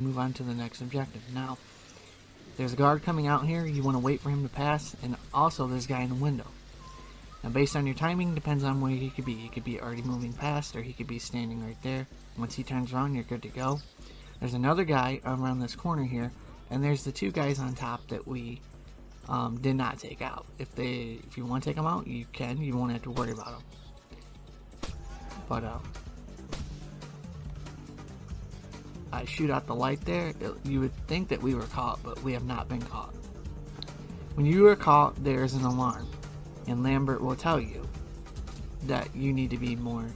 move on to the next objective. Now, there's a guard coming out here. You want to wait for him to pass, and also there's a guy in the window. Now, based on your timing, depends on where he could be. He could be already moving past, or he could be standing right there. Once he turns around, you're good to go. There's another guy around this corner here, and there's the two guys on top that we did not take out. If you want to take them out, you can. You won't have to worry about them. But I shoot out the light there. You would think that we were caught, but we have not been caught. When you are caught, there's an alarm, and Lambert will tell you that you need to be more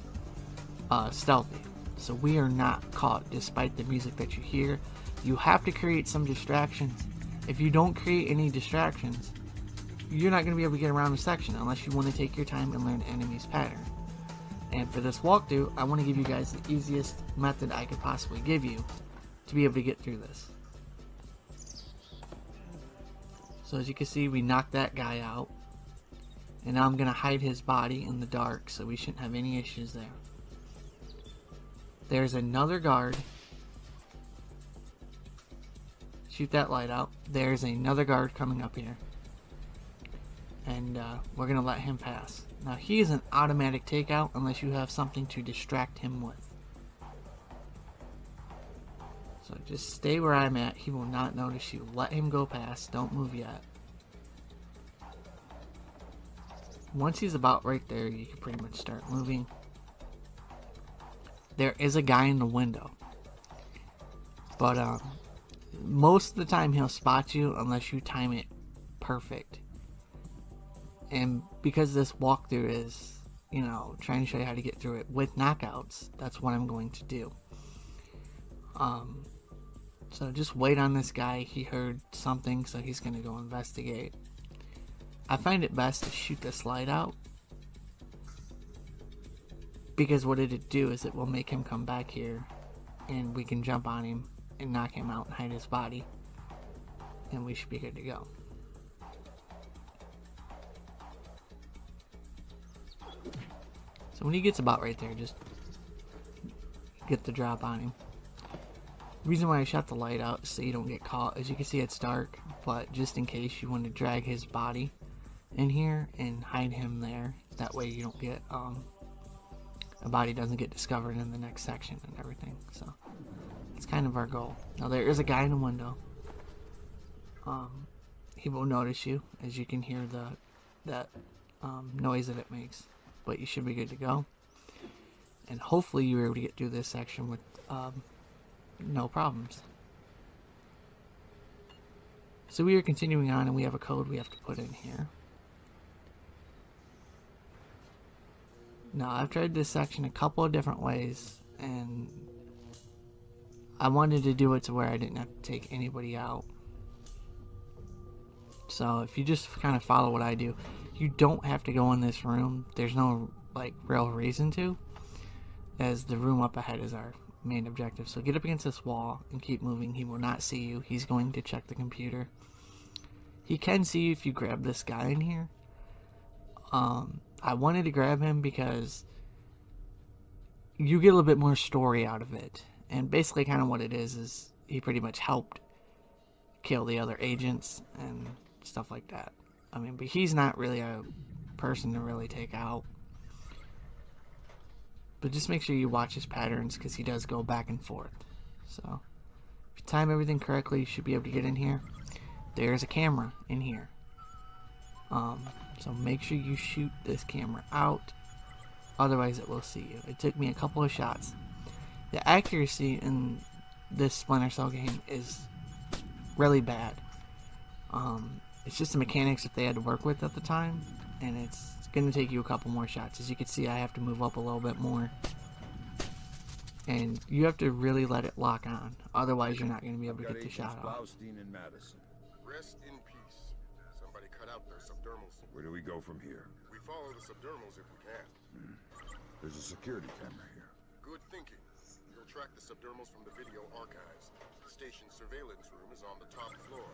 stealthy. So we are not caught despite the music that you hear. You have to create some distractions. If you don't create any distractions, you're not going to be able to get around the section unless you want to take your time and learn the enemy's pattern. And for this walkthrough, I want to give you guys the easiest method I could possibly give you to be able to get through this. So as you can see, we knocked that guy out. And now I'm going to hide his body in the dark, so we shouldn't have any issues there. There's another guard. Shoot that light out. There's another guard coming up here. And we're going to let him pass. Now he is an automatic takeout unless you have something to distract him with. So just stay where I'm at. He will not notice you. Let him go past. Don't move yet. Once he's about right there, you can pretty much start moving. There is a guy in the window. But most of the time he'll spot you unless you time it perfect. And because this walkthrough is, you know, trying to show you how to get through it with knockouts, that's what I'm going to do. So just wait on this guy. He heard something, so he's going to go investigate. I find it best to shoot this light out, because what it'll do is it will make him come back here, and we can jump on him and knock him out and hide his body, and we should be good to go. So when he gets about right there, just get the drop on him. The reason why I shot the light out is so you don't get caught. As you can see, it's dark, but just in case, you want to drag his body in here and hide him there. That way you don't get a body doesn't get discovered in the next section and everything. So it's kind of our goal. Now there is a guy in the window. He will notice you, as you can hear that noise that it makes, but you should be good to go. And hopefully you were able to get through this section with no problems. So we are continuing on, and we have a code we have to put in here. Now, I've tried this section a couple of different ways, and I wanted to do it to where I didn't have to take anybody out. So if you just kind of follow what I do, you don't have to go in this room. There's no like real reason to, as the room up ahead is our main objective. So get up against this wall and keep moving. He will not see you. He's going to check the computer. He can see you if you grab this guy in here. I wanted to grab him because you get a little bit more story out of it. And basically kind of what it is he pretty much helped kill the other agents and stuff like that. I mean, but he's not really a person to really take out. But just make sure you watch his patterns, because he does go back and forth. So if you time everything correctly, you should be able to get in here. There's a camera in here. So make sure you shoot this camera out, otherwise it will see you. It took me a couple of shots. The accuracy in this Splinter Cell game is really bad. It's just the mechanics that they had to work with at the time, and it's going to take you a couple more shots. As you can see, I have to move up a little bit more, and you have to really let it lock on, otherwise you're not going to be able to get the shot off. Rest in peace. Somebody cut out their subdermals. Where do we go from here? We follow the subdermals if we can. There's a security camera here. Good thinking. We'll track the subdermals from the video archives. The station's surveillance room is on the top floor.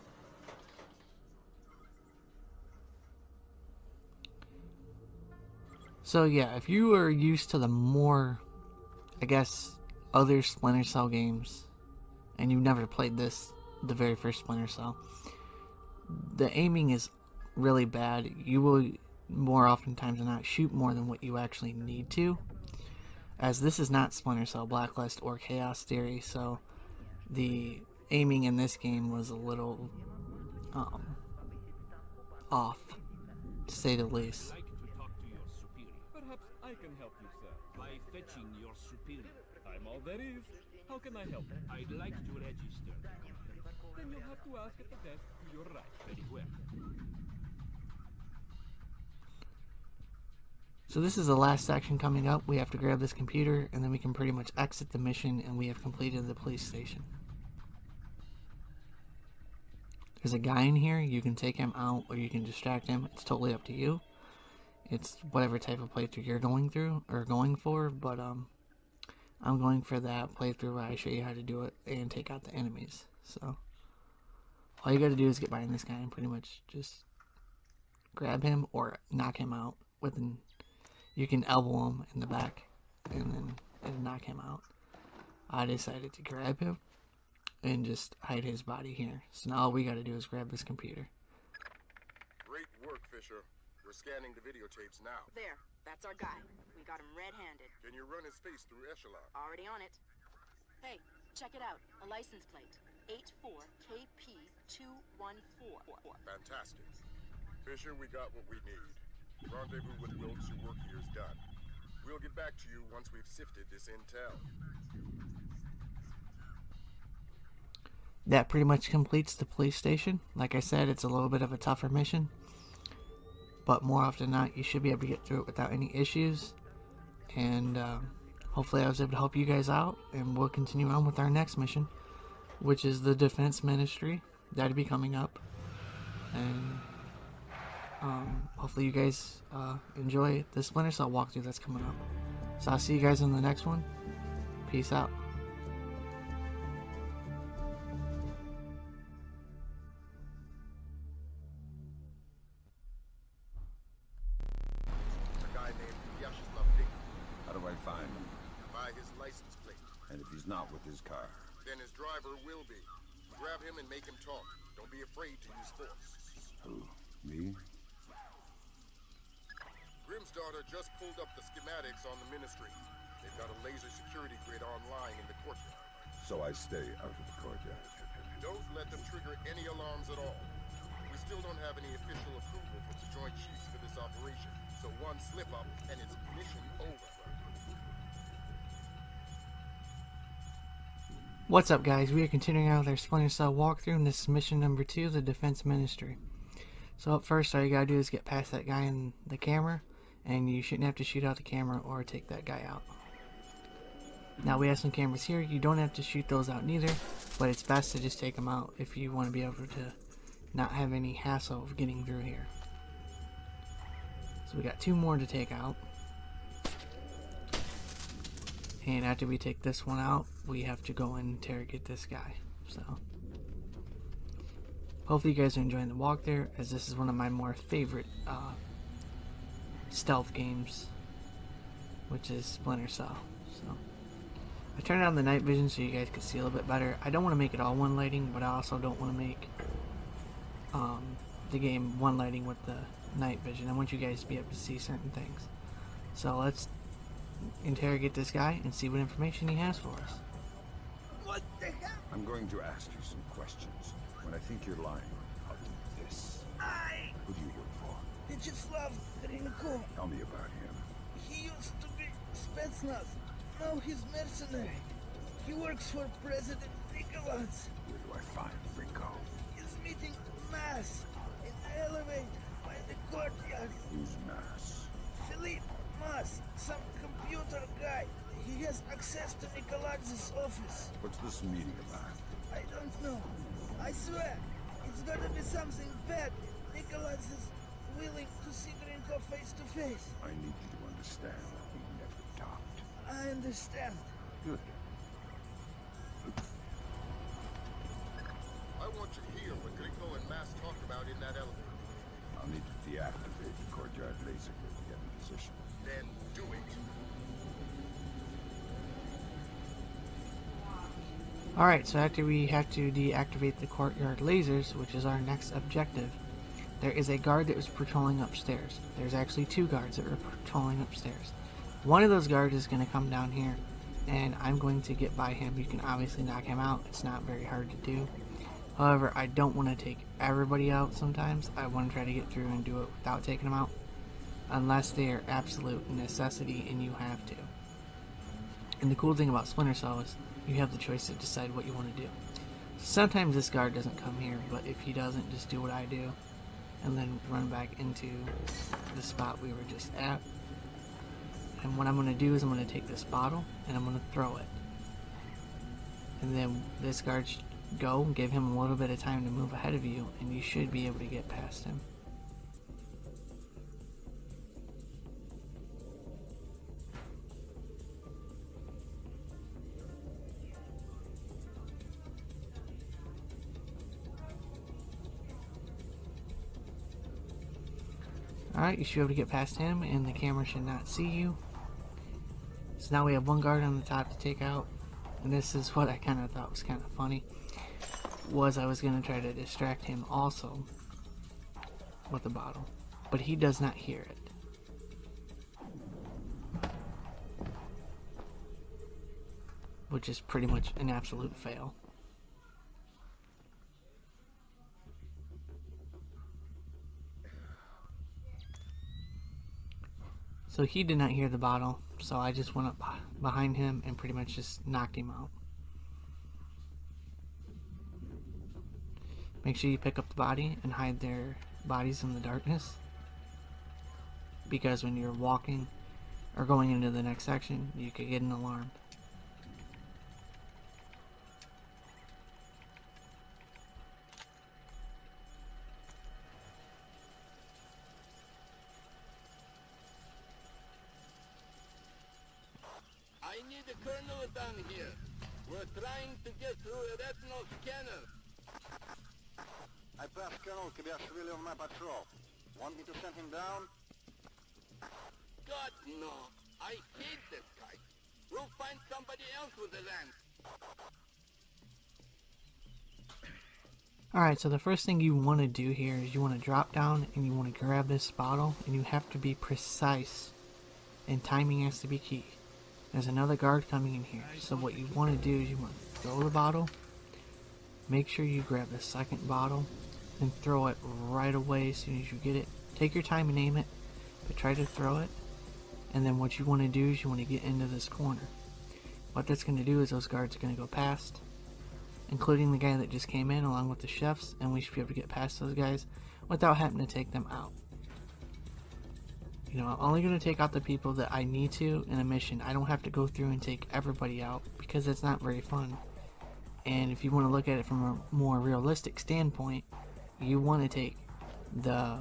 So yeah, if you are used to the more, I guess, other Splinter Cell games and you've never played this, the very first Splinter Cell, the aiming is really bad. You will more oftentimes than not shoot more than what you actually need to, as this is not Splinter Cell, Blacklist, or Chaos Theory, so the aiming in this game was a little off, to say the least. I'd like to talk to your superior. Perhaps I can help you, sir, by fetching your superior. I'm all there is. How can I help? I'd like to register. Then you'll have to ask at the desk to your right. Very well. So this is the last section coming up. We have to grab this computer, and then we can pretty much exit the mission, and we have completed the police station. There's a guy in here. You can take him out, or you can distract him. It's totally up to you. It's whatever type of playthrough you're going through, or going for, but I'm going for that playthrough where I show you how to do it and take out the enemies. So all you gotta do is get behind this guy and pretty much just grab him or knock him out with an... You can elbow him in the back, and then it'll knock him out. I decided to grab him and just hide his body here. So now all we gotta do is grab this computer. Great work, Fisher. We're scanning the videotapes now. There, that's our guy. We got him red-handed. Can you run his face through Echelon? Already on it. Hey, check it out. A license plate. 84KP214. Fantastic. Fisher, we got what we need. Rendezvous with Wilkes' work here is done. We'll get back to you once we've sifted this intel. That pretty much completes the police station. Like I said, it's a little bit of a tougher mission, but more often than not, you should be able to get through it without any issues. And hopefully I was able to help you guys out, and we'll continue on with our next mission, which is the Defense Ministry. That'll be coming up, and hopefully you guys enjoy the Splinter Cell walkthrough that's coming up. So I'll see you guys in the next one. Peace out. Not with his car. Then his driver will be. Grab him and make him talk. Don't be afraid to use force. Who? Me? Grimm's daughter just pulled up the schematics on the ministry. They've got a laser security grid online in the courtyard. So I stay out of the courtyard. Don't let them trigger any alarms at all. We still don't have any official approval from the Joint Chiefs for this operation. So one slip-up and it's mission over. What's up, guys? We are continuing out with our Splinter Cell walkthrough, and this is mission number 2, the Defense Ministry. So up first, all you gotta do is get past that guy in the camera, and you shouldn't have to shoot out the camera or take that guy out. Now we have some cameras here. You don't have to shoot those out neither, but it's best to just take them out if you want to be able to not have any hassle of getting through here. So we got 2 more to take out. And after we take this one out, we have to go and interrogate this guy. So hopefully you guys are enjoying the walkthrough, as this is one of my more favorite stealth games, which is Splinter Cell. So I turned on the night vision so you guys can see a little bit better. I don't want to make it all one lighting, but I also don't want to make the game one lighting with the night vision. I want you guys to be able to see certain things. So let's interrogate this guy and see what information he has for us. What the hell? I'm going to ask you some questions. When I think you're lying, I'll do this. Who do you work for? Vyacheslav Grinko. Tell me about him. He used to be Spetsnaz. Now he's mercenary. He works for President Nicholas. Where do I find Rinko? He's meeting Mass in the elevator by the courtyard. Who's Mass? Philippe Mass, some computer guy. He has access to Nikolaz's office. What's this meeting about? I don't know. I swear, it's gonna be something bad. Nicholas is willing to see Grinko face to face. I need you to understand that we never talked. I understand. Good. I want to hear what Grinko and Mass talked about in that elevator. I'll need to deactivate the courtyard laser grid to get in position. Then do it. Alright, so after we have to deactivate the courtyard lasers, which is our next objective, there is a guard that was patrolling upstairs. There's actually 2 guards that were patrolling upstairs. One of those guards is going to come down here, and I'm going to get by him. You can obviously knock him out. It's not very hard to do. However, I don't want to take everybody out sometimes. I want to try to get through and do it without taking them out, unless they are absolute necessity and you have to. And the cool thing about Splinter Cell is you have the choice to decide what you want to do. Sometimes this guard doesn't come here, but if he doesn't, just do what I do and then run back into the spot we were just at. And what I'm going to do is I'm going to take this bottle and I'm going to throw it. And then this guard should go and give him a little bit of time to move ahead of you, and you should be able to get past him. Alright, you should be able to get past him, and the camera should not see you. So now we have 1 guard on the top to take out. And this is what I kind of thought was kind of funny. Was I was going to try to distract him also with the bottle. But he does not hear it. Which is pretty much an absolute fail. So he did not hear the bottle, so I just went up behind him and pretty much just knocked him out. Make sure you pick up the body and hide their bodies in the darkness, because when you're walking or going into the next section, you could get an alarm. I need a colonel down here. We're trying to get through a retinal scanner. I passed Colonel Kabiashvili on my patrol. Want me to send him down? God, no. I hate this guy. We'll find somebody else with the land. Alright, so the first thing you want to do here is you want to drop down and you want to grab this bottle, and you have to be precise, and timing has to be key. There's another guard coming in here, so what you want to do is you want to throw the bottle, make sure you grab the second bottle, and throw it right away as soon as you get it. Take your time and aim it, but try to throw it, and then what you want to do is you want to get into this corner. What that's going to do is those guards are going to go past, including the guy that just came in along with the chefs, and we should be able to get past those guys without having to take them out. You know, I'm only going to take out the people that I need to in a mission. I don't have to go through and take everybody out, because it's not very fun. And if you want to look at it from a more realistic standpoint, you want to take the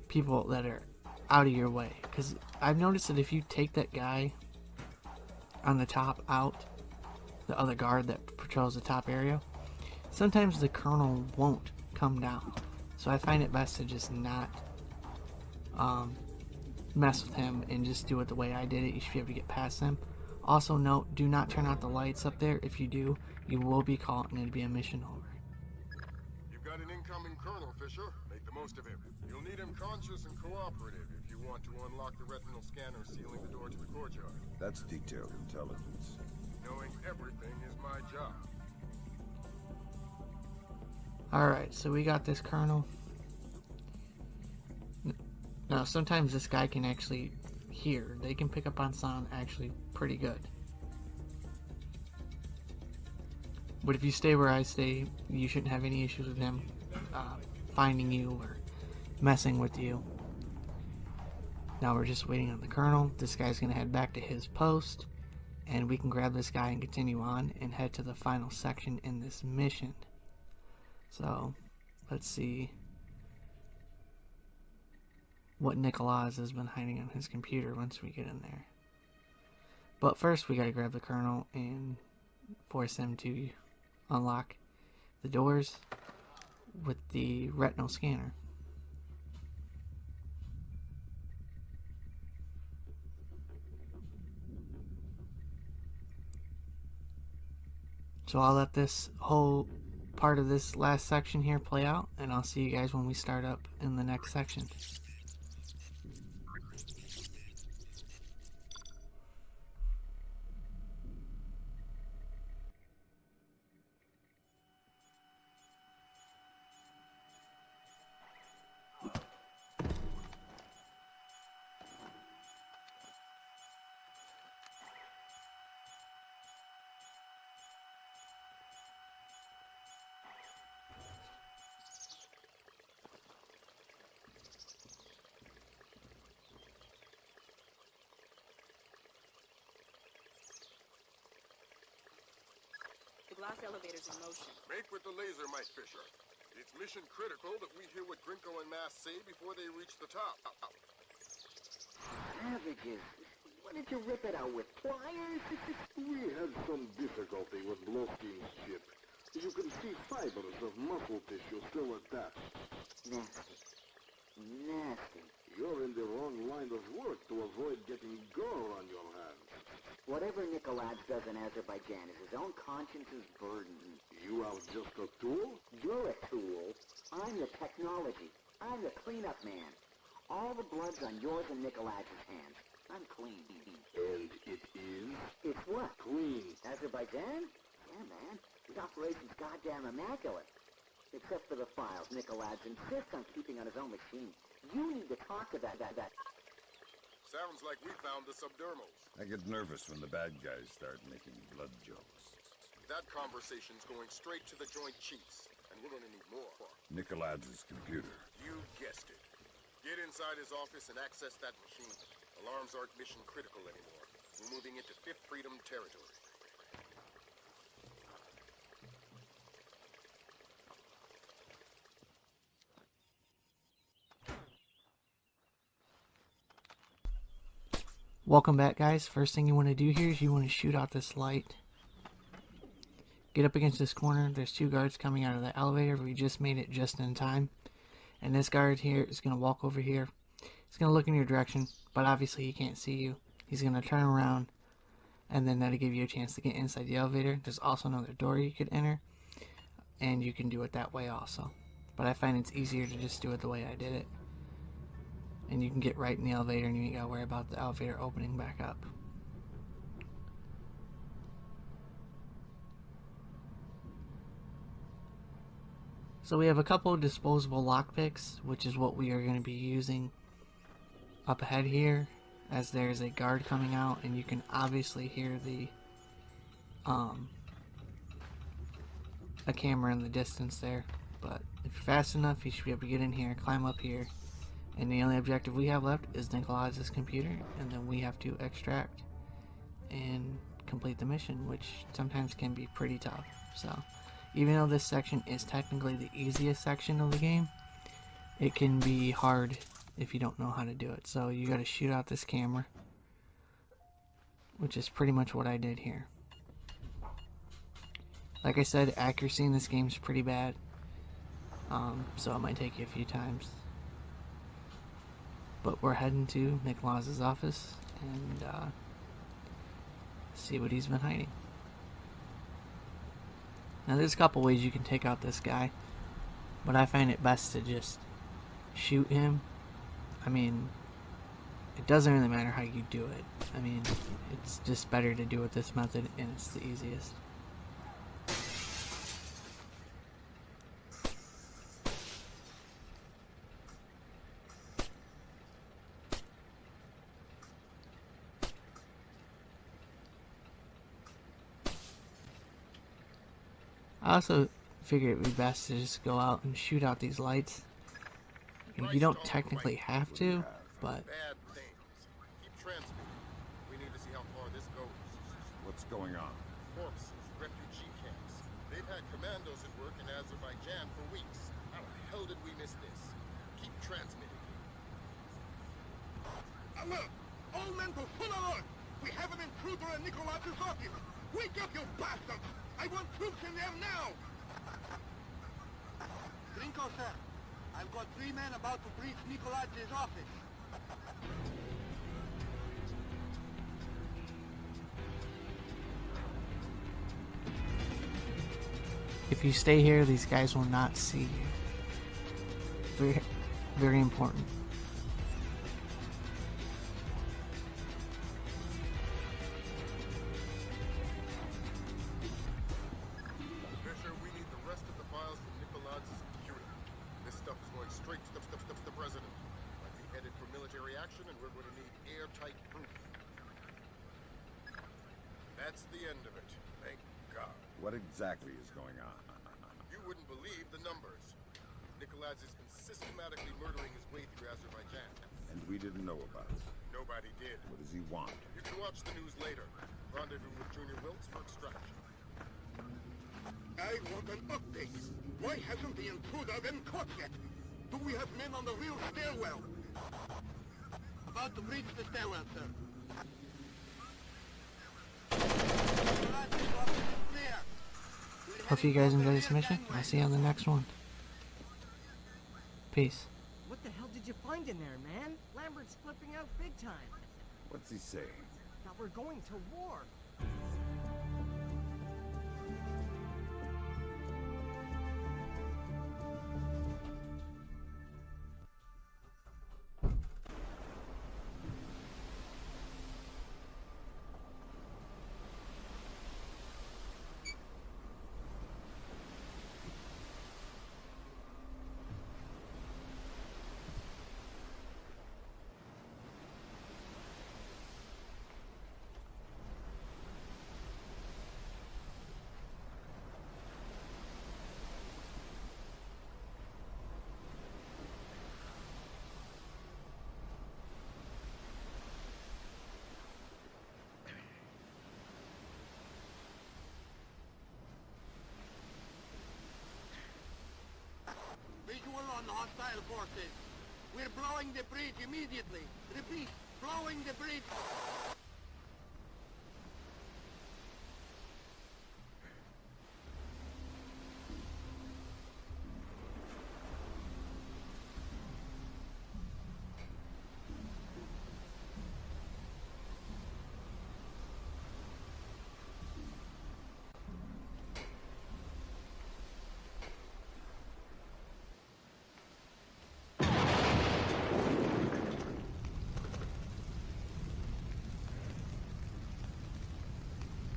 people that are out of your way. Because I've noticed that if you take that guy on the top out, the other guard that patrols the top area, sometimes the colonel won't come down. So I find it best to just not mess with him and just do it the way I did it. You should be able to get past him. Also note, do not turn out the lights up there. If you do, you will be caught and it'll be a mission over. You've got an incoming colonel, Fisher. Make the most of him. You'll need him conscious and cooperative if you want to unlock the retinal scanner sealing the door to the courtyard. That's detailed intelligence. Knowing everything is my job. Alright, so we got this colonel. Now, sometimes this guy can actually hear. They can pick up on sound actually pretty good. But if you stay where I stay, you shouldn't have any issues with him finding you or messing with you. Now we're just waiting on the colonel. This guy's going to head back to his post, and we can grab this guy and continue on and head to the final section in this mission. So, let's see what Nicholas has been hiding on his computer once we get in there. But first we gotta grab the colonel and force him to unlock the doors with the retinal scanner. So I'll let this whole part of this last section here play out, and I'll see you guys when we start up in the next section. The glass elevator's in motion. Make with the laser, Mike Fisher. It's mission critical that we hear what Grinko and Mass say before they reach the top. Savages. What did you rip it out with? Pliers? We had some difficulty with Bloskin's chip. You can see fibers of muscle tissue still attached. Nasty. Nasty. You're in the wrong line of work to avoid getting gore on your hands. Whatever Nikolaj does in Azerbaijan is his own conscience's burden. You are just a tool? You're a tool. I'm the technology. I'm the cleanup man. All the blood's on yours and Nikolaj's hands. I'm clean. And it is? It's what? Clean. Azerbaijan? Yeah, man. The operation's goddamn immaculate. Except for the files. Nikolaj insists on keeping on his own machine. You need to talk to that. Sounds like we found the subdermals. I get nervous when the bad guys start making blood jokes. That conversation's going straight to the Joint Chiefs, and we're gonna need more. Nikolaj's computer. You guessed it. Get inside his office and access that machine. Alarms aren't mission critical anymore. We're moving into Fifth Freedom territory. Welcome back, guys. First thing you want to do here is you want to shoot out this light. Get up against this corner. There's two guards coming out of the elevator. We just made it just in time. And this guard here is going to walk over here. He's going to look in your direction, but obviously he can't see you. He's going to turn around, and then that'll give you a chance to get inside the elevator. There's also another door you could enter, and you can do it that way also. But I find it's easier to just do it the way I did it. And you can get right in the elevator, and you ain't got to worry about the elevator opening back up. So we have a couple of disposable lockpicks, which is what we are going to be using up ahead here, as there's a guard coming out, and you can obviously hear the a camera in the distance there. But if you're fast enough, you should be able to get in here, climb up here. And the only objective we have left is Nikolaj's computer, and then we have to extract and complete the mission, which sometimes can be pretty tough. So, even though this section is technically the easiest section of the game, it can be hard if you don't know how to do it. So you got to shoot out this camera, which is pretty much what I did here. Like I said, accuracy in this game is pretty bad, so it might take you a few times. But we're heading to Nikolaj's office and see what he's been hiding. Now there's a couple ways you can take out this guy, but I find it best to just shoot him. I mean, it doesn't really matter how you do it. I mean, it's just better to do it this method, and it's the easiest. I also figured it would be best to just go out and shoot out these lights. You don't technically have to, but Bad things. Keep transmitting. We need to see how far this goes. What's going on? Corpses, refugee camps. They've had commandos at work in Azerbaijan for weeks. How the hell did we miss this? Keep transmitting. Alert! All men to full alert! We have an intruder in Nikolaj's office! Wake up, you bastards! I want troops in there now! Grinko, sir. I've got 3 men about to breach Nikolaj's office. If you stay here, these guys will not see you. Very, very important. Fisher, we need the rest of the files from Nikolai's computer. This stuff is going straight to the president. Might be headed for military action, and we're going to need airtight proof. That's the end of it. Thank God. What exactly is going on? You wouldn't believe the numbers. Nikolai has been systematically murdering his way through Azerbaijan. And we didn't know about it. Nobody did. What does he want? You can watch the news later. Rendezvous with Junior Wilkes for extraction. I want an update. Why hasn't the intruder been caught yet? Do we have men on the rear stairwell? About to breach the stairwell, sir. Hope you guys enjoy this mission. I'll see you on the next one. Peace. What the hell did you find in there, man? Lambert's flipping out big time. What's he saying? That we're going to war. Visual on hostile forces. We're blowing the bridge immediately. Repeat, blowing the bridge.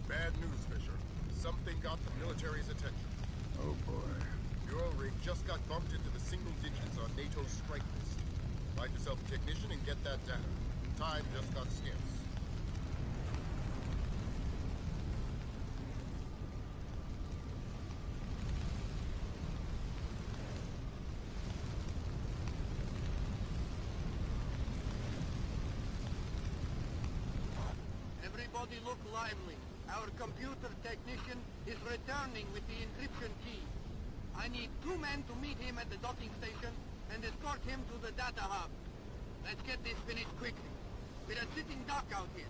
Bad news, Fisher. Something got the military's attention. Oh boy. Your oil rig just got bumped into the single digits on NATO's strike list. Find yourself a technician and get that data. Time just got scarce. Everybody look lively. Our computer technician is returning with the encryption key. I need 2 men to meet him at the docking station and escort him to the data hub. Let's get this finished quickly. We're a sitting duck out here.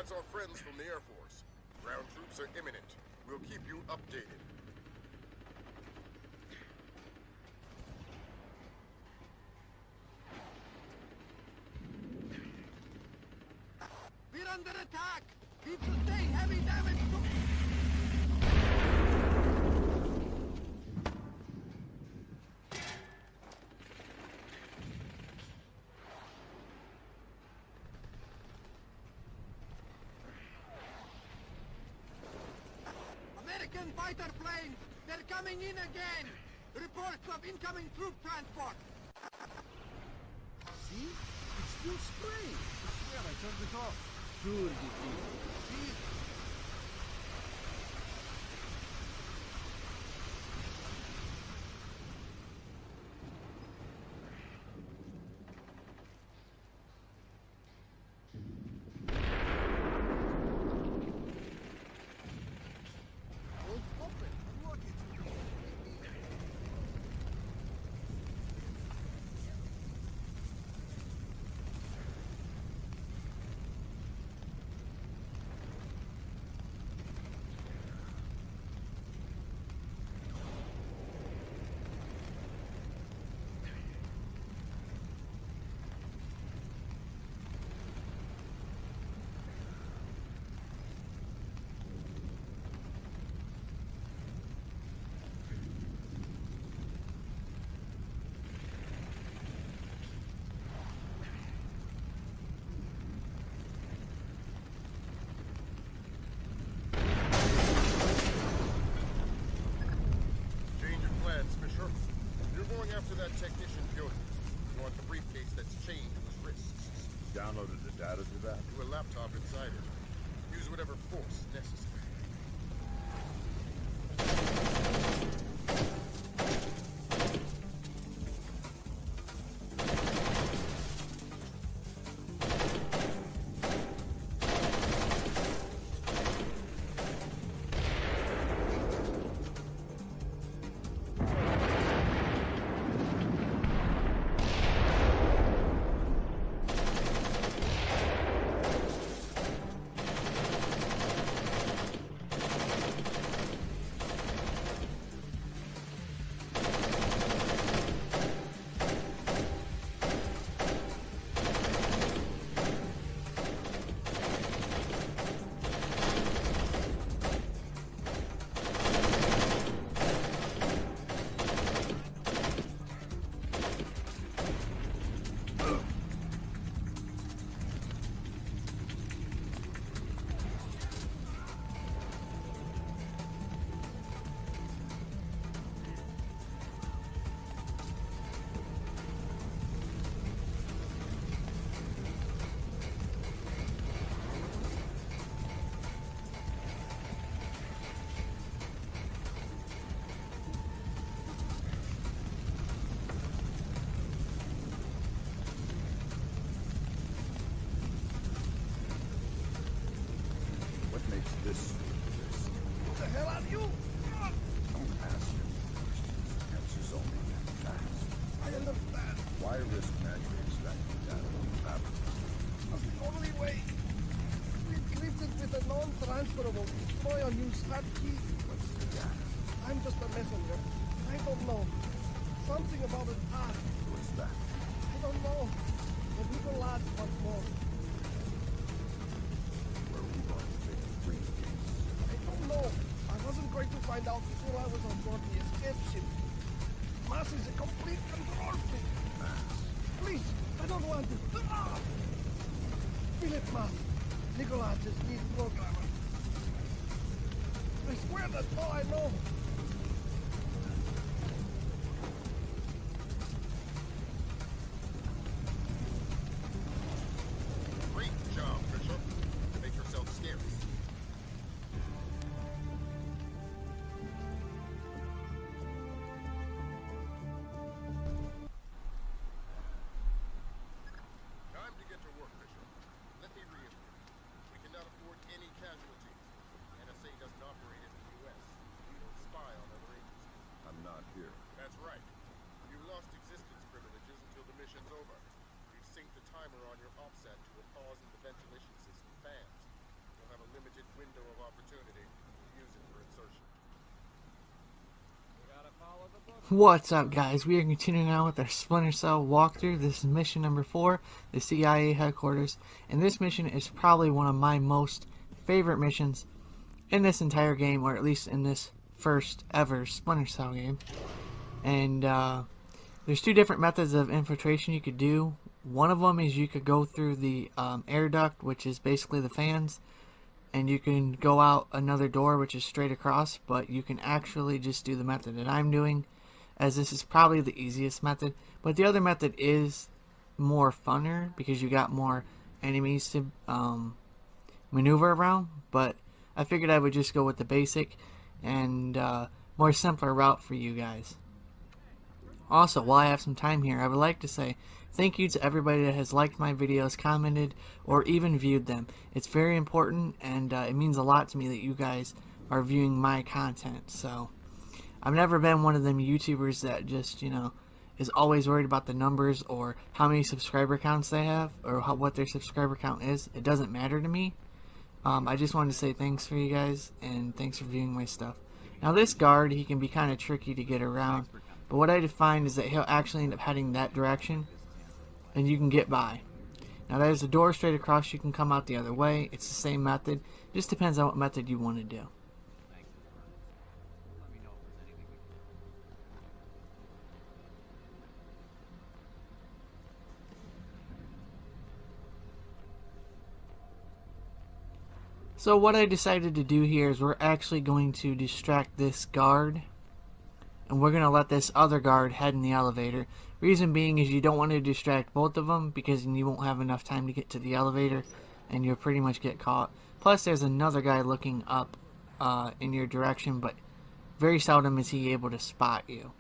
That's our friends from the Air Force. Ground troops are imminent. We'll keep you updated. We're under attack! We've sustained heavy damage to... American fighter planes! They're coming in again! Reports of incoming troop transport! See? It's still spraying. I swear I turned it off. Sure you did. See? After that technician killed you. You want the briefcase that's chained to his wrists. Downloaded the data to that? To a laptop inside it. Use whatever force necessary. This. Who the hell are you? Don't ask him questions. Answers only facts. I understand. Why risk manually extracting data on the fabric? That's the only way. We encrypted with a non-transferable destroy or use hard key. What's the data? I'm just a messenger. I don't know. Something about an art. What's that? I don't know. The little lads want more. Where are we going to take the briefcase? I don't know. I wasn't going to find out before I was on board the escape ship. Mass is a complete control freak. Mass. Please, I don't want to. Ah! Philip Mass. Nikolai just needs programmer. I swear that's all I know. Great job, Bishop. Make yourself scarce. Time to get to work, Bishop. Let me reiterate. We cannot afford any casualties. NSA doesn't operate in the U.S. We don't spy on other agencies. I'm not here. That's right. You lost existence privileges until the mission's over. We've synced the timer on your OPSAT to a pause in the ventilation system fans. limited window of opportunity, use it for insertion. What's up, guys? We are continuing on with our Splinter Cell walkthrough. This is mission number 4, the CIA headquarters. And this mission is probably one of my most favorite missions in this entire game, or at least in this first ever Splinter Cell game. And there's two different methods of infiltration you could do. One of them is you could go through the air duct, which is basically the fans, and you can go out another door, which is straight across, but you can actually just do the method that I'm doing, as this is probably the easiest method. But the other method is more funner because you got more enemies to maneuver around, but I figured I would just go with the basic and more simpler route for you guys. Also, while I have some time here, I would like to say thank you to everybody that has liked my videos, commented, or even viewed them. It's very important, and it means a lot to me that you guys are viewing my content. So, I've never been one of them YouTubers that just, is always worried about the numbers or how many subscriber counts they have or what their subscriber count is. It doesn't matter to me. I just wanted to say thanks for you guys, and thanks for viewing my stuff. Now, this guard, he can be kind of tricky to get around. But what I find is that he'll actually end up heading that direction, and you can get by. Now there's a door straight across, you can come out the other way. It's the same method, just depends on what method you want to do. So what I decided to do here is we're actually going to distract this guard, and we're going to let this other guard head in the elevator. Reason being is you don't want to distract both of them because you won't have enough time to get to the elevator and you'll pretty much get caught. Plus there's another guy looking up in your direction, but very seldom is he able to spot you.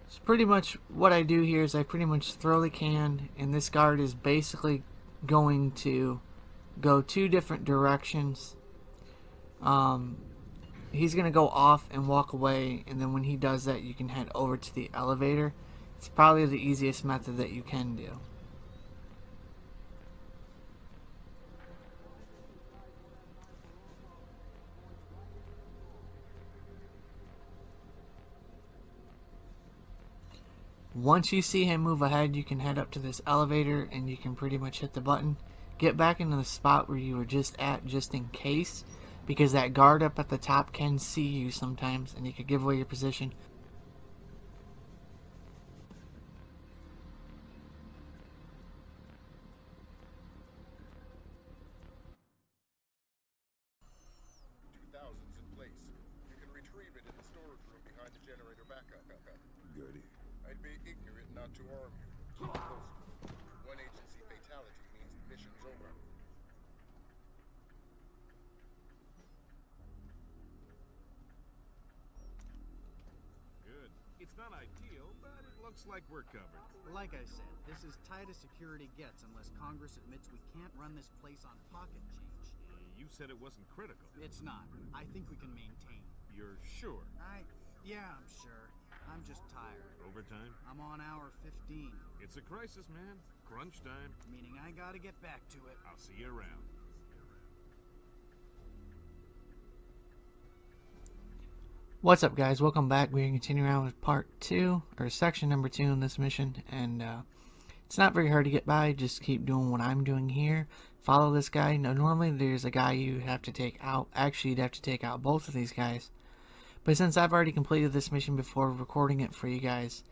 So pretty much what I do here is I pretty much throw the can, and this guard is basically going to go two different directions. He's going to go off and walk away, and then when he does that you can head over to the elevator. It's probably the easiest method that you can do. Once you see him move ahead, you can head up to this elevator and you can pretty much hit the button. Get back into the spot where you were just at, just in case, because that guard up at the top can see you sometimes and he could give away your position. Thousands in place. You can retrieve it in the storage room behind the generator backup. Goody. I'd be ignorant not to arm you. Keep it posted. One agency fatality means the mission's over. Good. It's not ideal, but it looks like we're covered. Like I said, this is tight as security gets unless Congress admits we can't run this place on pocket change. You said it wasn't critical. It's not. I think we can maintain. You're sure? Yeah, I'm sure. I'm just tired. Overtime? I'm on hour 15. It's a crisis, man. Crunch time. Meaning I gotta get back to it. I'll see you around. What's up, guys? Welcome back. We're continuing on with part 2, or section number 2 in this mission, and it's not very hard to get by. Just keep doing what I'm doing here. Follow this guy. Now, normally there's a guy you have to take out. Actually, you'd have to take out both of these guys. But since I've already completed this mission before recording it for you guys,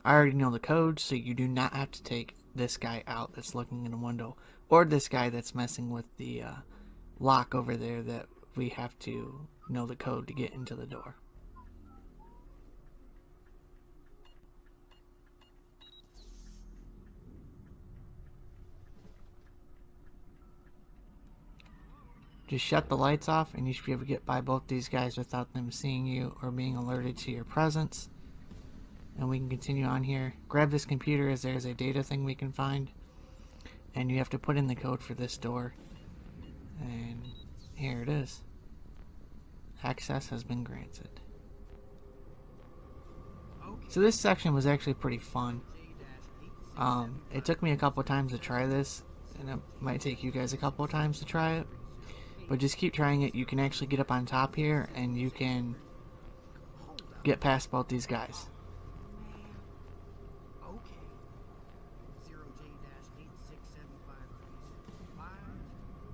I already know the code, so you do not have to take this guy out that's looking in the window, or this guy that's messing with the lock over there that we have to know the code to get into the door. Just shut the lights off and you should be able to get by both these guys without them seeing you or being alerted to your presence. And we can continue on here. Grab this computer as there's a data thing we can find. And you have to put in the code for this door. And here it is. Access has been granted. So this section was actually pretty fun. It took me a couple times to try this, and it might take you guys a couple of times to try it. But just keep trying it. You can actually get up on top here, and you can get past both these guys. Okay. 0J-8675305,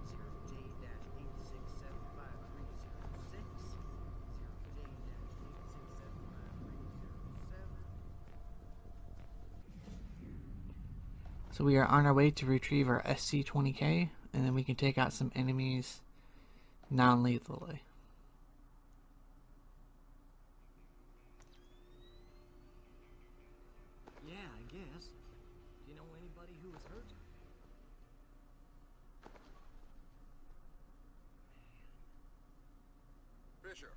0J-8675306, 0J-8675307. So we are on our way to retrieve our SC-20K, and then we can take out some enemies non-lethally. Yeah, I guess. Do you know anybody who was hurt? Fisher,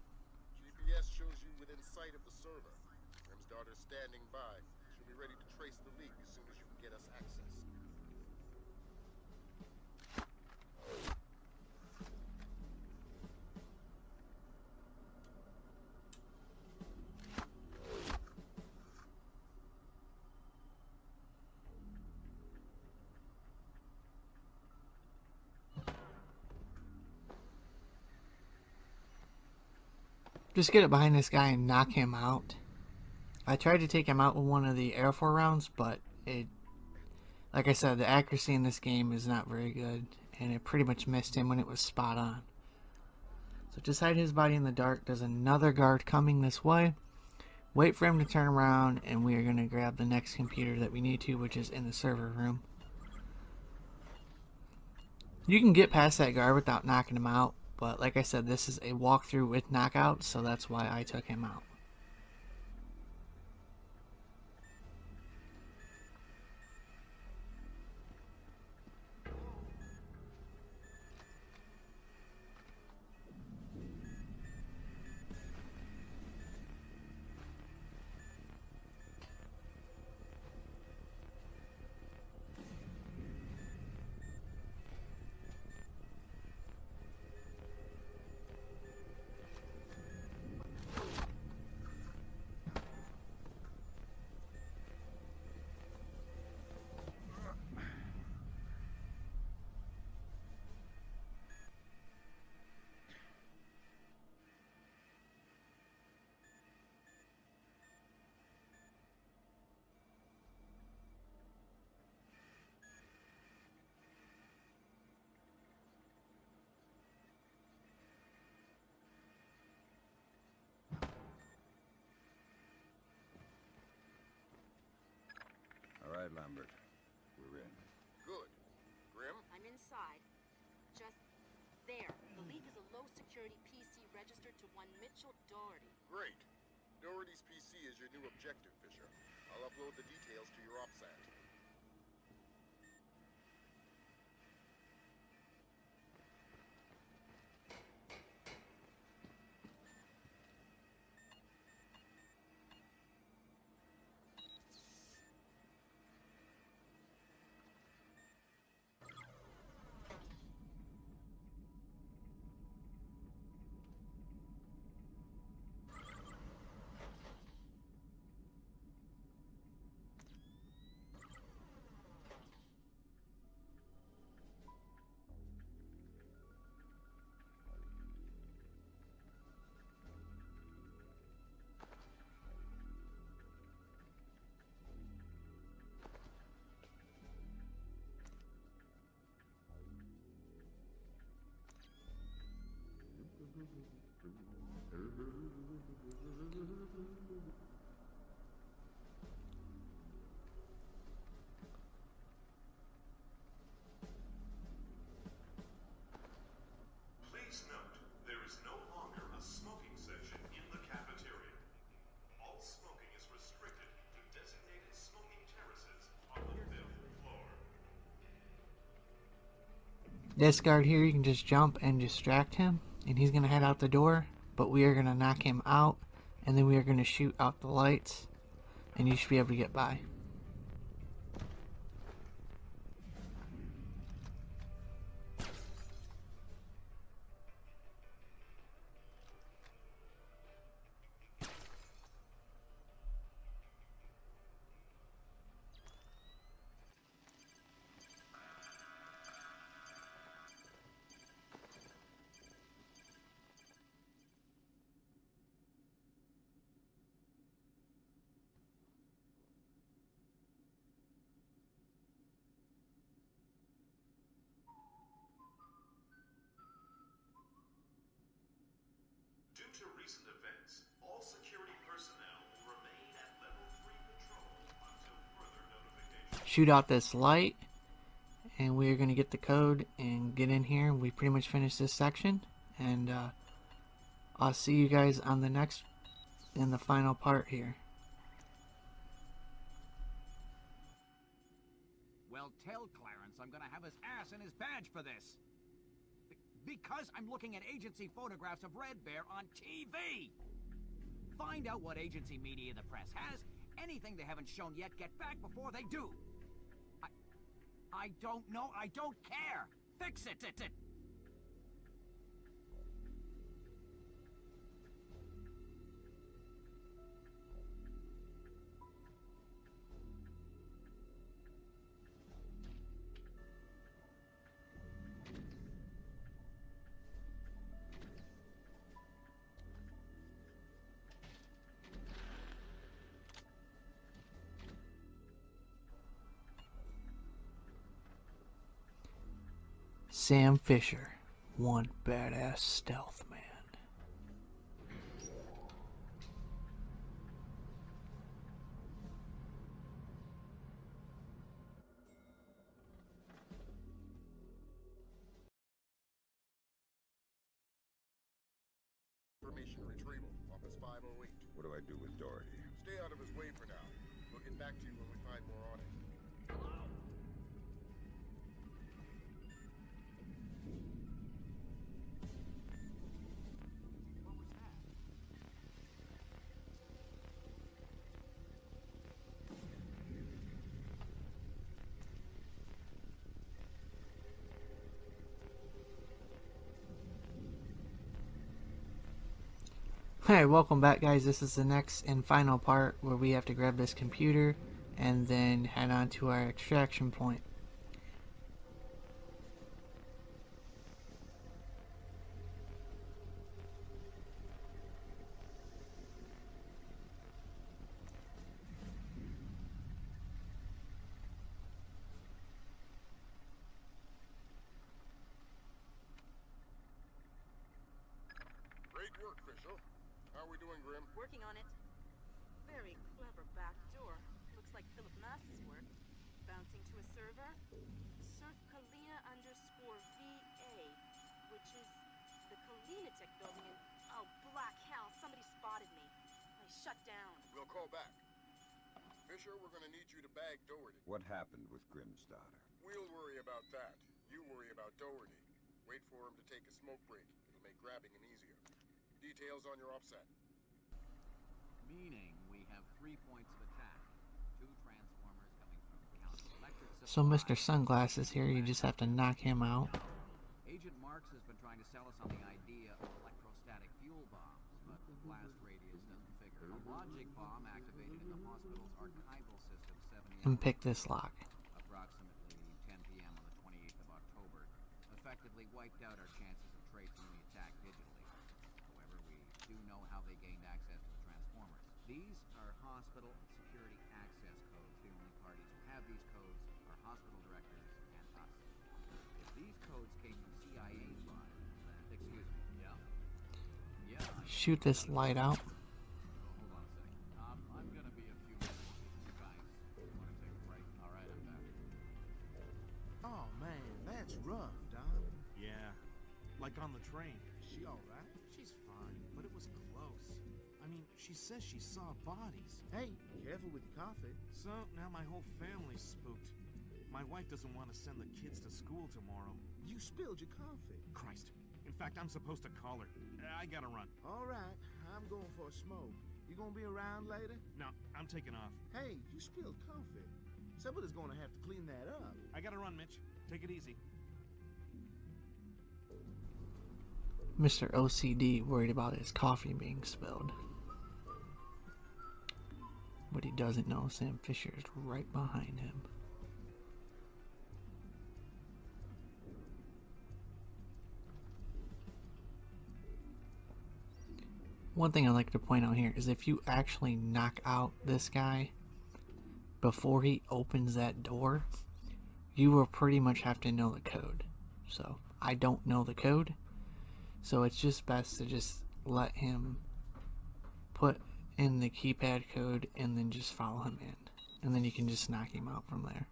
GPS shows you within sight of the server. Grim's daughter's standing by. She'll be ready to trace the leak as soon as you can get us access. Just get it behind this guy and knock him out. I tried to take him out with one of the Air 4 rounds, but like I said, the accuracy in this game is not very good, and it pretty much missed him when it was spot on. So just hide his body in the dark. There's another guard coming this way. Wait for him to turn around, and we are going to grab the next computer that we need to, which is in the server room. You can get past that guard without knocking him out, but like I said, this is a walkthrough with knockouts, so that's why I took him out. All right, Lambert. We're in. Good. Grim? I'm inside. Just there. The leak is a low-security PC registered to one Mitchell Doherty. Great. Doherty's PC is your new objective, Fisher. I'll upload the details to your OPSAT. Please note, there is no longer a smoking section in the cafeteria. All smoking is restricted to designated smoking terraces on the 5th floor. This guard here, you can just jump and distract him, and he's going to head out the door, but we are going to knock him out, and then we are going to shoot out the lights, and you should be able to get by. to recent events, all security personnel will remain at level 3 patrol until further notification. Shoot out this light, and we're gonna get the code and get in here. We pretty much finished this section, and I'll see you guys on the next, in the final part here. Well, tell Clarence I'm gonna have his ass in his badge for this. Because I'm looking at agency photographs of Red Bear on TV. Find out what agency media the press has. Anything they haven't shown yet, get back before they do. I don't know. I don't care. Fix it. Sam Fisher, one badass stealth man. Information retrieval, Office 508. What do I do with Doherty? Stay out of his way for now. We'll get back to you when we find more on it. Alright, welcome back, guys. This is the next and final part where we have to grab this computer and then head on to our extraction point. Great work, Fisher. How are we doing, Grim? Working on it. Very clever back door. Looks like Philip Mass's work. Bouncing to a server. Surf Kalina _VA, which is the Kalina Tech building in... Oh, black hell. Somebody spotted me. I shut down. We'll call back. Fisher, we're gonna need you to bag Doherty. What happened with Grimm's daughter? We'll worry about that. You worry about Doherty. Wait for him to take a smoke break. It'll make grabbing him easier. Details on your offset. Meaning we have 3 points of attack. 2 transformers coming from County Electric Supply. So Mr. Sunglasses here, you just have to knock him out. Agent Marks has been trying to sell us on the idea of electrostatic fuel bombs, but the blast radius doesn't figure. A logic bomb activated in the hospital's archival system 70 And pick this lock. approximately 10 p.m. on the 28th of October, effectively wiped out our chances of tracing the attack digitally. However, we do know how they gained access to the transformers. These are hospital security access codes. The only parties who have these codes are hospital directors and us. If these codes came from CIA files, then... Excuse me, yeah? Yeah. Shoot this light out. Hold on a second. I'm gonna be a few minutes. You guys want to take a break? All right, I'm back. Oh man, that's rough, Don. Yeah, like on the train. She all right? She's fine, but it was close. I mean, she says she saw bodies. Hey, careful with your coffee. So now my whole family's spooked. My wife doesn't want to send the kids to school tomorrow. You spilled your coffee. Christ. In fact, I'm supposed to call her. I gotta run. All right, I'm going for a smoke. You gonna be around later? No, I'm taking off. Hey, you spilled coffee. Somebody's gonna have to clean that up. I gotta run, Mitch. Take it easy. Mr. OCD worried about his coffee being spilled. What he doesn't know, Sam Fisher is right behind him. One thing I'd like to point out here is if you actually knock out this guy before he opens that door, you will pretty much have to know the code. So I don't know the code, so it's just best to just let him put in the keypad code and then just follow him in. And then you can just knock him out from there.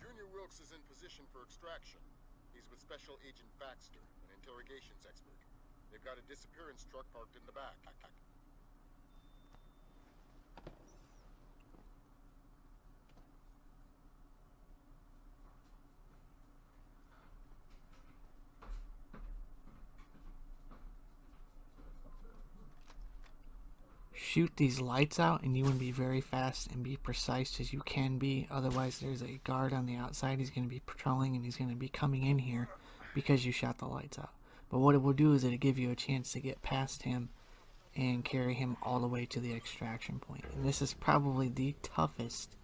Junior Wilkes is in position for extraction. He's with Special Agent Baxter, an interrogations expert. They've got a disappearance truck parked in the back. Shoot these lights out, and you want to be very fast and be precise as you can be. Otherwise, there's a guard on the outside. He's going to be patrolling, and he's going to be coming in here because you shot the lights out. But what it will do is it'll give you a chance to get past him and carry him all the way to the extraction point. And this is probably the toughest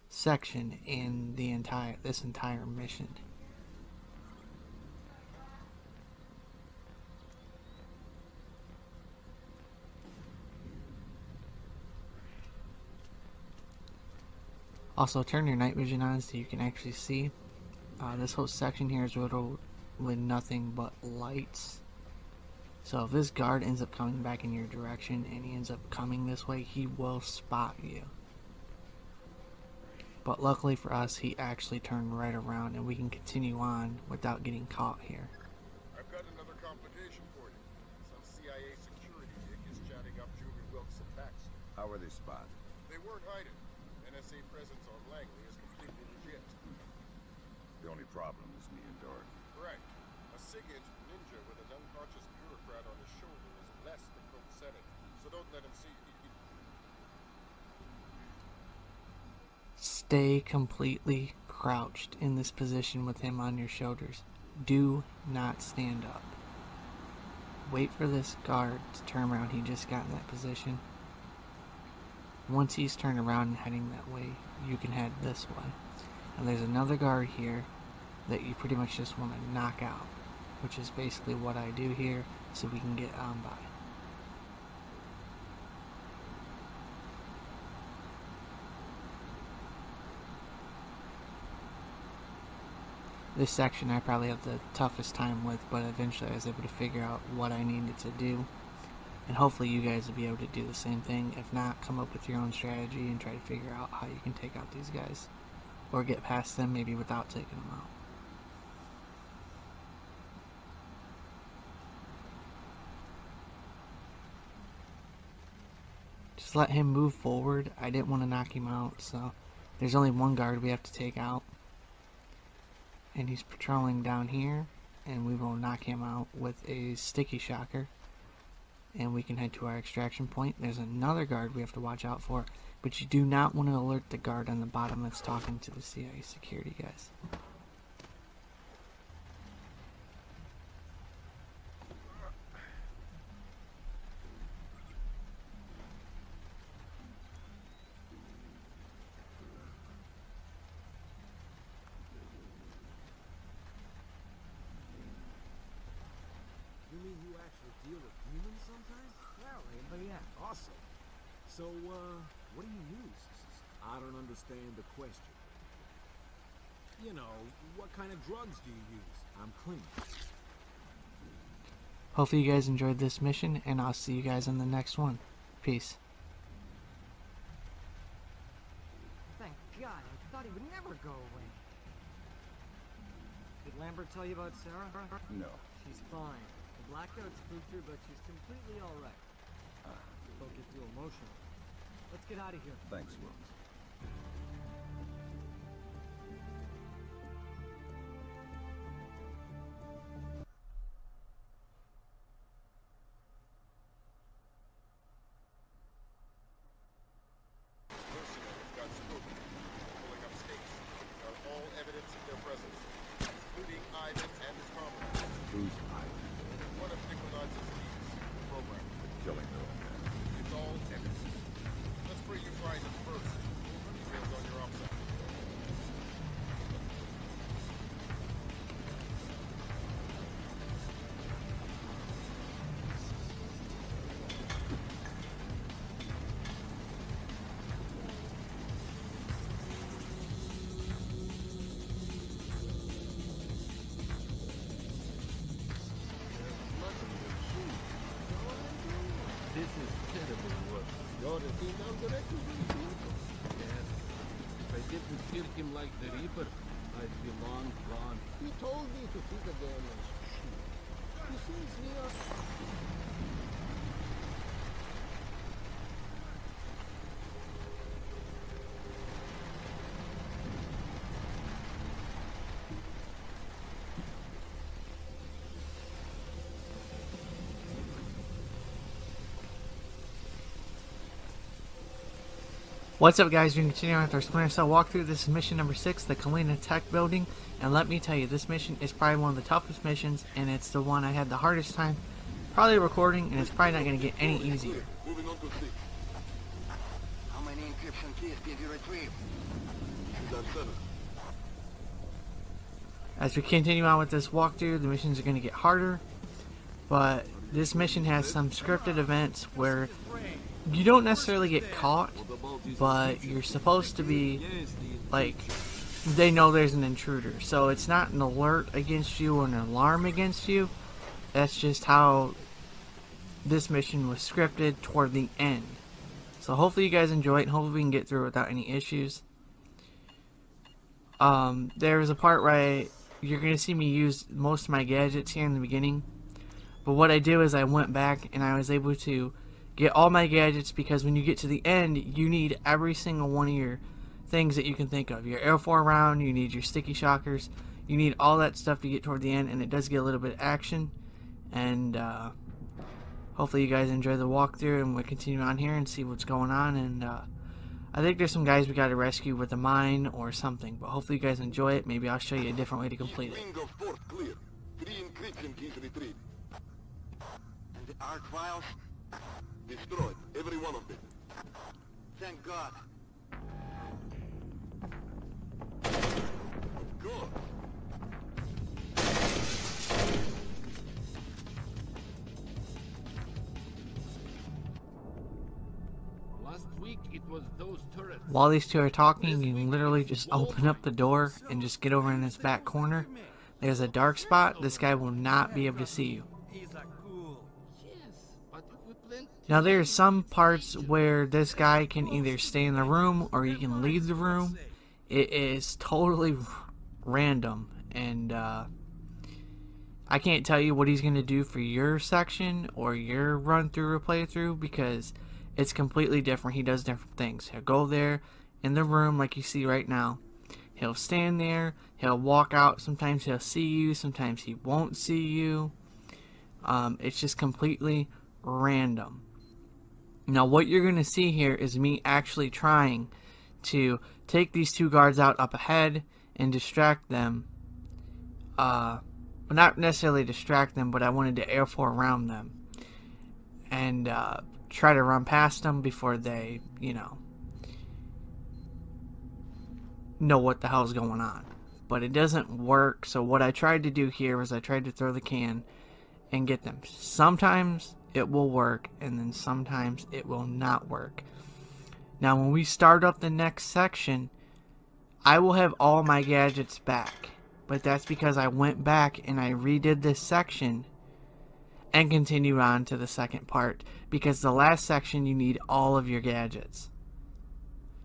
section in this entire mission. Also, turn your night vision on so you can actually see. This whole section here is riddled with nothing but lights. So if this guard ends up coming back in your direction and he ends up coming this way, he will spot you. But luckily for us, he actually turned right around and we can continue on without getting caught here. I've got another complication for you. Some CIA security dick is chatting up Junior Wilkes and Baxter. How were they spotted? They weren't hiding. NSA presence on Langley is completely legit. The only problem is me and Dorothy. Right. A SIG-aged ninja with an unconscious bureaucrat on his shoulder is less than copacetic, so don't let him see you. Stay completely crouched in this position with him on your shoulders. Do not stand up. Wait for this guard to turn around. He just got in that position. Once he's turned around and heading that way, you can head this way. And there's another guard here that you pretty much just want to knock out, which is basically what I do here so we can get on by. This section I probably have the toughest time with, but eventually I was able to figure out what I needed to do. And hopefully you guys will be able to do the same thing. If not, come up with your own strategy and try to figure out how you can take out these guys. Or get past them maybe without taking them out. Just let him move forward. I didn't want to knock him out, so there's only one guard we have to take out. And he's patrolling down here, and we will knock him out with a sticky shocker. And we can head to our extraction point. There's another guard we have to watch out for, but you do not want to alert the guard on the bottom that's talking to the CIA security guys. You mean you actually deal with humans sometimes? Well, yeah, awesome. So, what do you use? I don't understand the question. You know, what kind of drugs do you use? I'm clean. Hopefully you guys enjoyed this mission, and I'll see you guys in the next one. Peace. Thank God, I thought he would never go away. Did Lambert tell you about Sarah? No. She's fine. The blackout spooked her, but she's completely alright. Don't get too emotional. Let's get out of here. Thanks, Wilkes. Got spooked. Pulling up stakes. Got all evidence of their presence, including Ivan and his comrades. Who's Ivan? One of Nikolai's thieves, the program. Killing their own men. It's all evidence. Let's bring you find him first. Details on it came down directly to the vehicle. Yes. If I didn't kill him like the Reaper, I'd be long gone. He told me to think of them as sheep. He says they are... What's up, guys? We're continuing with our Splinter Cell walkthrough. This is mission number 6, the Kalina Tech Building. And let me tell you, this mission is probably one of the toughest missions, and it's the one I had the hardest time probably recording, and it's probably not going to get any easier. Moving on to 6. How many encryption keys did you retrieve? She's at 7. As we continue on with this walkthrough, the missions are going to get harder, but this mission has some scripted events where you don't necessarily get caught, but you're supposed to be, like, they know there's an intruder. So it's not an alert against you or an alarm against you. That's just how this mission was scripted toward the end. So hopefully you guys enjoy it, and hopefully we can get through it without any issues. There's a part where you're going to see me use most of my gadgets here in the beginning. But what I do is I went back and I was able to get all my gadgets, because when you get to the end, you need every single one of your things that you can think of. Your Air4 round, you need your sticky shockers, you need all that stuff to get toward the end, and it does get a little bit of action. And hopefully you guys enjoy the walkthrough, and we'll continue on here and see what's going on. And I think there's some guys we got to rescue with a mine or something, but hopefully you guys enjoy it. Maybe I'll show you a different way to complete it. Ring of force clear. 3 encryption keys retrieved. And the arc files? Destroyed. Every one of them. Thank God. Of course. Last week it was those turrets. While these two are talking, you can literally just open up the door and just get over in this back corner. There's a dark spot. This guy will not be able to see you. Now there's some parts where this guy can either stay in the room or he can leave the room. It is totally random, and I can't tell you what he's going to do for your section or your run through or playthrough, because it's completely different. He does different things. He'll go there in the room like you see right now. He'll stand there. He'll walk out. Sometimes he'll see you. Sometimes he won't see you. It's just completely random. Now what you're going to see here is me actually trying to take these two guards out up ahead and distract them. Well, not necessarily distract them, but I wanted to Air4 around them. And try to run past them before they, know what the hell's going on. But it doesn't work, so what I tried to do here was I tried to throw the can and get them. Sometimes it will work, and then sometimes it will not work. Now when we start up the next section, I will have all my gadgets back, but that's because I went back and I redid this section and continued on to the second part, because the last section you need all of your gadgets.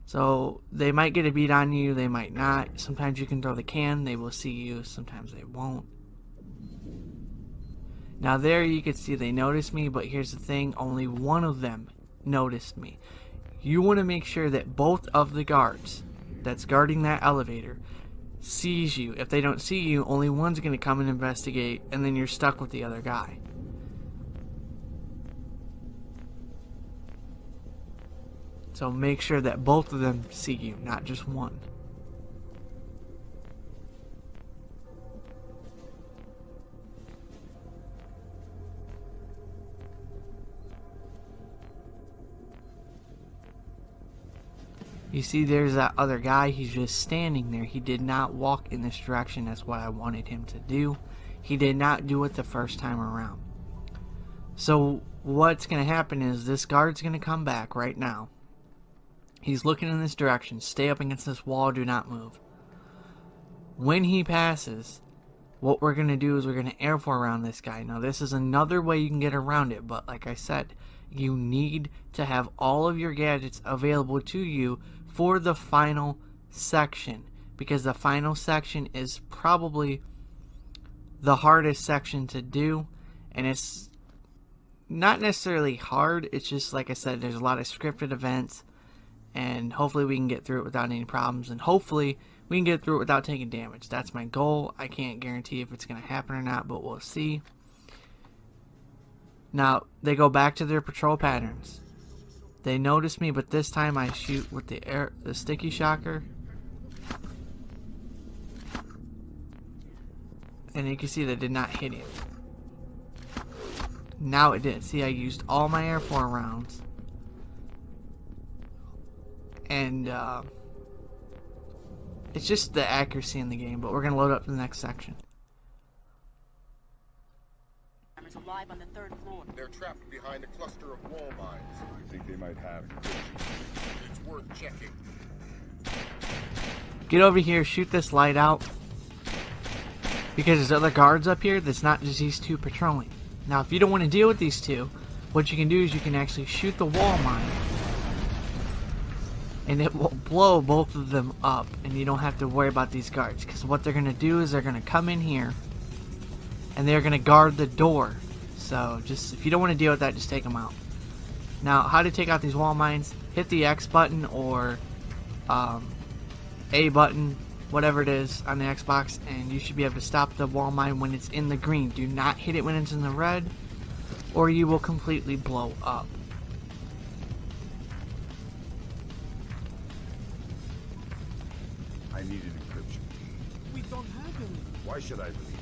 So they might get a beat on you, they might not. Sometimes you can throw the can, they will see you, sometimes they won't. Now there you can see they noticed me, but here's the thing, only one of them noticed me. You want to make sure that both of the guards that's guarding that elevator sees you. If they don't see you, only one's going to come and investigate, and then you're stuck with the other guy. So make sure that both of them see you, not just one. You see there's that other guy, he's just standing there. He did not walk in this direction. That's what I wanted him to do. He did not do it the first time around. So what's going to happen is this guard's going to come back right now. He's looking in this direction. Stay up against this wall, do not move. When he passes, what we're going to do is we're going to airflow around this guy. Now, this is another way you can get around it, but like I said, you need to have all of your gadgets available to you for the final section, because the final section is probably the hardest section to do, and it's not necessarily hard, it's just like I said, there's a lot of scripted events, and hopefully we can get through it without any problems, and hopefully we can get through it without taking damage. That's my goal. I can't guarantee if it's going to happen or not, but we'll see. Now, they go back to their patrol patterns. They notice me, but this time I shoot with the sticky shocker. And you can see that did not hit him. Now it did. See, I used all my airflow rounds. And, it's just the accuracy in the game, but we're going to load up to the next section. Alive on the third floor. They're trapped behind a cluster of wall mines. I think they might have. It's worth checking. Get over here, shoot this light out. Because there's other guards up here that's not just these two patrolling. Now, if you don't want to deal with these two, what you can do is you can actually shoot the wall mine. And it will blow both of them up. And you don't have to worry about these guards. Because what they're going to do is they're going to come in here. And they're going to guard the door. So, just if you don't want to deal with that, just take them out. Now, how to take out these wall mines? Hit the X button or A button, whatever it is on the Xbox, and you should be able to stop the wall mine when it's in the green. Do not hit it when it's in the red, or you will completely blow up. I need an encryption key. We don't have any. Why should I believe you?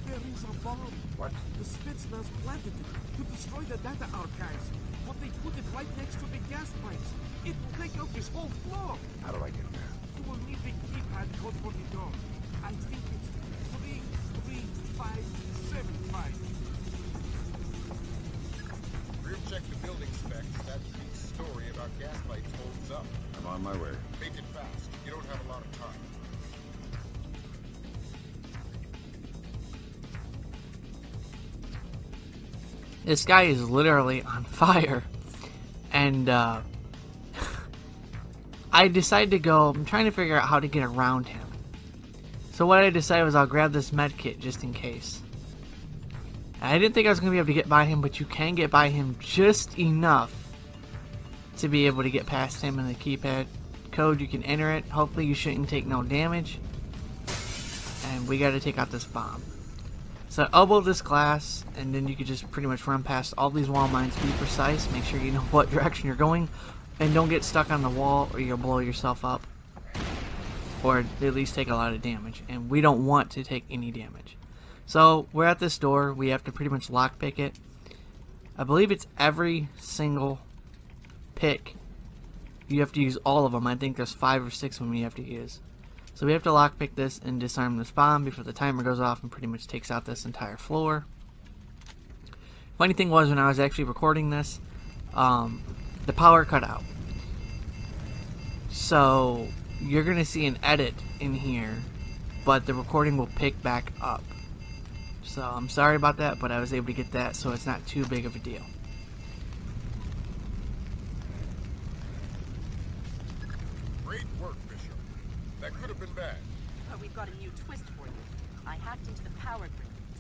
There is a bomb. What? The Spitsnaz planted it to destroy the data archives. But they put it right next to the gas pipes. It will take out this whole floor. How do I get there? You will need the keypad code for the door. I think it's 33575. Real check the building specs. That big story about gas lights holds up. I'm on my way. Make it fast. You don't have a lot of time. This guy is literally on fire. And I decided to go, I'm trying to figure out how to get around him. So what I decided was I'll grab this med kit just in case. And I didn't think I was going to be able to get by him, but you can get by him just enough to be able to get past him in the keypad code. You can enter it. Hopefully you shouldn't take no damage. And we got to take out this bomb. So elbow this glass, and then you can just pretty much run past all these wall mines. Be precise, make sure you know what direction you're going, and don't get stuck on the wall or you'll blow yourself up. Or at least take a lot of damage, and we don't want to take any damage. So we're at this door, we have to pretty much lockpick it. I believe it's every single pick. You have to use all of them. I think there's 5 or 6 of them you have to use. So we have to lockpick this and disarm this bomb before the timer goes off and pretty much takes out this entire floor. Funny thing was, when I was actually recording this, the power cut out. So you're going to see an edit in here, but the recording will pick back up. So I'm sorry about that, but I was able to get that so it's not too big of a deal. Great work, Bishop. That could have been bad. But we've got a new twist for you. I hacked into the power grid.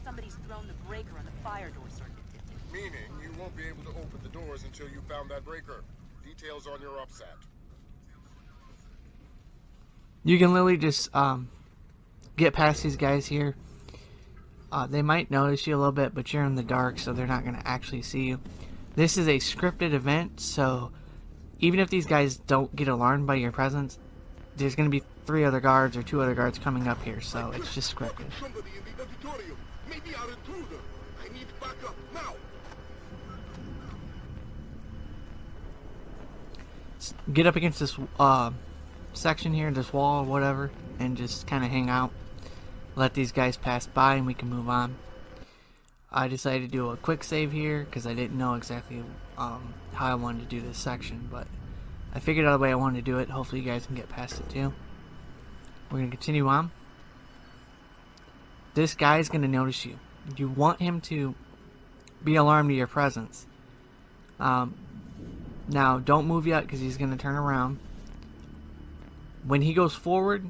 Somebody's thrown the breaker on the fire door circuit. Meaning you won't be able to open the doors until you found that breaker. Details on your upsat. You can literally just get past these guys here. They might notice you a little bit, but you're in the dark, so they're not going to actually see you. This is a scripted event, so even if these guys don't get alarmed by your presence, there's going to be 3 other guards or 2 other guards coming up here, so it's just scripted. Somebody in the auditorium. Maybe our intruder. I need backup now. Get up against this section here, this wall or whatever, and just kind of hang out. Let these guys pass by and we can move on. I decided to do a quick save here because I didn't know exactly how I wanted to do this section, but I figured out a way I wanted to do it. Hopefully you guys can get past it too. We're going to continue on. this guy's going to notice you. You want him to be alarmed of your presence. Now, don't move yet because he's going to turn around. When he goes forward,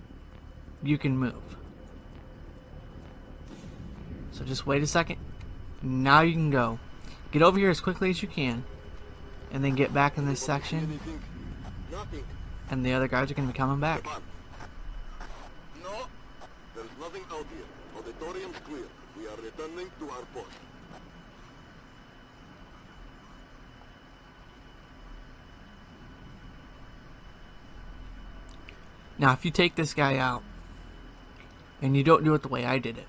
you can move. So just wait a second. Now you can go. Get over here as quickly as you can. And then get back in this section. And the other guards are going to be coming back. No, there's nothing out here. Auditorium's clear. We are returning to our post. Now, if you take this guy out, and you don't do it the way I did it,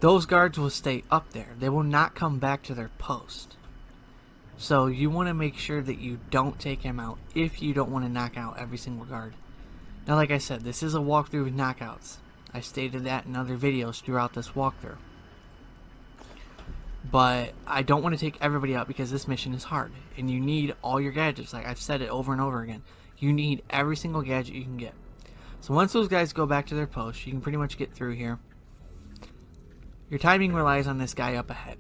those guards will stay up there. They will not come back to their post. So you want to make sure that you don't take him out if you don't want to knock out every single guard. Now, like I said, this is a walkthrough with knockouts. I stated that in other videos throughout this walkthrough. But I don't want to take everybody out because this mission is hard. And you need all your gadgets. Like I've said it over and over again. You need every single gadget you can get. So once those guys go back to their post, you can pretty much get through here. Your timing relies on this guy up ahead.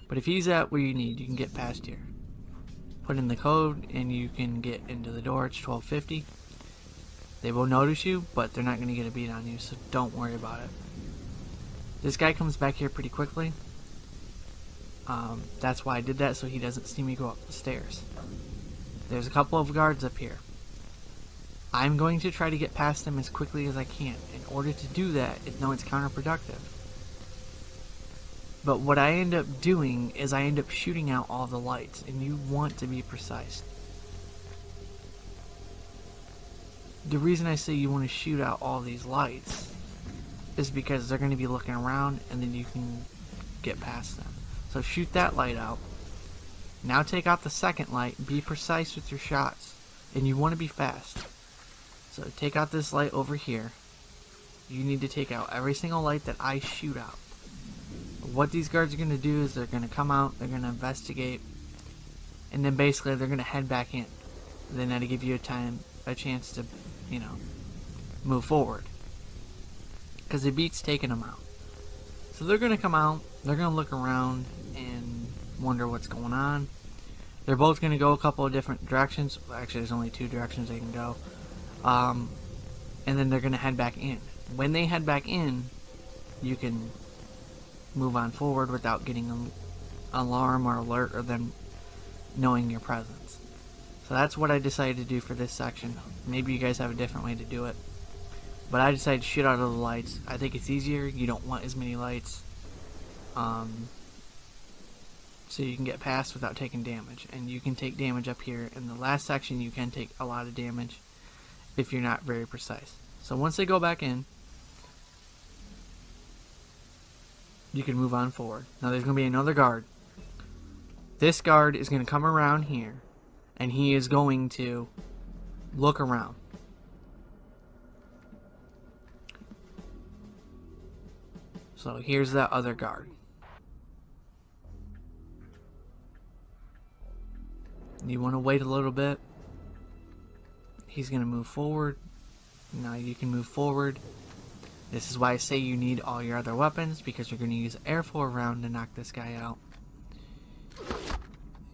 But if he's at where you need, you can get past here. Put in the code and you can get into the door. It's 1250. They will notice you, but they're not going to get a beat on you, so don't worry about it. This guy comes back here pretty quickly. That's why I did that, so he doesn't see me go up the stairs. There's a couple of guards up here. I'm going to try to get past them as quickly as I can. In order to do that, it's counterproductive. But what I end up doing is I end up shooting out all the lights, and you want to be precise. The reason I say you want to shoot out all these lights is because they're going to be looking around, and then you can get past them. So shoot that light out. Now take out the second light. Be precise with your shots, and you want to be fast. So take out this light over here. You need to take out every single light that I shoot out. What these guards are going to do is they're going to come out, they're going to investigate, and then basically they're going to head back in. Then that'll give you a chance to, move forward. Because the beat's taking them out. So they're going to come out, they're going to look around and wonder what's going on. They're both going to go a couple of different directions. Well, actually, there's only two directions they can go. And then they're going to head back in. When they head back in, you can move on forward without getting an alarm or alert or them knowing your presence. So that's what I decided to do for this section. Maybe you guys have a different way to do it. But I decided to shoot out all the lights. I think it's easier. You don't want as many lights. So you can get past without taking damage. And you can take damage up here. In the last section, you can take a lot of damage if you're not very precise. So once they go back in, you can move on forward. Now there's going to be another guard. This guard is going to come around here, and he is going to look around. So here's that other guard. You want to wait a little bit. He's going to move forward. Now you can move forward. This is why I say you need all your other weapons, because you're going to use an air 4 round to knock this guy out.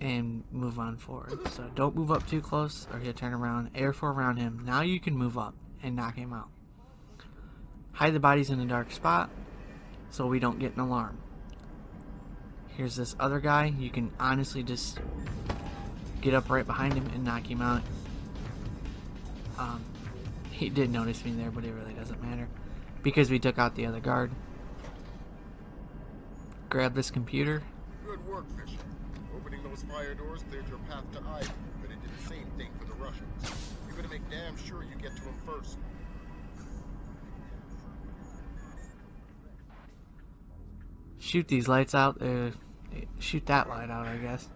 And move on forward. So don't move up too close or he'll turn around. Air 4 around him. Now you can move up and knock him out. Hide the bodies in a dark spot so we don't get an alarm. Here's this other guy. You can honestly just get up right behind him and knock him out. He did notice me there, but it really doesn't matter because we took out the other guard. Grab this computer. Good work, Fisher. Opening those fire doors cleared your path to Ivy, but it did the same thing for the Russians. You're gonna make damn sure you get to them first. Shoot these lights out. Shoot that light out, I guess.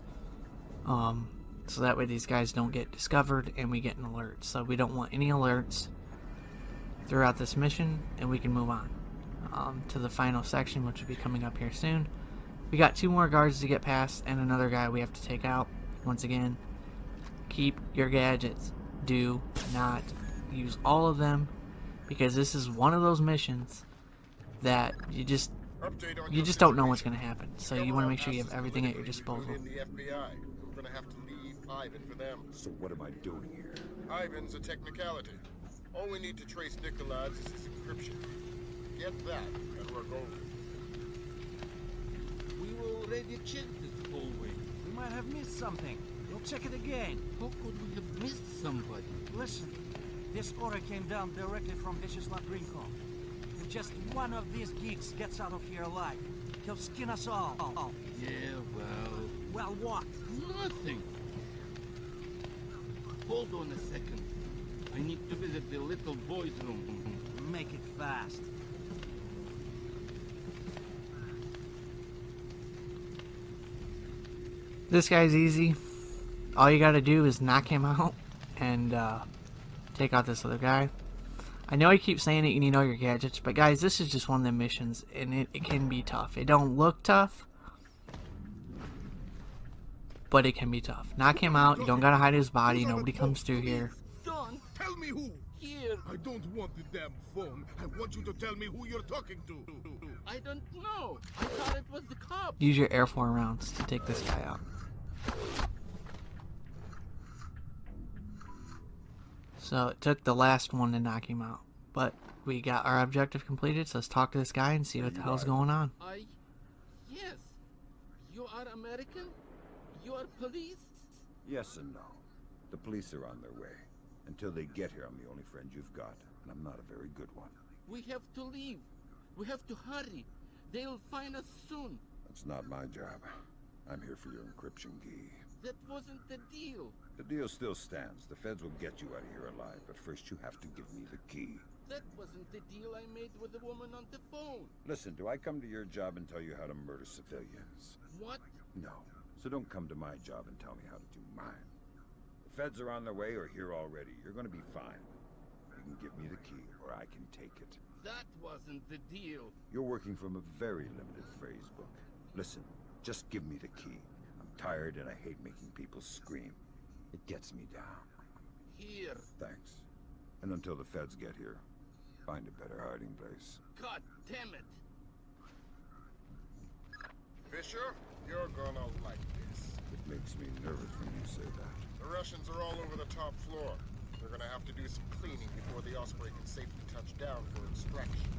So that way these guys don't get discovered and we get an alert. So we don't want any alerts throughout this mission, and we can move on to the final section, which will be coming up here soon. We got 2 more guards to get past and another guy we have to take out. Once again, keep your gadgets. Do not use all of them. because this is one of those missions that you just don't know what's going to happen. So you want to make sure you have everything at your disposal. In the FBI. We're gonna have to leave Ivan for them. So what am I doing here? Ivan's a technicality. All we need to trace Nikolai's is his encryption. Get that, and we're golden. We already checked this hallway. We might have missed something. We'll check it again. How could we have missed somebody? Listen, this order came down directly from Vicious Rincon. If just one of these geeks gets out of here alive, he'll skin us all. Yeah, well... Well, what? Nothing. Hold on a second. I need to visit the little boy's room. Make it fast. This guy's easy. All you gotta do is knock him out and take out this other guy. I know I keep saying it, you need all your gadgets, but guys, this is just one of the missions, and it can be tough. It don't look tough, but it can be tough. Knock him out. You don't gotta hide his body. Nobody comes through here. Don, tell me who. Here. I don't want the damn phone. I want you to tell me who you're talking to. I don't know. I thought it was the cop. Use your Air 4 rounds to take this guy out. So it took the last one to knock him out, but we got our objective completed. So let's talk to this guy and see what the hell's going on. Yes. You are American? You are police? Yes and no. The police are on their way. Until they get here, I'm the only friend you've got, and I'm not a very good one. We have to leave. We have to hurry. They'll find us soon. That's not my job. I'm here for your encryption key. That wasn't the deal. The deal still stands. The feds will get you out of here alive, but first you have to give me the key. That wasn't the deal I made with the woman on the phone. Listen, do I come to your job and tell you how to murder civilians? What? No. So don't come to my job and tell me how to do mine. The feds are on their way or here already. You're gonna be fine. You can give me the key, or I can take it. That wasn't the deal. You're working from a very limited phrase book. Listen, just give me the key. I'm tired and I hate making people scream. It gets me down. Here. Thanks. And until the feds get here, find a better hiding place. God damn it. Fisher, you're gonna like this. It makes me nervous when you say that. The Russians are all over the top floor. We're gonna have to do some cleaning before the Osprey can safely touch down for extraction.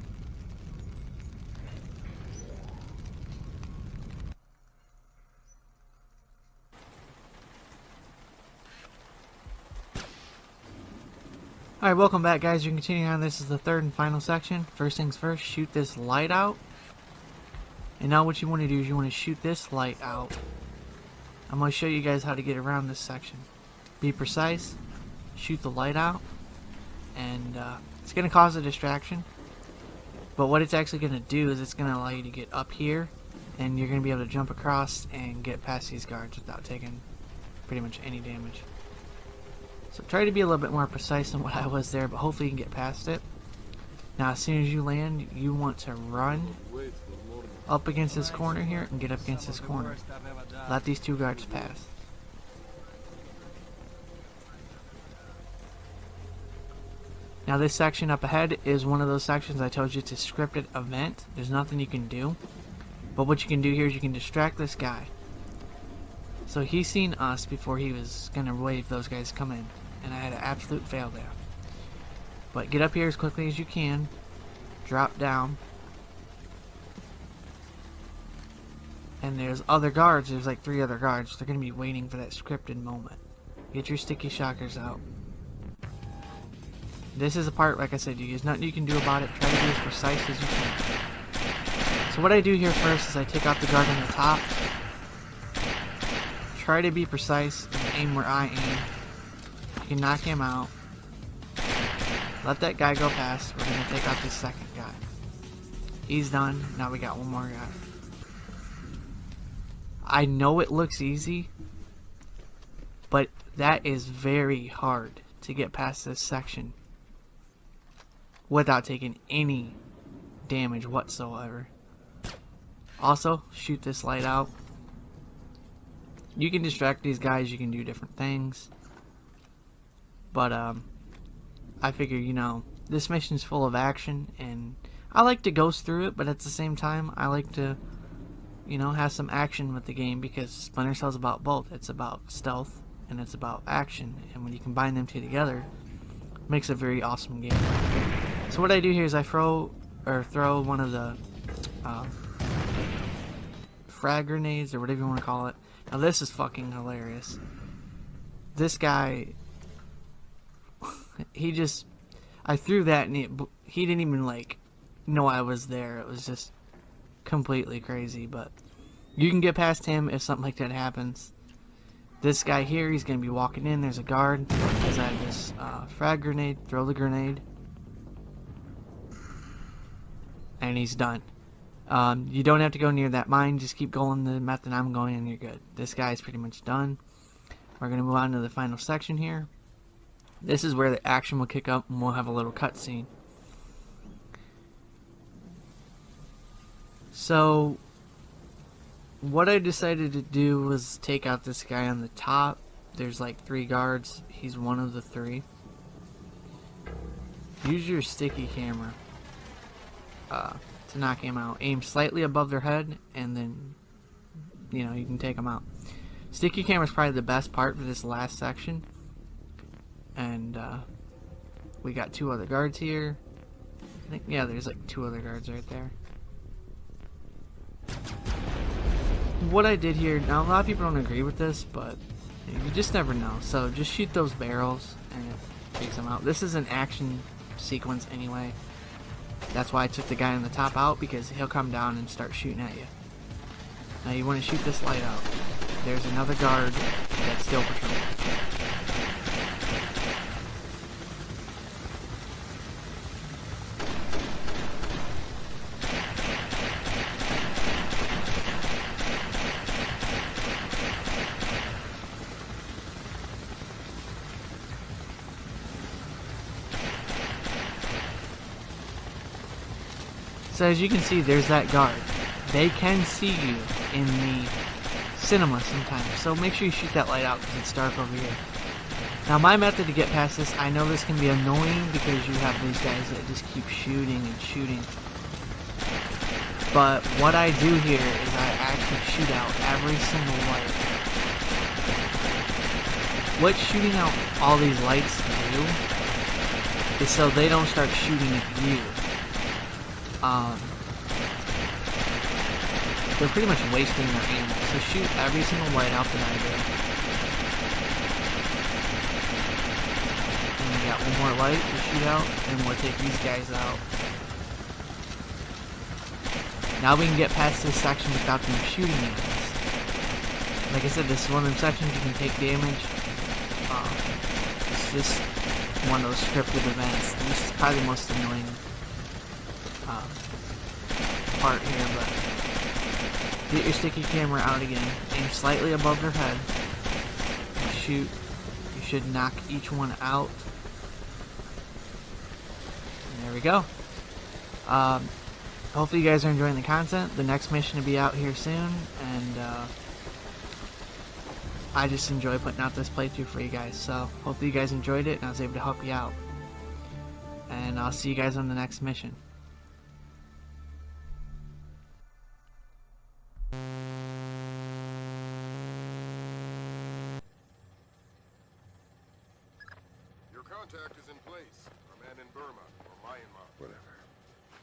Alright, welcome back, guys. You're continuing on. This is the third and final section. First things first, shoot this light out. And now what you want to do is you want to shoot this light out. I'm going to show you guys how to get around this section. Be precise, shoot the light out, and it's going to cause a distraction. But what it's actually going to do is it's going to allow you to get up here, and you're going to be able to jump across and get past these guards without taking pretty much any damage. So try to be a little bit more precise than what I was there, but hopefully you can get past it. Now as soon as you land, you want to run up against this corner here and get up against this corner. Let these two guards pass. Now this section up ahead is one of those sections I told you it's a scripted event. There's nothing you can do. But what you can do here is you can distract this guy. So he's seen us before he was going to wave those guys come in. And I had an absolute fail there. But get up here as quickly as you can. Drop down. And there's other guards. There's like 3 other guards. They're going to be waiting for that scripted moment. Get your sticky shockers out. This is a part, like I said, there's nothing you can do about it. Try to be as precise as you can. So what I do here first is I take out the guard on the top. Try to be precise and aim where I aim. You can knock him out. Let that guy go past. We're going to take out this second guy. He's done. Now we got one more guy. I know it looks easy, but that is very hard to get past this section without taking any damage whatsoever. Also, shoot this light out. You can distract these guys, you can do different things. But, I figure, you know, This mission's full of action, and I like to ghost through it, but at the same time, I like to, you know, have some action with the game, because Splinter Cell's about both. It's about stealth, and it's about action, and when you combine them two together, it makes a very awesome game. So what I do here is I throw one of the frag grenades, or whatever you want to call it. Now this is fucking hilarious. This guy, I threw that and he didn't even like know I was there. It was just completely crazy, but you can get past him if something like that happens. This guy here, he's going to be walking in. There's a guard. Because I have this frag grenade. Throw the grenade. And he's done. You don't have to go near that mine. Just keep going the method I'm going and you're good. This guy's pretty much done. We're going to move on to the final section here. This is where the action will kick up and we'll have a little cutscene. So, what I decided to do was take out this guy on the top. There's like 3 guards. He's one of the 3. Use your sticky camera to knock him out. Aim slightly above their head and then, you know, you can take them out. Sticky camera is probably the best part for this last section. And we got 2 other guards here. I think, yeah, there's like 2 other guards right there. What I did here, now a lot of people don't agree with this, but you just never know. So just shoot those barrels and it takes them out. This is an action sequence anyway. That's why I took the guy on the top out, because he'll come down and start shooting at you. Now you want to shoot this light out. There's another guard that's still patrolling. So as you can see, there's that guard. They can see you in the cinema sometimes, so make sure you shoot that light out because it's dark over here. Now my method to get past this, I know this can be annoying because you have these guys that just keep shooting and shooting. But what I do here is I actually shoot out every single light. What shooting out all these lights do is so they don't start shooting at you. They're pretty much wasting their ammo. So shoot every single light out that I do. And we got one more light to shoot out, and we'll take these guys out. Now we can get past this section without them shooting at us. Like I said, this is one of them sections you can take damage. It's just one of those scripted events. And this is probably the most annoying part here, but get your sticky camera out again. Aim slightly above their head. And shoot. You should knock each one out. And there we go. Hopefully you guys are enjoying the content. The next mission will be out here soon, and I just enjoy putting out this playthrough for you guys. So hopefully you guys enjoyed it and I was able to help you out. And I'll see you guys on the next mission. Contact is in place. A man in Burma or Myanmar. Whatever.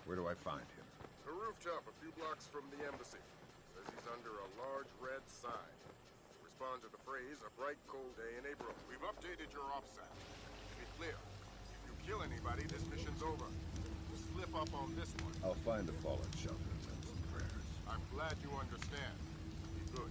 Where do I find him? A rooftop a few blocks from the embassy. Says he's under a large red sign. Respond to the phrase, a bright cold day in April. We've updated your OPSAT. To be clear, if you kill anybody, this mission's over. Slip up on this one. I'll find the fallen shelter and send some prayers. I'm glad you understand. Be good.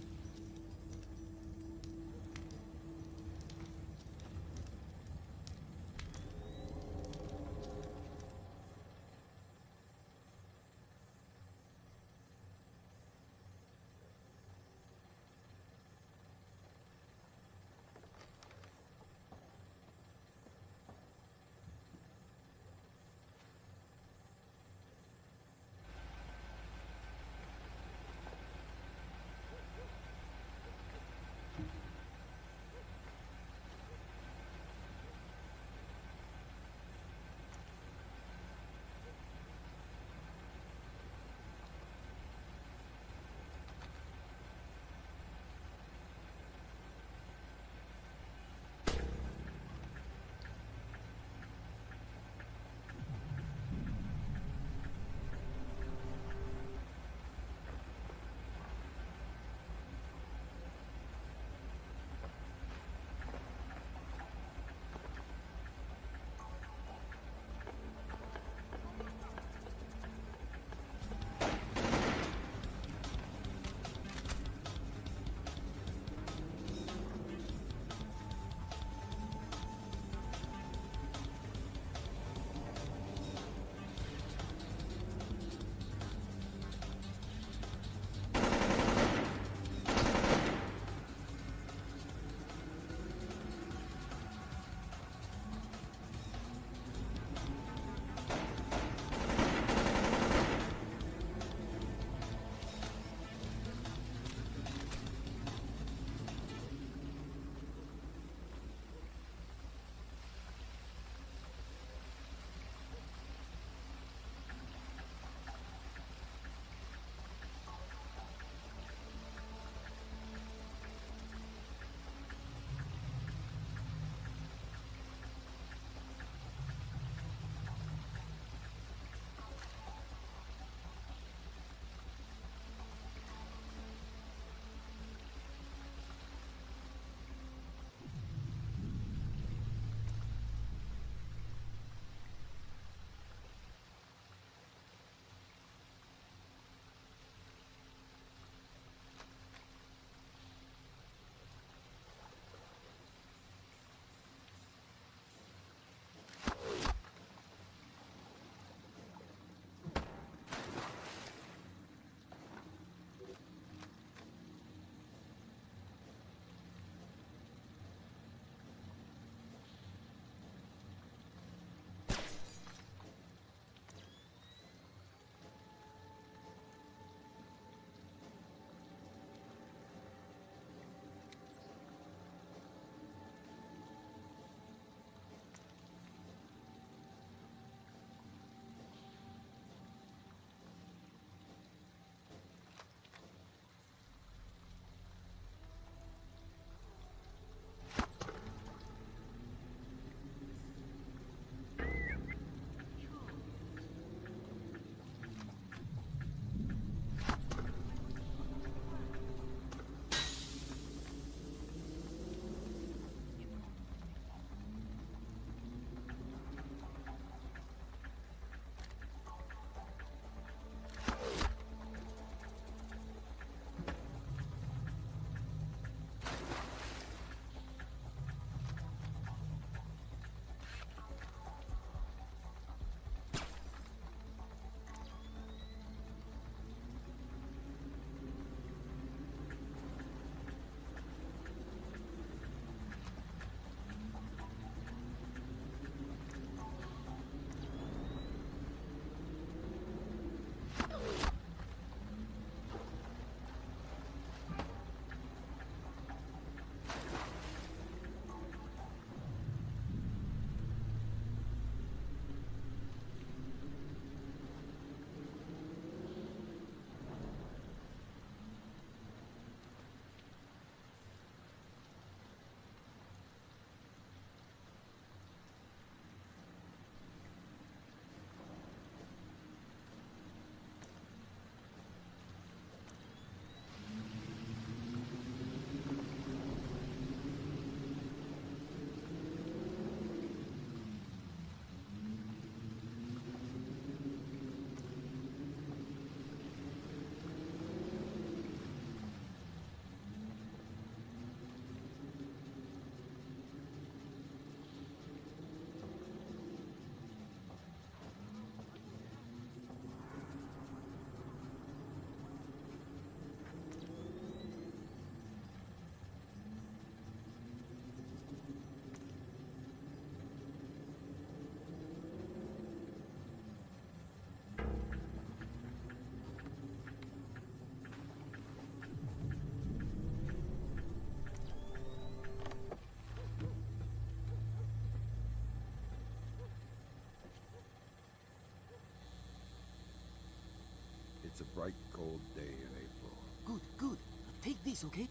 It's a bright, cold day in April. Good, good. Take this, okay?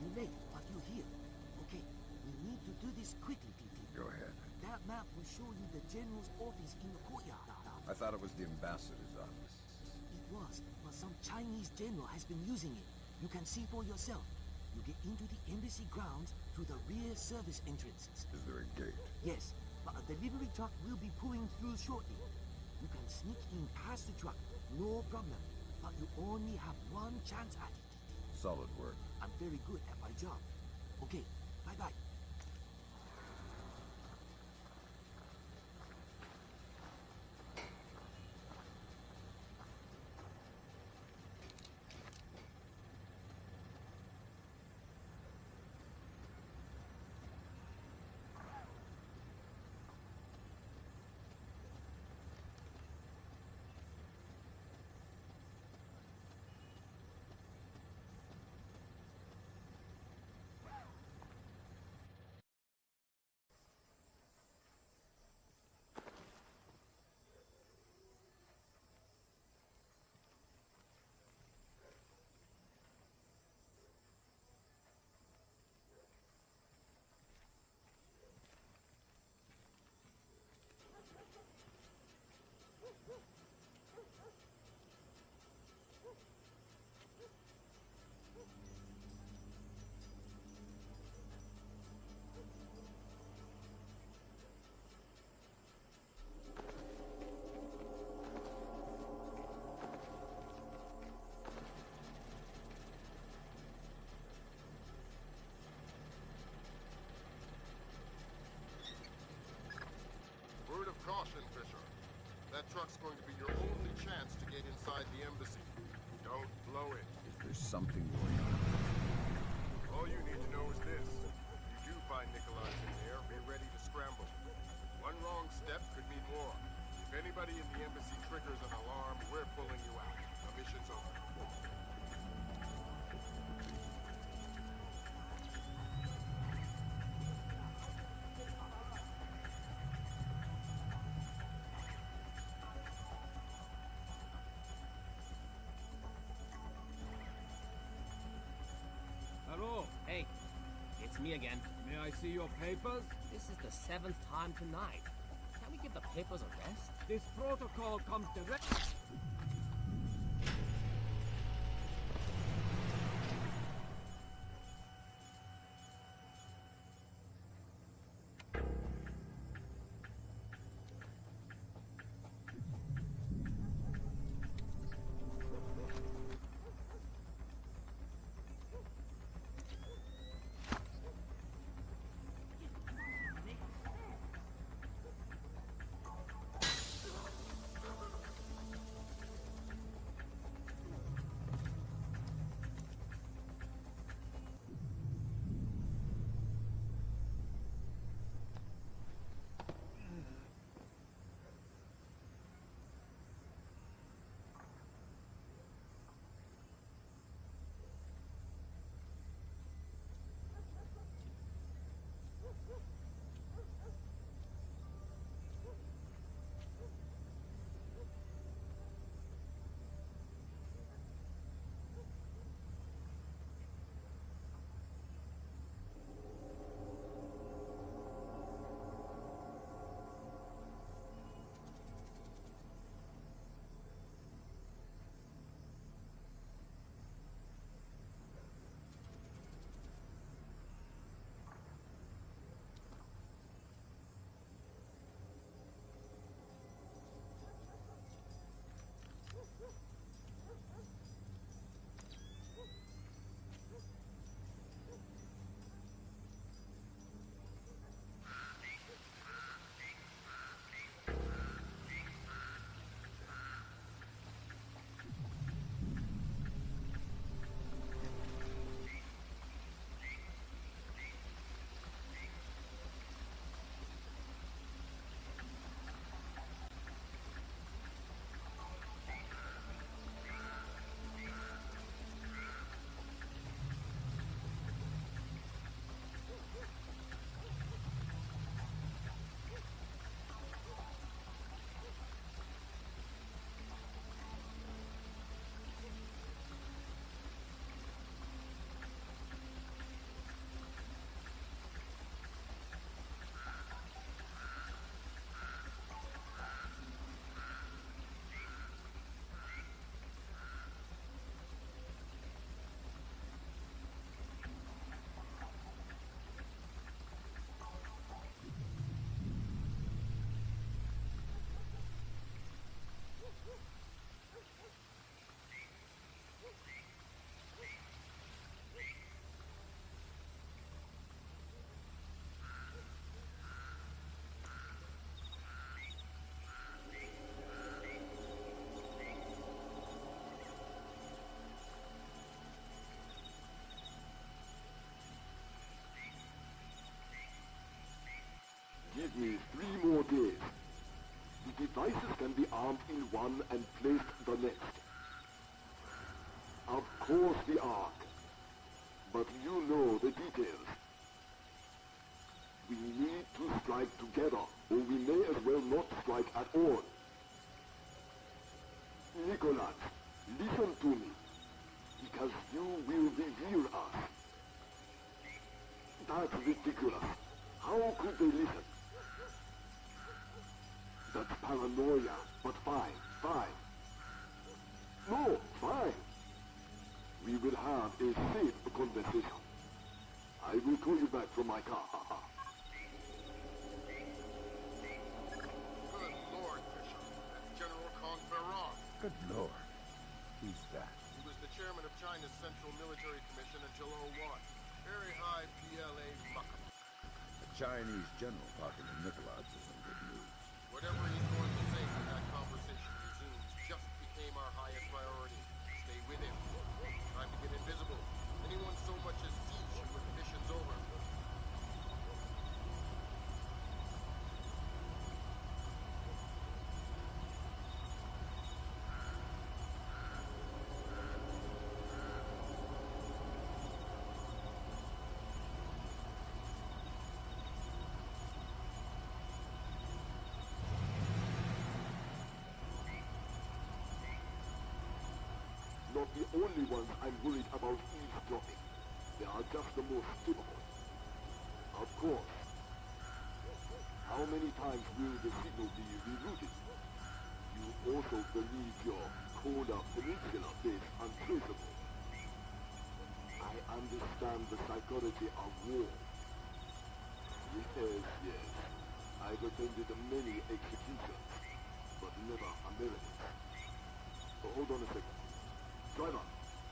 Relate what you hear. Okay, we need to do this quickly, people. Go ahead. That map will show you the general's office in the courtyard. I thought it was the ambassador's office. It was, but some Chinese general has been using it. You can see for yourself. You get into the embassy grounds through the rear service entrance. Is there a gate? Yes, but a delivery truck will be pulling through shortly. You can sneak in past the truck, no problem. But you only have one chance at it. Solid work. I'm very good at my job. Okay, bye-bye. Word of caution, Fisher. That truck's going to be your only chance to get inside the embassy. Don't blow it. Is there something going on? All you need to know is this. If you do find Nikolai's in there, be ready to scramble. One wrong step could mean war. If anybody in the embassy triggers an alarm, we're pulling you out. The mission's over. Hello. Hey, it's me again. May I see your papers? This is the 7th time tonight. Can't we give the papers a rest? This protocol comes direct. found in one and placed the next. Of course the Ark. But you know the details. We need to strike together, or we may as well not strike at all. Nicholas, listen to me, because you will reveal us. That's ridiculous. How could they listen? That's paranoia, but fine. No, fine. We will have a safe conversation. I will call you back from my car. Good Lord, Bishop. That's General Conferon. Good Lord. Who's that? He was the chairman of China's Central Military Commission until 01. Very high PLA mucker. A Chinese general talking to Nicholas isn't good news. Whatever he's going to say when that conversation resumes just became our highest priority. Stay with him. Time to get invisible. Anyone so much as sees you when the mission's over. Not the only ones I'm worried about eavesdropping. They are just the most typical. Of course. How many times will the signal be rerouted? You also believe your Kola Peninsula base untraceable. I understand the psychology of war. Yes. I've attended many executions, but never Americans. So hold on a second. Driver,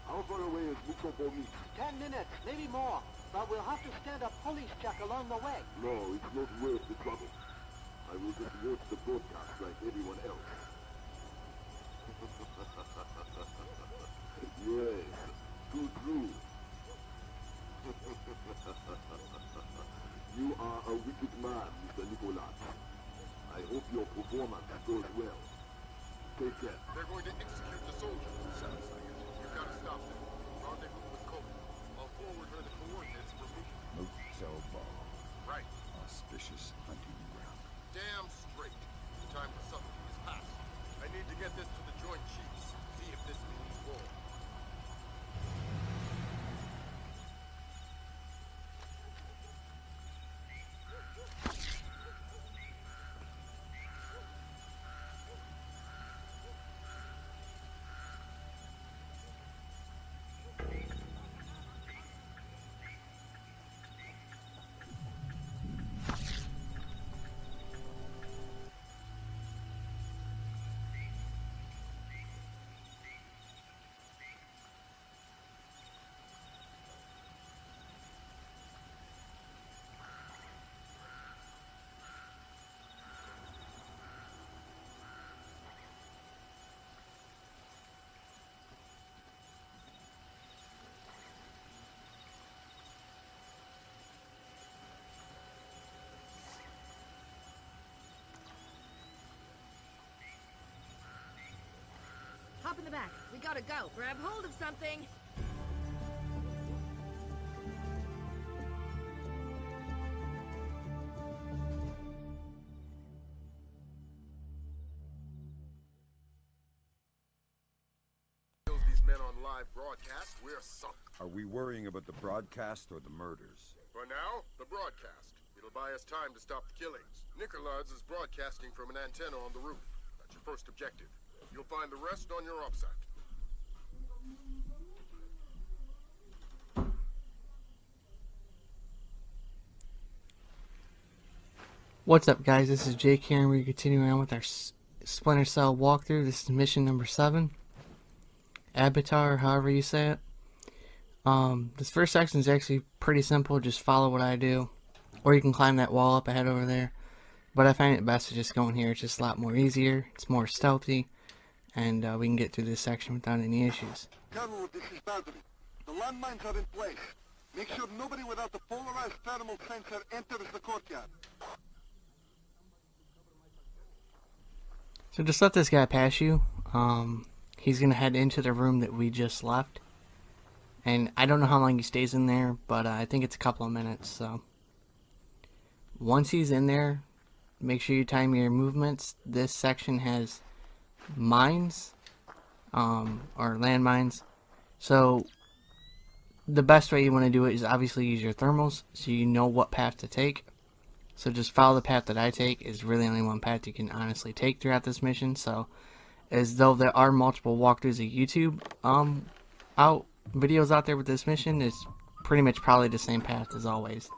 how far away is Mukopo Meet? 10 minutes, maybe more. But we'll have to stand a police check along the way. No, it's not worth the trouble. I will just watch the broadcast like everyone else. Yes, too true. You are a wicked man, Mr. Nicholas. I hope your performance goes well. Take care. They're going to execute the soldier. Sounds like it. You've got to stop them. Rendezvous with Cole. I'll forward her the coordinates for me. Moot Cell Ball. Right. Auspicious hunting ground. Damn straight. The time for something is past. I need to get this to the Joint Chiefs. See if this means war. Hop in the back. We gotta go. Grab hold of something. These men on live broadcast, we're sunk. Are we worrying about the broadcast or the murders? For now, the broadcast. It'll buy us time to stop the killings. Nicholas is broadcasting from an antenna on the roof. That's your first objective. You'll find the rest on your OPSAT. What's up, guys? This is Jake here, and we're continuing on with our Splinter Cell walkthrough. This is mission number 7. Avatar, however you say it. This first section is actually pretty simple. Just follow what I do. Or you can climb that wall up ahead over there. But I find it best to just go in here. It's just a lot more easier. It's more stealthy. And we can get through this section without any issues. Colonel, this is Pandora. The landmines are in place. Make sure nobody without the polarized thermal sensor enters the courtyard. So just let this guy pass you. He's going to head into the room that we just left. And I don't know how long he stays in there, but I think it's a couple of minutes. So once he's in there, make sure you time your movements. This section has mines, or landmines. So the best way you want to do it is obviously use your thermals so you know what path to take. So just follow the path that I take. Is really only one path you can honestly take throughout this mission. So as though there are multiple walkthroughs of YouTube videos out there with this mission, it's pretty much probably the same path as always.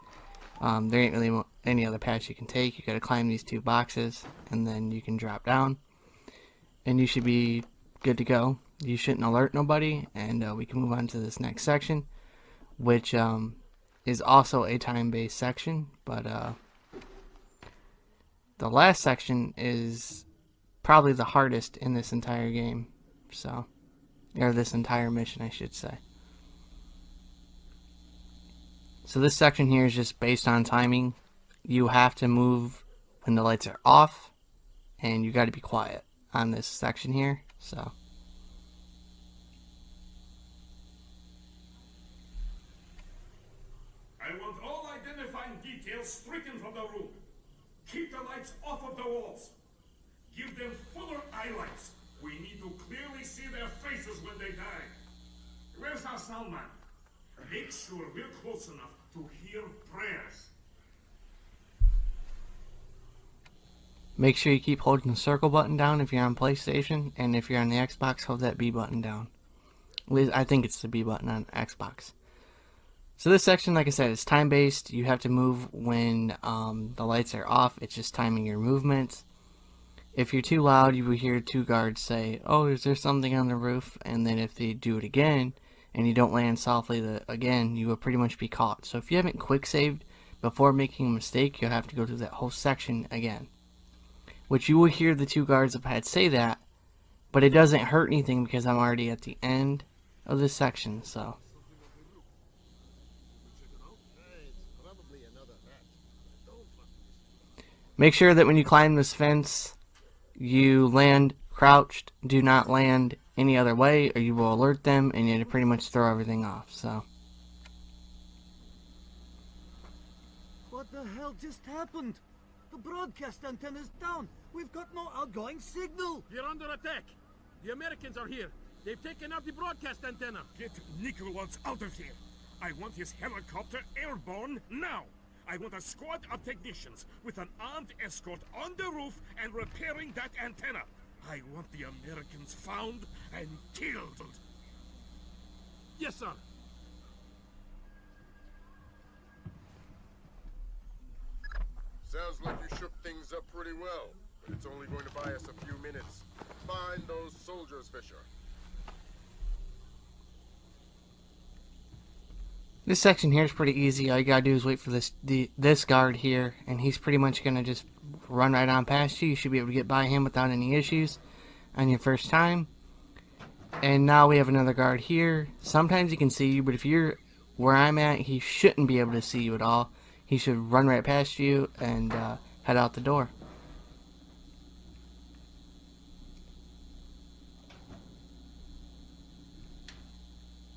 There ain't really any other paths you can take. You gotta climb these 2 boxes and then you can drop down and you should be good to go. You shouldn't alert nobody, and we can move on to this next section, which is also a time-based section, but the last section is probably the hardest in this entire game, so, or this entire mission, I should say. So this section here is just based on timing. You have to move when the lights are off, and you got to be quiet on this section here, so. I want all identifying details stricken from the room. Keep the lights off of the walls. Give them fuller highlights. We need to clearly see their faces when they die. Where's our sound man? Make sure we're close enough to hear prayers. Make sure you keep holding the circle button down if you're on PlayStation, and if you're on the Xbox, hold that B button down. At least I think it's the B button on Xbox. So this section, like I said, is time-based. You have to move when the lights are off. It's just timing your movements. If you're too loud, you will hear 2 guards say, "Oh, is there something on the roof?" And then if they do it again, and you don't land softly again, you will pretty much be caught. So if you haven't quick saved before making a mistake, you'll have to go through that whole section again. Which you will hear the 2 guards up ahead say that, but it doesn't hurt anything because I'm already at the end of this section, so. Make sure that when you climb this fence, you land crouched. Do not land any other way, or you will alert them, and you pretty much throw everything off, so. What the hell just happened? The broadcast antenna's down. We've got no outgoing signal. We're under attack. The Americans are here. They've taken out the broadcast antenna. Get Nicholas out of here. I want his helicopter airborne now. I want a squad of technicians with an armed escort on the roof and repairing that antenna. I want the Americans found and killed. Yes, sir. Sounds like you shook things up pretty well, but it's only going to buy us a few minutes. Find those soldiers, Fisher. This section here is pretty easy. All you gotta do is wait for this guard here, and he's pretty much gonna just run right on past you. You should be able to get by him without any issues on your first time. And now we have another guard here. Sometimes he can see you, but if you're where I'm at, he shouldn't be able to see you at all. He should run right past you and head out the door.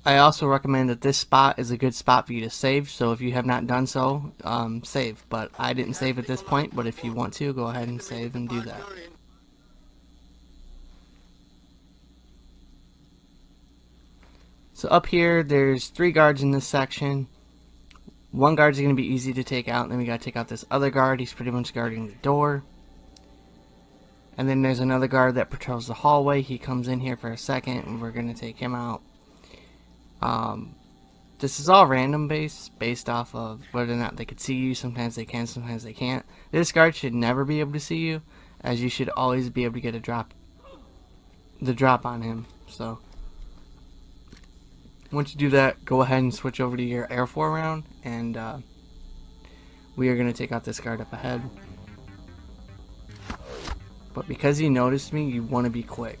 I also recommend that this spot is a good spot for you to save, so if you have not done so, save. But I didn't save at this point, but if you want to, go ahead and save and do that. So up here, there's 3 guards in this section. 1 guard's going to be easy to take out, and then we got to take out this other guard. He's pretty much guarding the door. And then there's another guard that patrols the hallway. He comes in here for a second, and we're going to take him out. This is all random based off of whether or not they could see you. Sometimes they can, sometimes they can't. This guard should never be able to see you, as you should always be able to get the drop on him. So once you do that, go ahead and switch over to your Air 4 round, and we are going to take out this guard up ahead. But because you noticed me, you want to be quick.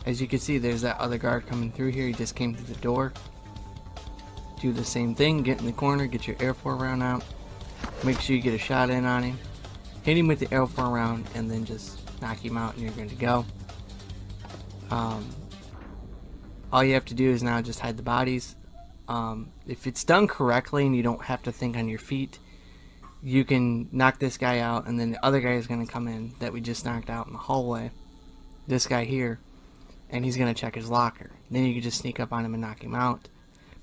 As you can see, there's that other guard coming through here. He just came through the door. Do the same thing. Get in the corner. Get your Air 4 round out. Make sure you get a shot in on him. hit him with the arrow for a round, and then just knock him out, and you're good to go. All you have to do is now just hide the bodies. If it's done correctly and you don't have to think on your feet, you can knock this guy out, and then the other guy is going to come in that we just knocked out in the hallway. This guy here, and he's going to check his locker. Then you can just sneak up on him and knock him out.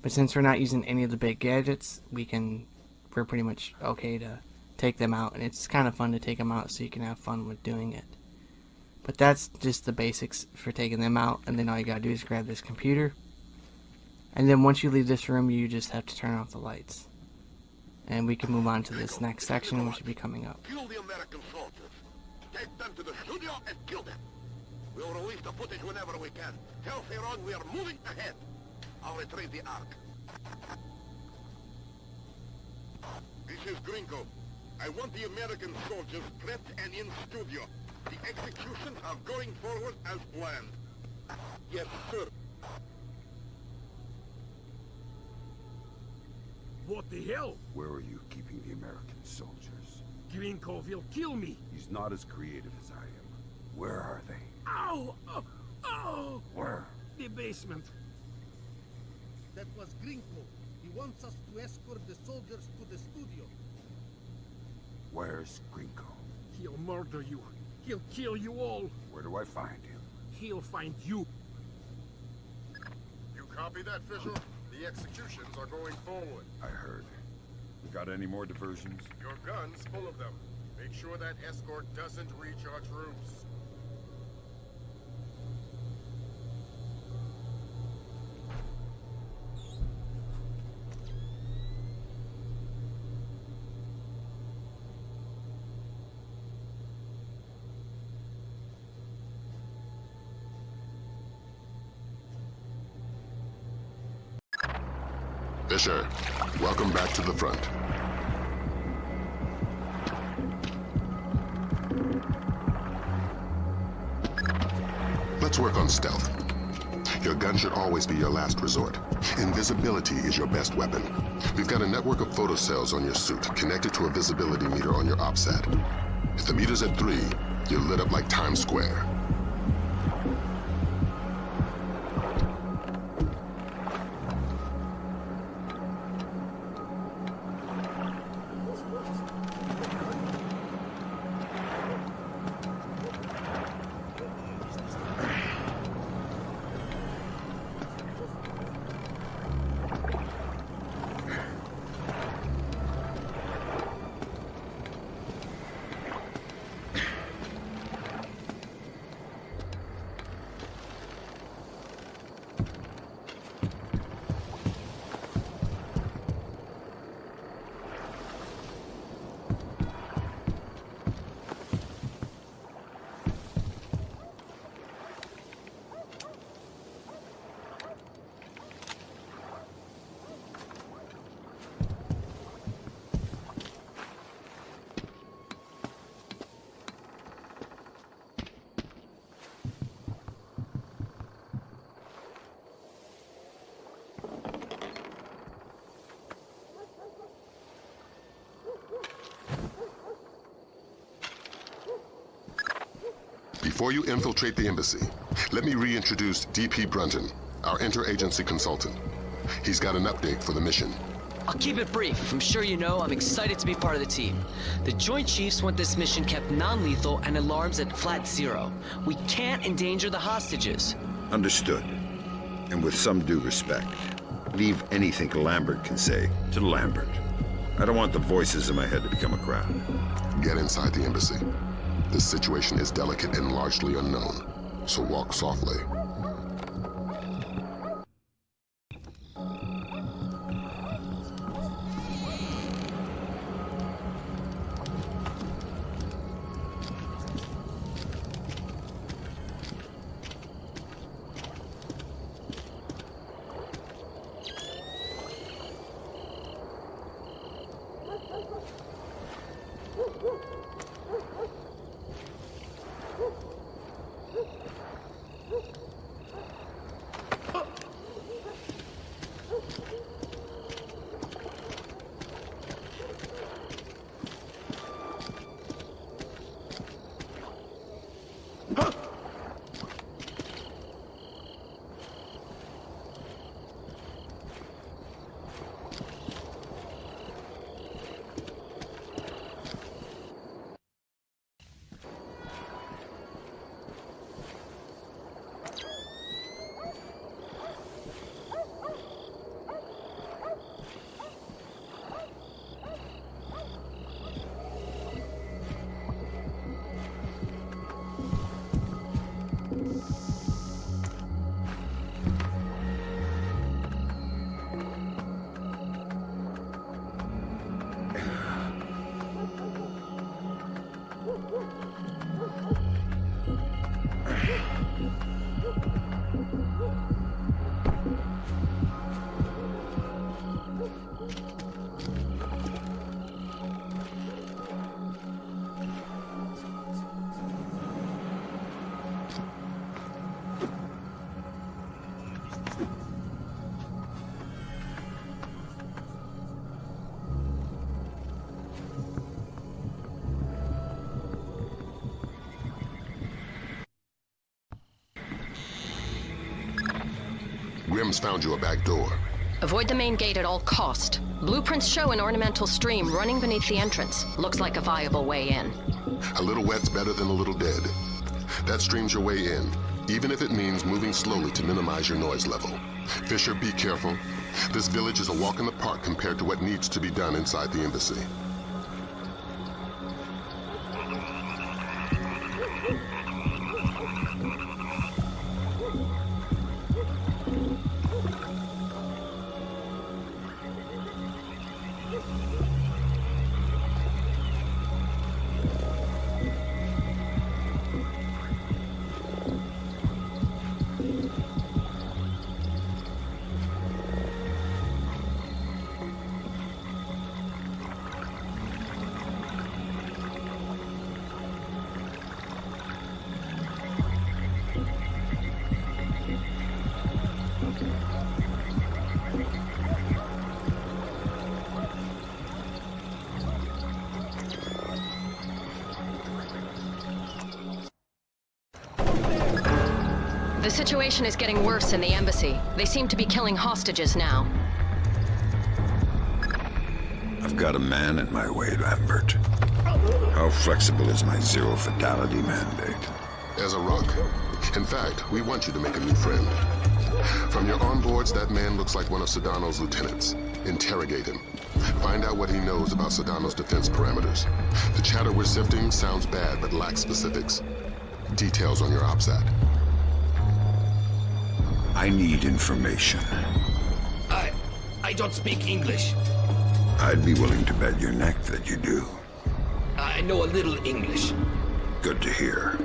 But since we're not using any of the big gadgets, we're pretty much okay to take them out, and it's kind of fun to take them out so you can have fun with doing it. But that's just the basics for taking them out, and then all you gotta do is grab this computer, and then once you leave this room, you just have to turn off the lights, and we can move on to this next section, which will be coming up. Kill the American soldiers. Take them to the studio and kill them. We'll release the footage whenever we can. Tell Theron we are moving ahead. I'll retrieve the Ark. This is Gringo. I want the American soldiers prepped and in studio. The executions are going forward as planned. Yes, sir. What the hell? Where are you keeping the American soldiers? Grinko will kill me. He's not as creative as I am. Where are they? Ow! Oh! Oh! Where? The basement. That was Grinko. He wants us to escort the soldiers to the studio. Where's Grinko? He'll murder you. He'll kill you all. Where do I find him? He'll find you. You copy that, Fisher? The executions are going forward. I heard. We got any more diversions? Your gun's full of them. Make sure that escort doesn't reach our troops. Fisher, welcome back to the front. Let's work on stealth. Your gun should always be your last resort. Invisibility is your best weapon. We've got a network of photocells on your suit connected to a visibility meter on your OPSAT. If the meter's at 3, you're lit up like Times Square. Before you infiltrate the embassy, let me reintroduce DP Brunton, our interagency consultant. He's got an update for the mission. I'll keep it brief. I'm sure you know I'm excited to be part of the team. The Joint Chiefs want this mission kept non-lethal and alarms at flat 0. We can't endanger the hostages. Understood. And with some due respect, leave anything Lambert can say to Lambert. I don't want the voices in my head to become a crowd. Get inside the embassy. This situation is delicate and largely unknown, so walk softly. Kim's found you a back door. Avoid the main gate at all cost. Blueprints show an ornamental stream running beneath the entrance. Looks like a viable way in. A little wet's better than a little dead. That stream's your way in, even if it means moving slowly to minimize your noise level. Fisher, be careful. This village is a walk in the park compared to what needs to be done inside the embassy. The situation is getting worse in the embassy. They seem to be killing hostages now. I've got a man in my way, Lambert. How flexible is my zero fatality mandate? As a rock. In fact, we want you to make a new friend. From your onboards, that man looks like one of Sedano's lieutenants. Interrogate him. Find out what he knows about Sedano's defense parameters. The chatter we're sifting sounds bad but lacks specifics. Details on your OPSAT. I need information. I don't speak English. I'd be willing to bet your neck that you do. I know a little English. Good to hear.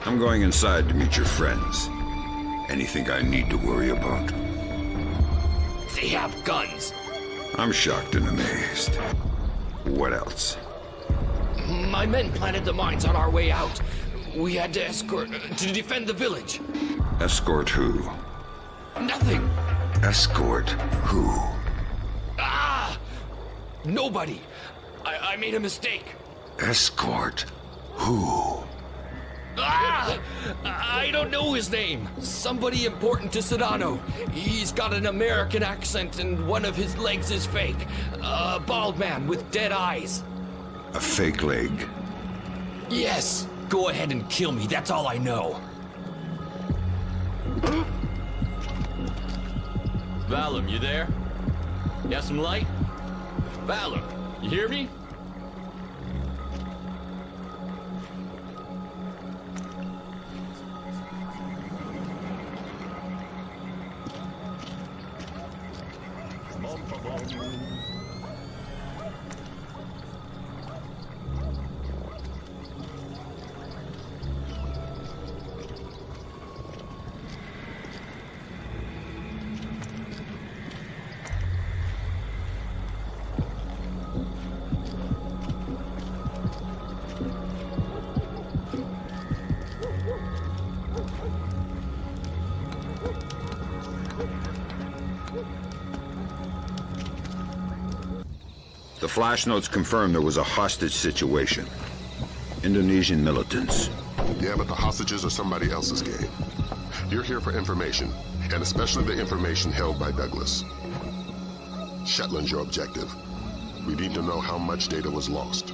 I'm going inside to meet your friends. Anything I need to worry about? They have guns. I'm shocked and amazed. What else? My men planted the mines on our way out. We had to escort to defend the village. Escort who? Nothing. Escort who? Nobody. I made a mistake. Escort who? I don't know his name. Somebody important to Sedano. He's got an American accent and one of his legs is fake. A bald man with dead eyes. A fake leg? Yes. Go ahead and kill me. That's all I know. Valum, you there? You have some light? Valum, you hear me? The flash notes confirm there was a hostage situation. Indonesian militants. Yeah, but the hostages are somebody else's game. You're here for information, and especially the information held by Douglas. Shetland's your objective. We need to know how much data was lost.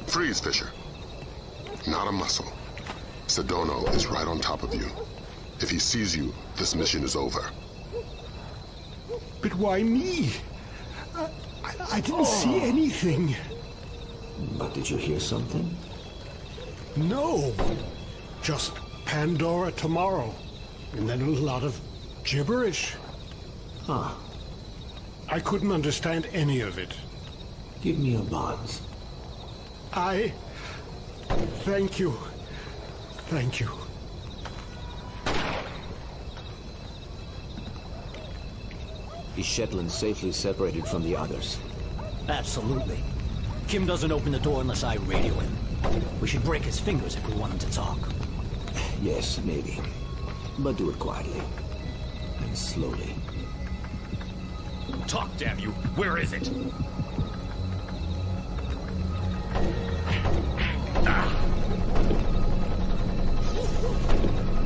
Freeze, Fisher. Not a muscle. Sedano is right on top of you. If he sees you, this mission is over. But why me? I didn't see anything. But did you hear something? No. Just Pandora tomorrow. And then a lot of gibberish. Huh. I couldn't understand any of it. Give me a buzz. Thank you. Thank you. Is Shetland safely separated from the others? Absolutely. Kim doesn't open the door unless I radio him. We should break his fingers if we want him to talk. Yes, maybe. But do it quietly. And slowly. Talk, damn you! Where is it?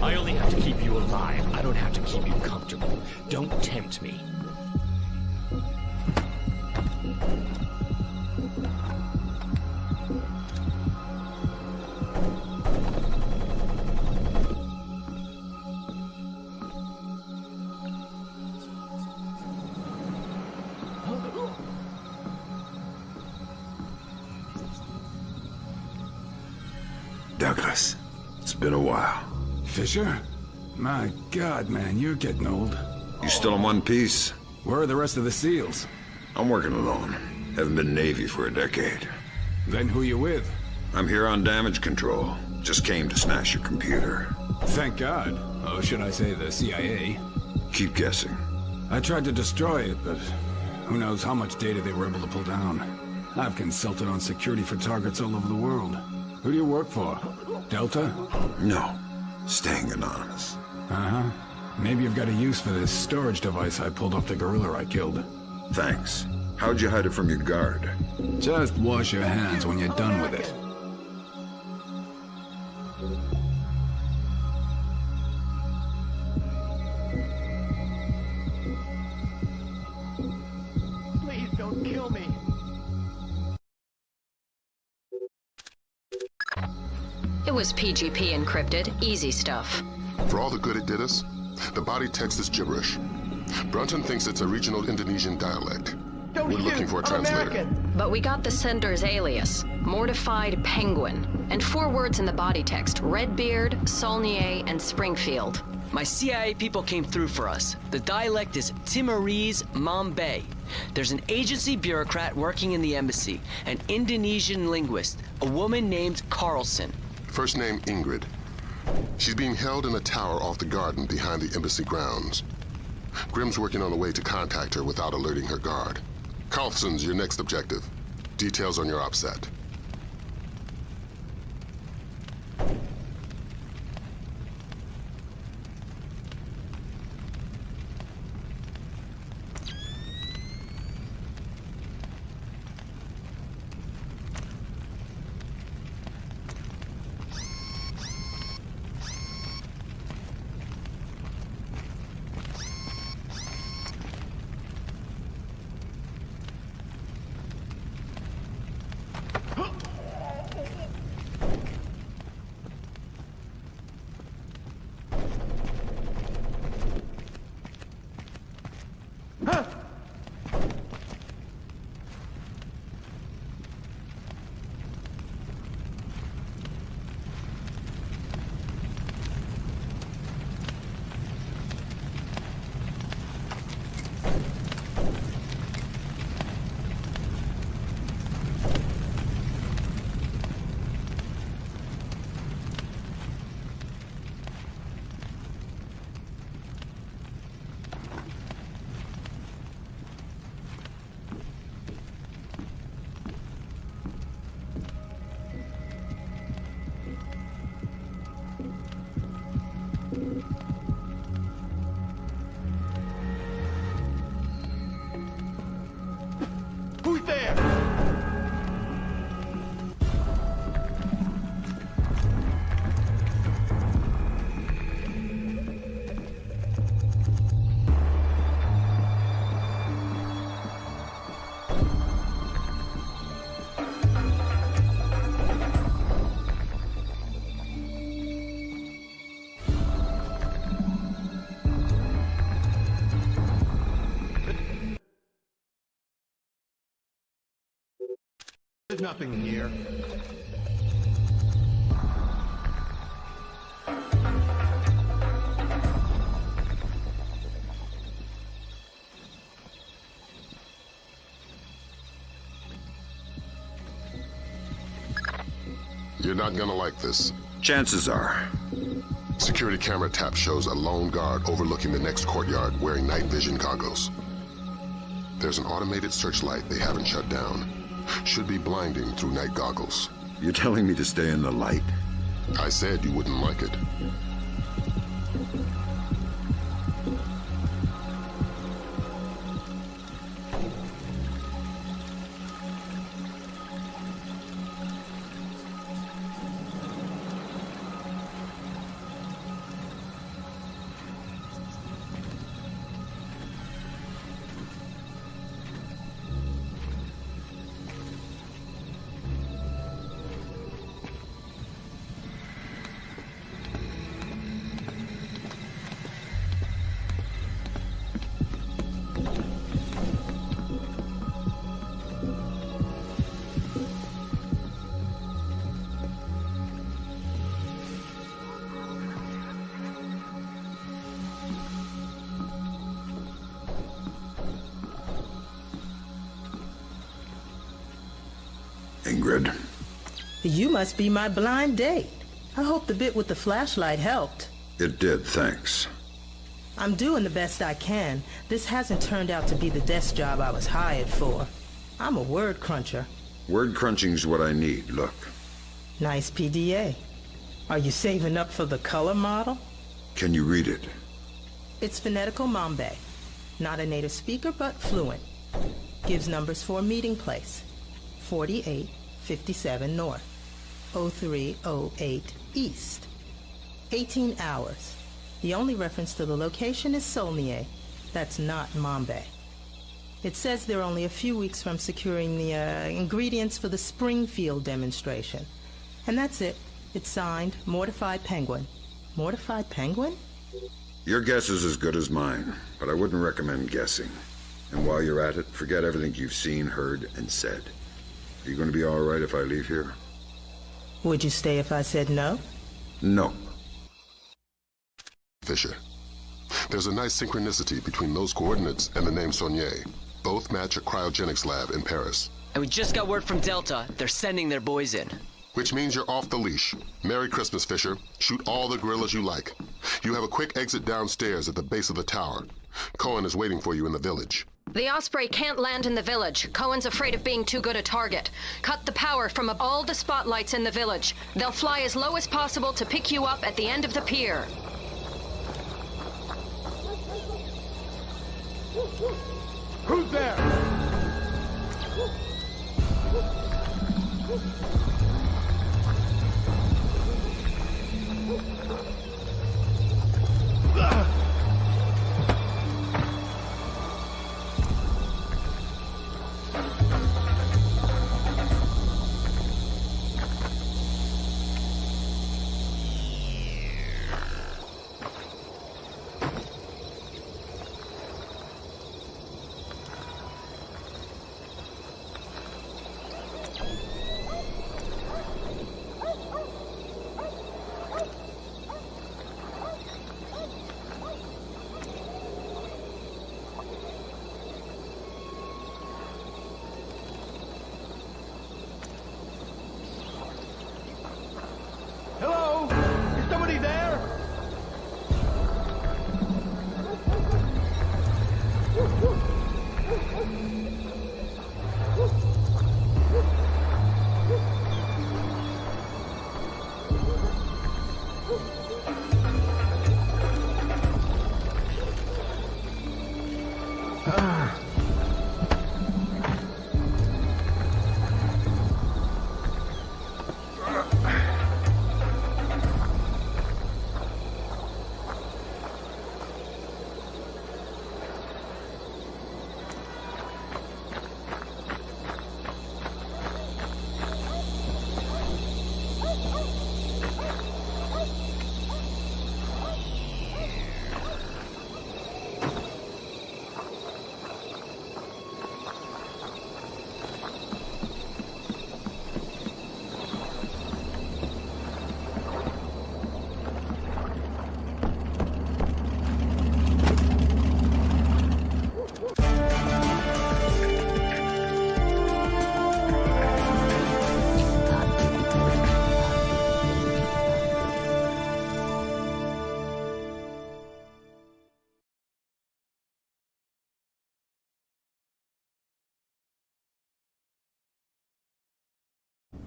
I only have to keep you alive. I don't have to keep you comfortable. Don't tempt me. Douglas, it's been a while. Fisher? My God, man, you're getting old. You still in one piece? Where are the rest of the SEALs? I'm working alone. Haven't been Navy for a decade. Then who you with? I'm here on damage control. Just came to snatch your computer. Thank God. Oh, should I say the CIA? Keep guessing. I tried to destroy it, but who knows how much data they were able to pull down. I've consulted on security for targets all over the world. Who do you work for? Delta? No. Staying anonymous. Uh-huh. Maybe you've got a use for this storage device I pulled off the gorilla I killed. Thanks. How'd you hide it from your guard? Just wash your hands when you're done with it. Please don't kill me. It was PGP encrypted. Easy stuff. For all the good it did us, the body text is gibberish. Brunton thinks it's a regional Indonesian dialect. We're looking for a translator. But we got the sender's alias, Mortified Penguin, and 4 words in the body text, Redbeard, Saulnier, and Springfield. My CIA people came through for us. The dialect is Timorese Mambay. There's an agency bureaucrat working in the embassy, an Indonesian linguist, a woman named Carlson. First name Ingrid. She's being held in a tower off the garden behind the embassy grounds. Grimm's working on a way to contact her without alerting her guard. Carlson's your next objective. Details on your OPSAT. Who's there? There's nothing here. You're not gonna like this. Chances are. Security camera tap shows a lone guard overlooking the next courtyard wearing night vision goggles. There's an automated searchlight they haven't shut down. Should be blinding through night goggles. You're telling me to stay in the light? I said you wouldn't like it. Ingrid. You must be my blind date. I hope the bit with the flashlight helped. It did, thanks. I'm doing the best I can. This hasn't turned out to be the desk job I was hired for. I'm a word cruncher. Word crunching's what I need, look. Nice PDA. Are you saving up for the color model? Can you read it? It's phonetical Mambe. Not a native speaker, but fluent. Gives numbers for a meeting place. 4857 North. 0308 East. 18 hours. The only reference to the location is Solnier. That's not Mambe. It says they're only a few weeks from securing the ingredients for the Springfield demonstration. And that's it. It's signed, Mortified Penguin. Mortified Penguin? Your guess is as good as mine, but I wouldn't recommend guessing. And while you're at it, forget everything you've seen, heard, and said. Are you going to be all right if I leave here? Would you stay if I said no? No. Fisher. There's a nice synchronicity between those coordinates and the name Saulnier. Both match a cryogenics lab in Paris. And we just got word from Delta. They're sending their boys in. Which means you're off the leash. Merry Christmas, Fisher. Shoot all the guerrillas you like. You have a quick exit downstairs at the base of the tower. Cohen is waiting for you in the village. The Osprey can't land in the village. Cohen's afraid of being too good a target. Cut the power from all the spotlights in the village. They'll fly as low as possible to pick you up at the end of the pier. Who's there? Hello? Is somebody there?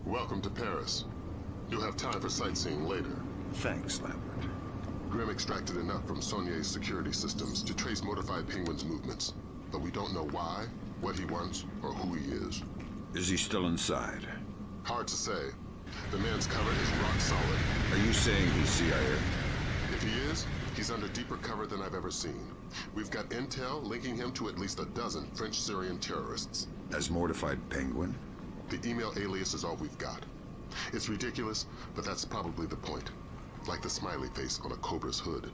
Welcome to Paris. You'll have time for sightseeing later. Thanks, Lambert. Grimm extracted enough from Saulnier's security systems to trace Mortified Penguin's movements, but we don't know why, what he wants, or who he is. Is he still inside? Hard to say. The man's cover is rock solid. Are you saying he's CIA? If he is, he's under deeper cover than I've ever seen. We've got intel linking him to at least a dozen French-Syrian terrorists. As Mortified Penguin? The email alias is all we've got. It's ridiculous, but that's probably the point. Like the smiley face on a cobra's hood.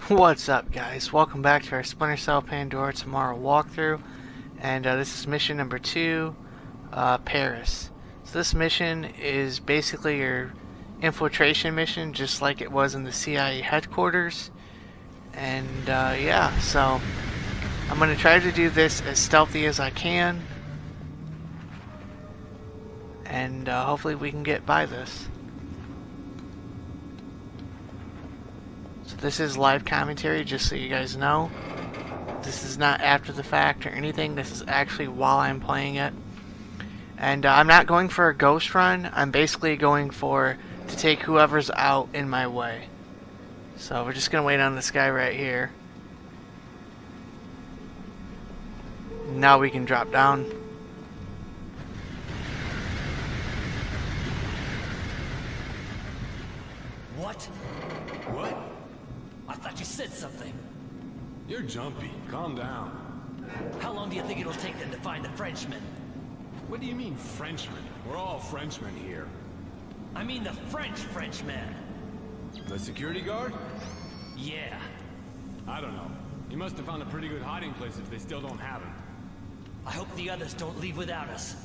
What's up, guys? Welcome back to our Splinter Cell Pandora tomorrow walkthrough. And this is mission number 2, Paris. So this mission is basically your infiltration mission, just like it was in the CIA headquarters. And yeah, so I'm going to try to do this as stealthy as I can. and hopefully we can get by this. So this is live commentary, just so you guys know. This is not after the fact or anything. This is actually while I'm playing it. And I'm not going for a ghost run. I'm basically going to take whoever's out in my way. So we're just going to wait on this guy right here. Now we can drop down. What? What? I thought you said something. You're jumpy. Calm down. How long do you think it'll take them to find the Frenchman? What do you mean, Frenchman? We're all Frenchmen here. I mean the Frenchman. The security guard? Yeah. I don't know. He must have found a pretty good hiding place if they still don't have him. I hope the others don't leave without us.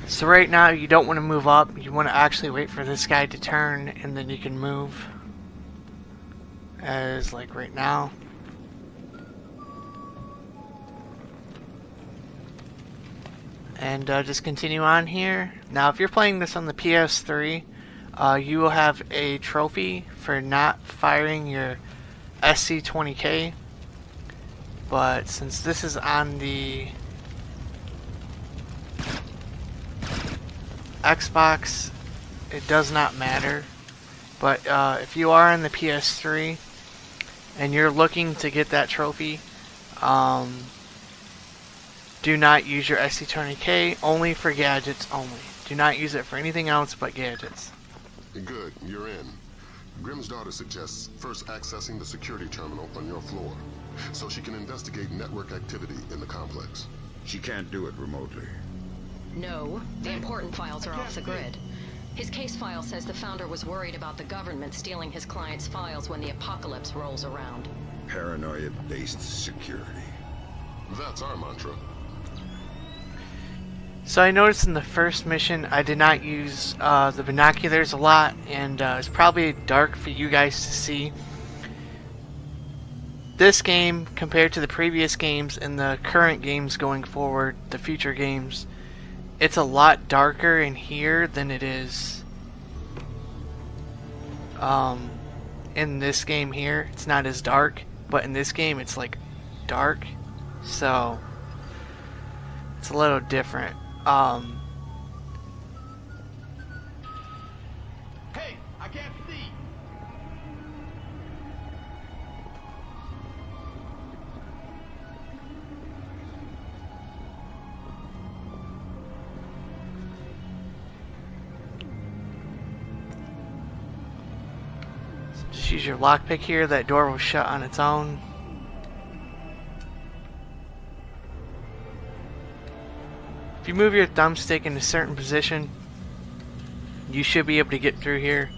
So right now you don't want to move up, you want to actually wait for this guy to turn and then you can move. As like right now. And just continue on here. Now if you're playing this on the PS3, you will have a trophy for not firing your SC-20K. But since this is on the Xbox, it does not matter. But if you are on the PS3 and you're looking to get that trophy, do not use your SC-20K, only for gadgets only. Do not use it for anything else but gadgets. Good, you're in. Grimm's daughter suggests first accessing the security terminal on your floor, so she can investigate network activity in the complex. She can't do it remotely. No, the important files are off the grid. His case file says the founder was worried about the government stealing his client's files when the apocalypse rolls around. Paranoia-based security. That's our mantra. So I noticed in the first mission I did not use the binoculars a lot, and it's probably dark for you guys to see. This game, compared to the previous games and the current games going forward, the future games, it's a lot darker in here than it is in this game here. It's not as dark, but in this game it's like dark, so it's a little different. Hey, I can't see. Just use your lockpick here. That door will shut on its own. If you move your thumbstick in a certain position, you should be able to get through here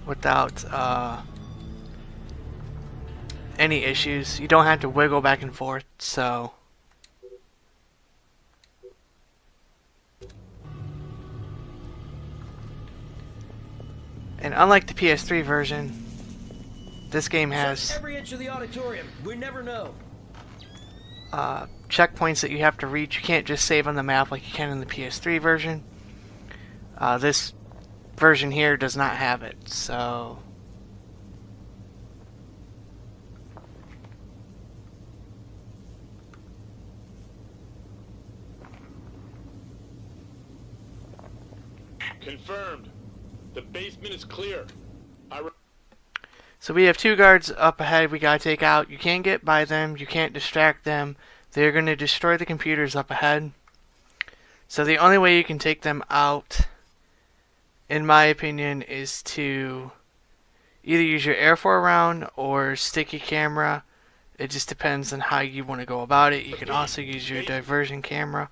without any issues. You don't have to wiggle back and forth, so. And unlike the PS3 version, this game has every inch of the auditorium. We never know. checkpoints that you have to reach. You can't just save on the map like you can in the PS3 version. This version here does not have it, so Confirmed. The basement is clear. So we have two guards up ahead we gotta take out. You can't get by them, you can't distract them. They're gonna destroy the computers up ahead. So the only way you can take them out, in my opinion, is to either use your Air 4 round or sticky camera. It just depends on how you want to go about it. You can also use your diversion camera.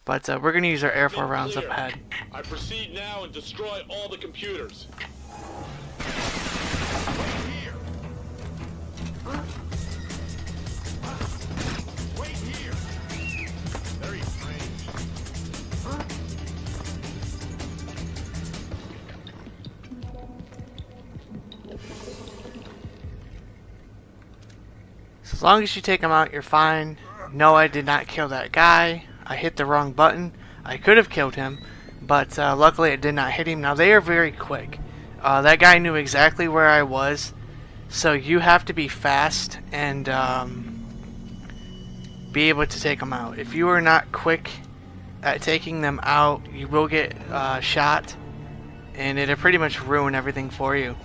But we're going to use our Air 4 rounds up ahead. I proceed now and destroy all the computers. Wait here. Very strange. As long as you take them out, you're fine. No, I did not kill that guy. I hit the wrong button. I could have killed him, but luckily it did not hit him. Now, they are very quick. That guy knew exactly where I was, so you have to be fast and be able to take them out. If you are not quick at taking them out, you will get shot, and it'll pretty much ruin everything for you.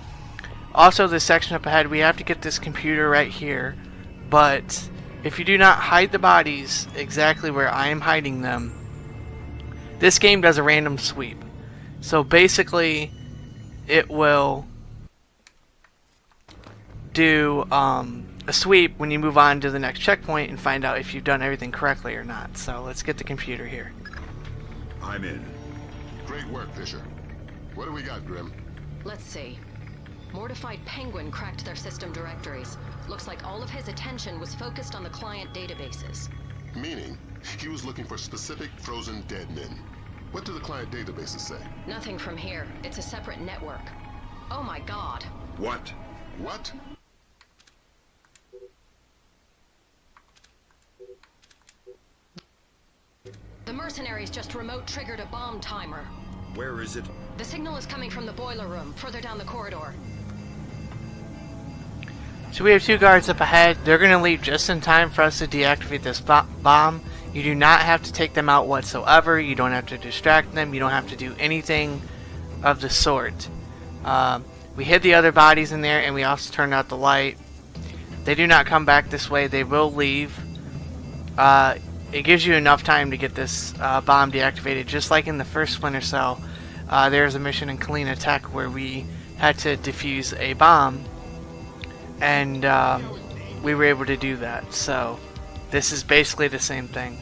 Also, this section up ahead, we have to get this computer right here, but if you do not hide the bodies exactly where I am hiding them, this game does a random sweep. So basically, it will do a sweep when you move on to the next checkpoint and find out if you've done everything correctly or not. So let's get the computer here. I'm in. Great work, Fisher. What do we got, Grim? Let's see. Mortified Penguin cracked their system directories. Looks like all of his attention was focused on the client databases. Meaning, he was looking for specific frozen dead men. What do the client databases say? Nothing from here. It's a separate network. Oh my god. What? What? The mercenaries just remote triggered a bomb timer. Where is it? The signal is coming from the boiler room, further down the corridor. So we have two guards up ahead. They're going to leave just in time for us to deactivate this bomb. You do not have to take them out whatsoever. You don't have to distract them. You don't have to do anything of the sort. We hid the other bodies in there, and we also turned out the light. They do not come back this way. They will leave. It gives you enough time to get this bomb deactivated. Just like in the first Splinter Cell, there's a mission in Kalina Tech where we had to defuse a bomb, and we were able to do that. So this is basically the same thing.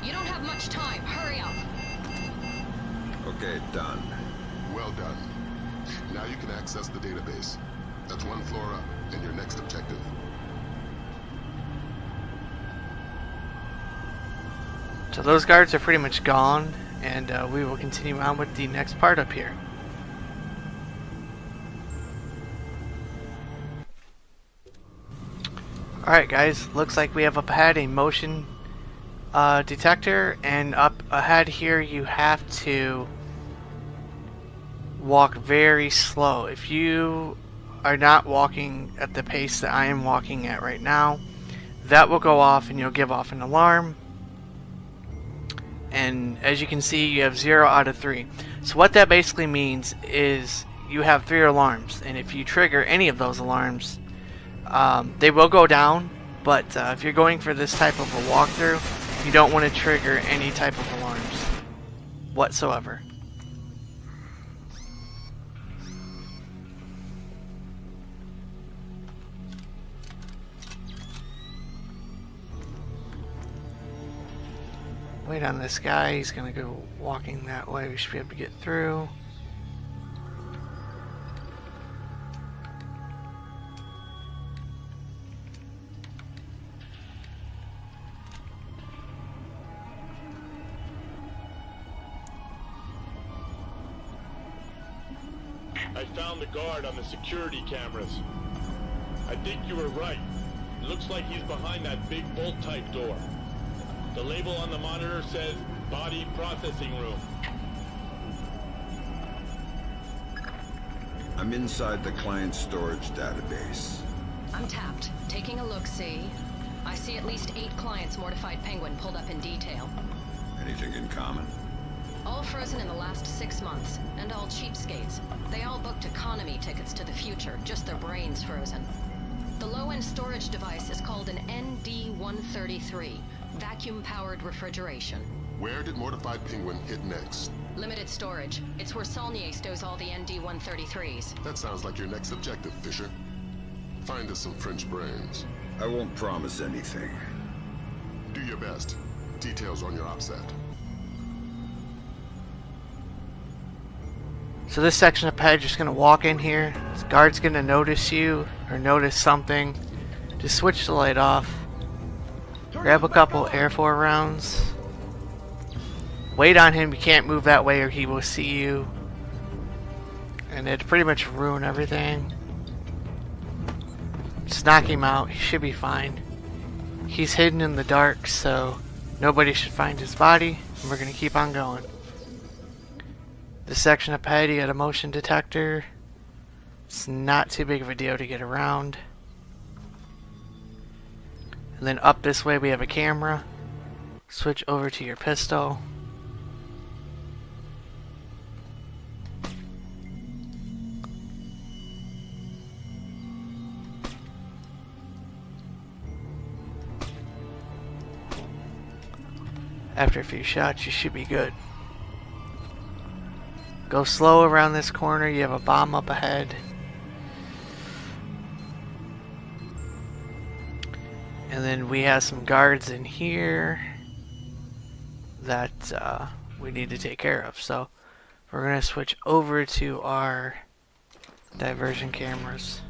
You don't have much time. Hurry up. Okay, done. Well done. Now you can access the database. That's one floor up, and your next objective. So those guards are pretty much gone, and we will continue on with the next part up here. Alright guys, looks like we have up ahead a motion detector, and up ahead here you have to walk very slow. If you are not walking at the pace that I am walking at right now, that will go off and you'll give off an alarm. And as you can see, you have 0 out of 3. So what that basically means is you have 3 alarms, and if you trigger any of those alarms, they will go down. But if you're going for this type of a walkthrough, you don't want to trigger any type of alarms whatsoever. Wait on this guy, he's gonna go walking that way. We should be able to get through. I found the guard on the security cameras. I think you were right. It looks like he's behind that big bolt-type door. The label on the monitor says Body Processing Room. I'm inside the client storage database. I'm tapped. Taking a look-see. I see at least 8 clients Mortified Penguin pulled up in detail. Anything in common? All frozen in the last 6 months, and all cheapskates. They all booked economy tickets to the future, just their brains frozen. The low-end storage device is called an ND-133, vacuum-powered refrigeration. Where did Mortified Penguin hit next? Limited storage. It's where Saulnier stows all the ND-133s. That sounds like your next objective, Fisher. Find us some French brains. I won't promise anything. Do your best. Details on your OPSAT. So this section up ahead, you're just going to walk in here. This guard's going to notice you. or notice something, just switch the light off. Grab a couple Air 4 rounds. Wait on him, you can't move that way or he will see you. And it'd pretty much ruin everything. Just knock him out, he should be fine. He's hidden in the dark, so nobody should find his body, and we're gonna keep on going. This section up ahead, you got a motion detector. It's not too big of a deal to get around. And then up this way we have a camera. Switch over to your pistol. After a few shots, you should be good. Go slow around this corner. You have a bomb up ahead. And then we have some guards in here that we need to take care of. So we're going to switch over to our diversion cameras.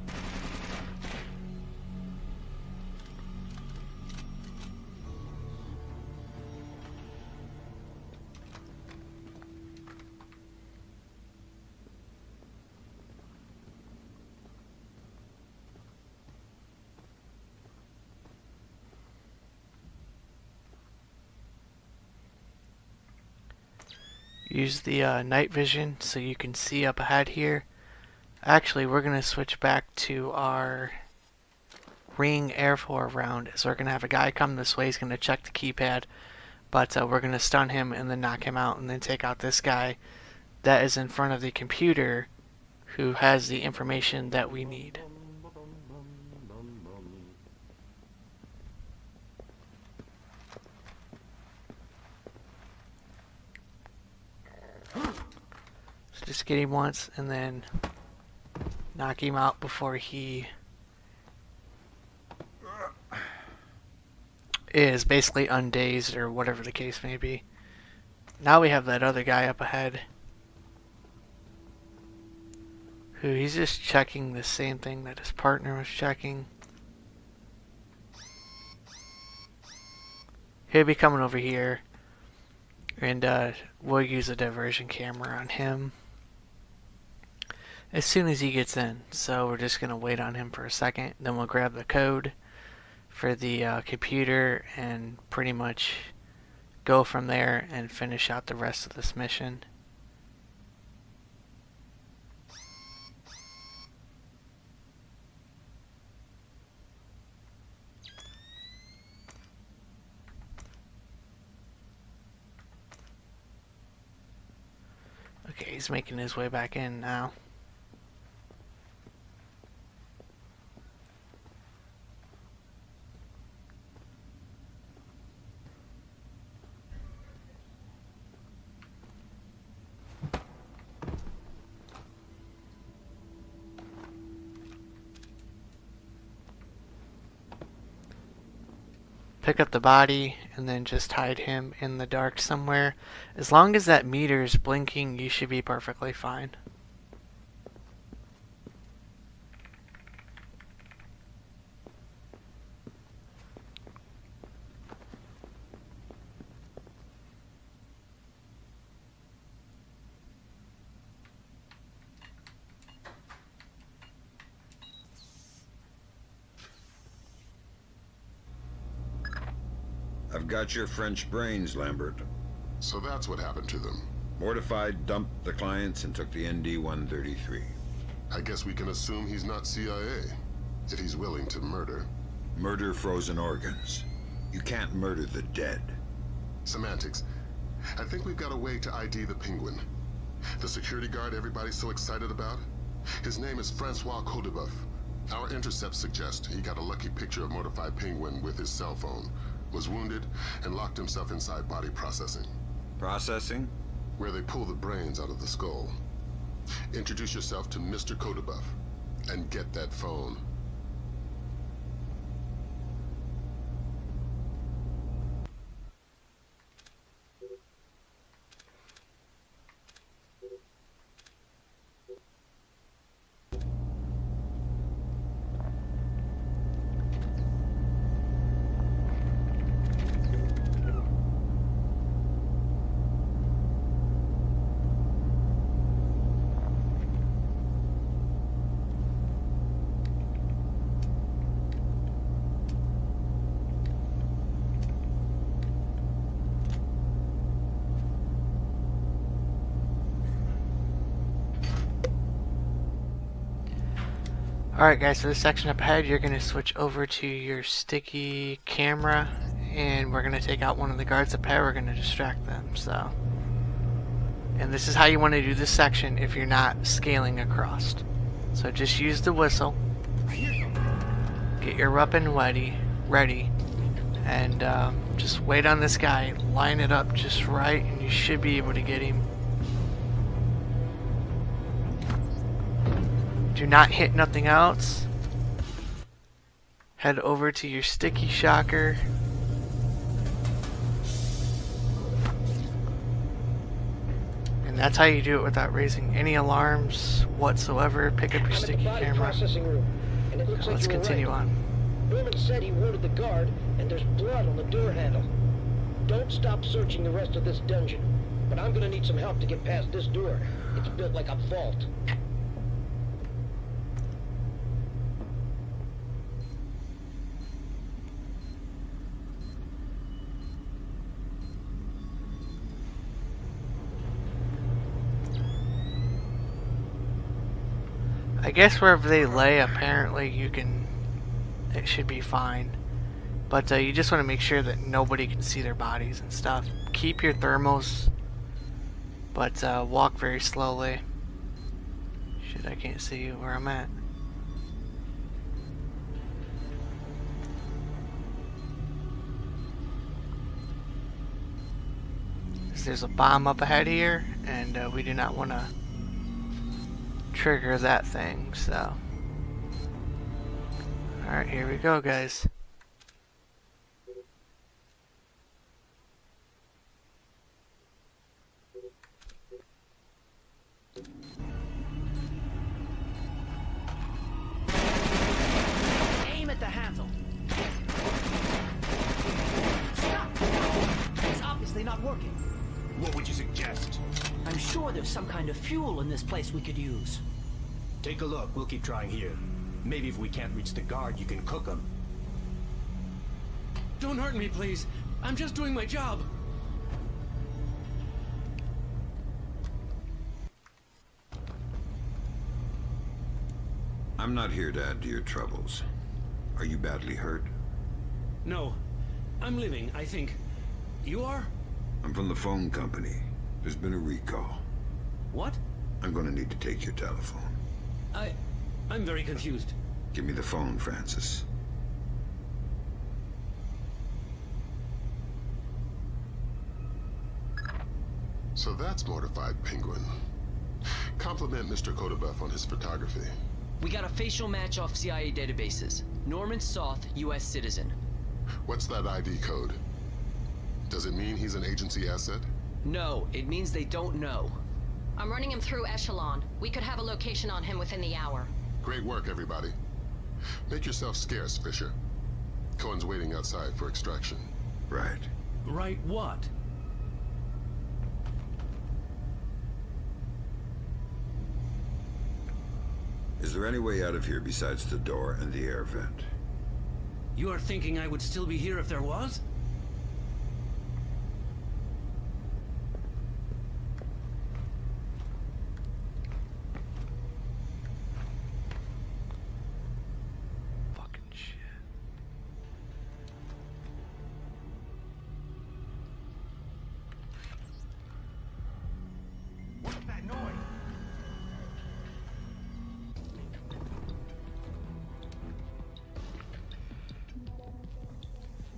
Use the night vision so you can see up ahead here. Actually, we're going to switch back to our ring Air 4 round. So we're going to have a guy come this way. He's going to check the keypad. But we're going to stun him and then knock him out and then take out this guy that is in front of the computer who has the information that we need. So just get him once and then knock him out before he is basically undazed or whatever the case may be. Now we have that other guy up ahead who he's just checking the same thing that his partner was checking. He'll be coming over here and we'll use a diversion camera on him as soon as he gets in. So we're just going to wait on him for a second, then we'll grab the code for the computer and pretty much go from there and finish out the rest of this mission. Okay, he's making his way back in now. Pick up the body and then just hide him in the dark somewhere. As long as that meter is blinking, you should be perfectly fine. I've got your French brains, Lambert. So that's what happened to them. Mortified, dumped the clients and took the ND-133. I guess we can assume he's not CIA, if he's willing to murder. Murder frozen organs. You can't murder the dead. Semantics. I think we've got a way to ID the Penguin. The security guard everybody's so excited about? His name is Francois Codebeuf. Our intercepts suggest he got a lucky picture of Mortified Penguin with his cell phone, was wounded, and locked himself inside body processing. Processing? Where they pull the brains out of the skull. Introduce yourself to Mr. Codebeuf, and get that phone. Alright guys, for this section up ahead, you're going to switch over to your sticky camera, and we're going to take out one of the guards up ahead. We're going to distract them, so. And this is how you want to do this section if you're not scaling across. So just use the whistle, get your weapon ready, and just wait on this guy, line it up just right, and you should be able to get him. Do not hit nothing else. Head over to your sticky shocker. And that's how you do it without raising any alarms whatsoever. Pick up your sticky camera. Let's continue on. Berman said he wounded the guard, and there's blood on the door handle. Don't stop searching the rest of this dungeon, but I'm gonna need some help to get past this door. It's built like a vault. I guess wherever they lay, apparently it should be fine. But you just want to make sure that nobody can see their bodies and stuff. Keep your thermals, but walk very slowly. Shit, I can't see where I'm at. There's a bomb up ahead here, and we do not want to trigger that thing, so. Alright, here we go, guys. Aim at the handle. Stop! It's obviously not working. What would you suggest? I'm sure there's some kind of fuel in this place we could use. Take a look. We'll keep trying here. Maybe if we can't reach the guard, you can cook them. Don't hurt me, please. I'm just doing my job. I'm not here to add to your troubles. Are you badly hurt? No. I'm living, I think. You are? I'm from the phone company. There's been a recall. What? I'm gonna need to take your telephone. I'm very confused. Give me the phone, Francis. So that's Mortified Penguin. Compliment Mr. Kodabuff on his photography. We got a facial match off CIA databases. Norman Soth, U.S. citizen. What's that ID code? Does it mean he's an agency asset? No, it means they don't know. I'm running him through Echelon. We could have a location on him within the hour. Great work, everybody. Make yourself scarce, Fisher. Cohen's waiting outside for extraction. Right. Right what? Is there any way out of here besides the door and the air vent? You are thinking I would still be here if there was?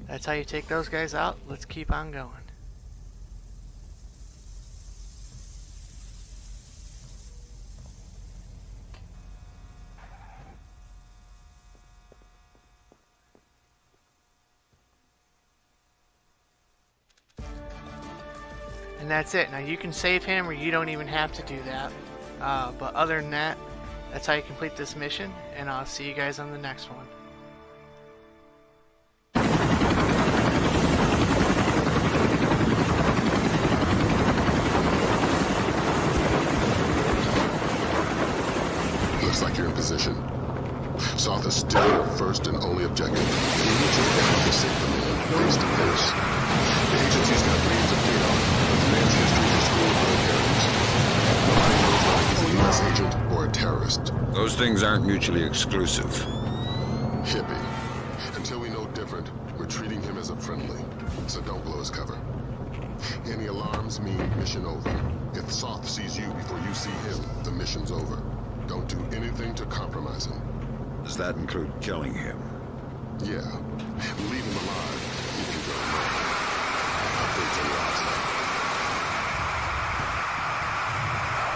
That's how you take those guys out. Let's keep on going. And that's it. Now you can save him or you don't even have to do that. But other than that, that's how you complete this mission. And I'll see you guys on the next one. Looks like you're in position. Soth is still your first and only objective. You need to compensate the man face to face. The agency's got names to feed on, but the man's history is full of red herrings. Nobody knows whether he's a U.S. agent or a a terrorist. Those things aren't mutually exclusive. Hippie. Until we know different, we're treating him as a friendly. So don't blow his cover. Any alarms mean mission over. If Soth sees you before you see him, the mission's over. Don't do anything to compromise him. Does that include killing him? Yeah. Leave him alive. You can go now. Updates on your outside.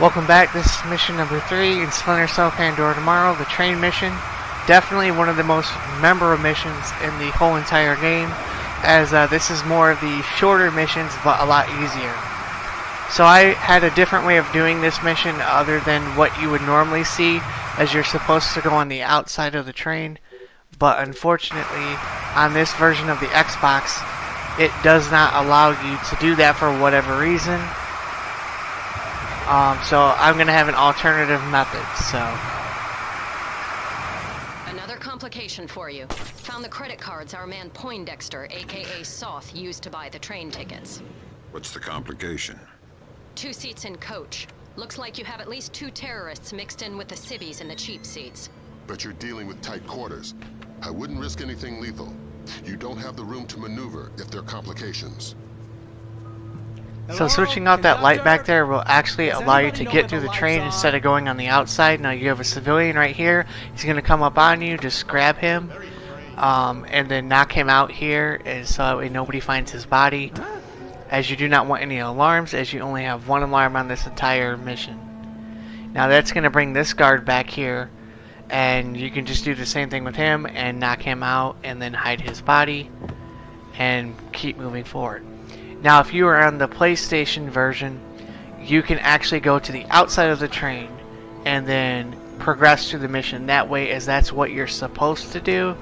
Welcome back. This is mission number 3 in Splinter Cell Pandora tomorrow, the train mission. Definitely one of the most memorable missions in the whole entire game, as this is more of the shorter missions, but a lot easier. So I had a different way of doing this mission other than what you would normally see, as you're supposed to go on the outside of the train. But unfortunately, on this version of the Xbox, it does not allow you to do that for whatever reason. So I'm going to have an alternative method, so... Another complication for you. Found the credit cards our man Poindexter, aka Soth, used to buy the train tickets. What's the complication? 2 seats in coach. Looks like you have at least 2 terrorists mixed in with the civvies in the cheap seats. But you're dealing with tight quarters. I wouldn't risk anything lethal. You don't have the room to maneuver if there are complications. So switching out that light back there will actually allow you to get through the train instead of going on the outside. Now you have a civilian right here. He's going to come up on you, just grab him, and then knock him out here, and so that way nobody finds his body. As you do not want any alarms, as you only have 1 alarm on this entire mission. Now that's going to bring this guard back here, and you can just do the same thing with him and knock him out and then hide his body and keep moving forward. Now if you are on the PlayStation version, you can actually go to the outside of the train and then progress through the mission that way, as that's what you're supposed to do.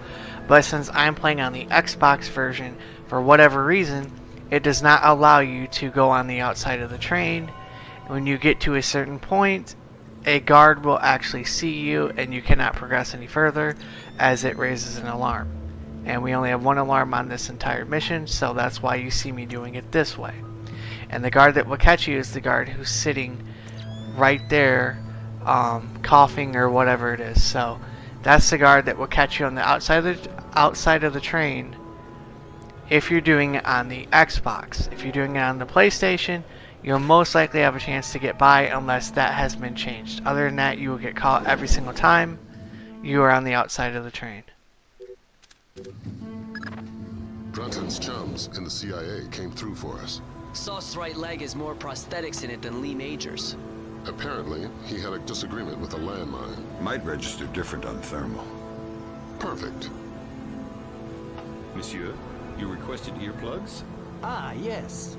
But since I'm playing on the Xbox version, for whatever reason, it does not allow you to go on the outside of the train. When you get to a certain point, a guard will actually see you and you cannot progress any further as it raises an alarm. And we only have 1 alarm on this entire mission, so that's why you see me doing it this way. And the guard that will catch you is the guard who's sitting right there, coughing or whatever it is. So that's the guard that will catch you on the outside of the train if you're doing it on the Xbox. If you're doing it on the PlayStation, you'll most likely have a chance to get by unless that has been changed. Other than that, you will get caught every single time you are on the outside of the train. Brunson's chums in the CIA came through for us. Soth's right leg has more prosthetics in it than Lee Major's. Apparently, he had a disagreement with a landmine. Might register different on thermal. Perfect. Monsieur, you requested earplugs? Ah, yes.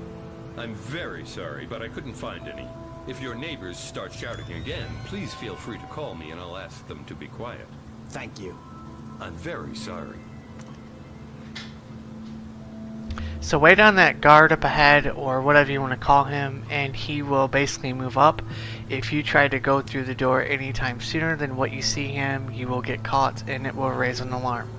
I'm very sorry, but I couldn't find any. If your neighbors start shouting again, please feel free to call me and I'll ask them to be quiet. Thank you. I'm very sorry. So wait on that guard up ahead, or whatever you want to call him, and he will basically move up. If you try to go through the door anytime sooner than what you see him, you will get caught and it will raise an alarm.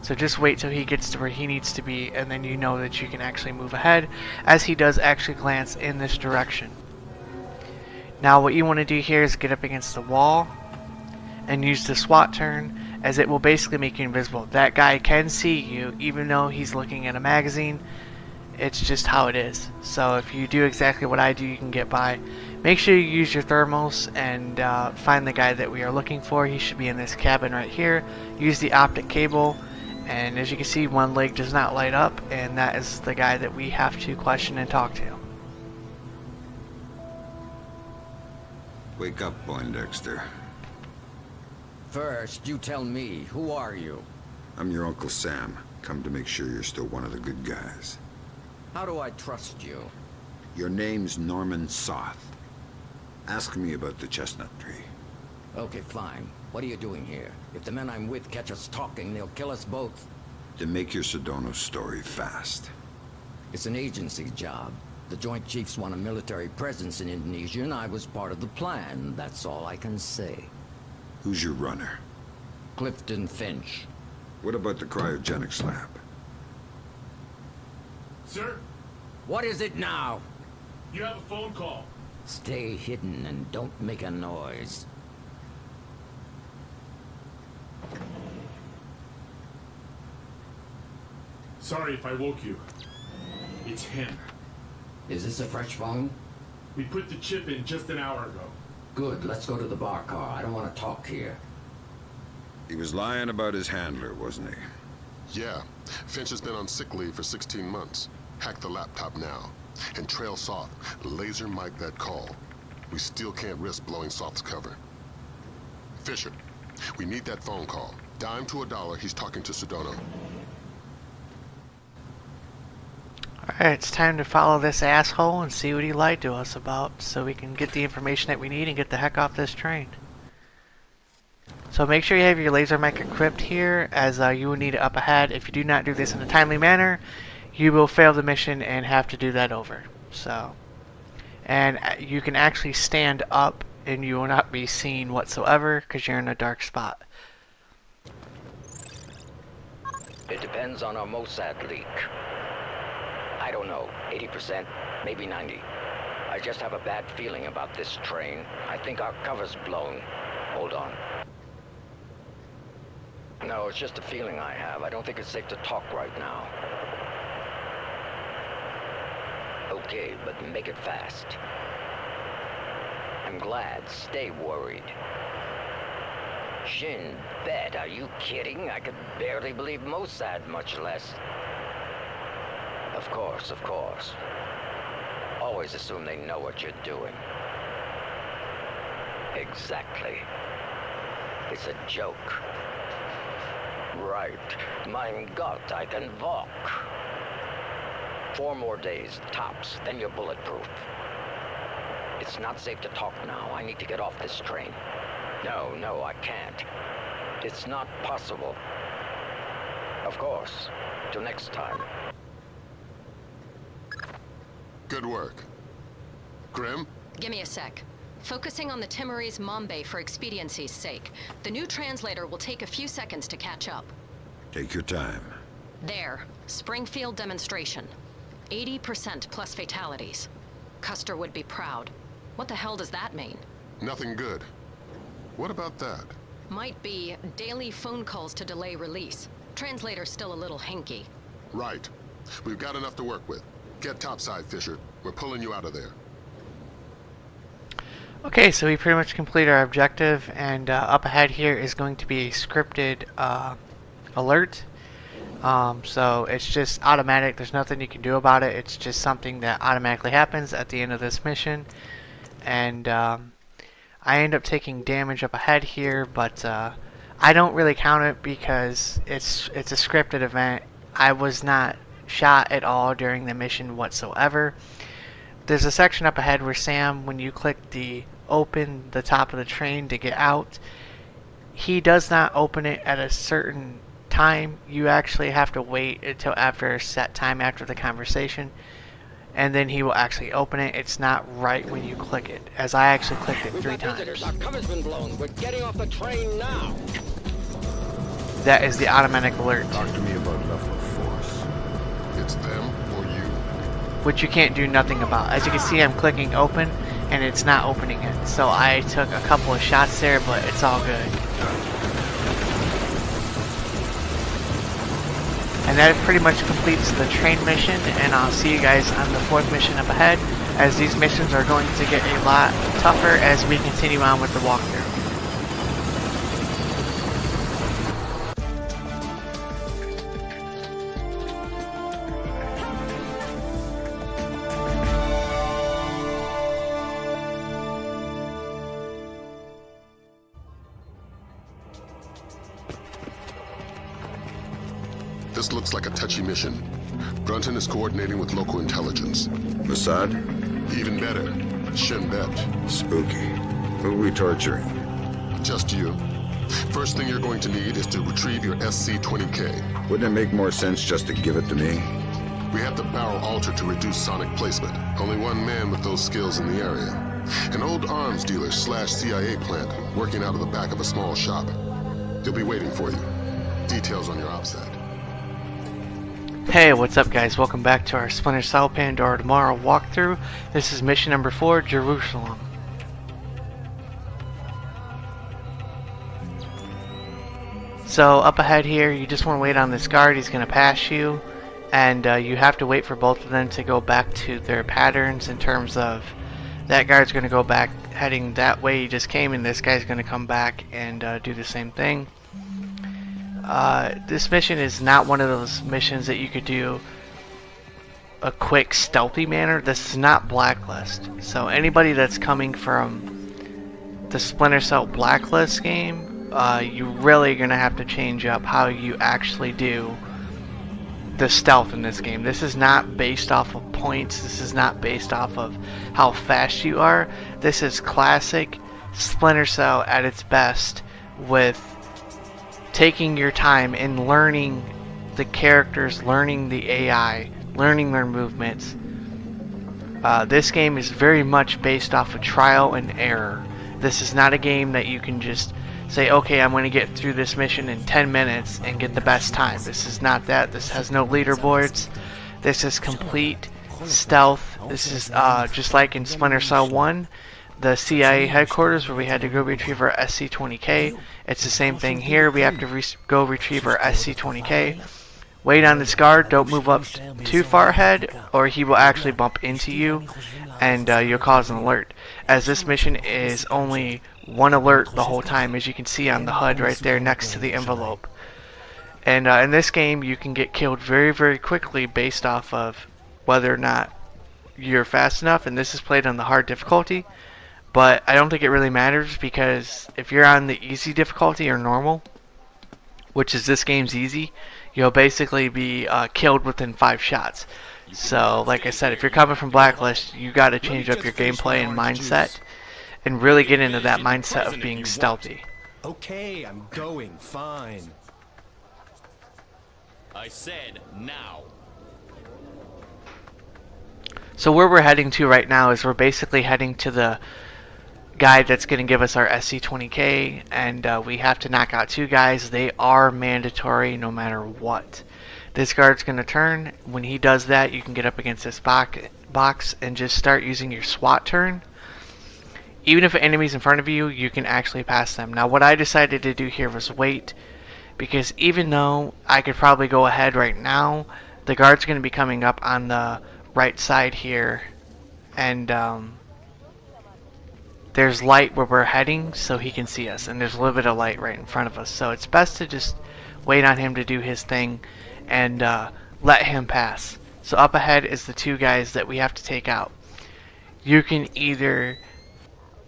So just wait till he gets to where he needs to be, and then you know that you can actually move ahead, as he does actually glance in this direction. Now what you want to do here is get up against the wall and use the SWAT turn, as it will basically make you invisible. That guy can see you even though he's looking at a magazine. It's just how it is. So if you do exactly what I do, you can get by. Make sure you use your thermals and find the guy that we are looking for. He should be in this cabin right here. Use the optic cable, and as you can see, 1 leg does not light up, and that is the guy that we have to question and talk to. Wake up, Poindexter. First, you tell me, who are you? I'm your Uncle Sam. Come to make sure you're still one of the good guys. How do I trust you? Your name's Norman Soth. Ask me about the chestnut tree. Okay, fine. What are you doing here? If the men I'm with catch us talking, they'll kill us both. Then make your Sedona story fast. It's an agency job. The Joint Chiefs want a military presence in Indonesia, and I was part of the plan. That's all I can say. Who's your runner? Clifton Finch. What about the cryogenics lab? Sir? What is it now? You have a phone call. Stay hidden and don't make a noise. Sorry if I woke you. It's him. Is this a fresh phone? We put the chip in just an hour ago. Good, let's go to the bar car. I don't want to talk here. He was lying about his handler, wasn't he? Yeah. Finch has been on sick leave for 16 months. Hack the laptop now. And trail Soft. Laser mic that call. We still can't risk blowing Soft's cover. Fisher, we need that phone call. Dime to $1, he's talking to Sedona. Alright, it's time to follow this asshole and see what he lied to us about so we can get the information that we need and get the heck off this train. So make sure you have your laser mic equipped here, as you will need it up ahead. If you do not do this in a timely manner, you will fail the mission and have to do that over. So, and you can actually stand up and you will not be seen whatsoever because you're in a dark spot. It depends on our Mossad leak. I don't know, 80%, maybe 90. I just have a bad feeling about this train. I think our cover's blown. Hold on. No, it's just a feeling I have. I don't think it's safe to talk right now. Okay, but make it fast. I'm glad. Stay worried. Shin Bet, are you kidding? I could barely believe Mossad, much less. Of course, of course. Always assume they know what you're doing. Exactly. It's a joke. Right. Mein Gott, I can walk. 4 more days, tops, then you're bulletproof. It's not safe to talk now. I need to get off this train. No, I can't. It's not possible. Of course. Till next time. Good work. Grim? Give me a sec. Focusing on the Timorese Mambe for expediency's sake. The new translator will take a few seconds to catch up. Take your time. There. Springfield demonstration. 80% plus fatalities. Custer would be proud. What the hell does that mean? Nothing good. What about that? Might be daily phone calls to delay release. Translator's still a little hinky. Right. We've got enough to work with. Get topside, Fisher. We're pulling you out of there. Okay, so we pretty much completed our objective, and up ahead here is going to be a scripted alert. So it's just automatic. There's nothing you can do about it. It's just something that automatically happens at the end of this mission. And I end up taking damage up ahead here, but I don't really count it because it's a scripted event. I was not shot at all during the mission whatsoever. There's a section up ahead where Sam, when you click the open the top of the train to get out, he does not open it at a certain time. You actually have to wait until after a set time after the conversation, and then he will actually open it. It's not right when you click it, as I actually clicked it 3 times. Our cover's been blown. We're getting off the train now. That is the automatic alert. Talk to me about level of force. It's them or you. Which you can't do nothing about. As you can see, I'm clicking open and it's not opening it. So I took a couple of shots there, but it's all good. And that pretty much completes the train mission, and I'll see you guys on the 4th mission up ahead, as these missions are going to get a lot tougher as we continue on with the walkthrough. This looks like a touchy mission. Brunton is coordinating with local intelligence. Mossad? Even better. Shin Bet. Spooky. Who are we torturing? Just you. First thing you're going to need is to retrieve your SC-20K. Wouldn't it make more sense just to give it to me? We have the barrel altered to reduce sonic placement. Only one man with those skills in the area. An old arms dealer / CIA plant working out of the back of a small shop. He'll be waiting for you. Details on your OPSAT. Hey, what's up guys? Welcome back to our Splinter Cell Pandora Tomorrow walkthrough. This is mission number 4, Jerusalem. So up ahead here, you just want to wait on this guard. He's going to pass you, and you have to wait for both of them to go back to their patterns in terms of that guard's going to go back heading that way he just came, and this guy's going to come back and do the same thing. This mission is not one of those missions that you could do a quick stealthy manner. This is not Blacklist. So anybody that's coming from the Splinter Cell Blacklist game, you really gonna have to change up how you actually do the stealth in this game. This is not based off of points. This is not based off of how fast you are. This is classic Splinter Cell at its best, with taking your time and learning the characters, learning the AI, learning their movements. This game is very much based off of trial and error. This is not a game that you can just say, okay, I'm going to get through this mission in 10 minutes and get the best time. This is not that. This has no leaderboards. This is complete stealth. This is just like in Splinter Cell 1, the CIA headquarters where we had to go retrieve our SC-20K. It's the same thing here. We have to go retrieve our SC-20K. Wait on this guard. Don't move up too far ahead, or he will actually bump into you, and you'll cause an alert. As this mission is only one alert the whole time, as you can see on the HUD right there next to the envelope. And in this game, you can get killed very, very quickly based off of whether or not you're fast enough, and this is played on the hard difficulty. But I don't think it really matters, because if you're on the easy difficulty or normal, which is this game's easy, you'll basically be killed within 5 shots. So, like I said, if you're coming from Blacklist, you got to change up your gameplay and mindset, and really get into that mindset of being stealthy. Okay, I'm going. Fine. I said now. So where we're heading to right now is we're basically heading to the guy that's going to give us our SC-20K, and we have to knock out 2 guys. They are mandatory no matter what. This guard's going to turn. When he does that, you can get up against this box and just start using your SWAT turn. Even if an enemy's in front of you, you can actually pass them. Now what I decided to do here was wait, because even though I could probably go ahead right now, the guard's going to be coming up on the right side here, and there's light where we're heading so he can see us, and there's a little bit of light right in front of us, so it's best to just wait on him to do his thing and let him pass. So up ahead is the 2 guys that we have to take out. You can either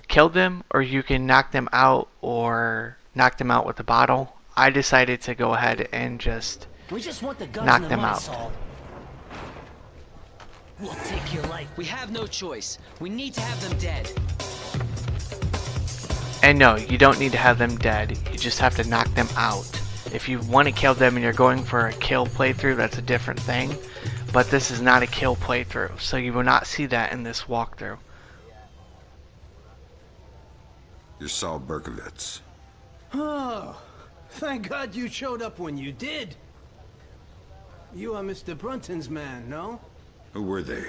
kill them, or you can knock them out, or knock them out with a bottle. I decided to go ahead and just knock them out. We'll take your life. We have no choice. We need to have them dead. And no, you don't need to have them dead. You just have to knock them out. If you want to kill them and you're going for a kill playthrough, that's a different thing. But this is not a kill playthrough, so you will not see that in this walkthrough. You're Saul Berkowitz. Oh, thank God you showed up when you did. You are Mr. Brunton's man, no? Who were they?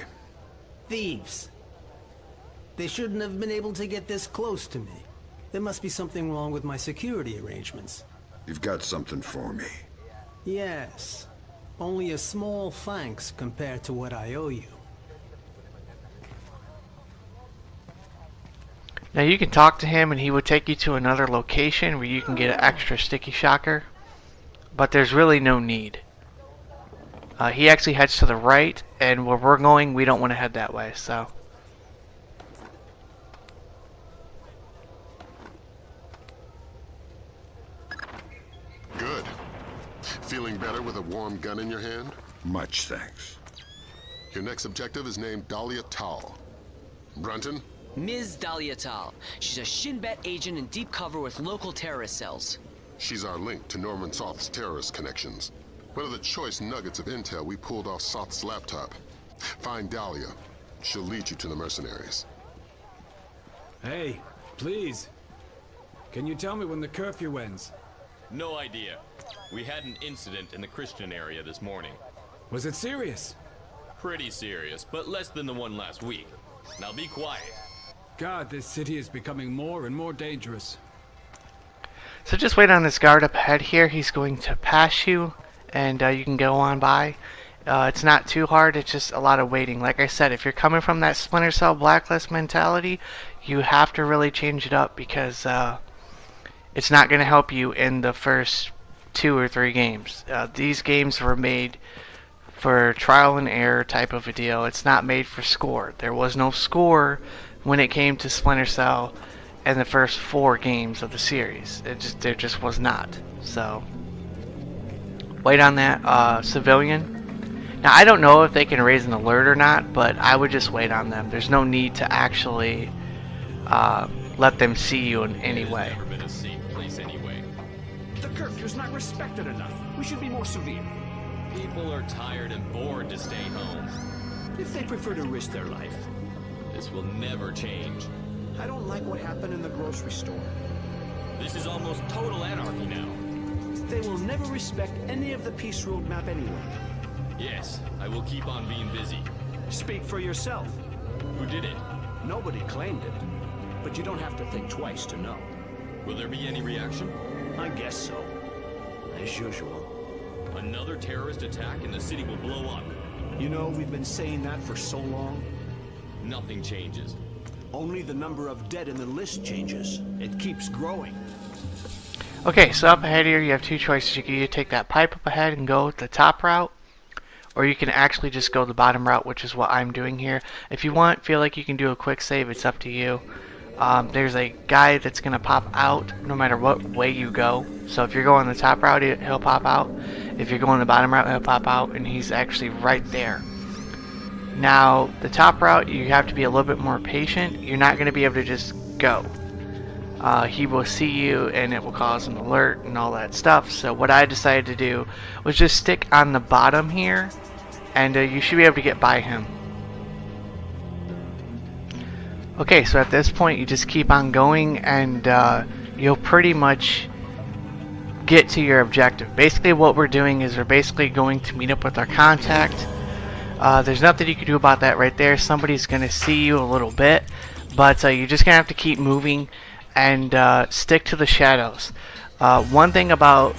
Thieves. They shouldn't have been able to get this close to me. There must be something wrong with my security arrangements. You've got something for me. Yes. Only a small thanks compared to what I owe you. Now you can talk to him and he will take you to another location where you can get an extra sticky shocker, but there's really no need. He actually heads to the right, and where we're going, we don't want to head that way, so. Good. Feeling better with a warm gun in your hand? Much thanks. Your next objective is named Dahlia Tal. Brunton? Ms. Dahlia Tal. She's a Shin Bet agent in deep cover with local terrorist cells. She's our link to Norman Soth's terrorist connections. One of the choice nuggets of intel we pulled off Soth's laptop. Find Dahlia. She'll lead you to the mercenaries. Hey, please. Can you tell me when the curfew ends? No idea. We had an incident in the Christian area this morning. Was it serious? Pretty serious, but less than the one last week. Now be quiet. God, this city is becoming more and more dangerous. So just wait on this guard up ahead here. He's going to pass you, and you can go on by. It's not too hard, it's just a lot of waiting. Like I said, if you're coming from that Splinter Cell Blacklist mentality, you have to really change it up, because it's not going to help you in the first 2 or 3 games. These games were made for trial and error type of a deal. It's not made for score. There was no score when it came to Splinter Cell in the first 4 games of the series. There just was not. So wait on that civilian. Now I don't know if they can raise an alert or not, but I would just wait on them. There's no need to actually let them see you in any way. Never been a safe place anyway. The curfew's not respected enough. We should be more severe. People are tired and bored to stay home. If they prefer to risk their life. This will never change. I don't like what happened in the grocery store. This is almost total anarchy now. They will never respect any of the peace roadmap anyway. Yes, I will keep on being busy. Speak for yourself. Who did it? Nobody claimed it. But you don't have to think twice to know. Will there be any reaction? I guess so. As usual. Another terrorist attack and the city will blow up. You know, we've been saying that for so long. Nothing changes. Only the number of dead in the list changes. It keeps growing. Okay, so up ahead here you have 2 choices. You can either take that pipe up ahead and go the top route, or you can actually just go the bottom route, which is what I'm doing here. If you feel like you can do a quick save, it's up to you. There's a guy that's going to pop out no matter what way you go. So if you're going the top route, he'll pop out. If you're going the bottom route, he'll pop out, and he's actually right there. Now, the top route, you have to be a little bit more patient. You're not going to be able to just go. He will see you, and it will cause an alert and all that stuff. So what I decided to do was just stick on the bottom here, and you should be able to get by him. Okay, so at this point you just keep on going, and you'll pretty much get to your objective. Basically what we're doing is we're basically going to meet up with our contact. There's nothing you can do about that right there. Somebody's going to see you a little bit, but you're just going to have to keep moving and stick to the shadows. One thing about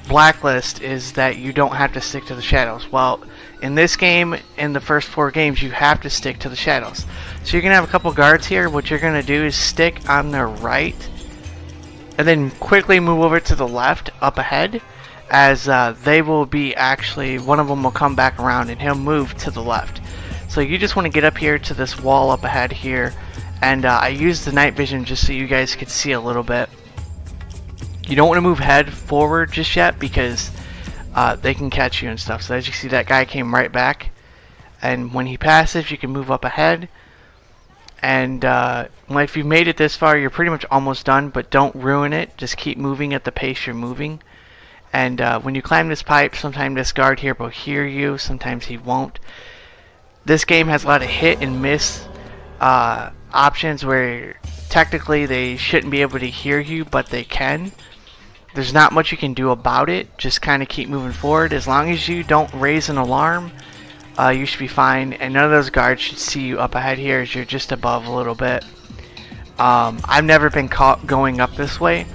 Blacklist is that you don't have to stick to the shadows. Well, in this game, in the first 4 games, you have to stick to the shadows. So you're going to have a couple guards here. What you're going to do is stick on the right and then quickly move over to the left up ahead, as they will be actually, one of them will come back around and he'll move to the left. So you just want to get up here to this wall up ahead here, and I used the night vision just so you guys could see a little bit. You don't want to move head forward just yet, because they can catch you and stuff. So as you see, that guy came right back, and when he passes you can move up ahead. And if you've made it this far, you're pretty much almost done, but don't ruin it. Just keep moving at the pace you're moving. And when you climb this pipe, sometimes this guard here will hear you, sometimes he won't. This game has a lot of hit and miss options where technically they shouldn't be able to hear you, but they can. There's not much you can do about it. Just kind of keep moving forward. As long as you don't raise an alarm, you should be fine, and none of those guards should see you up ahead here as you're just above a little bit. I've never been caught going up this way,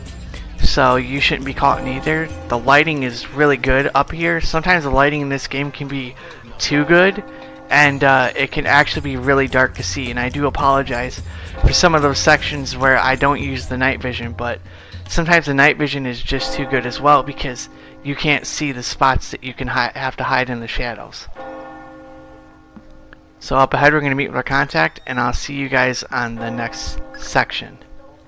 so you shouldn't be caught either. The lighting is really good up here. Sometimes the lighting in this game can be too good, and it can actually be really dark to see, and I do apologize for some of those sections where I don't use the night vision, but sometimes the night vision is just too good as well, because you can't see the spots that you can have to hide in the shadows. So up ahead we're going to meet with our contact, and I'll see you guys on the next section.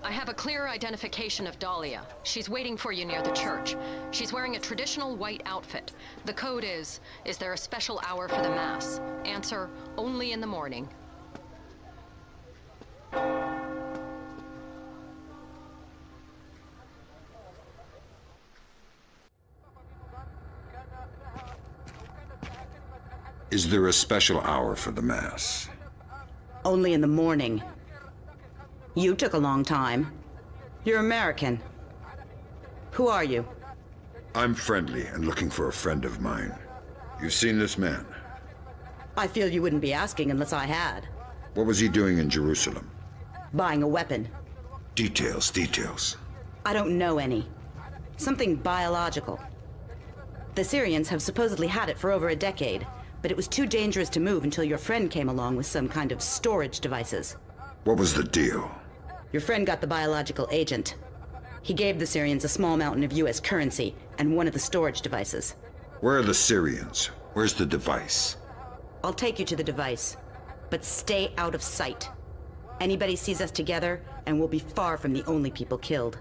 I have a clear identification of Dahlia. She's waiting for you near the church. She's wearing a traditional white outfit. The code is there a special hour for the Mass? Answer, only in the morning. Is there a special hour for the Mass? Only in the morning. You took a long time. You're American. Who are you? I'm friendly and looking for a friend of mine. You've seen this man? I feel you wouldn't be asking unless I had. What was he doing in Jerusalem? Buying a weapon. Details. I don't know any. Something biological. The Syrians have supposedly had it for over a decade, but it was too dangerous to move until your friend came along with some kind of storage devices. What was the deal? Your friend got the biological agent. He gave the Syrians a small mountain of US currency and one of the storage devices. Where are the Syrians? Where's the device? I'll take you to the device, but stay out of sight. Anybody sees us together, and we'll be far from the only people killed.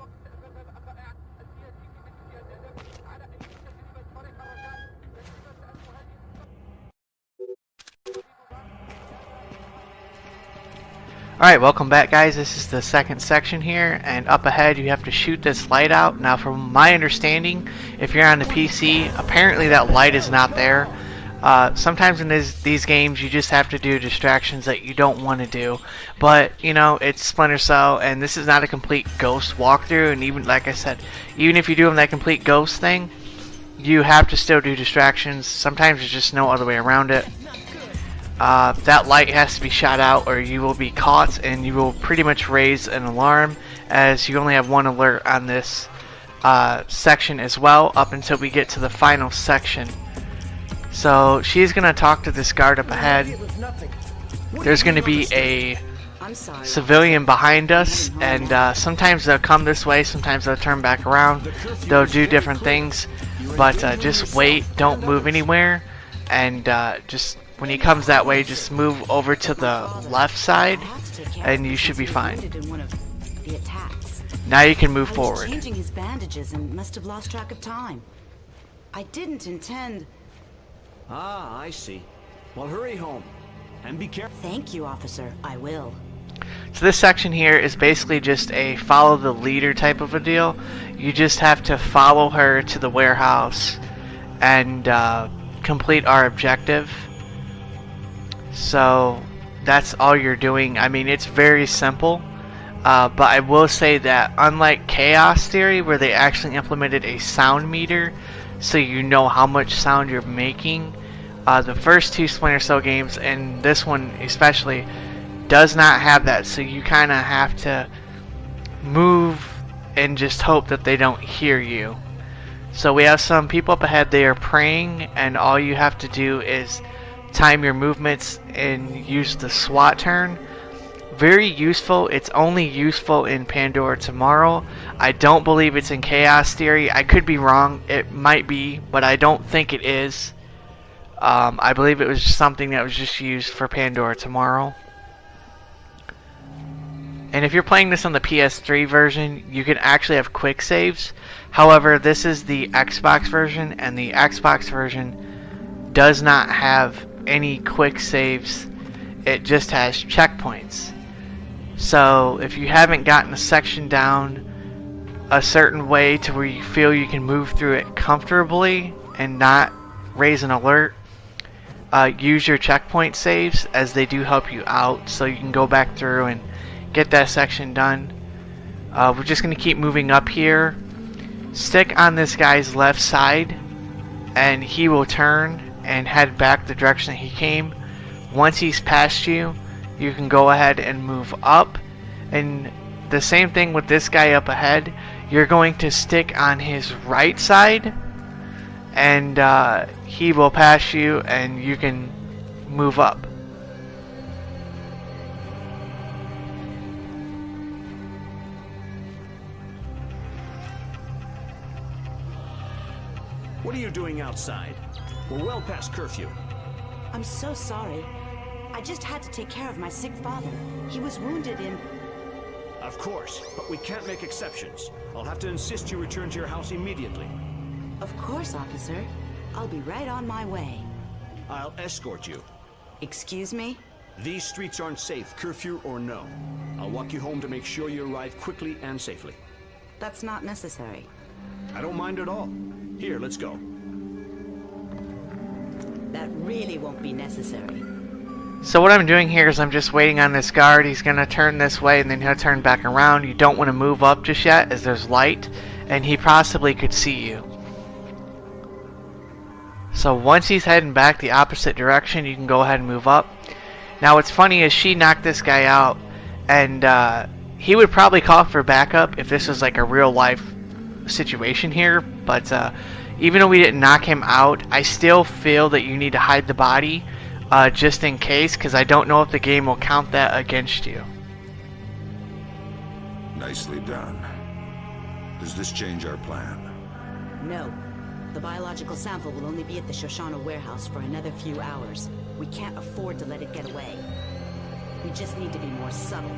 Alright, welcome back guys. This is the second section here, and up ahead you have to shoot this light out. Now from my understanding, if you're on the PC, apparently that light is not there. Sometimes in these games you just have to do distractions that you don't want to do. But, you know, it's Splinter Cell, and this is not a complete ghost walkthrough, and even, like I said, even if you're doing that complete ghost thing, you have to still do distractions. Sometimes there's just no other way around it. That light has to be shot out or you will be caught, and you will pretty much raise an alarm, as you only have one alert on this section as well, up until we get to the final section. So she's going to talk to this guard up ahead. There's going to be a civilian behind us, and sometimes they'll come this way, sometimes they'll turn back around. They'll do different things, but just wait, don't move anywhere, and just when he comes that way, just move over to the left side, and you should be fine. Now you can move forward. Changing his bandages and must have lost track of time. I didn't intend. Ah, I see. Well, hurry home. And be careful. Thank you, officer. I will. So this section here is basically just a follow the leader type of a deal. You just have to follow her to the warehouse and complete our objective. So that's all you're doing. I mean, it's very simple. But I will say that unlike Chaos Theory, where they actually implemented a sound meter so you know how much sound you're making, the first two Splinter Cell games, and this one especially, does not have that. So you kind of have to move and just hope that they don't hear you. So we have some people up ahead. They are praying, and all you have to do is time your movements and use the SWAT turn. Very useful. It's only useful in Pandora tomorrow. I don't believe it's in Chaos Theory. I could be wrong. It might be, but I don't think it is. I believe it was just something that was just used for Pandora tomorrow. And if you're playing this on the PS3 version, you can actually have quick saves. However, this is the Xbox version, and the Xbox version does not have any quick saves. It just has checkpoints. So if you haven't gotten a section down a certain way to where you feel you can move through it comfortably and not raise an alert, use your checkpoint saves, as they do help you out, so you can go back through and get that section done. We're just going to keep moving up here. Stick on this guy's left side, and he will turn and head back the direction that he came. Once he's past you, you can go ahead and move up. And the same thing with this guy up ahead. You're going to stick on his right side, and he will pass you, and you can move up. What are you doing outside? We're well past curfew. I'm so sorry. I just had to take care of my sick father. He was wounded in... Of course, but we can't make exceptions. I'll have to insist you return to your house immediately. Of course, officer. I'll be right on my way. I'll escort you. Excuse me? These streets aren't safe, curfew or no. I'll walk you home to make sure you arrive quickly and safely. That's not necessary. I don't mind at all. Here, let's go. That really won't be necessary. So what I'm doing here is I'm just waiting on this guard. He's going to turn this way, and then he'll turn back around. You don't want to move up just yet, as there's light, and he possibly could see you. So once he's heading back the opposite direction, you can go ahead and move up. Now what's funny is she knocked this guy out, and he would probably call for backup if this was like a real life situation here, but even though we didn't knock him out, I still feel that you need to hide the body just in case, because I don't know if the game will count that against you. Nicely done. Does this change our plan? No. The biological sample will only be at the Shoshana warehouse for another few hours. We can't afford to let it get away. We just need to be more subtle.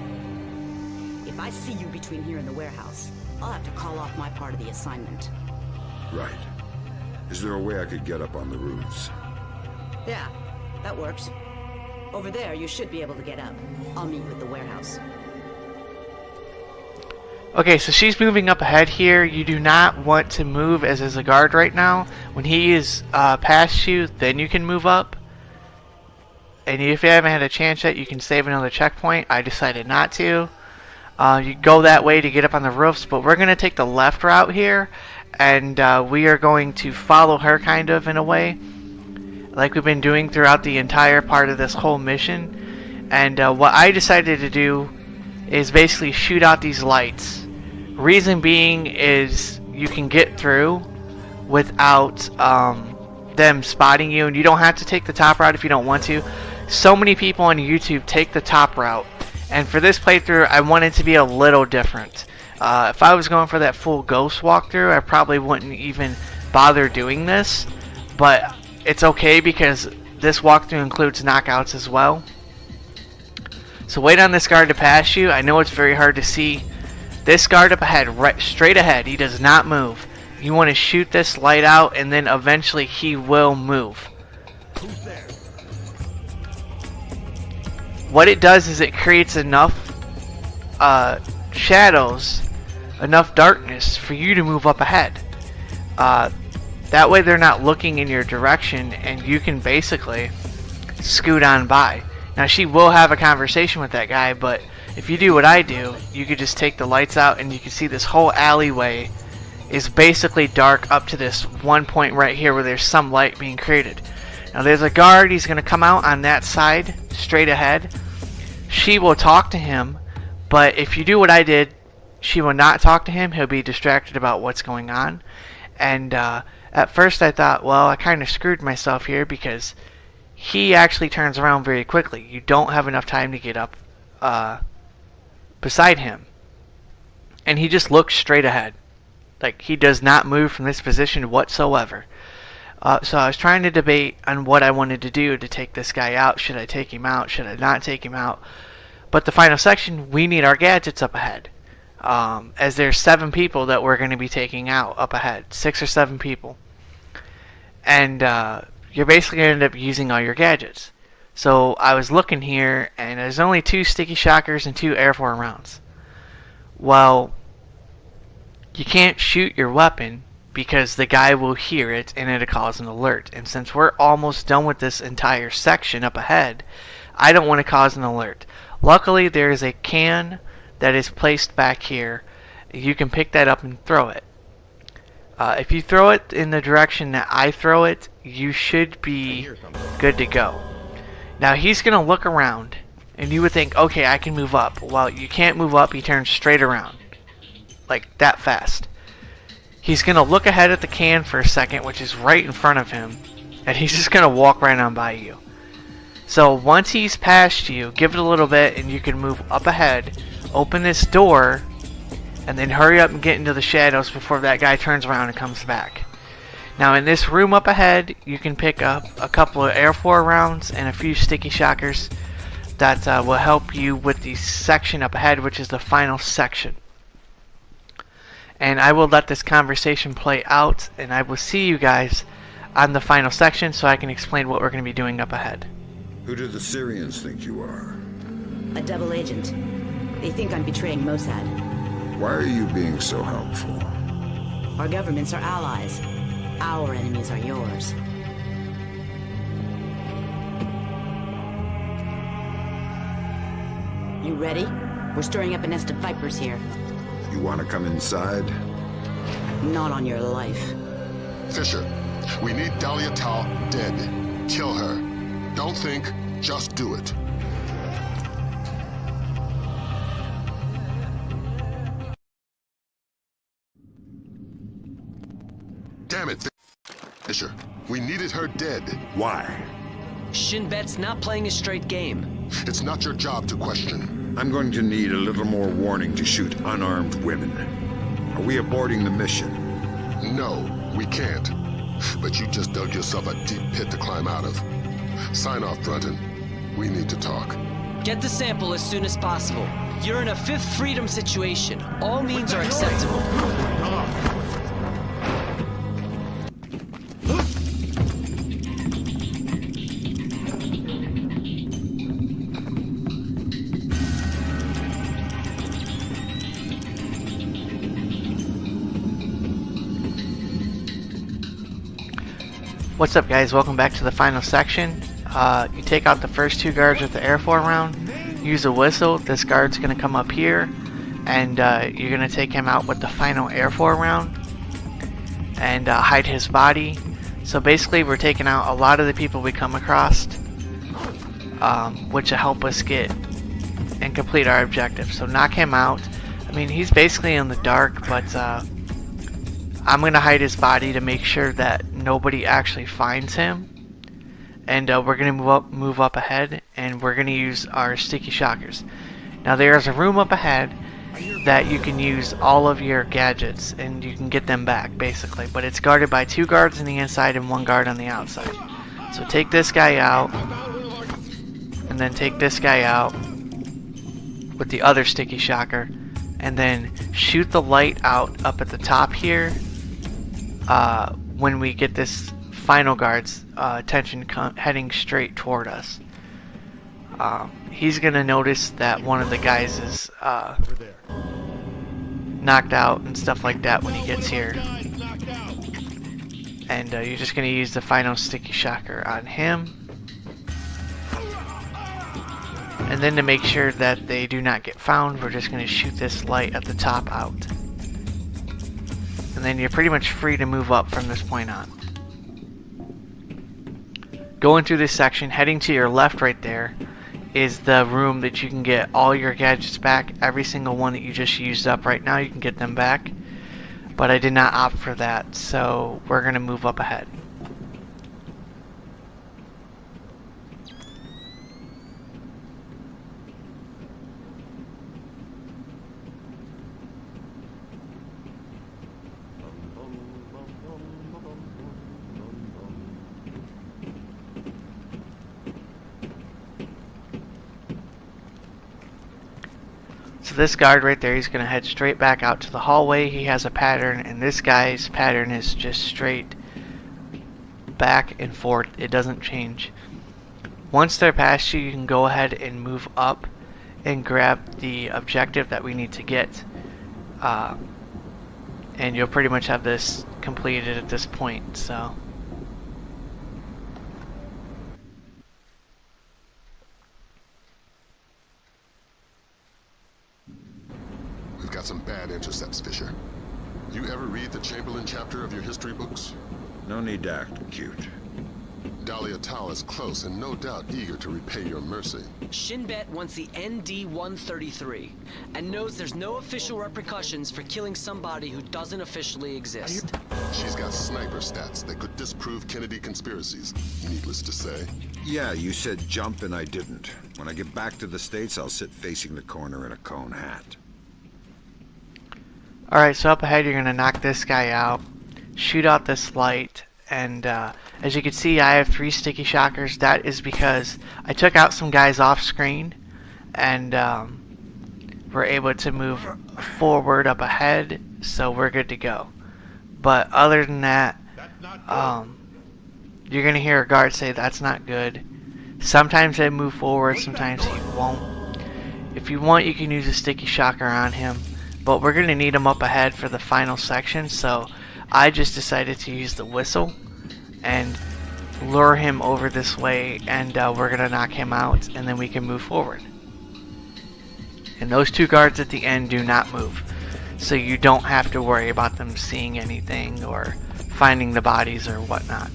If I see you between here and the warehouse, I'll have to call off my part of the assignment. Right. Is there a way I could get up on the roofs? Yeah, that works. Over there, you should be able to get up. I'll meet you at the warehouse. Okay, so she's moving up ahead here. You do not want to move as a guard right now. When he is past you, then you can move up. And if you haven't had a chance yet, you can save another checkpoint. I decided not to. You go that way to get up on the roofs, but we're going to take the left route here. And we are going to follow her kind of in a way, like we've been doing throughout the entire part of this whole mission. And what I decided to do is basically shoot out these lights. Reason being is you can get through without them spotting you, and you don't have to take the top route if you don't want to. So many people on YouTube take the top route, and for this playthrough I wanted to be a little different. If I was going for that full ghost walkthrough, I probably wouldn't even bother doing this, but it's okay because this walkthrough includes knockouts as well. So wait on this guard to pass you. I know it's very hard to see. This guard up ahead, right straight ahead, he does not move. You want to shoot this light out, and then eventually he will move. What it does is it creates enough shadows, enough darkness for you to move up ahead. That way they're not looking in your direction, and you can basically scoot on by. Now she will have a conversation with that guy, but if you do what I do, you could just take the lights out and you can see this whole alleyway is basically dark up to this one point right here where there's some light being created. Now there's a guard, he's going to come out on that side, straight ahead. She will talk to him, but if you do what I did, she will not talk to him. He'll be distracted about what's going on. And at first I thought, well, I kind of screwed myself here because he actually turns around very quickly. You don't have enough time to get up beside him, and he just looks straight ahead. Like, he does not move from this position whatsoever. So I was trying to debate on what I wanted to do to take this guy out. Should I take him out? Should I not take him out? But the final section, we need our gadgets up ahead, as there's 7 people that we're going to be taking out up ahead, 6 or 7 people, and you're basically going to end up using all your gadgets. So I was looking here, and there's only 2 sticky shockers and 2 Air 4 rounds. Well, you can't shoot your weapon because the guy will hear it and it'll cause an alert. And since we're almost done with this entire section up ahead, I don't want to cause an alert. Luckily, there is a can that is placed back here. You can pick that up and throw it. If you throw it in the direction that I throw it, you should be good to go. Now he's going to look around, and you would think, okay, I can move up. Well, you can't move up. He turns straight around, like that fast. He's going to look ahead at the can for a second, which is right in front of him, and he's just going to walk right on by you. So once he's past you, give it a little bit, and you can move up ahead, open this door, and then hurry up and get into the shadows before that guy turns around and comes back. Now in this room up ahead, you can pick up a couple of Air 4 rounds and a few sticky shockers that will help you with the section up ahead, which is the final section. And I will let this conversation play out, and I will see you guys on the final section so I can explain what we're going to be doing up ahead. Who do the Syrians think you are? A double agent. They think I'm betraying Mossad. Why are you being so helpful? Our governments are allies. Our enemies are yours. You ready? We're stirring up a nest of vipers here. You want to come inside? Not on your life. Fisher, we need Dahlia Tal dead. Kill her. Don't think, just do it. Damn it, Fisher. We needed her dead. Why? Shin Bet's not playing a straight game. It's not your job to question. I'm going to need a little more warning to shoot unarmed women. Are we aborting the mission? No, we can't. But you just dug yourself a deep pit to climb out of. Sign off, Brunton. We need to talk. Get the sample as soon as possible. You're in a Fifth Freedom situation. All means are acceptable. What's up, guys? Welcome back to the final section. You take out the first 2 guards with the air 4 round, use a whistle. This guard's going to come up here, and you're going to take him out with the final air 4 round and hide his body. So basically we're taking out a lot of the people we come across, which will help us get and complete our objective. So knock him out. I mean, he's basically in the dark, but I'm going to hide his body to make sure that nobody actually finds him. And we're going to move up ahead, and we're going to use our sticky shockers. Now there's a room up ahead that you can use all of your gadgets, and you can get them back, basically. But it's guarded by 2 guards on the inside and 1 guard on the outside. So take this guy out, and then take this guy out with the other sticky shocker, and then shoot the light out up at the top here. When we get this final guard's attention heading straight toward us. He's gonna notice that one of the guys is knocked out and stuff like that when he gets here. And you're just gonna use the final sticky shocker on him. And then to make sure that they do not get found, we're just gonna shoot this light at the top out. And then you're pretty much free to move up from this point on. Going through this section, heading to your left right there is the room that you can get all your gadgets back. Every single one that you just used up right now, you can get them back. But I did not opt for that, so we're going to move up ahead. So this guard right there, he's going to head straight back out to the hallway. He has a pattern, and this guy's pattern is just straight back and forth. It doesn't change. Once they're past you, you can go ahead and move up and grab the objective that we need to get. And you'll pretty much have this completed at this point. So. We've got some bad intercepts, Fisher. You ever read the Chamberlain chapter of your history books? No need to act cute. Dahlia Tal is close and no doubt eager to repay your mercy. Shin Bet wants the ND-133 and knows there's no official repercussions for killing somebody who doesn't officially exist. She's got sniper stats that could disprove Kennedy conspiracies, needless to say. Yeah, you said jump and I didn't. When I get back to the States, I'll sit facing the corner in a cone hat. Alright, so up ahead you're going to knock this guy out, shoot out this light, and as you can see I have 3 sticky shockers. That is because I took out some guys off screen, and we're able to move forward up ahead, so we're good to go. But other than that, you're going to hear a guard say that's not good. Sometimes they move forward, sometimes he won't. If you want, you can use a sticky shocker on him. But we're going to need him up ahead for the final section, so I just decided to use the whistle and lure him over this way, and we're going to knock him out, and then we can move forward. And those 2 guards at the end do not move, so you don't have to worry about them seeing anything or finding the bodies or whatnot.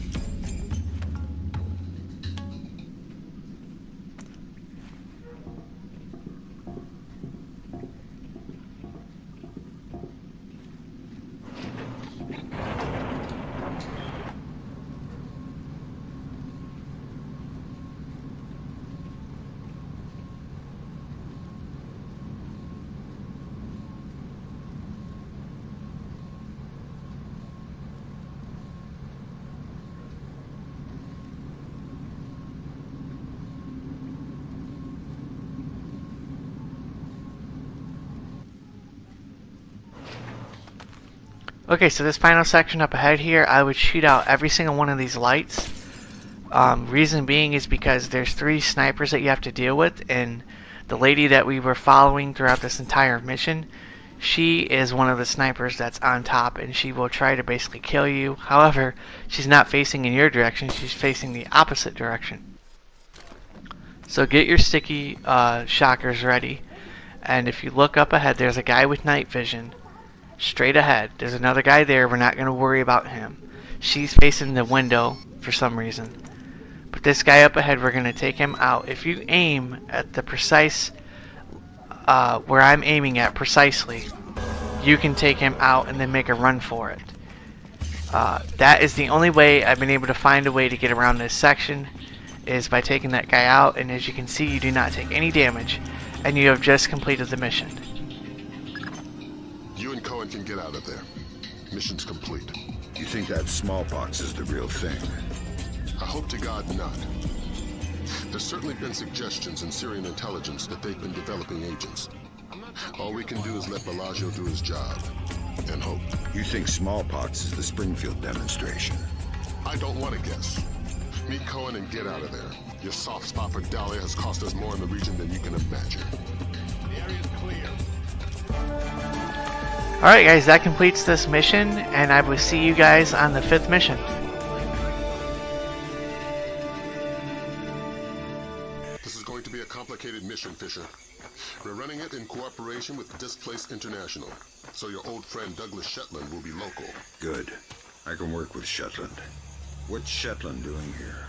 Okay, so this final section up ahead here, I would shoot out every single one of these lights. Reason being is because there's 3 snipers that you have to deal with, and the lady that we were following throughout this entire mission, she is one of the snipers that's on top, and she will try to basically kill you. However, she's not facing in your direction, she's facing the opposite direction. So get your sticky shockers ready, and if you look up ahead, there's a guy with night vision. Straight ahead, there's another guy there, we're not going to worry about him. She's facing the window for some reason. But this guy up ahead, we're going to take him out. If you aim at the precise, where I'm aiming at precisely, you can take him out and then make a run for it. That is the only way I've been able to find a way to get around this section, is by taking that guy out, and as you can see, you do not take any damage, and you have just completed the mission. You and Cohen can get out of there. Mission's complete. You think that smallpox is the real thing? I hope to God not. There's certainly been suggestions in Syrian intelligence that they've been developing agents. All we can do is let Bellagio do his job, and hope. You think smallpox is the Springfield demonstration? I don't want to guess. Meet Cohen and get out of there. Your soft spot for Dahlia has cost us more in the region than you can imagine. The area's clear. Alright guys, that completes this mission, and I will see you guys on the 5th mission. This is going to be a complicated mission, Fisher. We're running it in cooperation with Displaced International, so your old friend Douglas Shetland will be local. Good. I can work with Shetland. What's Shetland doing here?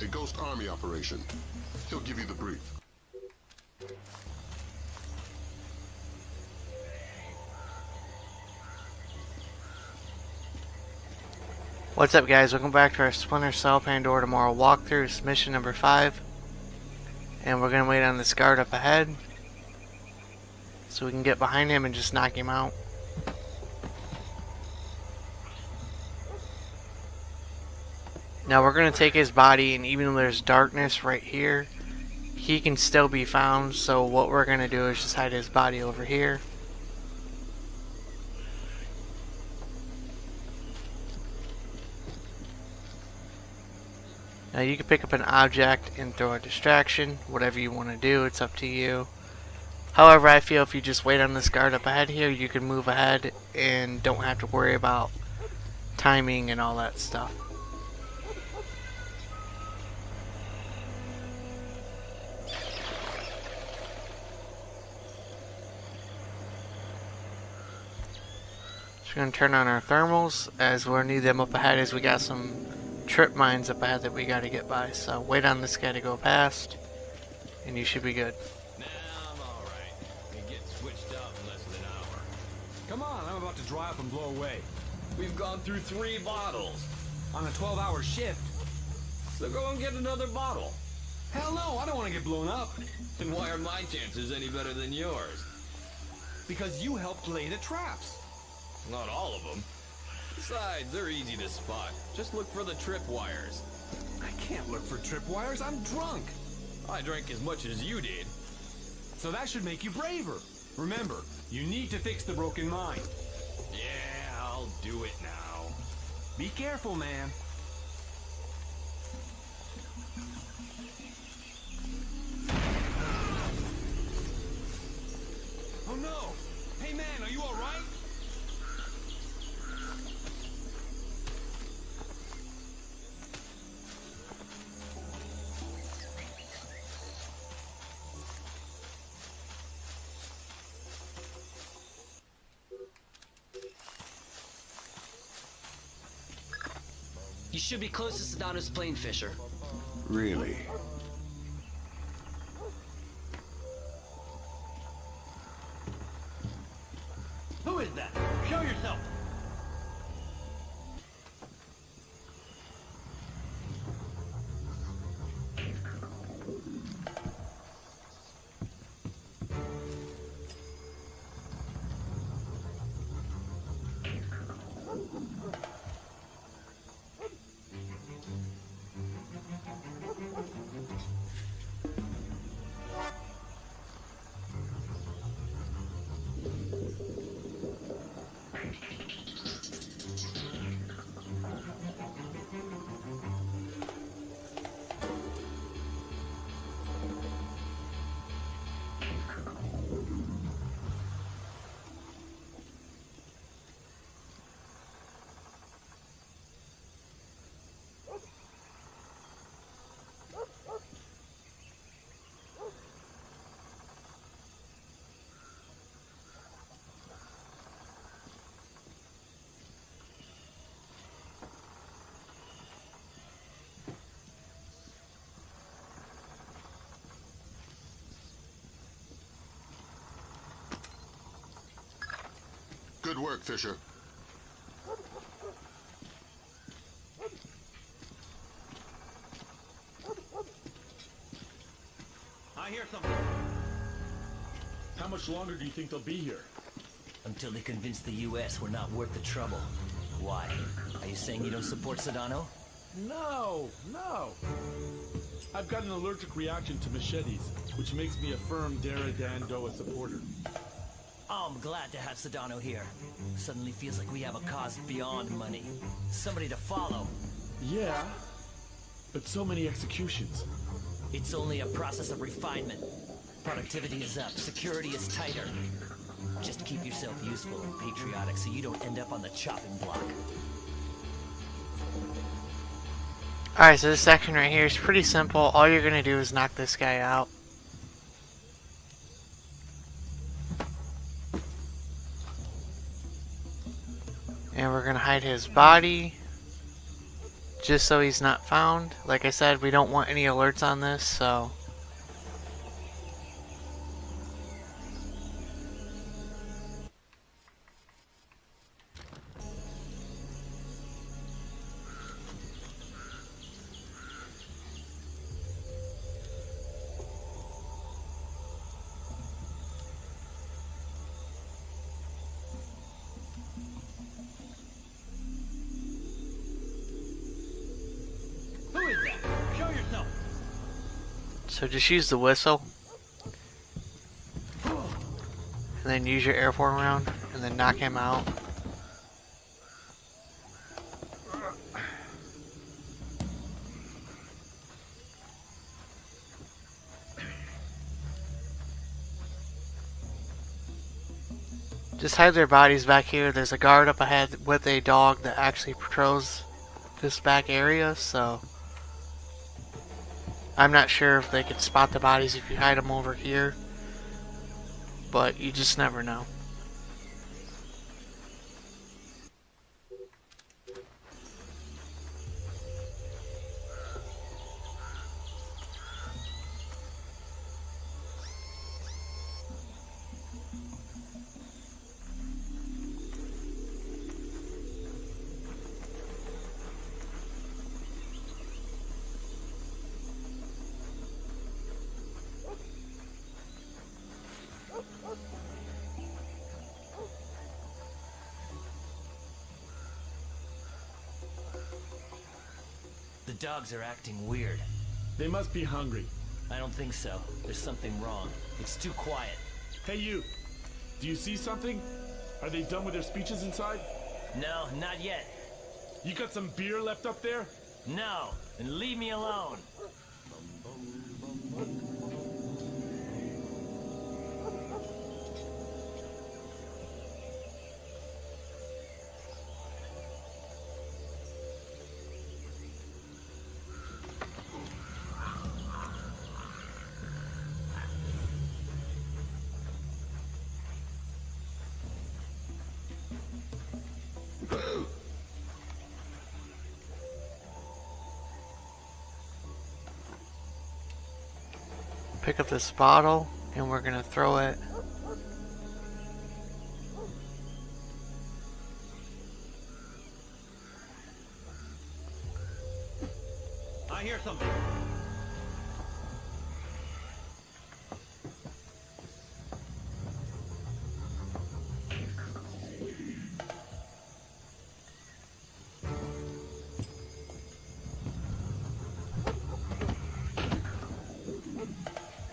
A Ghost Army operation. He'll give you the brief. What's up guys, welcome back to our Splinter Cell Pandora Tomorrow walkthrough. It's mission number 5. And we're going to wait on this guard up ahead, so we can get behind him and just knock him out. Now we're going to take his body, and even though there's darkness right here, he can still be found. So what we're going to do is just hide his body over here. Now you can pick up an object and throw a distraction, whatever you want to do, it's up to you. However, I feel if you just wait on this guard up ahead here, you can move ahead and don't have to worry about timing and all that stuff. So we're going to turn on our thermals, as we'll need them up ahead, as we got some trip mines up ahead that we got to get by. So wait on this guy to go past, and you should be good. Nah, I'm alright. It gets switched up in less than an hour. Come on, I'm about to dry up and blow away. We've gone through 3 bottles on a 12-hour shift. So go and get another bottle. Hell no, I don't want to get blown up. And why are my chances any better than yours? Because you helped lay the traps. Not all of them. Besides, they're easy to spot. Just look for the tripwires. I can't look for tripwires, I'm drunk. I drank as much as you did. So that should make you braver. Remember, you need to fix the broken mine. Yeah, I'll do it now. Be careful, man. Oh no! Hey man, are you alright? You should be close to Sedano's plane, Fisher. Really? Who is that? Show yourself! Good work, Fisher. I hear something. How much longer do you think they'll be here? Until they convince the U.S. we're not worth the trouble. Why? Are you saying you don't support Sedano? No. I've got an allergic reaction to machetes, which makes me a firm Daradandoa supporter. Oh, I'm glad to have Sedano here. Suddenly feels like we have a cause beyond money. Somebody to follow. Yeah, but so many executions. It's only a process of refinement. Productivity is up, security is tighter. Just keep yourself useful and patriotic so you don't end up on the chopping block. Alright, so this section right here is pretty simple. All you're going to do is knock this guy out. And we're going to hide his body, just so he's not found. Like I said, we don't want any alerts on this, so... So just use the whistle, and then use your airborne round, and then knock him out. Just hide their bodies back here. There's a guard up ahead with a dog that actually patrols this back area, so... I'm not sure if they could spot the bodies if you hide them over here, but you just never know. The dogs are acting weird. They must be hungry. I don't think so. There's something wrong. It's too quiet. Hey you! Do you see something? Are they done with their speeches inside? No, not yet. You got some beer left up there? No, and leave me alone. Pick up this bottle, and we're gonna throw it. I hear something.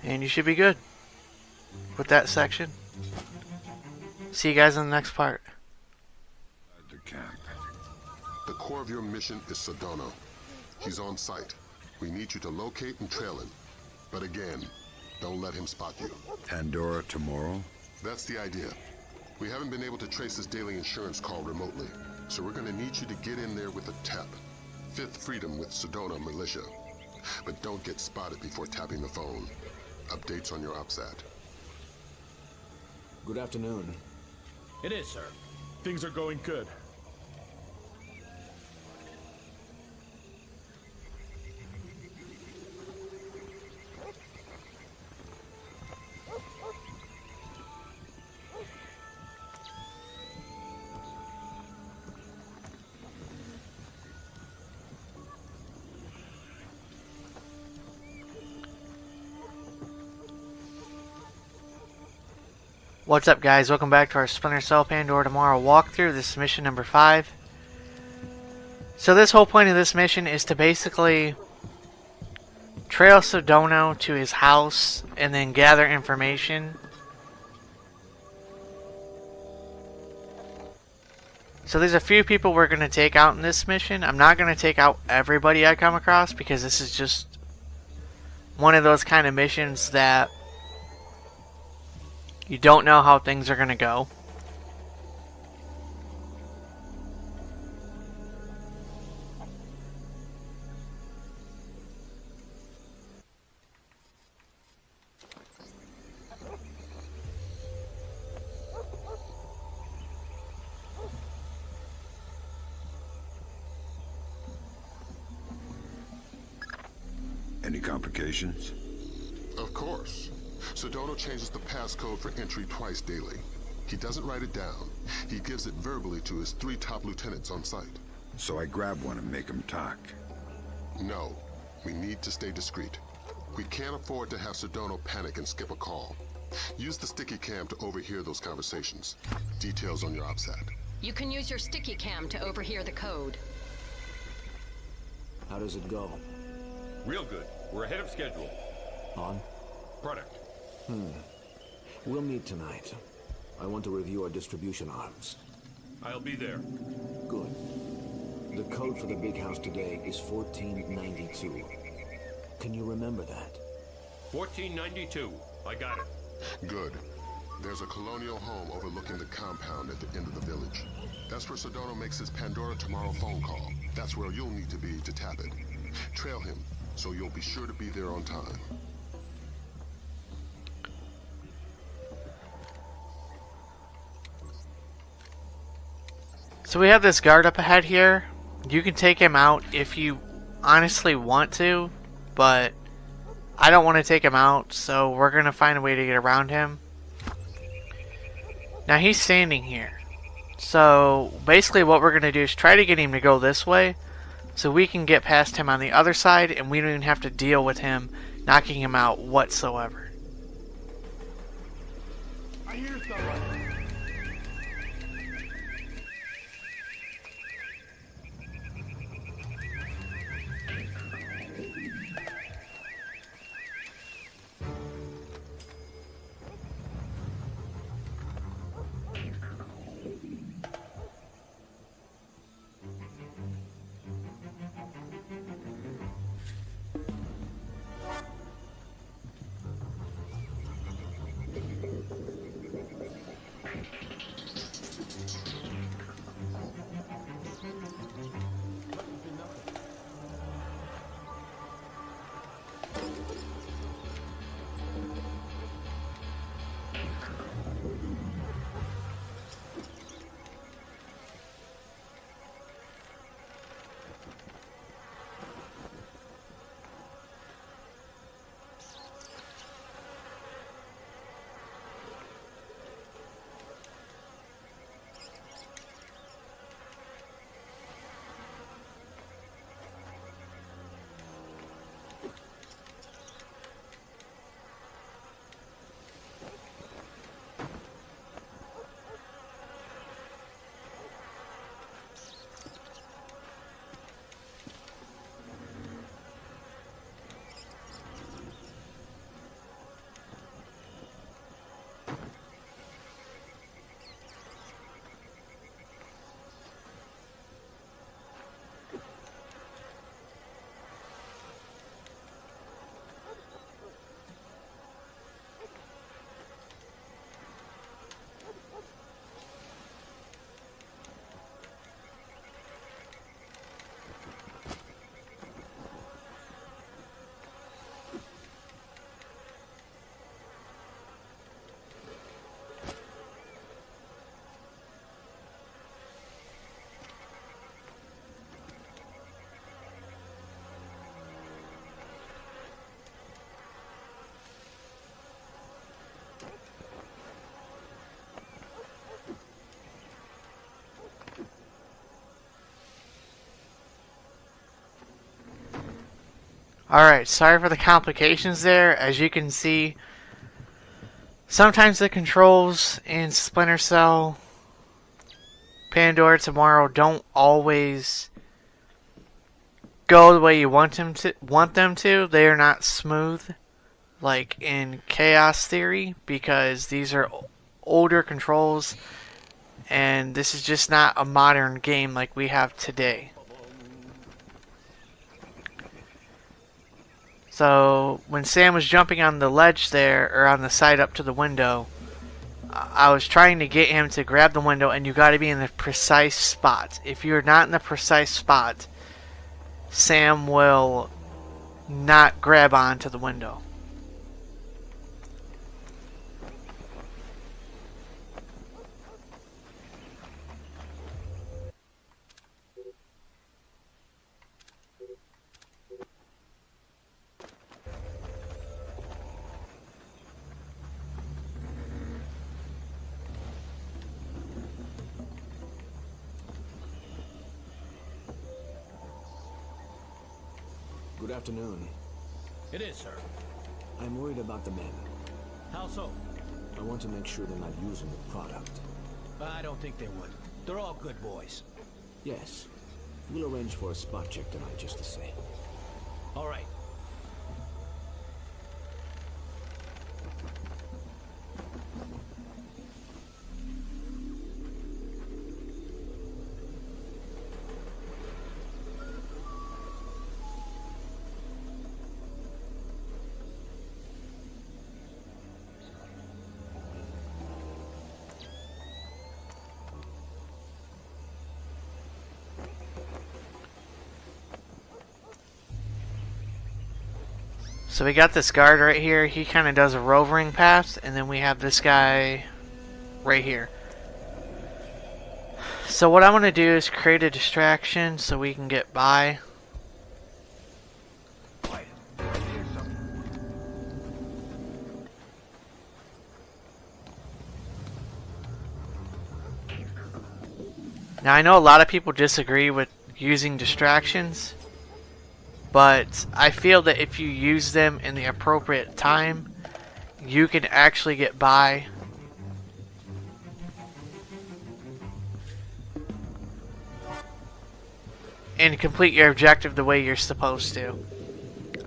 And you should be good with that section. See you guys in the next part. The camp. The core of your mission is Sedano. He's on site. We need you to locate and trail him. But again, don't let him spot you. Pandora tomorrow? That's the idea. We haven't been able to trace his daily insurance call remotely, so we're going to need you to get in there with a TEP. Fifth Freedom with Sedona Militia. But don't get spotted before tapping the phone. Updates on your OPSAT. Good afternoon. It is, sir. Things are going good. What's up, guys? Welcome back to our Splinter Cell Pandora Tomorrow walkthrough. This is mission number 5. So this whole point of this mission is to basically trail Sedona to his house and then gather information. So there's a few people we're going to take out in this mission. I'm not going to take out everybody I come across because this is just one of those kind of missions that you don't know how things are going to go. Any complications? Of course. Sedona changes the passcode for entry twice daily. He doesn't write it down. He gives it verbally to his 3 top lieutenants on site. So I grab one and make him talk. No. We need to stay discreet. We can't afford to have Sedona panic and skip a call. Use the sticky cam to overhear those conversations. Details on your OPSAT. You can use your sticky cam to overhear the code. How does it go? Real good. We're ahead of schedule. On? Product. We'll meet tonight. I want to review our distribution arms. I'll be there. Good. The code for the big house today is 1492. Can you remember that? 1492. I got it. Good. There's a colonial home overlooking the compound at the end of the village. That's where Sedona makes his Pandora tomorrow phone call. That's where you'll need to be to tap it. Trail him, so you'll be sure to be there on time. So we have this guard up ahead here. You can take him out if you honestly want to, but I don't want to take him out, so we're going to find a way to get around him. Now he's standing here. So basically what we're going to do is try to get him to go this way so we can get past him on the other side and we don't even have to deal with him knocking him out whatsoever. I hear someone. Alright, sorry for the complications there. As you can see, Sometimes the controls in Splinter Cell, Pandora, Tomorrow don't always go the way you want them to. They are not smooth like in Chaos Theory, because these are older controls and this is just not a modern game like we have today. So when Sam was jumping on the ledge there, or on the side up to the window, I was trying to get him to grab the window, and you got to be in the precise spot. If you're not in the precise spot, Sam will not grab onto the window. Good afternoon. It is, sir. I'm worried about the men. How so? I want to make sure they're not using the product. I don't think they would. They're all good boys. Yes. We'll arrange for a spot check tonight just the same. All right. So we got this guard right here. He kind of does a roving path, and then we have this guy right here. So what I want to do is create a distraction so we can get by. Now I know a lot of people disagree with using distractions, but I feel that if you use them in the appropriate time, you can actually get by. And complete your objective the way you're supposed to.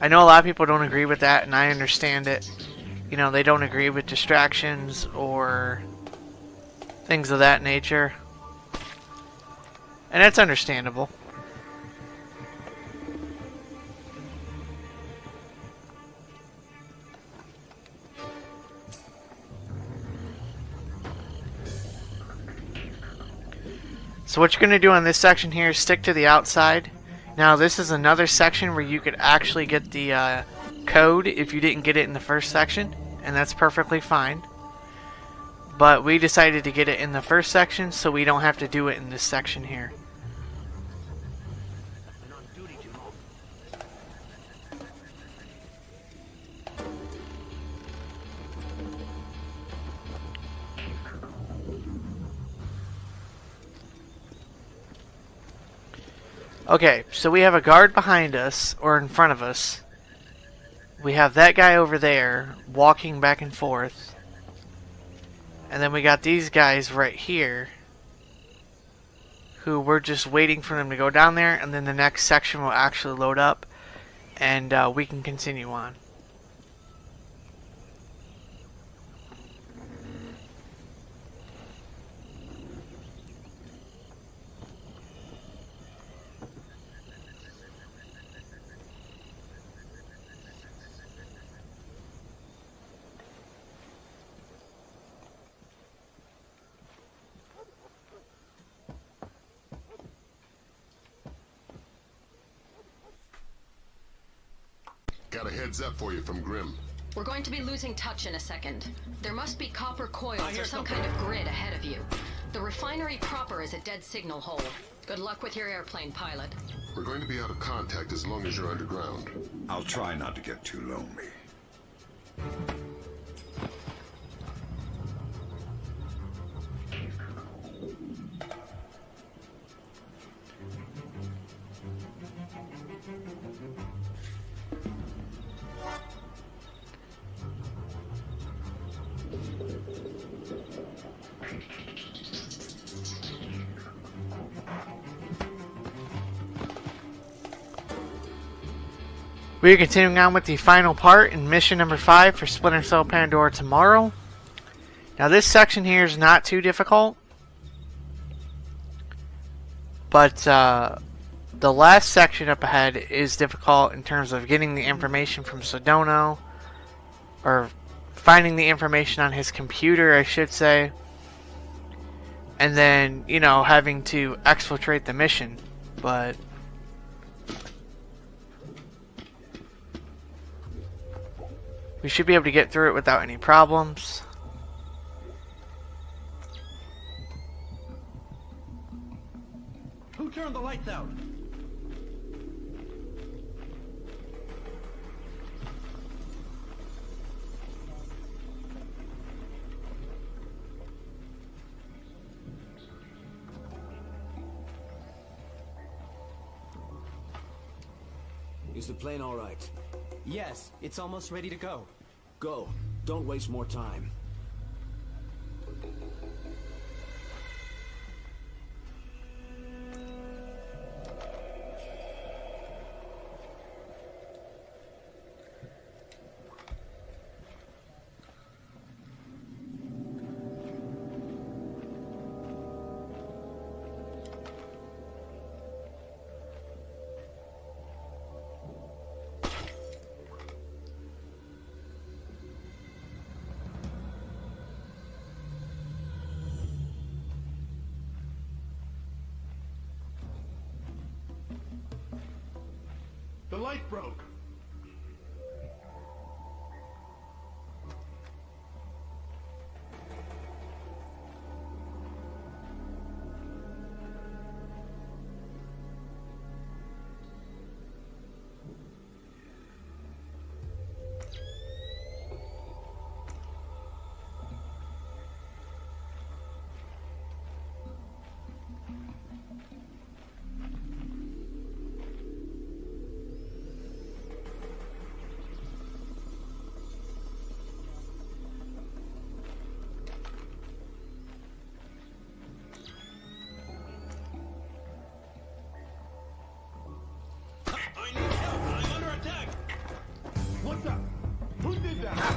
I know a lot of people don't agree with that, and I understand it. You know, they don't agree with distractions or things of that nature. And that's understandable. So what you're going to do on this section here is stick to the outside. Now this is another section where you could actually get the code if you didn't get it in the first section, and that's perfectly fine. But we decided to get it in the first section so we don't have to do it in this section here. Okay, so we have a guard behind us, or in front of us. We have that guy over there, walking back and forth. And then we got these guys right here, who we're just waiting for them to go down there, and then the next section will actually load up, and we can continue on. Got a heads up for you from Grimm. We're going to be losing touch in a second. There must be copper coils or some kind of grid ahead of you. The refinery proper is a dead signal hole. Good luck with your airplane, pilot. We're going to be out of contact as long as you're underground. I'll try not to get too lonely. We are continuing on with the final part in mission number 5 for Splinter Cell Pandora tomorrow. Now this section here is not too difficult, but the last section up ahead is difficult in terms of getting the information from Sedona, or finding the information on his computer, I should say, and then, you know, having to exfiltrate the mission. But we should be able to get through it without any problems. Who turned the lights out? Is the plane all right? Yes, it's almost ready to go. Go. Don't waste more time. The light broke. What's up? Who did that?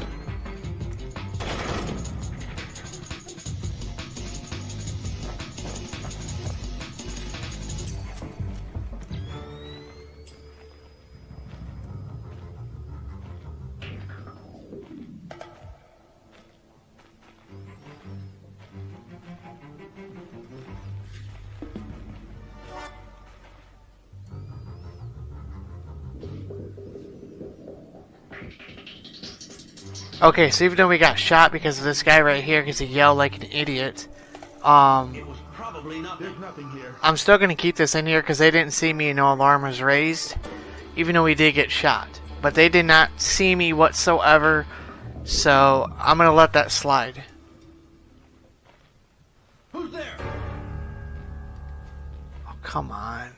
Okay, so even though we got shot because of this guy right here because he yelled like an idiot, It was probably nothing. There's nothing here. I'm still going to keep this in here because they didn't see me and no alarm was raised, even though we did get shot. But they did not see me whatsoever, so I'm going to let that slide. Who's there? Oh, come on.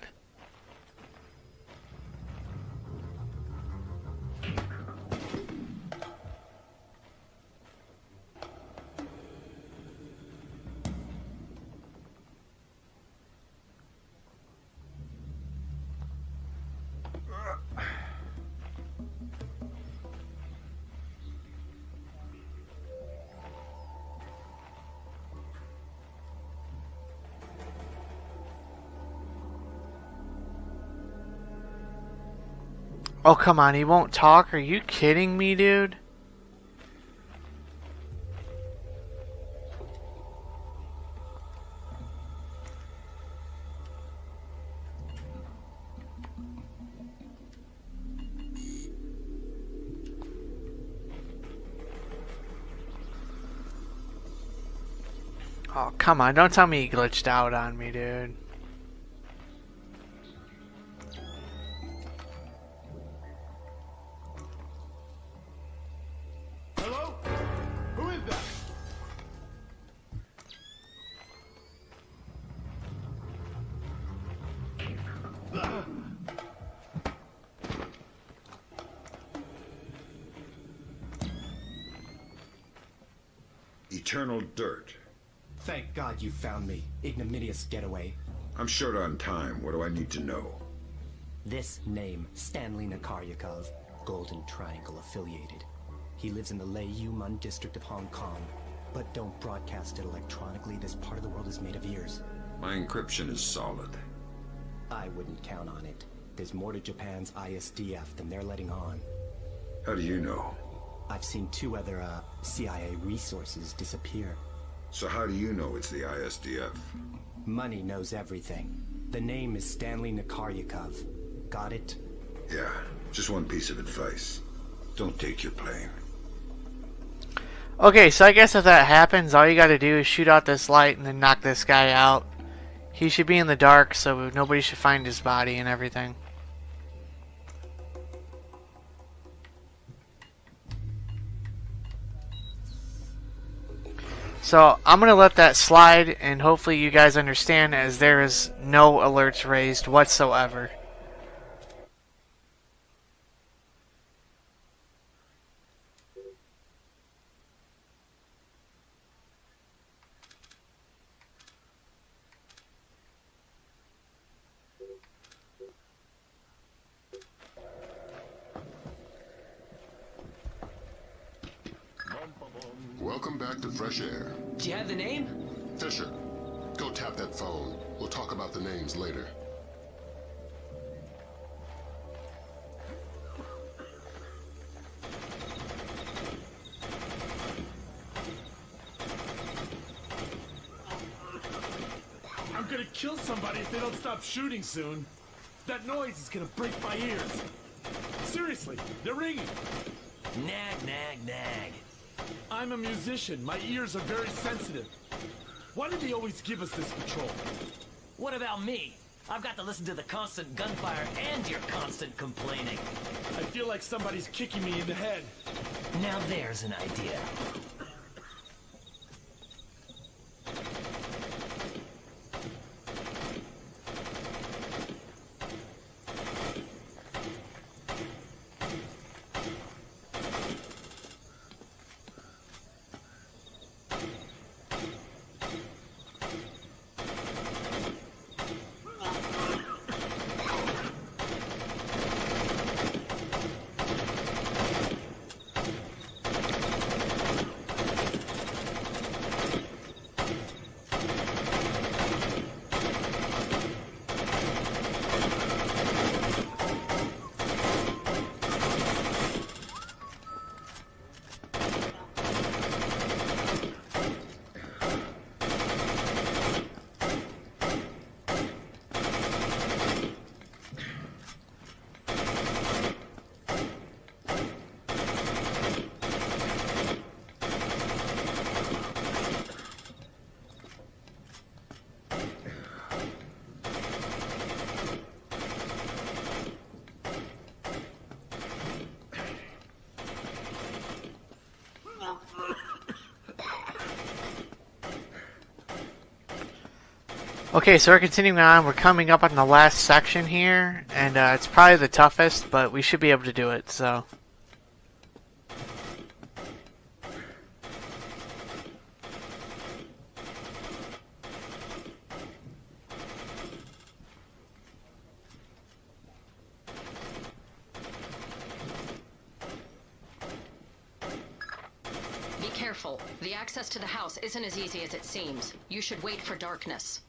Oh, come on, he won't talk? Are you kidding me, dude? Oh, come on, don't tell me he glitched out on me, dude. Hello? Who is that? Eternal dirt. Thank God you found me. Ignominious getaway. I'm short on time. What do I need to know? This name, Stanley Nakaryakov, Golden Triangle affiliated. He lives in the Lei-Yuman district of Hong Kong. But don't broadcast it electronically. This part of the world is made of ears. My encryption is solid. I wouldn't count on it. There's more to Japan's ISDF than they're letting on. How do you know? I've seen 2 other, CIA resources disappear. So how do you know it's the ISDF? Money knows everything. The name is Stanley Nakaryakov. Got it? Yeah, just one piece of advice. Don't take your plane. Okay, so I guess if that happens, all you gotta do is shoot out this light and then knock this guy out. He should be in the dark, so nobody should find his body and everything. So I'm gonna let that slide, and hopefully you guys understand, as there is no alerts raised whatsoever. Welcome back to Fresh Air. Do you have the name? Fisher, go tap that phone. We'll talk about the names later. I'm gonna kill somebody if they don't stop shooting soon. That noise is gonna break my ears. Seriously, they're ringing. Nag, nag, nag. I'm a musician. My ears are very sensitive. Why do they always give us this patrol? What about me? I've got to listen to the constant gunfire and your constant complaining. I feel like somebody's kicking me in the head. Now there's an idea. Okay, so we're continuing on. We're coming up on the last section here, and it's probably the toughest, but we should be able to do it, so. Be careful. The access to the house isn't as easy as it seems. You should wait for darkness.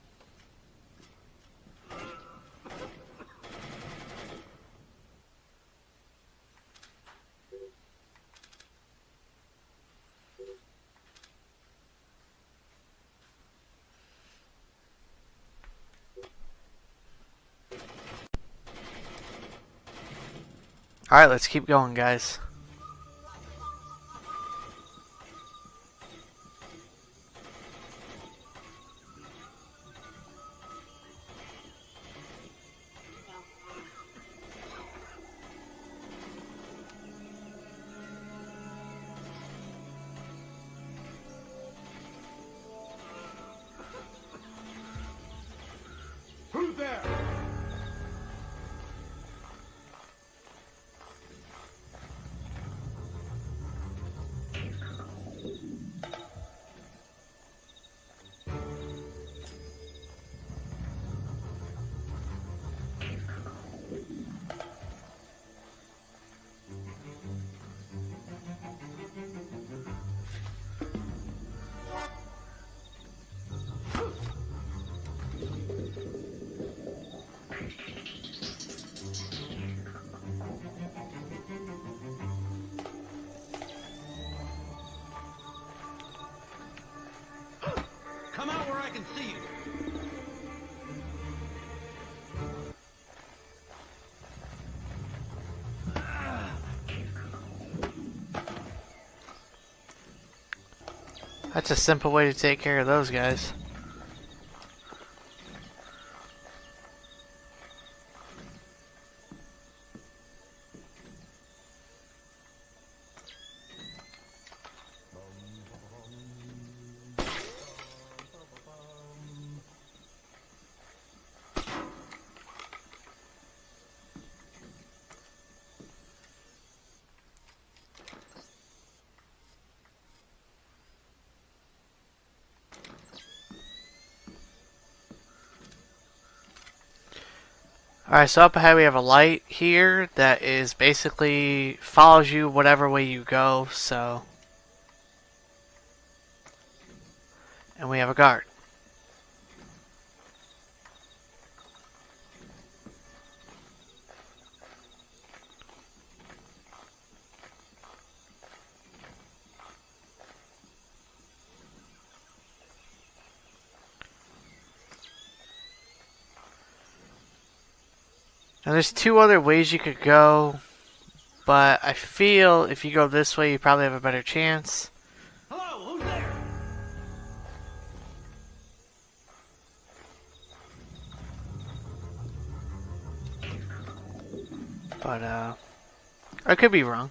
Alright, let's keep going, guys. Who there? That's a simple way to take care of those guys. Alright, so up ahead we have a light here that is basically follows you whatever way you go, so. And we have a guard. Now there's two other ways you could go, but I feel if you go this way you probably have a better chance. Hello, who's there? But I could be wrong.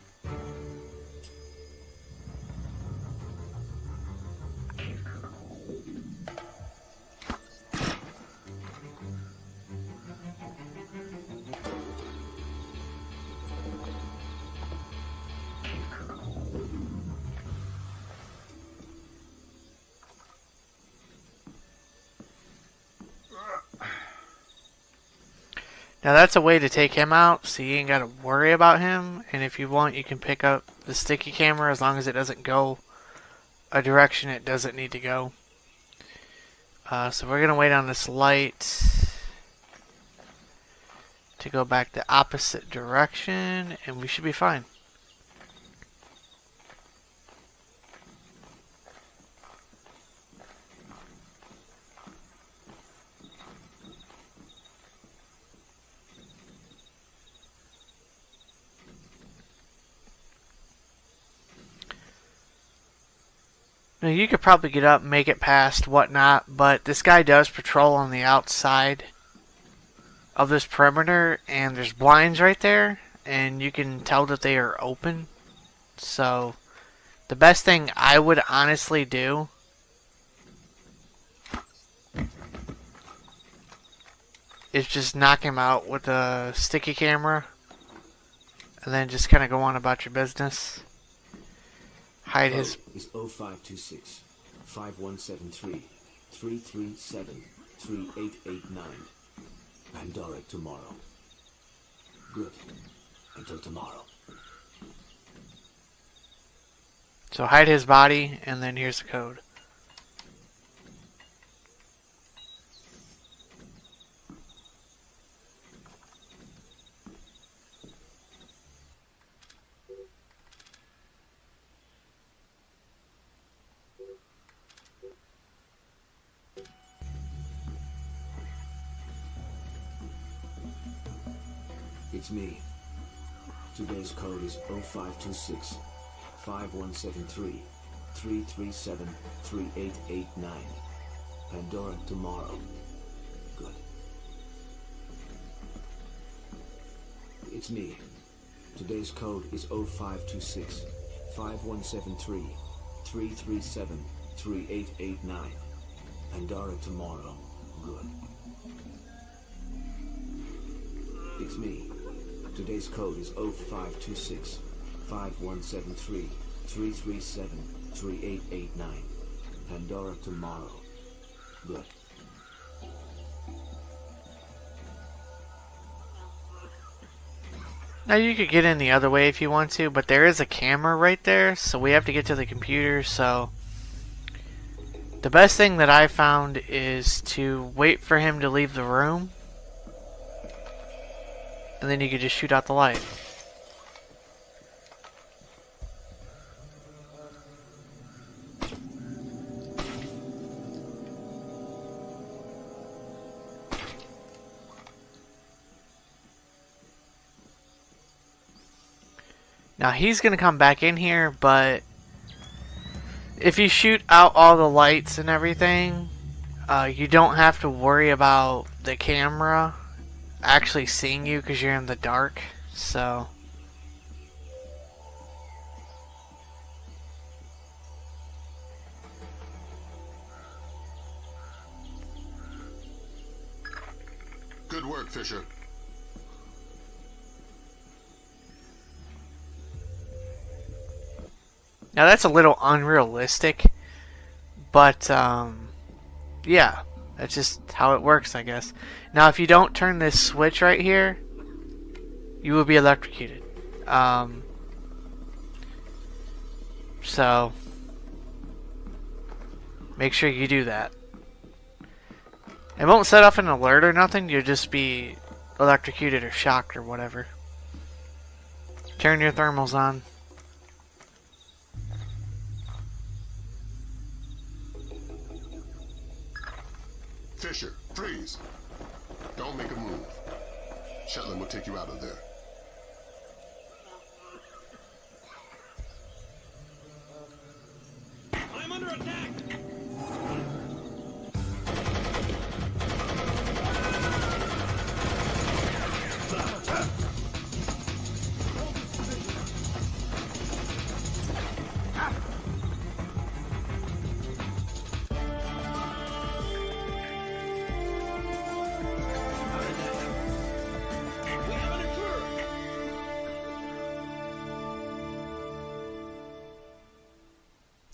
Now that's a way to take him out, so you ain't got to worry about him. And if you want, you can pick up the sticky camera as long as it doesn't go a direction it doesn't need to go. So we're going to wait on this light to go back the opposite direction, and we should be fine. Now you could probably get up and make it past whatnot, but this guy does patrol on the outside of this perimeter, and there's blinds right there, and you can tell that they are open. So the best thing I would honestly do is just knock him out with a sticky camera, and then just kind of go on about your business. Hide his... is 0526 5173 337 3889. Pandora tomorrow. Good. Until tomorrow. So hide his body, and then here's the code. It's me. Today's code is 0526 5173 337 3889. Pandora tomorrow. Good. It's me. Today's code is 0526 5173 337 3889. Pandora tomorrow. Good. It's me. Today's code is 0526 5173 337 3889. Pandora tomorrow. Good. Now you could get in the other way if you want to, but there is a camera right there, so we have to get to the computer. So the best thing that I found is to wait for him to leave the room, and then you could just shoot out the light. Now he's going to come back in here, but if you shoot out all the lights and everything, you don't have to worry about the camera actually seeing you because you're in the dark. So good work, Fisher. now that's a little unrealistic, but yeah, that's just how it works, I guess. Now if you don't turn this switch right here, you will be electrocuted. So make sure you do that. It won't set off an alert or nothing, you'll just be electrocuted or shocked or whatever. Turn your thermals on. Fisher, freeze. Don't make a move. Shetland will take you out of there. I'm under attack!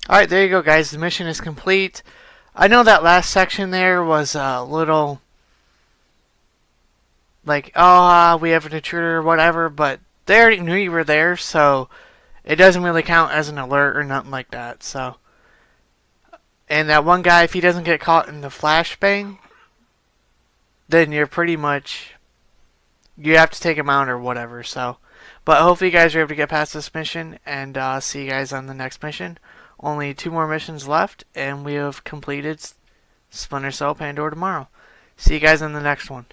Alright, there you go, guys. The mission is complete. I know that last section there was a little like, oh, we have an intruder or whatever, but they already knew you were there, so it doesn't really count as an alert or nothing like that. So, and that one guy, if he doesn't get caught in the flashbang, then you're pretty much, you have to take him out or whatever. So, but hopefully you guys are able to get past this mission, and see you guys on the next mission. Only 2 more missions left, and we have completed Splinter Cell Pandora tomorrow. See you guys in the next one.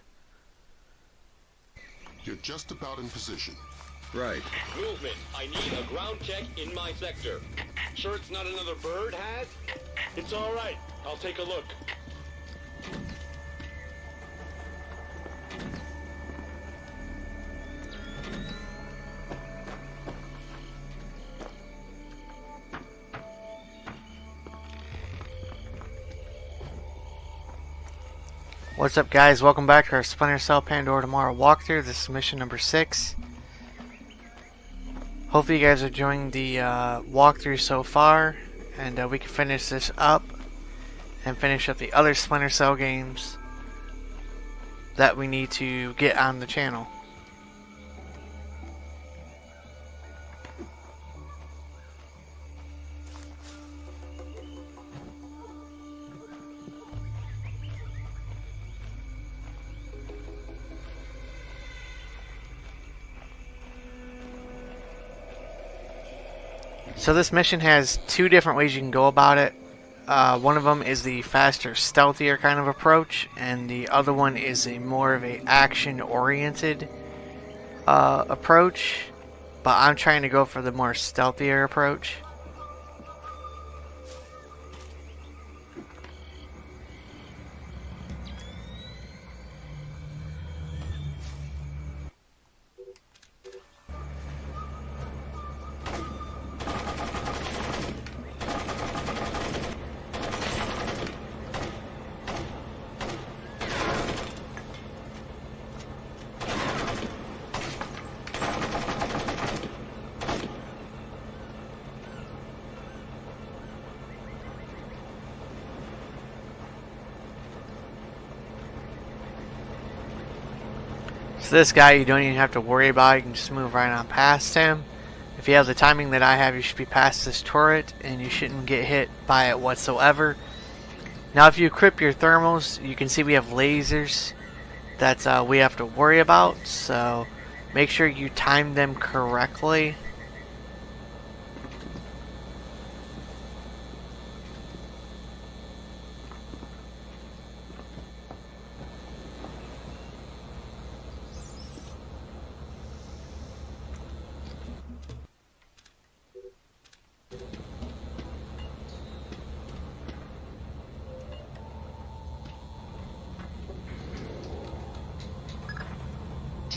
You're just about in position. Right. Movement. I need a ground check in my sector. Sure it's not another bird, Has? It's all right. I'll take a look. What's up, guys? Welcome back to our Splinter Cell Pandora tomorrow walkthrough. This is mission number 6. Hopefully you guys are enjoying the walkthrough so far, and we can finish this up and finish up the other Splinter Cell games that we need to get on the channel. So this mission has 2 different ways you can go about it. One of them is the faster, stealthier kind of approach, and the other one is a more of a action-oriented approach. But I'm trying to go for the more stealthier approach. So this guy, you don't even have to worry about. You can just move right on past him. If you have the timing that I have, you should be past this turret, and you shouldn't get hit by it whatsoever. Now, if you equip your thermals, you can see we have lasers that we have to worry about. So make sure you time them correctly.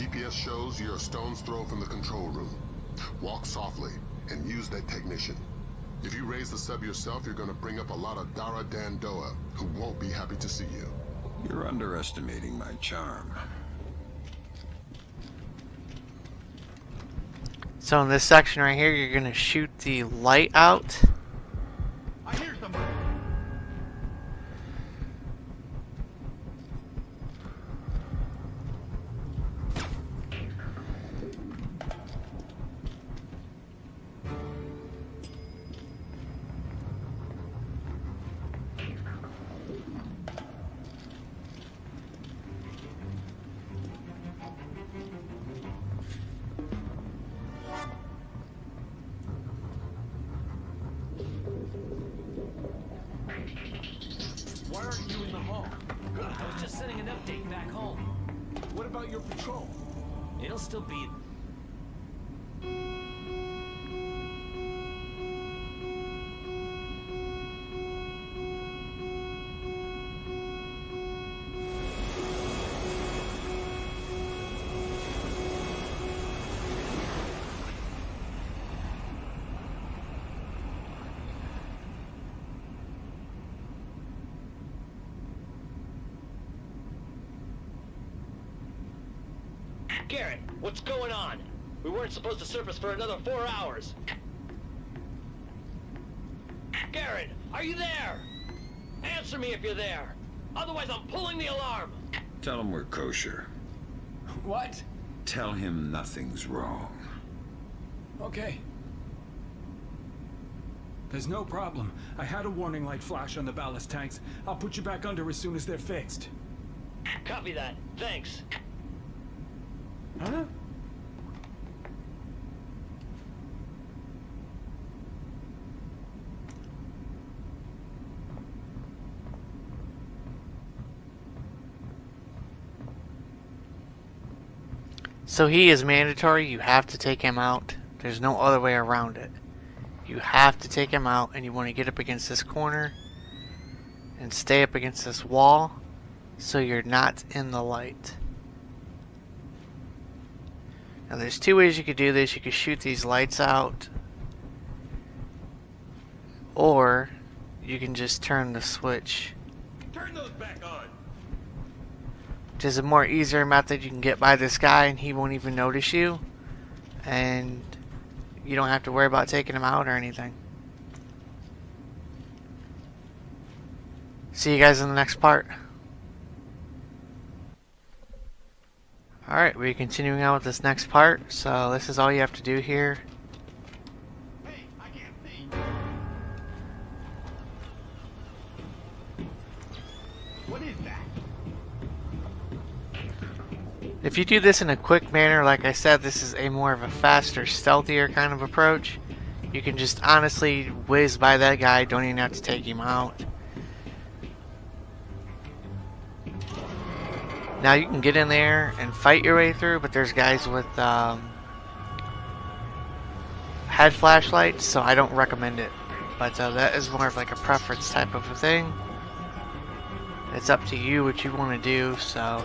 GPS shows you're a stone's throw from the control room. Walk softly and use that technician. If you raise the sub yourself, you're gonna bring up a lot of Dara Dandoa who won't be happy to see you. You're underestimating my charm. So in this section right here, you're gonna shoot the light out. I hear somebody. Why aren't you in the hall? I was just sending an update back home. What about your patrol? It'll still be... Garrett, what's going on? We weren't supposed to surface for another 4 hours. Garrett, are you there? Answer me if you're there. Otherwise, I'm pulling the alarm. Tell him we're kosher. What? Tell him nothing's wrong. Okay. There's no problem. I had a warning light flash on the ballast tanks. I'll put you back under as soon as they're fixed. Copy that. Thanks. Huh? So he is mandatory. You have to take him out. There's no other way around it. You have to take him out, and you want to get up against this corner and stay up against this wall so you're not in the light. Now there's two ways you could do this. You could shoot these lights out, or you can just turn the switch. Turn those back on. Which is a more easier method. You can get by this guy and he won't even notice you, and you don't have to worry about taking him out or anything. See you guys in the next part. Alright, we're continuing on with this next part, so this is all you have to do here. Hey, I can't see. What is that? If you do this in a quick manner, like I said, this is a more of a faster, stealthier kind of approach. You can just honestly whiz by that guy, don't even have to take him out. Now you can get in there and fight your way through, but there's guys with head flashlights, so I don't recommend it. But that is more of like a preference type of a thing. It's up to you what you want to do, so...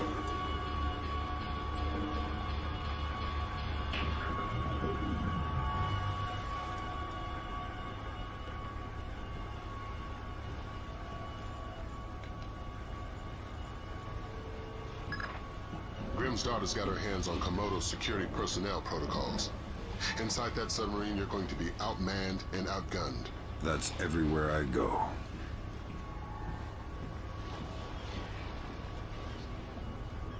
Grim's daughter's got her hands on Komodo's security personnel protocols. Inside that submarine, you're going to be outmanned and outgunned. That's everywhere I go.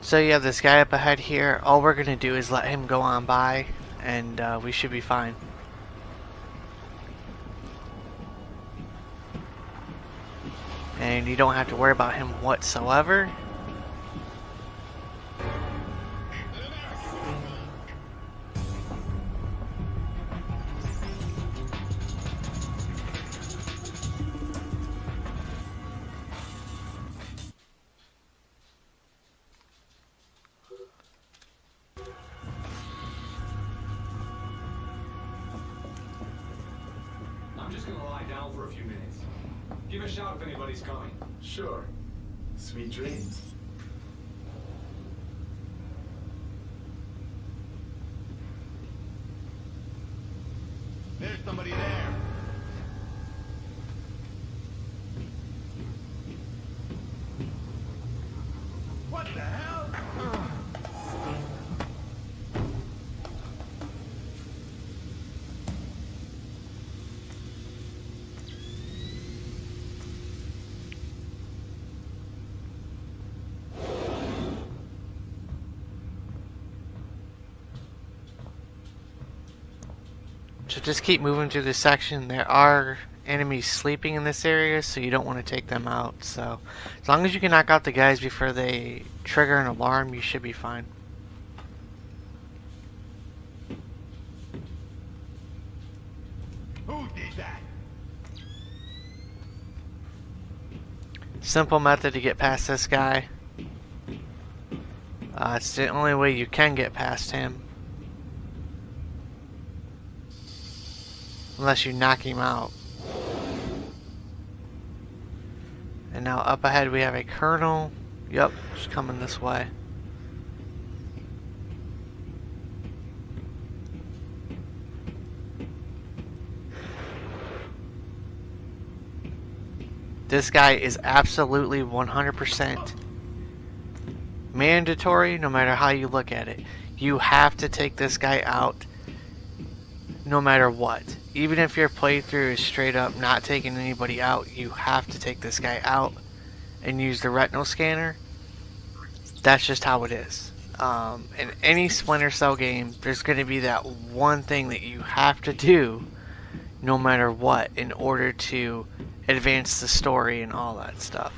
So you have this guy up ahead here. All we're going to do is let him go on by, and we should be fine. And you don't have to worry about him whatsoever. I'm just gonna lie down for a few minutes. Give a shout if anybody's coming. Sure. Sweet dreams. somebody there. What the hell? So just keep moving through this section. There are enemies sleeping in this area, so you don't want to take them out. So as long as you can knock out the guys before they trigger an alarm, you should be fine. Who did that? Simple method to get past this guy. It's the only way you can get past him. Unless you knock him out. And now up ahead we have a colonel. Yep, just coming this way. This guy is absolutely 100% mandatory, no matter how you look at it. You have to take this guy out no matter what. Even if your playthrough is straight up not taking anybody out, you have to take this guy out and use the retinal scanner. That's just how it is. In any Splinter Cell game, there's going to be that one thing that you have to do no matter what in order to advance the story and all that stuff.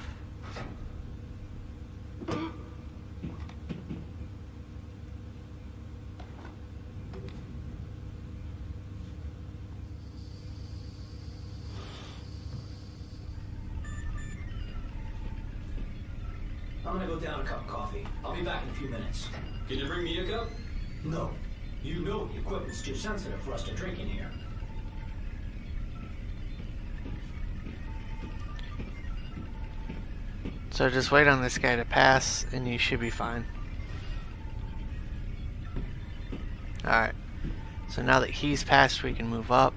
I'm gonna go down a cup of coffee. I'll be back in a few minutes. Can you bring me a cup? No. You know the equipment's too sensitive for us to drink in here. So just wait on this guy to pass and you should be fine. Alright. So now that he's passed, we can move up.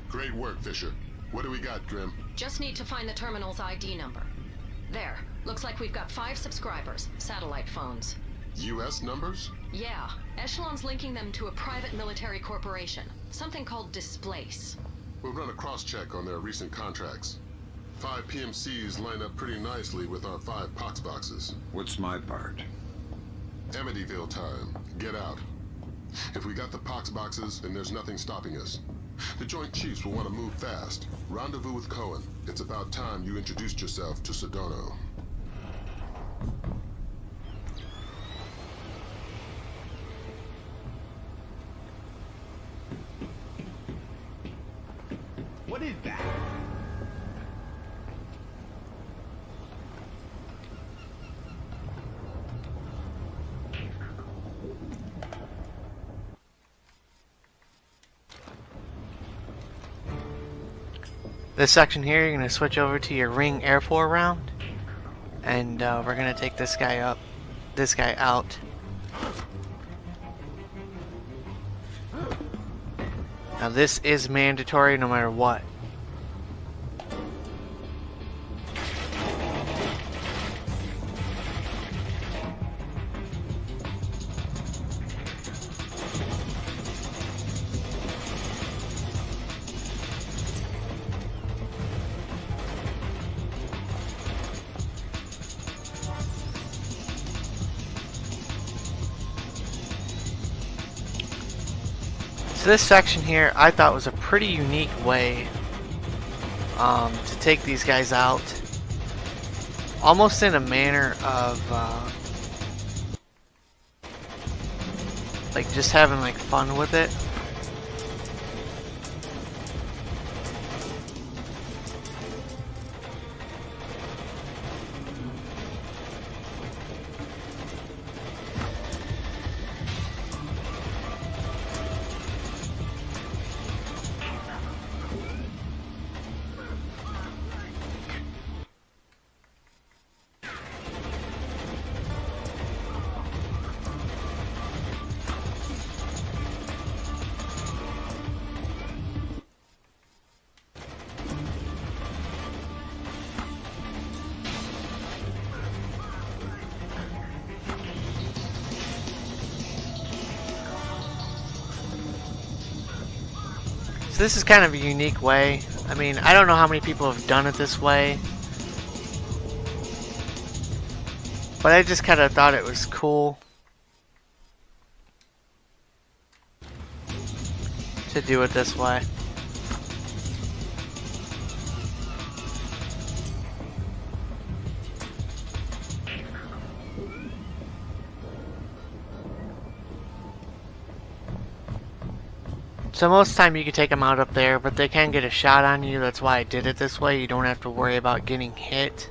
Great work, Fisher. What do we got, Grim? Just need to find the terminal's ID number. There. Looks like we've got 5 subscribers. Satellite phones. U.S. numbers? Yeah. Echelon's linking them to a private military corporation. Something called Displace. We'll run a cross-check on their recent contracts. 5 PMCs line up pretty nicely with our 5 pox boxes. What's my part? Amityville time. Get out. If we got the pox boxes, then there's nothing stopping us. The Joint Chiefs will want to move fast. Rendezvous with Cohen. It's about time you introduced yourself to Sedano. What is that? This section here, you're going to switch over to your Ring Air 4 round. And we're going to take this guy out. Now this is mandatory no matter what. So this section here I thought was a pretty unique way to take these guys out, almost in a manner of like just having like fun with it. So this is kind of a unique way. I mean, I don't know how many people have done it this way, but I just kind of thought it was cool to do it this way. So most of the time you can take them out up there, but they can get a shot on you. That's why I did it this way. You don't have to worry about getting hit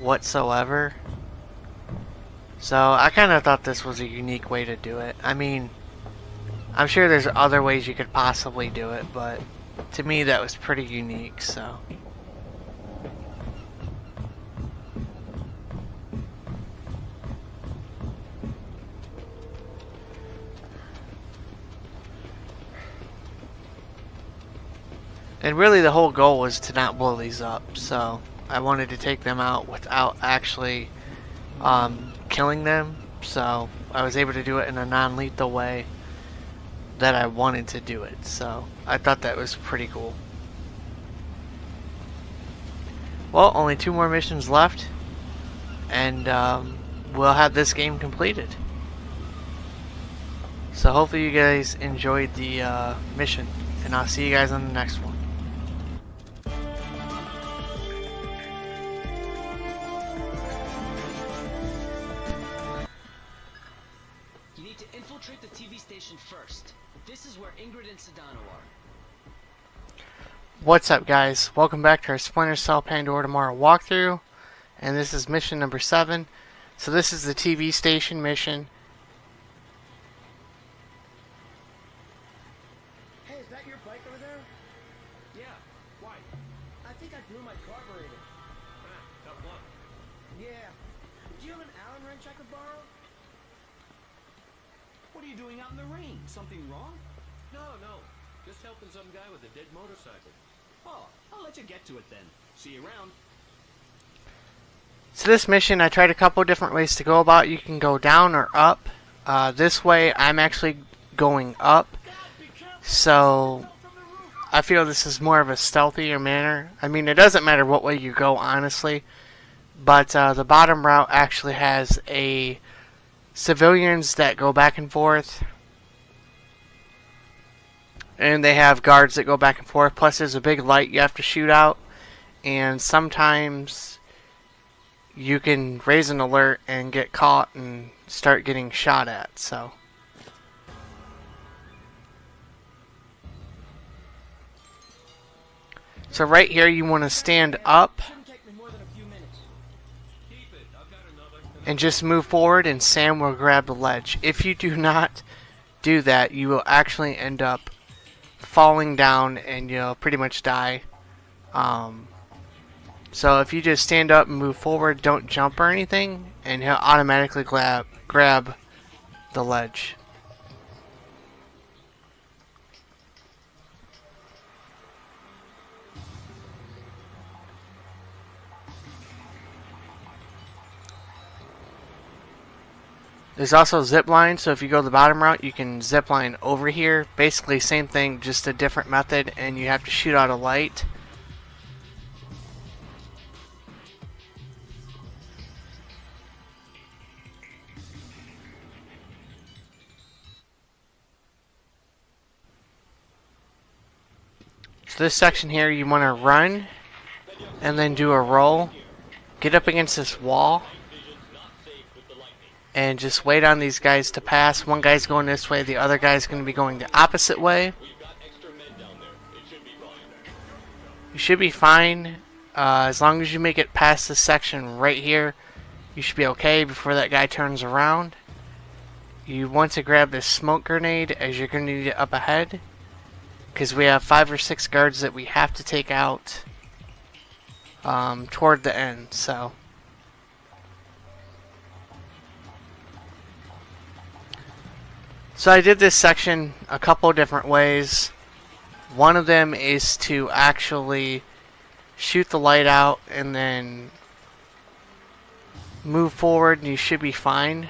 whatsoever. So I kind of thought this was a unique way to do it. I mean, I'm sure there's other ways you could possibly do it, but to me that was pretty unique, so. And really the whole goal was to not blow these up, so I wanted to take them out without actually killing them, so I was able to do it in a non-lethal way that I wanted to do it, so I thought that was pretty cool. Well, only 2 more missions left, and we'll have this game completed. So hopefully you guys enjoyed the mission, and I'll see you guys on the next one. Infiltrate the TV station first. This is where Ingrid and Sedano are. What's up, guys? Welcome back to our Splinter Cell Pandora tomorrow walkthrough, and this is mission number 7. So this is the TV station mission. Hey, is that your bike over there? Yeah, why? I think I blew my carburetor. Tough luck. Yeah. Do you have an Allen wrench I could borrow? What are you doing out in the rain? Something wrong? No. Just helping some guy with a dead motorcycle. Oh, I'll let you get to it then. See you around. So this mission, I tried a couple different ways to go about. You can go down or up. This way, I'm actually going up. So I feel this is more of a stealthier manner. I mean, it doesn't matter what way you go, honestly. But the bottom route actually has a civilians that go back and forth, and they have guards that go back and forth, plus there's a big light you have to shoot out, and sometimes you can raise an alert and get caught and start getting shot at. So right here you want to stand up and just move forward, and Sam will grab the ledge. If you do not do that, you will actually end up falling down and you'll pretty much die. So if you just stand up and move forward, don't jump or anything, and he'll automatically grab the ledge. There's also zip line, so if you go the bottom route, you can zip line over here. Basically same thing, just a different method, and you have to shoot out a light. So this section here, you want to run and then do a roll. Get up against this wall and just wait on these guys to pass. One guy's going this way, the other guy's going to be going the opposite way. You should be fine. As long as you make it past this section right here, you should be okay before that guy turns around. You want to grab this smoke grenade, as you're going to need it up ahead, because we have 5 or 6 guards that we have to take out toward the end. So I did this section a couple different ways. One of them is to actually shoot the light out and then move forward, and you should be fine.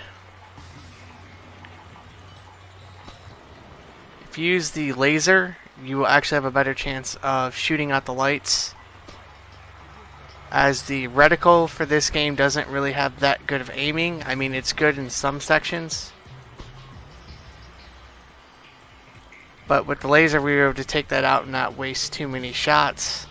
if you use the laser, you will actually have a better chance of shooting out the lights, as the reticle for this game doesn't really have that good of aiming. I mean, it's good in some sections, but with the laser we were able to take that out and not waste too many shots.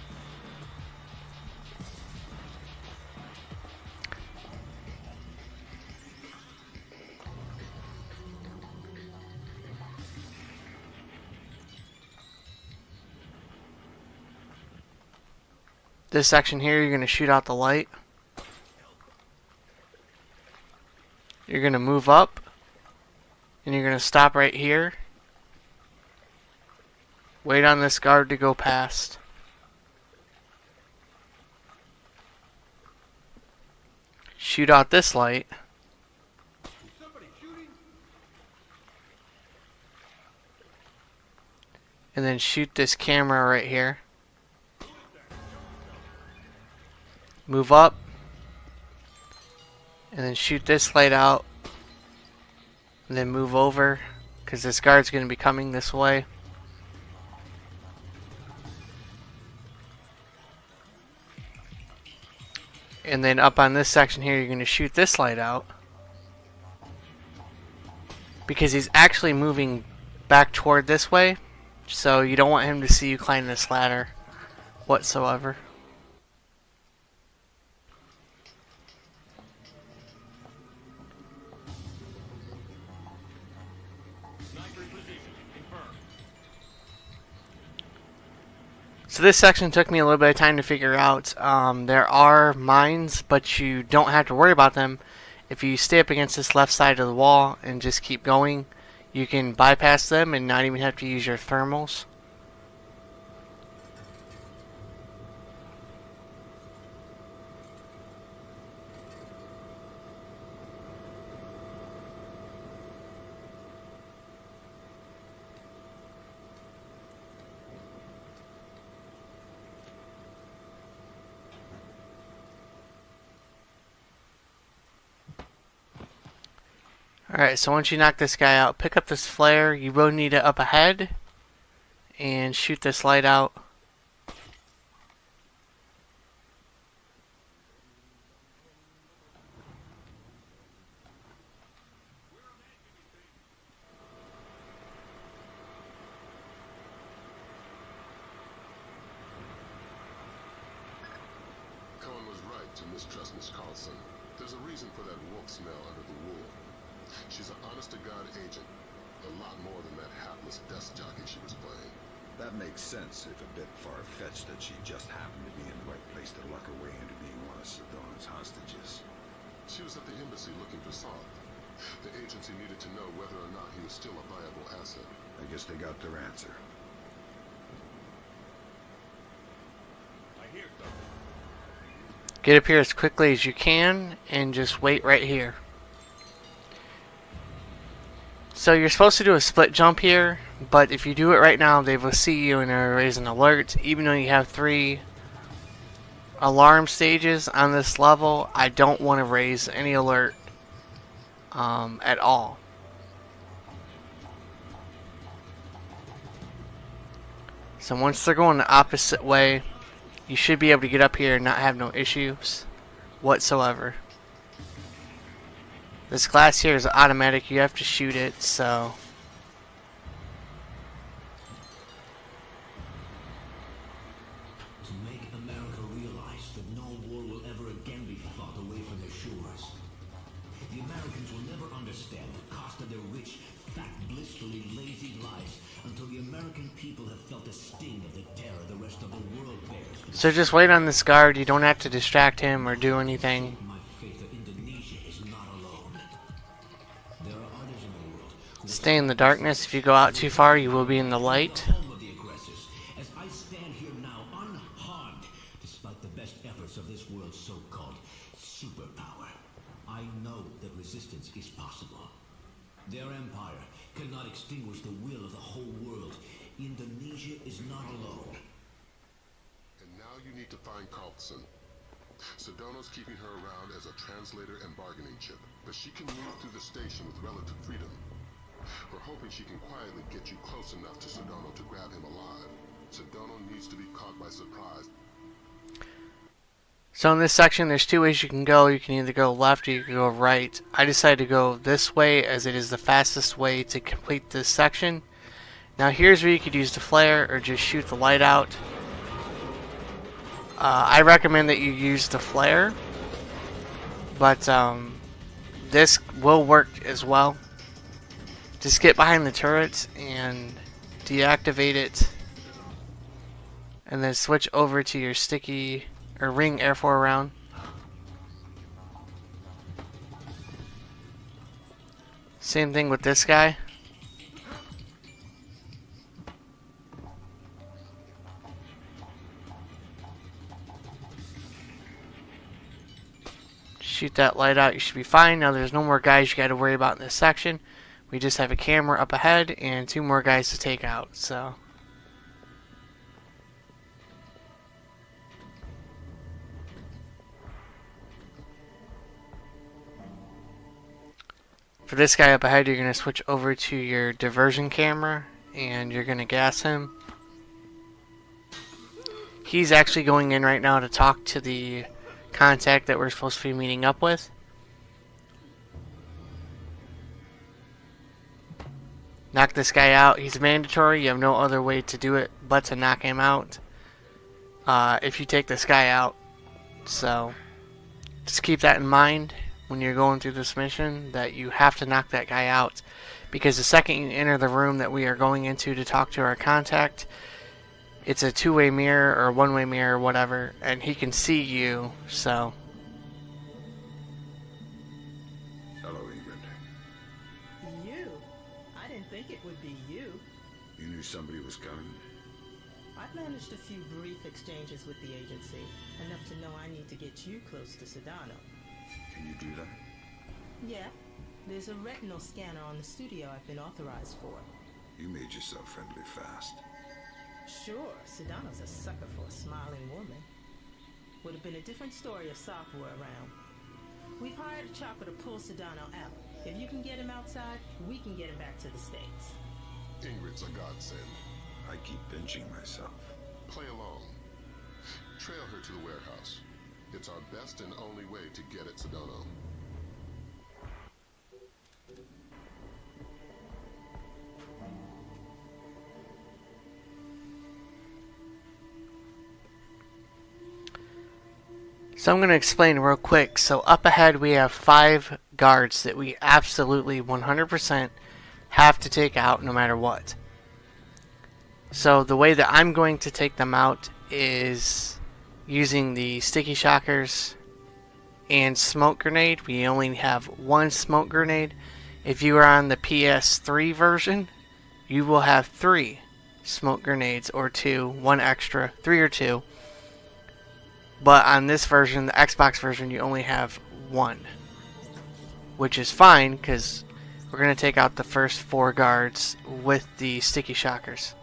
This section here, you're going to shoot out the light. You're going to move up, and you're going to stop right here. Wait on this guard to go past. Shoot out this light. And then shoot this camera right here. Move up, and then shoot this light out, and then move over, because this guard's going to be coming this way. And then up on this section here, you're going to shoot this light out, because he's actually moving back toward this way, so you don't want him to see you climb this ladder whatsoever. So this section took me a little bit of time to figure out. There are mines, but you don't have to worry about them. If you stay up against this left side of the wall and just keep going, you can bypass them and not even have to use your thermals. Alright, so once you knock this guy out, pick up this flare. You will need it up ahead. And shoot this light out. Cohen was right to mistrust Miss Carlson. There's a reason for that wolf smell under the wool. She's an honest-to-God agent. A lot more than that hapless desk jockey she was playing. That makes sense, if a bit far-fetched that she just happened to be in the right place to luck her way into being one of Sedona's hostages. She was at the embassy looking for Saul. The agency needed to know whether or not he was still a viable asset. I guess they got their answer. I hear something. Get up here as quickly as you can and just wait right here. So you're supposed to do a split jump here, but if you do it right now, they will see you and raise an alert. Even though you have 3 alarm stages on this level, I don't want to raise any alert at all. So once they're going the opposite way, you should be able to get up here and not have no issues whatsoever. This glass here is automatic, you have to shoot it, so... To make America realize that no war will ever again be fought away from their shores. The Americans will never understand the cost of their rich, fat, blissfully lazy lives until the American people have felt the sting of the terror the rest of the world bears. So just wait on this guard, you don't have to distract him or do anything. Stay in the darkness. If you go out too far, you will be in the light. As I stand here now, unharmed, despite the best efforts of this world's so-called superpower, I know that resistance is possible. Their empire cannot extinguish the will of the whole world. Indonesia is not alone. And now you need to find Carlson. Sedona's keeping her around as a translator and bargaining chip, but she can move through the station with relative freedom. We're hoping she can quietly get you close enough to Sedano to grab him alive. Sedano needs to be caught by surprise. So in this section, there's two ways you can go. You can either go left or you can go right. I decided to go this way as it is the fastest way to complete this section. Now here's where you could use the flare or just shoot the light out. I recommend that you use the flare, but this will work as well. Just get behind the turret and deactivate it, and then switch over to your sticky or ring airfoil round. Same thing with this guy. Shoot that light out, you should be fine. Now there's no more guys you got to worry about in this section. We just have a camera up ahead and two more guys to take out. So for this guy up ahead, you're going to switch over to your diversion camera and you're going to gas him. He's actually going in right now to talk to the contact that we're supposed to be meeting up with. Knock this guy out. He's mandatory. You have no other way to do it but to knock him out if you take this guy out. So just keep that in mind when you're going through this mission, that you have to knock that guy out, because the second you enter the room that we are going into to talk to our contact, it's a two-way mirror or one-way mirror, whatever, and he can see you. So hello, England. You? I didn't think it would be you. You knew somebody was coming? I've managed a few brief exchanges with the agency, enough to know I need to get you close to Sedano. Can you do that? Yeah. There's a retinal scanner on the studio I've been authorized for. You made yourself friendly fast. Sure, Sedano's a sucker for a smiling woman. Would have been a different story if Sop were around. We've hired a chopper to pull Sedano out. If you can get him outside, we can get him back to the States. Ingrid's a godsend. I keep pinching myself. Play along. Trail her to the warehouse. It's our best and only way to get at Sedano. I'm going to explain real quick. So up ahead we have 5 guards that we absolutely 100% have to take out no matter what. So the way that I'm going to take them out is using the sticky shockers and smoke grenade. We only have 1 smoke grenade. If you are on the PS3 version, you will have 3 smoke grenades or 2, 1 extra, 3 or 2. But on this version, the Xbox version, you only have 1. Which is fine, because we're going to take out the first 4 guards with the sticky shockers.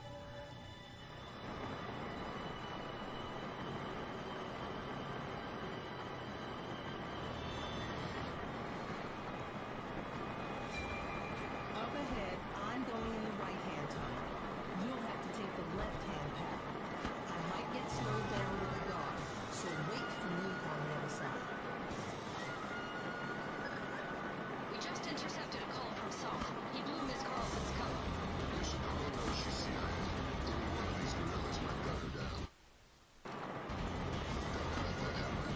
Up ahead, I'm going in the right-hand tunnel. You'll have to take the left-hand path. I might get slowed down with the guard, so wait for me on the other side. We just intercepted a call from Sop. He blew Miss Carlson's cover. You should know she's CIA. Any one of these gorillas might gun her down. Don't let that happen.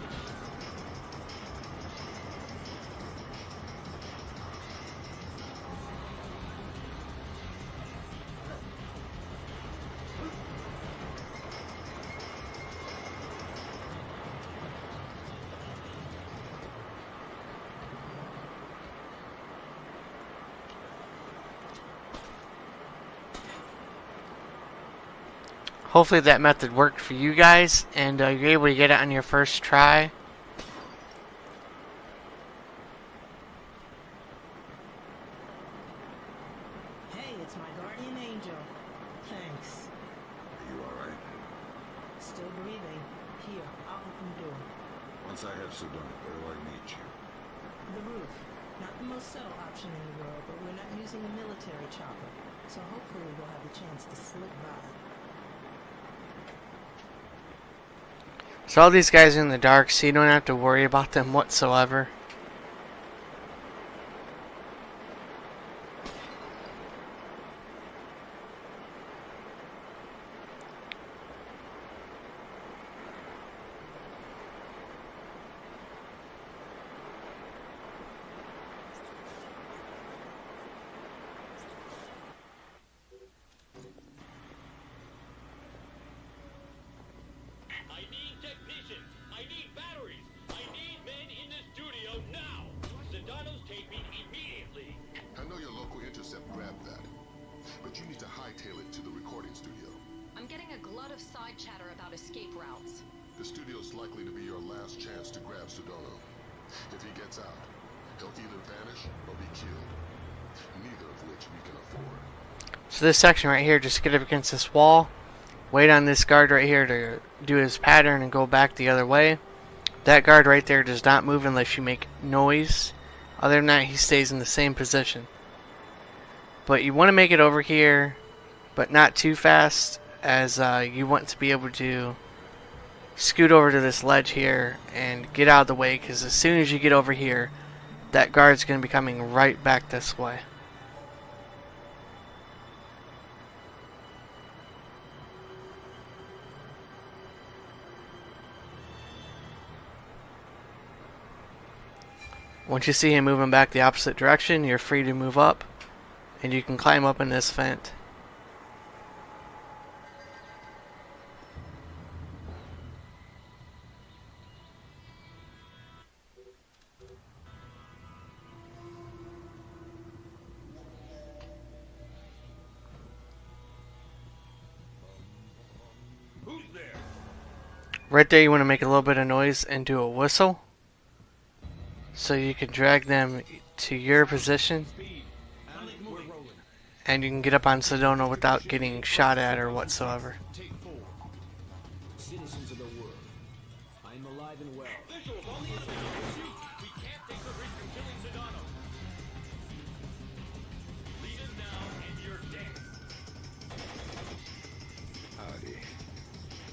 Hopefully that method worked for you guys, and you're able to get it on your first try. Hey, it's my guardian angel. Thanks. Are you alright? Still breathing. Here, I'll open the door. Once I have Sedona, where do I meet you? The roof. Not the most subtle option in the world, but we're not using a military chopper, so hopefully we'll have a chance to slip by. So all these guys are in the dark, so you don't have to worry about them whatsoever. The studio's likely to be your last chance to grab Sedona. If he gets out, he'll either vanish or be killed. Neither of which we can afford. So this section right here, just get up against this wall, wait on this guard right here to do his pattern and go back the other way. That guard right there does not move unless you make noise. Other than that, he stays in the same position. But you want to make it over here, but not too fast, as you want to be able to scoot over to this ledge here and get out of the way, because as soon as you get over here, that guard's going to be coming right back this way. Once you see him moving back the opposite direction, you're free to move up, and you can climb up in this vent. Right there, you want to make a little bit of noise and do a whistle, so you can drag them to your position, and you can get up on Sedona without getting shot at or whatsoever. Citizens of the world, I am alive and well. Howdy.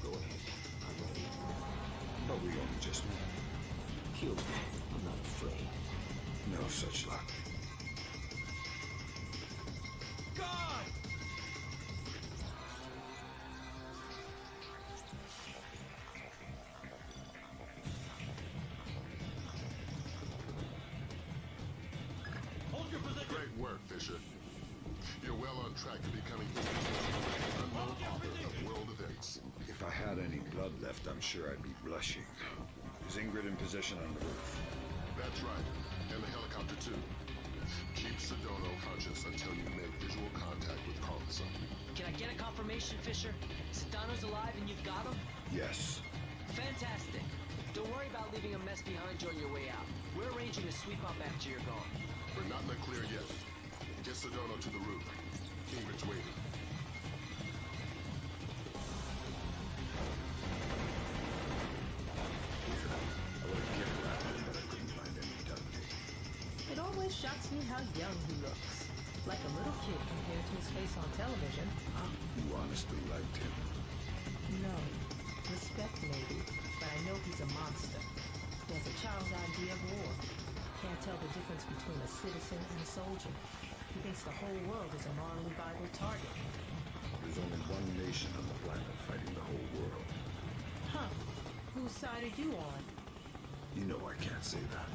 Go ahead. I'm ready. But we only just met. Kill me. I'm not afraid. No such luck. God! Great work, Fisher. You're well on track to becoming the unknown author of world events. If I had any blood left, I'm sure I'd be blushing. Is Ingrid in position on the roof? That's right. And the helicopter, too. Keep Sedona conscious until you make visual contact with Carlson. Can I get a confirmation, Fisher? Sedano's alive and you've got him? Yes. Fantastic. Don't worry about leaving a mess behind you on your way out. We're arranging to sweep up after you're gone. We're not in the clear yet. Get Sedona to the roof. Ingrid's waiting. It always shocks me how young he looks. Like a little kid compared to his face on television. You honestly liked him? No. Respect maybe, but I know he's a monster. He has a child's idea of war. Can't tell the difference between a citizen and a soldier. He thinks the whole world is a morally vital target. There's only one nation on the planet fighting the whole world. Huh. Whose side are you on? You know I can't say that.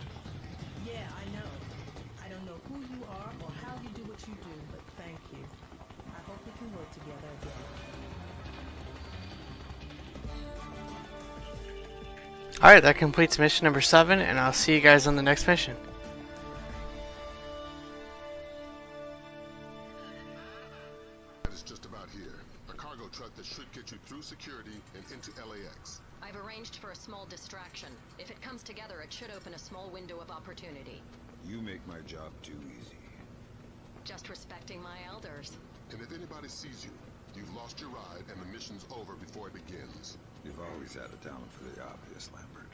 Yeah, I know. I don't know who you are or how you do what you do, but thank you. I hope we can work together again. Alright, that completes mission number 7, and I'll see you guys on the next mission. It's just about here. A cargo truck that should get you through security and into LAX. I've arranged for a small distraction. If it comes together, it should open a small window of opportunity. You make my job too easy. Just respecting my elders. And if anybody sees you, you've lost your ride and the mission's over before it begins. You've always had a talent for the obvious, Lambert.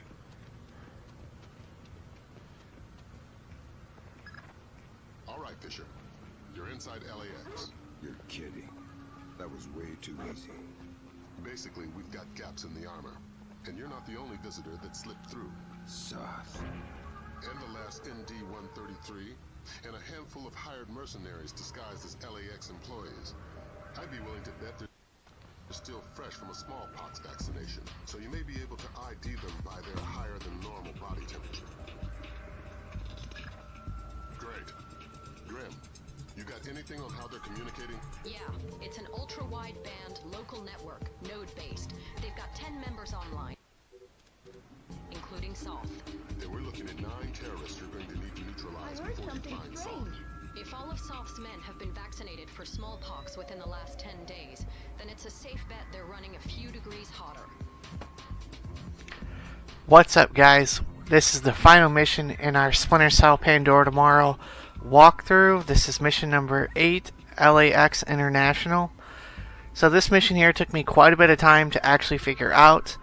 right, Fisher. You're inside LAX. You're kidding. That was way too easy. Basically, we've got gaps in the armor. And you're not the only visitor that slipped through. Soth. Enderlast ND-133, and a handful of hired mercenaries disguised as LAX employees. I'd be willing to bet they're still fresh from a smallpox vaccination, so you may be able to ID them by their higher than normal body temperature. Great. Grim, you got anything on how they're communicating? Yeah, it's an ultra-wideband local network, node-based. They've got 10 members online, including Soth. Then we're looking at 9 terrorists you're going to need to neutralize before you find Soth. If all of Soth's men have been vaccinated for smallpox within the last 10 days, then it's a safe bet they're running a few degrees hotter. What's up, guys? This is the final mission in our Splinter Cell Pandora Tomorrow walkthrough. This is mission number 8, LAX International. So this mission here took me quite a bit of time to actually figure out.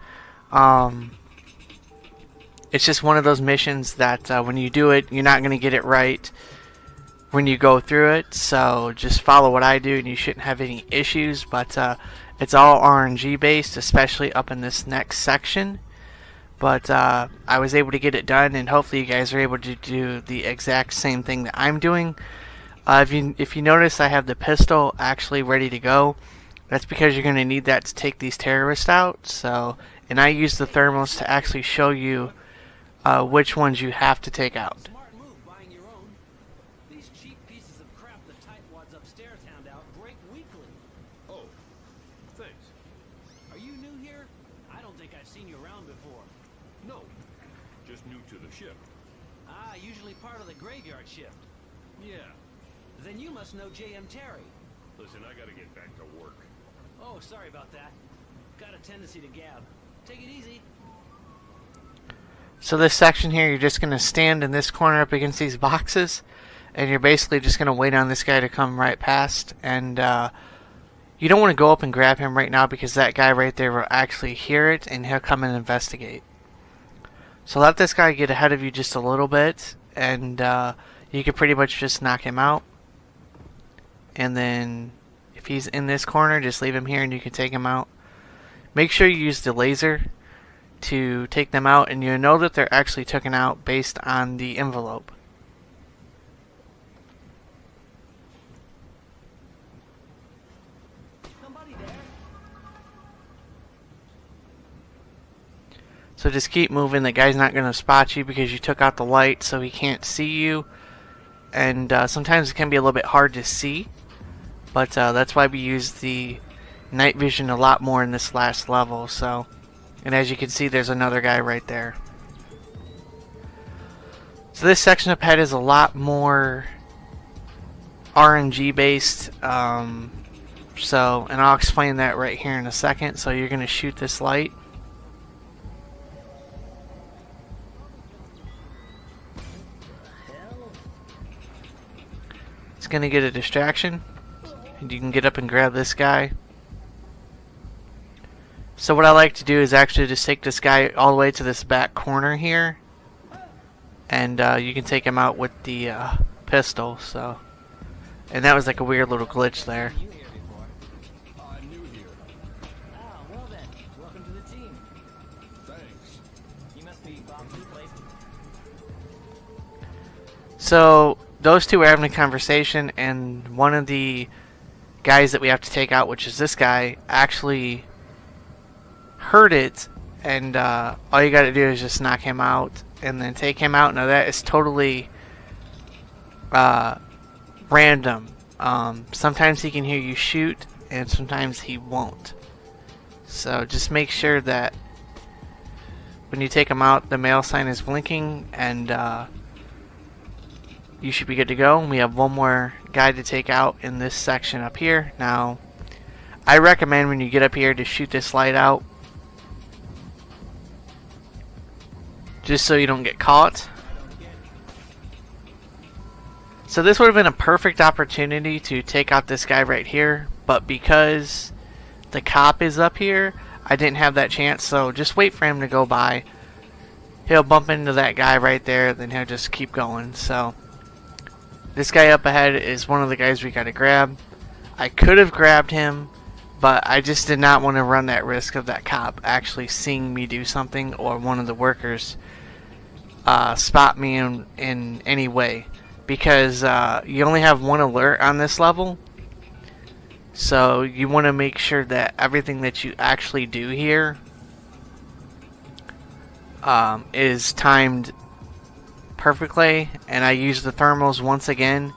It's just one of those missions that when you do it, you're not going to get it right when you go through it. So just follow what I do and you shouldn't have any issues. But it's all RNG based, especially up in this next section. But I was able to get it done, and hopefully you guys are able to do the exact same thing that I'm doing. If you notice, I have the pistol actually ready to go. That's because you're going to need that to take these terrorists out. So, and I use the thermals to actually show you which ones you have to take out. Smart move buying your own. These cheap pieces of crap the tightwads upstairs hand out break weekly. Oh, thanks. Are you new here? I don't think I've seen you around before. No, just new to the ship. Ah, usually part of the graveyard shift. Yeah. Then you must know J.M. Terry. Listen, I gotta get back to work. Oh, sorry about that. Got a tendency to gab. Take it easy. So this section here, you're just going to stand in this corner up against these boxes, and you're basically just going to wait on this guy to come right past. And you don't want to go up and grab him right now, because that guy right there will actually hear it and he'll come and investigate. So let this guy get ahead of you just a little bit, and you can pretty much just knock him out. And then if he's in this corner, just leave him here and you can take him out. Make sure you use the laser to take them out, and you know that they're actually taken out based on the envelope. So just keep moving. The guy's not going to spot you because you took out the light, so he can't see you. And sometimes it can be a little bit hard to see, but that's why we use the night vision a lot more in this last level. So, and as you can see, there's another guy right there. So this section up ahead is a lot more RNG based. And I'll explain that right here in a second. So you're going to shoot this light. It's going to get a distraction, and you can get up and grab this guy. So what I like to do is actually just take this guy all the way to this back corner here, and you can take him out with the pistol. So, and that was like a weird little glitch there. Well then, welcome to the team. Thanks. You must be Bob's replacement. So those two are having a conversation, and one of the guys that we have to take out, which is this guy, actually heard it, and all you got to do is just knock him out and then take him out. Now that is totally random. Sometimes he can hear you shoot, and sometimes he won't. So just make sure that when you take him out, the mail sign is blinking, and you should be good to go. We have one more guy to take out in this section up here. Now, I recommend when you get up here to shoot this light out, just so you don't get caught. So this would have been a perfect opportunity to take out this guy right here, but because the cop is up here, I didn't have that chance. So just wait for him to go by. He'll bump into that guy right there, then he'll just keep going. So This guy up ahead is one of the guys we gotta grab. I could have grabbed him, but I just did not want to run that risk of that cop actually seeing me do something, or one of the workers spot me in any way. Because you only have one alert on this level. So you want to make sure that everything that you actually do here is timed perfectly. And I use the thermals once again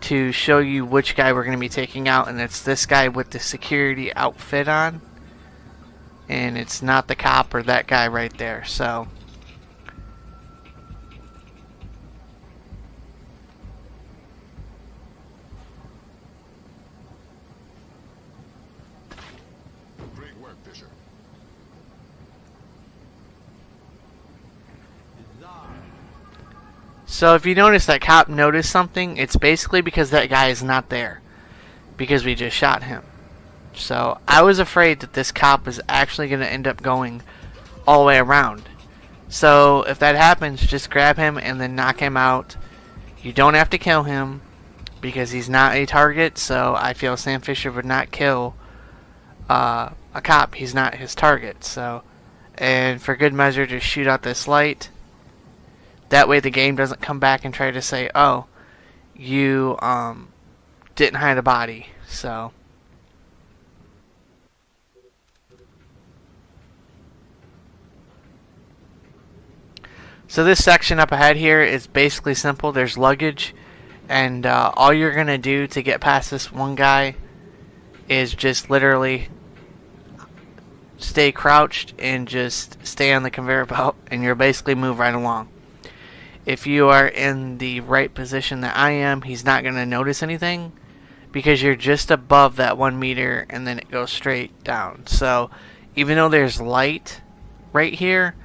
to show you which guy we're going to be taking out. And it's this guy with the security outfit on. And it's not the cop or that guy right there. So great work, Fisher. So if you notice that cop noticed something, it's basically because that guy is not there. Because we just shot him. So I was afraid that this cop is actually going to end up going all the way around. So if that happens, just grab him and then knock him out. You don't have to kill him because he's not a target. So I feel Sam Fisher would not kill a cop. He's not his target. So, and for good measure, just shoot out this light. That way the game doesn't come back and try to say, oh, you didn't hide a body. So this section up ahead here is basically simple. There's luggage, and all you're going to do to get past this one guy is just literally stay crouched and just stay on the conveyor belt, and you'll basically move right along. If you are in the right position that I am, he's not going to notice anything because you're just above that 1 meter and then it goes straight down. So even though there's light right here,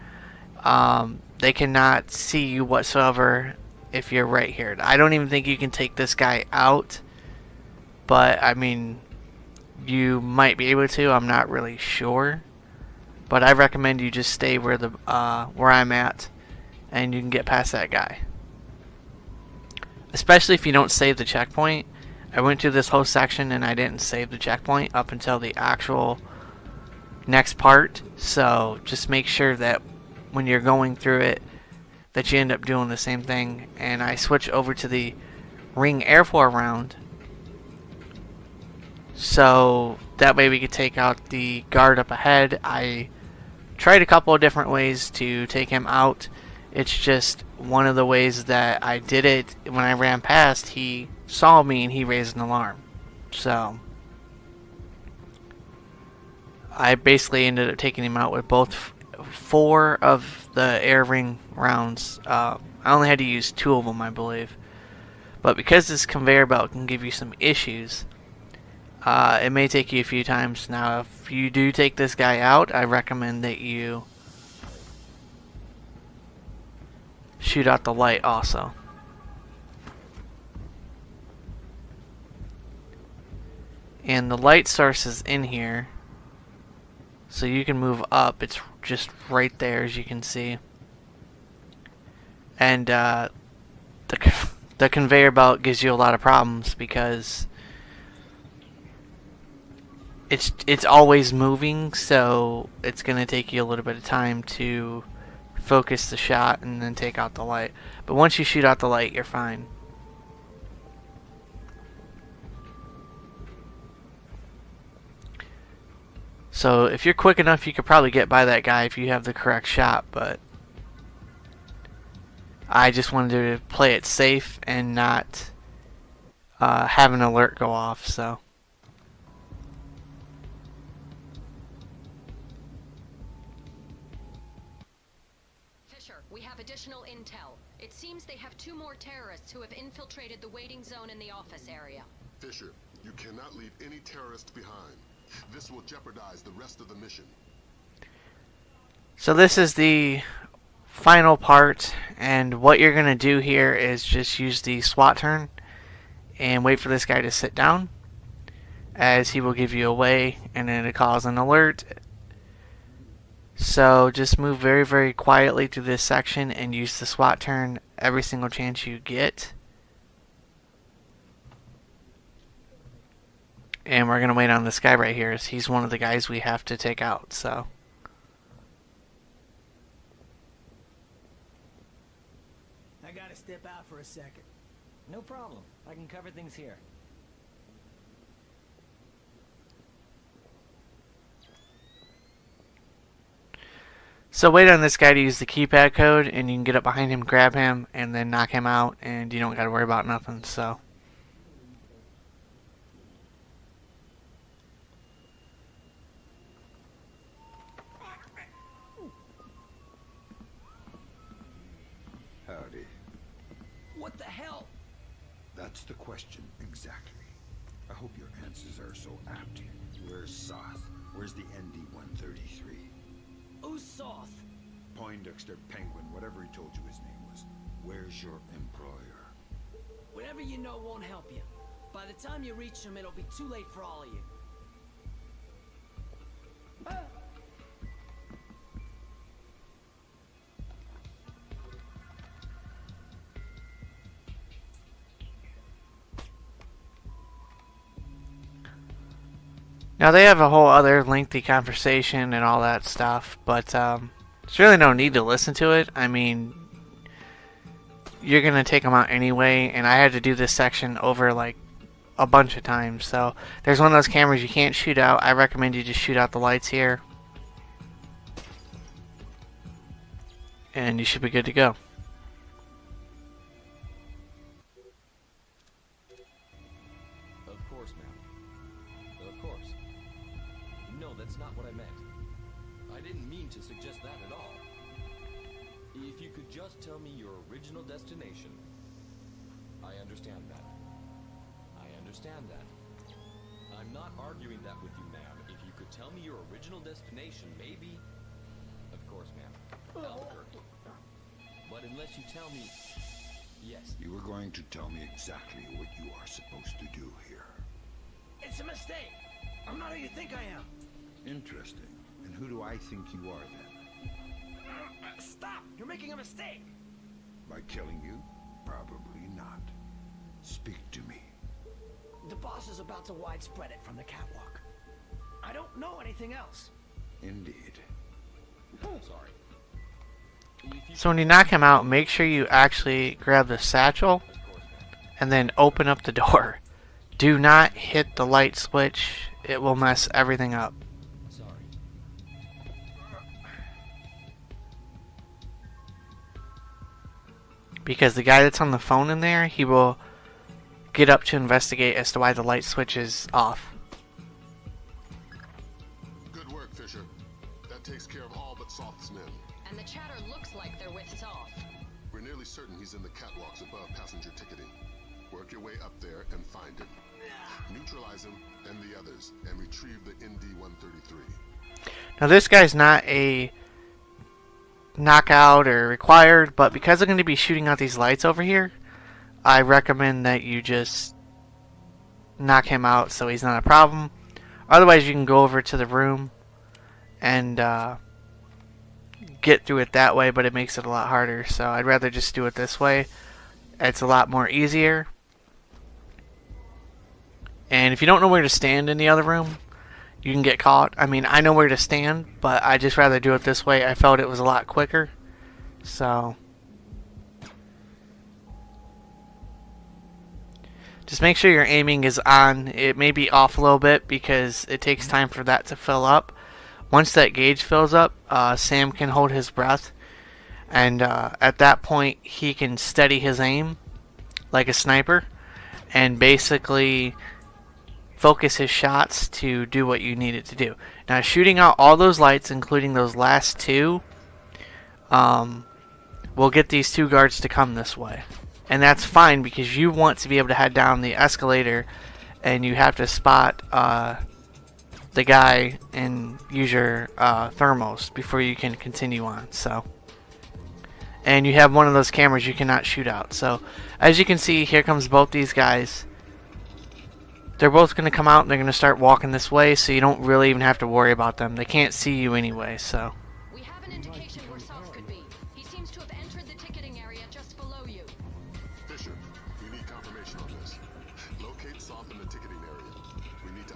they cannot see you whatsoever if you're right here. I don't even think you can take this guy out, but I mean, you might be able to. I'm not really sure, but I recommend you just stay where I'm at, and you can get past that guy. Especially if you don't save the checkpoint. I went through this whole section and I didn't save the checkpoint up until the actual next part. So just make sure that when you're going through it that you end up doing the same thing. And I switch over to the ring airfoil round, so that way we could take out the guard up ahead. I tried a couple of different ways to take him out. It's just one of the ways that I did it. When I ran past, he saw me and he raised an alarm. So I basically ended up taking him out with both 4 of the air ring rounds. I only had to use 2 of them, I believe. But because this conveyor belt can give you some issues, it may take you a few times. Now, if you do take this guy out, I recommend that you shoot out the light also. And the light source is in here, so you can move up. It's just right there, as you can see. And the conveyor belt gives you a lot of problems because it's always moving, so it's going to take you a little bit of time to focus the shot and then take out the light. But once you shoot out the light, you're fine. So if you're quick enough, you could probably get by that guy if you have the correct shot, but I just wanted to play it safe and not have an alert go off. So we have additional intel. It seems they have 2 more terrorists who have infiltrated the waiting zone in the office area. Fisher, you cannot leave any terrorists behind. This will jeopardize the rest of the mission. So this is the final part, and what you're going to do here is just use the SWAT turn and wait for this guy to sit down, as he will give you away and then it calls an alert. So just move very, very quietly through this section and use the SWAT turn every single chance you get. And we're going to wait on this guy right here. He's one of the guys we have to take out, so. I gotta step out for a second. No problem. I can cover things here. So wait on this guy to use the keypad code, and you can get up behind him, grab him, and then knock him out, and you don't got to worry about nothing, so. Howdy. What the hell? That's the question, exactly. I hope your answers are so apt. Where's Soth? Where's the ND-133? Who's Soth? Poindexter, Penguin, whatever he told you his name was. Where's your employer? Whatever you know won't help you. By the time you reach him, it'll be too late for all of you. Now they have a whole other lengthy conversation and all that stuff, but there's really no need to listen to it. I mean, you're going to take them out anyway, and I had to do this section over like a bunch of times. So there's one of those cameras you can't shoot out. I recommend you just shoot out the lights here, and you should be good to go. Of course, ma'am. Of course. No, that's not what I meant. I didn't mean to suggest that at all. If you could just tell me your original destination. I understand that. I understand that. I'm not arguing that with you, ma'am. If you could tell me your original destination, maybe... Of course, ma'am. Albuquerque. But unless you tell me... Yes. You were going to tell me exactly what you are supposed to do here. It's a mistake. I'm not who you think I am. Interesting. And who do I think you are then? Stop! You're making a mistake! By killing you? Probably not. Speak to me. The boss is about to widespread it from the catwalk. I don't know anything else. Indeed. Sorry. So when you knock him out, make sure you actually grab the satchel and then open up the door. Do not hit the light switch. It will mess everything up. Because the guy that's on the phone in there, he will get up to investigate as to why the light switch is off. Good work, Fisher. That takes care of all but Soth's men. And the chatter looks like they're with Soth. We're nearly certain he's in the catwalks above passenger ticketing. Work your way up there and find him. Neutralize him and the others, and retrieve the ND-133. Now this guy's not a knockout or required, but because I'm going to be shooting out these lights over here, I recommend that you just knock him out so he's not a problem. Otherwise you can go over to the room and get through it that way, but it makes it a lot harder, so I'd rather just do it this way. It's a lot more easier. And if you don't know where to stand in the other room, you can get caught. I mean, I know where to stand, but I just rather do it this way. I felt it was a lot quicker. So just make sure your aiming is on. It may be off a little bit because it takes time for that to fill up. Once that gauge fills up, Sam can hold his breath, and at that point he can steady his aim like a sniper and basically focus his shots to do what you need it to do. Now shooting out all those lights, including those last two, will get these two guards to come this way. And that's fine because you want to be able to head down the escalator and you have to spot the guy and use your thermals before you can continue on. So, and you have one of those cameras you cannot shoot out. So as you can see, here comes both these guys. They're both going to come out and they're going to start walking this way, so you don't really even have to worry about them. They can't see you anyway, so. We have an indication where Soth could be. He seems to have entered the ticketing area just below you. Fisher, we need confirmation on this. Locate Soth in the ticketing area. We need to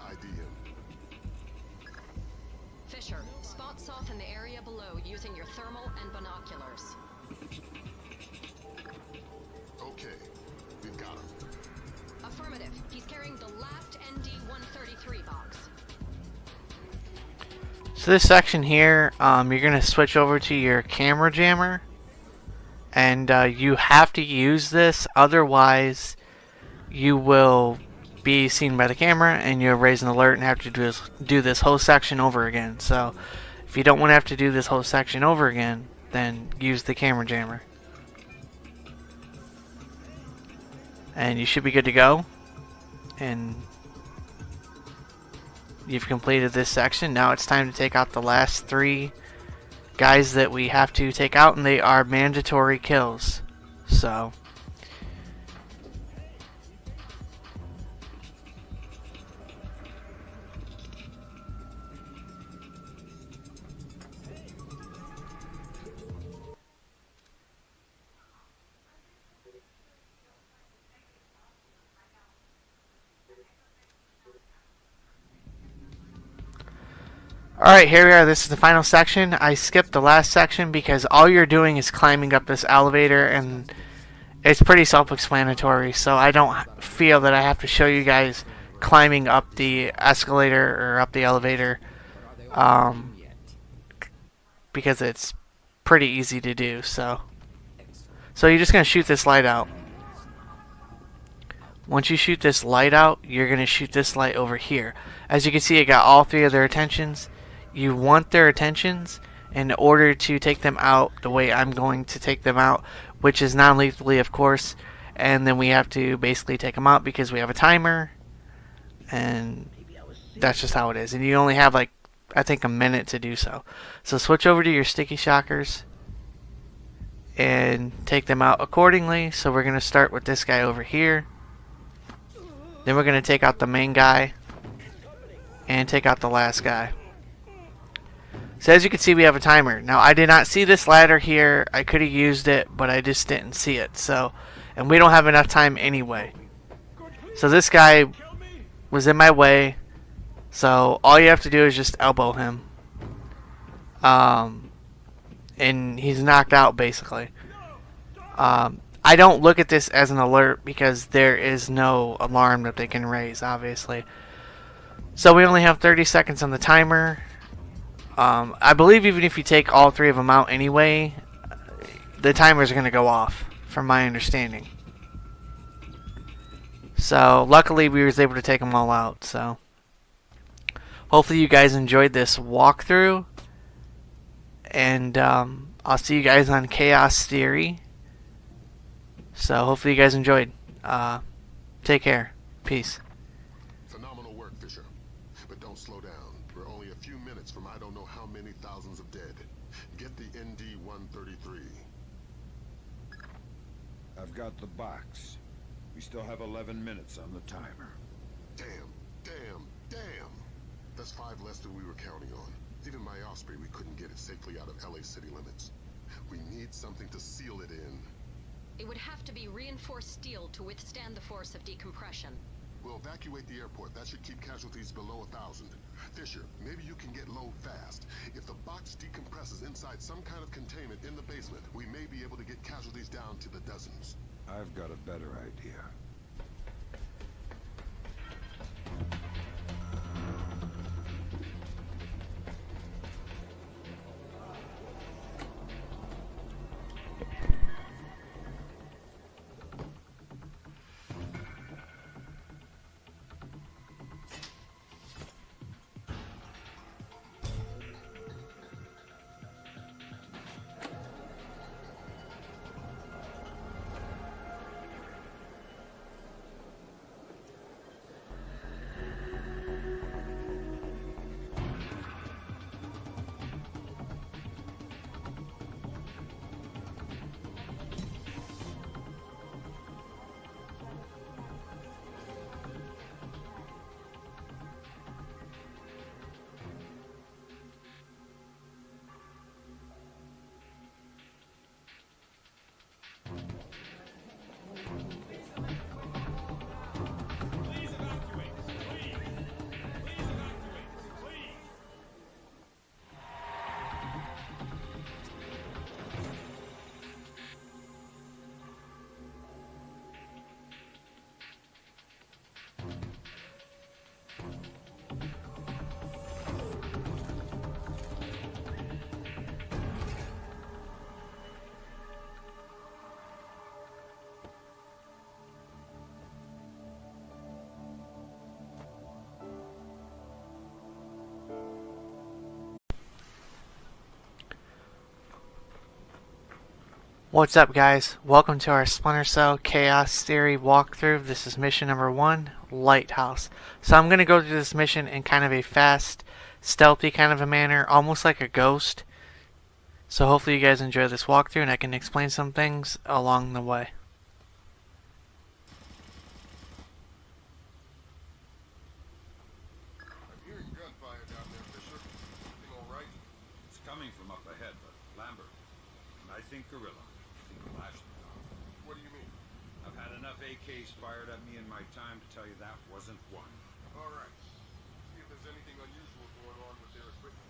using your thermal and binoculars. Okay, we've got him. Affirmative. He's carrying the last ND-133 box. So this section here, you're going to switch over to your camera jammer. And you have to use this, otherwise you will be seen by the camera and you'll raise an alert and have to do this whole section over again. So if you don't want to have to do this whole section over again, then use the camera jammer. And you should be good to go. And you've completed this section. Now it's time to take out the last 3 guys that we have to take out, and they are mandatory kills. So alright, here we are. This is the final section. I skipped the last section because all you're doing is climbing up this elevator, and it's pretty self-explanatory, so I don't feel that I have to show you guys climbing up the escalator or up the elevator, because it's pretty easy to do. So you're just going to shoot this light out. Once you shoot this light out, you're going to shoot this light over here. As you can see, it got all 3 of their attentions. You want their attentions in order to take them out the way I'm going to take them out, which is non-lethally, of course. And then we have to basically take them out because we have a timer, and that's just how it is. And you only have, like, I think a minute to do so. So switch over to your sticky shockers and take them out accordingly. So we're going to start with this guy over here. Then we're going to take out the main guy and take out the last guy. So as you can see, we have a timer. Now I did not see this ladder here. I could have used it, but I just didn't see it. So, and we don't have enough time anyway. So this guy was in my way. So all you have to do is just elbow him. And he's knocked out basically. I don't look at this as an alert because there is no alarm that they can raise, obviously. So we only have 30 seconds on the timer. I believe even if you take all 3 of them out anyway, the timers are going to go off, from my understanding. So luckily we was able to take them all out. So hopefully you guys enjoyed this walkthrough, and I'll see you guys on Chaos Theory. So hopefully you guys enjoyed. Take care. Peace. Phenomenal work, Fisher. But don't slow down. We're only a few minutes from I don't know how many thousands of dead. Get the ND-133. I've got the box. We still have 11 minutes on the timer. Damn. That's 5 less than we were counting on. Even my Osprey, we couldn't get it safely out of LA city limits. We need something to seal it in. It would have to be reinforced steel to withstand the force of decompression. We'll evacuate the airport. That should keep casualties below 1,000. Fisher, maybe you can get low fast. If the box decompresses inside some kind of containment in the basement, we may be able to get casualties down to the dozens. I've got a better idea. What's up, guys? Welcome to our Splinter Cell Chaos Theory walkthrough. This is mission number 1, Lighthouse. So I'm going to go through this mission in kind of a fast, stealthy kind of a manner, almost like a ghost. So hopefully you guys enjoy this walkthrough and I can explain some things along the way. I'm hearing gunfire down there, Fisher. Everything all right? It's coming from up ahead, but Lambert. And I think Gorilla. What do you mean? I've had enough AKs fired at me in my time to tell you that wasn't one. All right. See if there's anything unusual going on with their equipment.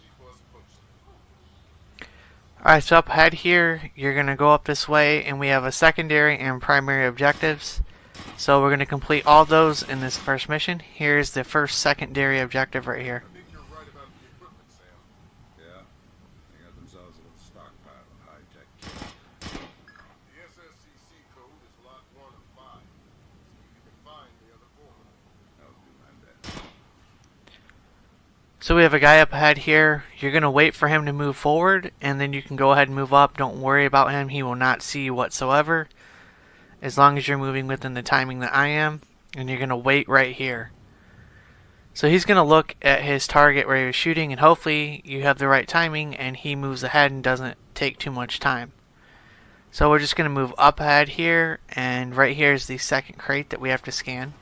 Keep us posted. Alright, so up ahead here, you're going to go up this way, and we have a secondary and primary objectives. So we're going to complete all those in this first mission. Here's the first secondary objective right here. I think you're right about the equipment, Sam. Yeah. They got themselves a little stockpile of high-tech kit. The SSCC code is lot 1 of 5. See if you can find the other 4. I'll do my best. So we have a guy up ahead here. You're going to wait for him to move forward, and then you can go ahead and move up. Don't worry about him. He will not see you whatsoever, as long as you're moving within the timing that I am. And you're going to wait right here. So he's going to look at his target where he was shooting, and hopefully you have the right timing and he moves ahead and doesn't take too much time. So we're just going to move up ahead here, and right here is the second crate that we have to scan.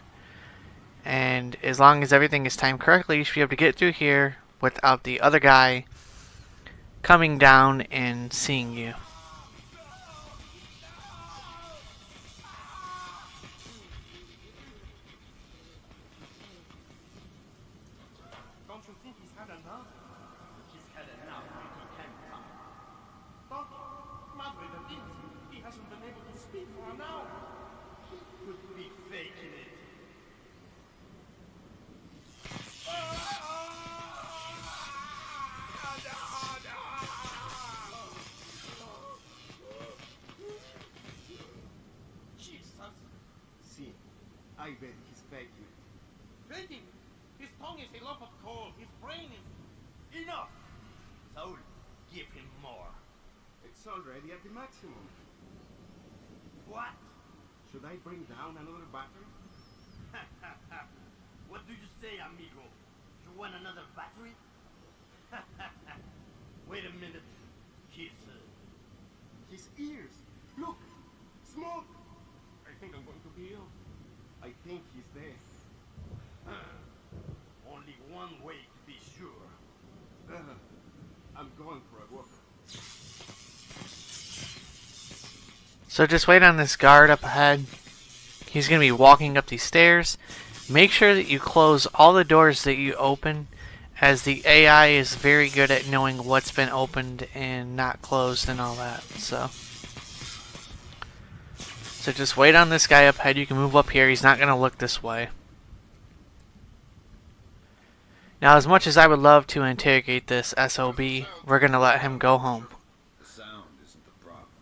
And as long as everything is timed correctly, you should be able to get through here without the other guy coming down and seeing you. Don't you think he's had enough? He's had enough when he can come. Don't you? Madre de Dios, he hasn't been able to speak for an hour. He could be faking it. Jesus! See, I bet he's faking it. Faking? His tongue is a lump of coal. His brain is... Enough! Saul, give him more. It's already at the maximum. What? Should I bring down another battery? What do you say, amigo? You want another battery? Wait a minute. His ears! Look! Smoke! I think I'm going to be ill. I think he's dead. Only one way to be sure. I'm going for a walk. So just wait on this guard up ahead. He's going to be walking up these stairs. Make sure that you close all the doors that you open, as the AI is very good at knowing what's been opened and not closed and all that. So just wait on this guy up ahead. You can move up here. He's not going to look this way. Now, as much as I would love to interrogate this SOB, we're going to let him go home. The sound isn't the problem.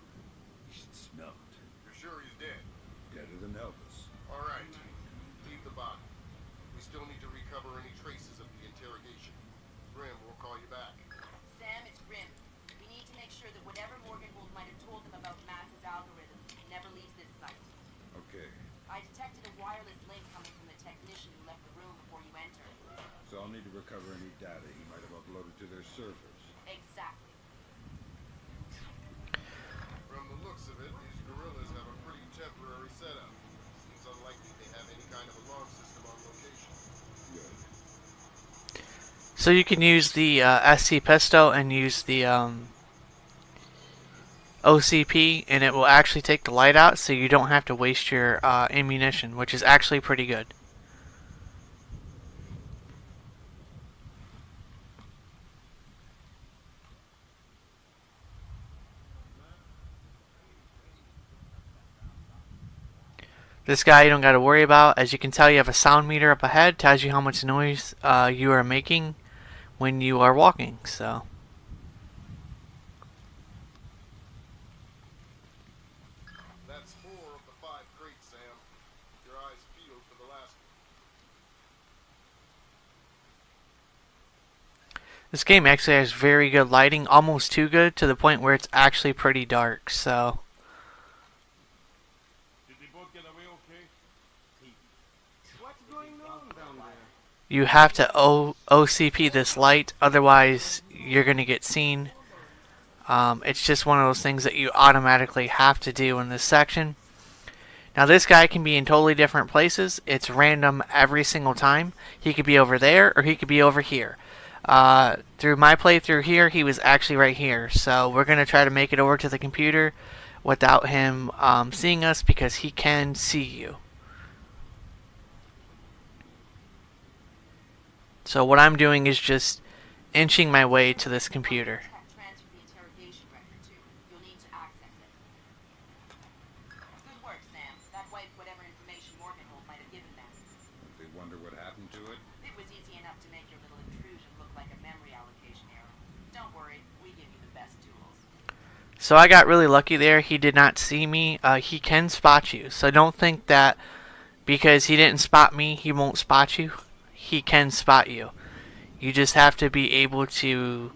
You should smell it. You're sure he's dead? Deader than Elvis. All right. Leave the body. We still need to recover any traces of the interrogation. Grim, we'll call you back. Sam, it's Rim. We need to make sure that whatever Morgenhold might have told them about Mass's algorithms never leaves this site. Okay. I detected a wireless link coming from the technician who left the room before you entered. So I'll need to recover any data he might have uploaded to their servers. Exactly. From the looks of it, these guerrillas have a pretty temporary setup. Seems unlikely they have any kind of alarm system on location. Good. So you can use the SC pistol and use the OCP, and it will actually take the light out, so you don't have to waste your ammunition, which is actually pretty good. This guy you don't got to worry about. As you can tell, you have a sound meter up ahead. Tells you how much noise you are making when you are walking. So That's 4 of the 5 crates, Sam. Your eyes peeled for the last one. This game actually has very good lighting, almost too good, to the point where it's actually pretty dark, so... Did they both get away okay? What's going on down there? You have to OCP this light, otherwise you're going to get seen. It's just one of those things that you automatically have to do in this section. Now this guy can be in totally different places. It's random every single time. He could be over there or he could be over here. Through my playthrough here, he was actually right here. So we're going to try to make it over to the computer without him seeing us, because he can see you. So what I'm doing is just inching my way to this computer. So I got really lucky there. He did not see me. He can spot you. So don't think that because he didn't spot me, he won't spot you. He can spot you. You just have to be able to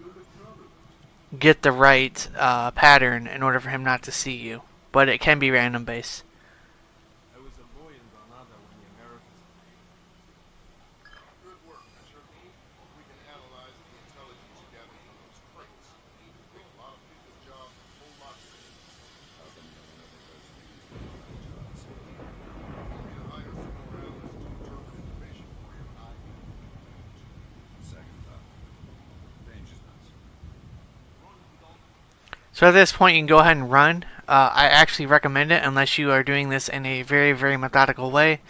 get the right pattern in order for him not to see you. But it can be random based. So at this point you can go ahead and run. I actually recommend it unless you are doing this in a very, very methodical way.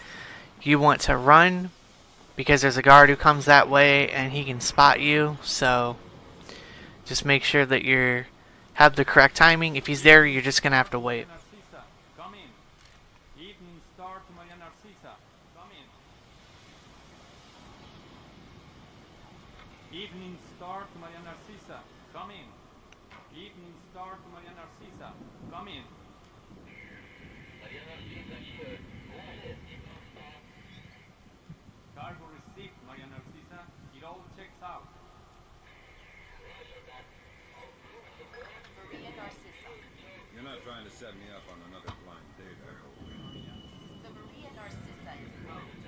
You want to run because there's a guard who comes that way and he can spot you. So just make sure that you have the correct timing. If he's there, you're just going to have to wait. Evening star to Maria Narcisa. Come in. Evening star to Maria Narcisa. Come in. Cargo received, Maria Narcisa. It all checks out. Maria Narcisa. You're not trying to set me up on another blind date, I hope. The Maria Narcisa is owned.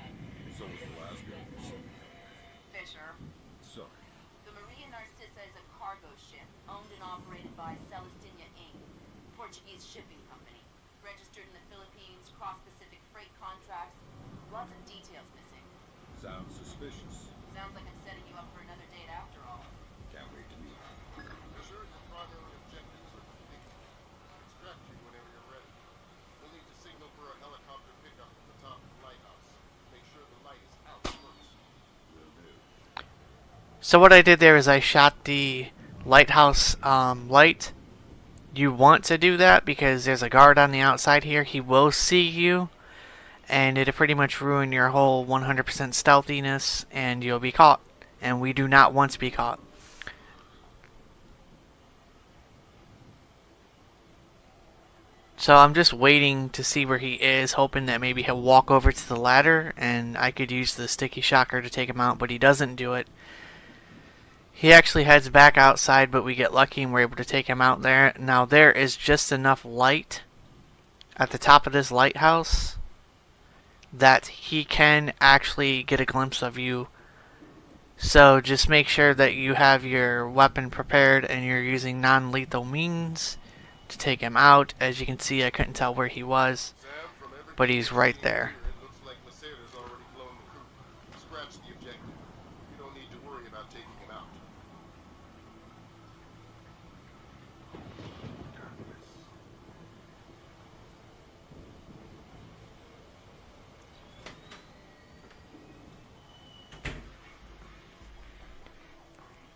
So was the last guy. Fisher. Sorry. The Maria Narcisa is a cargo ship owned and operated by Celestina Inc., Portuguese shipping company. Registered in the Philippines, cross-Pacific freight contracts. Lots of details missing. Sounds suspicious. Sounds like I'm setting you up for another date after all. Can't wait to meet you. Fisher, your primary objectives are complete. Extract you whenever you're ready. We'll need to signal for a helicopter pickup from the top of the lighthouse. Make sure the light is out first. Will do. So what I did there is I shot the lighthouse light. You want to do that because there's a guard on the outside here. He will see you, and it'll pretty much ruin your whole 100% stealthiness, and you'll be caught. And we do not want to be caught. So I'm just waiting to see where he is, hoping that maybe he'll walk over to the ladder and I could use the sticky shocker to take him out, but he doesn't do it. He actually heads back outside, but we get lucky and we're able to take him out there. Now there is just enough light at the top of this lighthouse that he can actually get a glimpse of you. So just make sure that you have your weapon prepared and you're using non-lethal means to take him out. As you can see, I couldn't tell where he was, but he's right there. It looks like Maceda's already flown the crew. Scratch the objective. You don't need to worry about taking him out.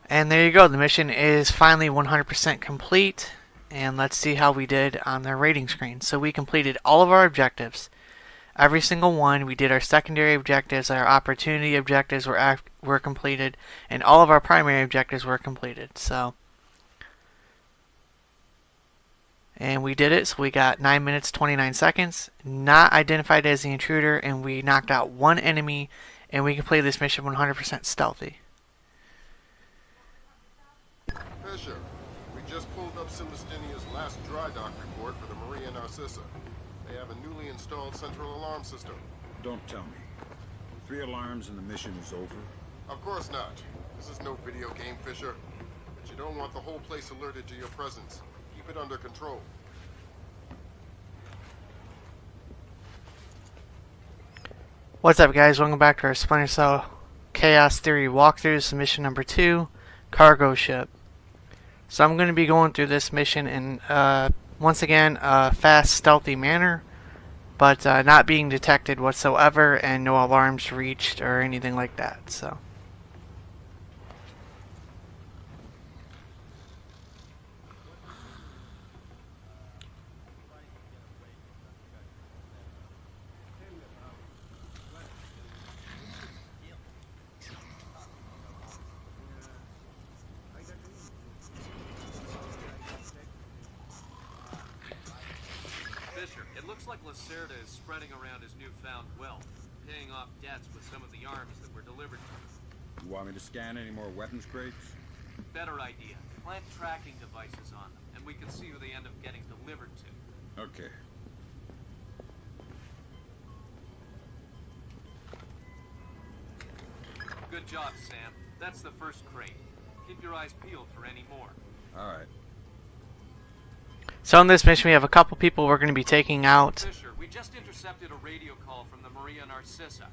And there you go. The mission is finally 100% complete. And let's see how we did on the rating screen. So we completed all of our objectives. Every single one. We did our secondary objectives. Our opportunity objectives were completed. And all of our primary objectives were completed. So, and we did it. So we got 9 minutes 29 seconds. Not identified as the intruder. And we knocked out one enemy. And we completed this mission 100% stealthy. Narcissa. They have a newly installed central alarm system. Don't tell me. 3 alarms and the mission is over? Of course not. This is no video game, Fisher. But you don't want the whole place alerted to your presence. Keep it under control. What's up, guys? Welcome back to our Splinter Cell Chaos Theory walkthrough. Mission number 2, cargo ship. So I'm going to be going through this mission in, once again, a fast, stealthy manner, but not being detected whatsoever, and no alarms reached or anything like that. So. It looks like Lacerda is spreading around his newfound wealth, paying off debts with some of the arms that were delivered to him. You want me to scan any more weapons crates? Better idea. Plant tracking devices on them, and we can see who they end up getting delivered to. Okay. Good job, Sam. That's the first crate. Keep your eyes peeled for any more. Alright. So in this mission we have a couple people we're going to be taking out. Fisher, we just intercepted a radio call from the Maria Narcissa.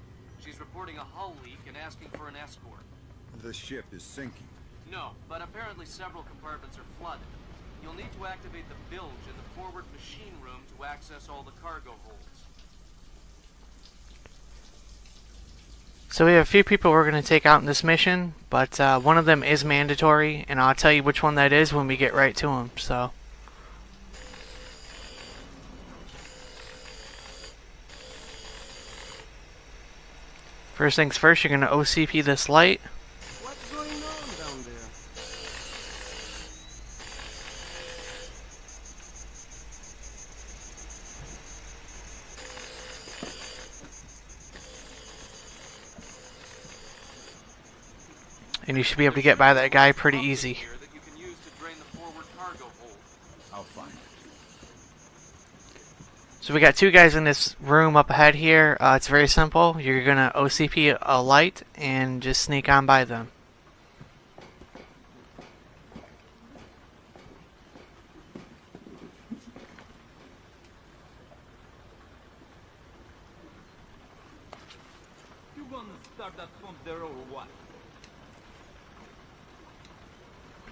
She's reporting a hull leak and asking for an escort. The ship is sinking. No, but apparently several compartments are flooded. You'll need to activate the bilge in the forward machine room to access all the cargo holds. So we have a few people we're going to take out in this mission, but one of them is mandatory, and I'll tell you which one that is when we get right to him. So. First things first, you're going to OCP this light. What's going on down there? And you should be able to get by that guy pretty easy. I'll find it. So we got 2 guys in this room up ahead here. It's very simple. You're going to OCP a light and just sneak on by them. You gonna start that pump there or what?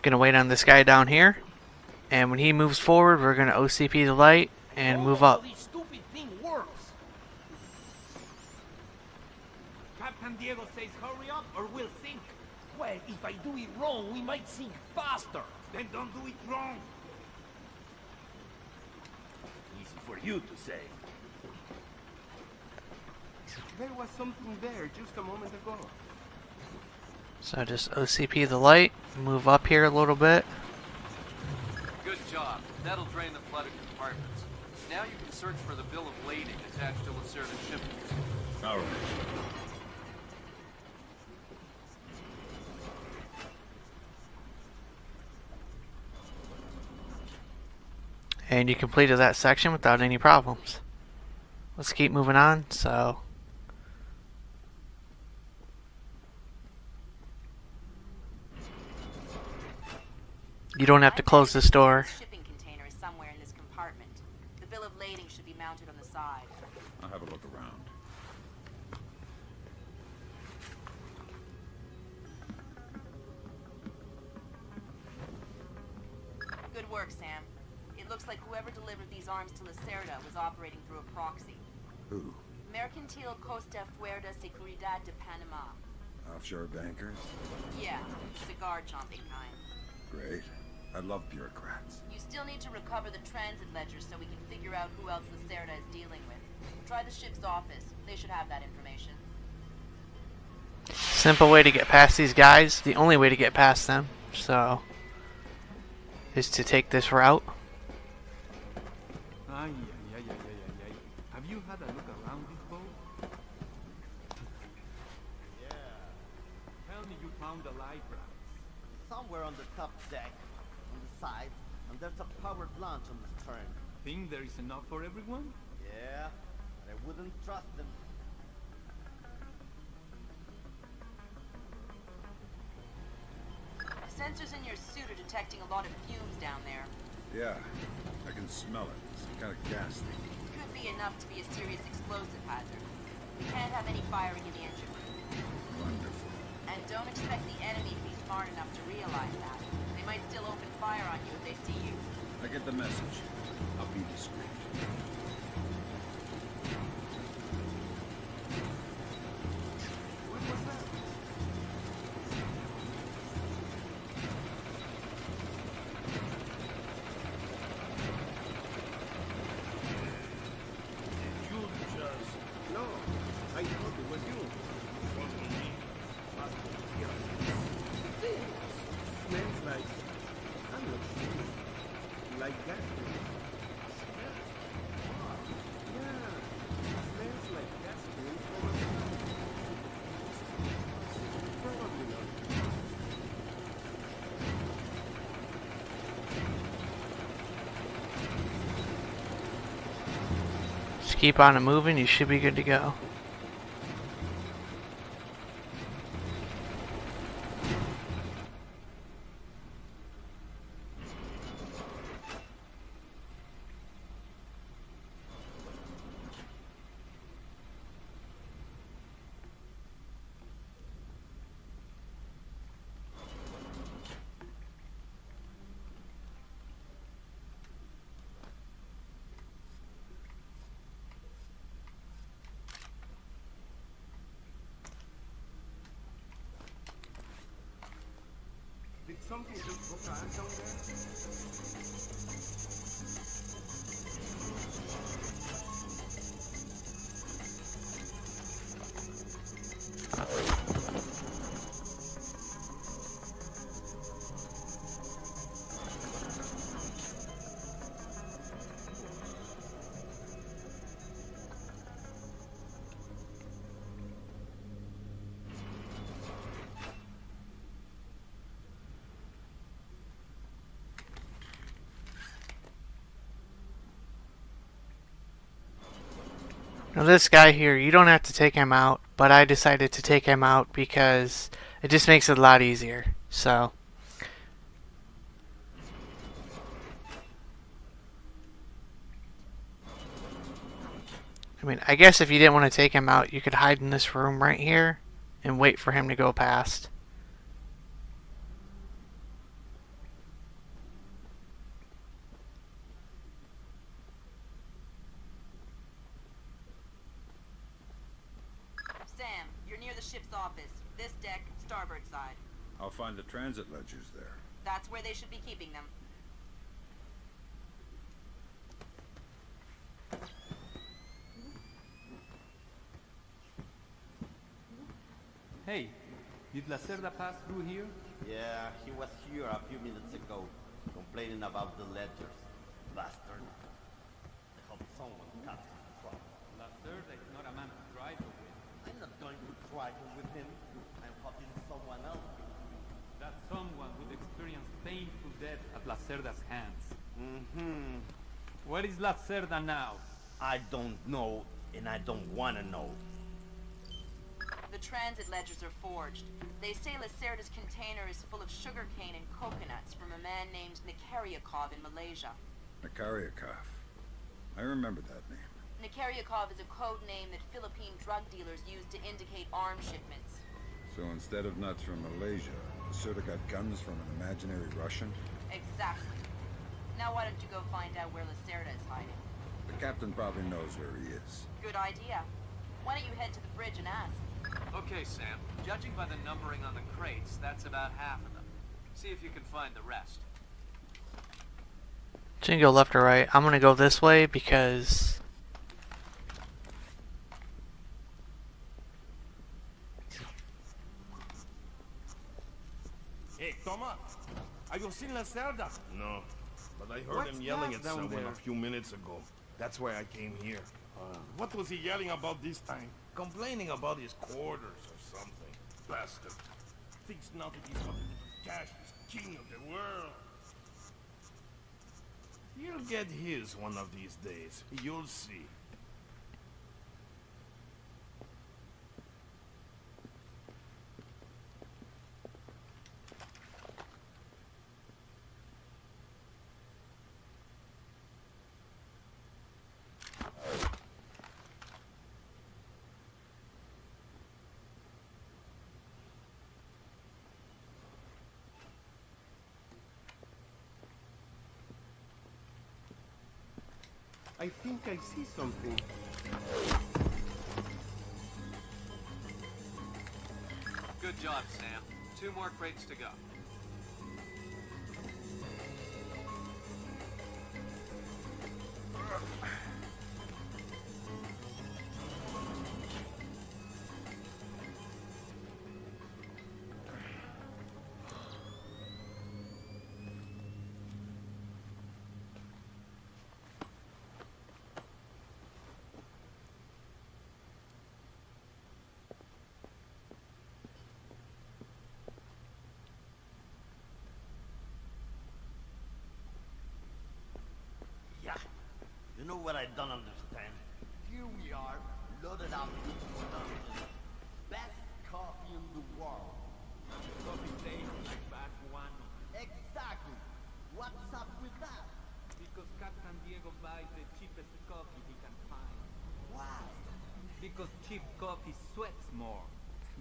Gonna wait on this guy down here, and when he moves forward, we're gonna OCP the light and move up. This stupid thing works. Captain Diego says hurry up or we'll sink. Well, if I do it wrong, we might sink faster. Then don't do it wrong. Easy for you to say. There was something there just a moment ago. So just OCP the light, move up here a little bit. Good job. That'll drain the flooded compartments. Now you can search for the bill of lading attached to Lacerda's shipment. Alright. And you completed that section without any problems. Let's keep moving on. So you don't have to close this door. Shipping container is somewhere in this compartment. The bill of lading should be mounted on the side. I'll have a look around. Good work, Sam. It looks like whoever delivered these arms to Lacerda was operating through a proxy. Who? Mercantil Costa Fuerza Seguridad de Panama. Offshore bankers? Yeah, cigar chomping kind. Great. I love bureaucrats. You still need to recover the transit ledger so we can figure out who else Lacerda is dealing with. Try the ship's office. They should have that information. Simple way to get past these guys, the only way to get past them, so, is to take this route. Ay. Have you had a look around this boat? Yeah. Tell me you found the library. Somewhere on the top deck, on the side, and there's a powered launch on the stern. Think there is enough for everyone? Yeah, but I wouldn't trust them. The sensors in your suit are detecting a lot of fumes down there. Yeah, I can smell it. Some kind of gas leak. Could be enough to be a serious explosive hazard. We can't have any firing in the engine room. Wonderful. And don't expect the enemy to be smart enough to realize that. They might still open fire on you if they see you. I get the message. I'll be discreet. No, I thought it was you. Wasn't me. Smells like... I'm not sure. Like gas. Yeah, smells like gas all the time. Probably not. Just keep on it moving, you should be good to go. Did something just go bad down there? Now this guy here, you don't have to take him out, but I decided to take him out because it just makes it a lot easier. So, I mean, I guess if you didn't want to take him out, you could hide in this room right here and wait for him to go past. Sam, you're near the ship's office. This deck, starboard side. I'll find the transit ledgers there. That's where they should be keeping them. Hey, did Lacerda pass through here? Yeah, he was here a few minutes ago, complaining about the ledgers. Bastard. I hope someone cuts his throat. Lacerda is not a man to trifle with. I'm not going to trifle with him. I'm hoping someone else will. That someone would experience painful death at Lacerda's hands. Mm-hmm. Where is Lacerda now? I don't know, and I don't want to know. The transit ledgers are forged. They say Lacerda's container is full of sugarcane and coconuts from a man named Nikaryakov in Malaysia. Nikaryakov. I remember that name. Nikaryakov is a code name that Philippine drug dealers use to indicate arms shipments. So instead of nuts from Malaysia, Lacerda got guns from an imaginary Russian? Exactly. Now why don't you go find out where Lacerda is hiding? The captain probably knows where he is. Good idea. Why don't you head to the bridge and ask? Okay, Sam. Judging by the numbering on the crates, that's about half of them. See if you can find the rest. So you can go left or right. I'm gonna go this way because Hey, Toma! Have you seen Lacerda? No, but I heard What's him yelling that at down someone there? a few minutes ago. That's why I came here. What was he yelling about this time? Complaining about his quarters or something. Bastard. Thinks now that he's got cash is king of the world. He'll get his one of these days. You'll see. I think I see something. Good job, Sam. 2 more crates to go. Yeah. You know what I don't understand? Here we are, loaded up with stuff. Best coffee in the world. Coffee tastes like Bacuano. Exactly. What's up with that? Because Captain Diego buys the cheapest coffee he can find. Why? Because cheap coffee sweats more.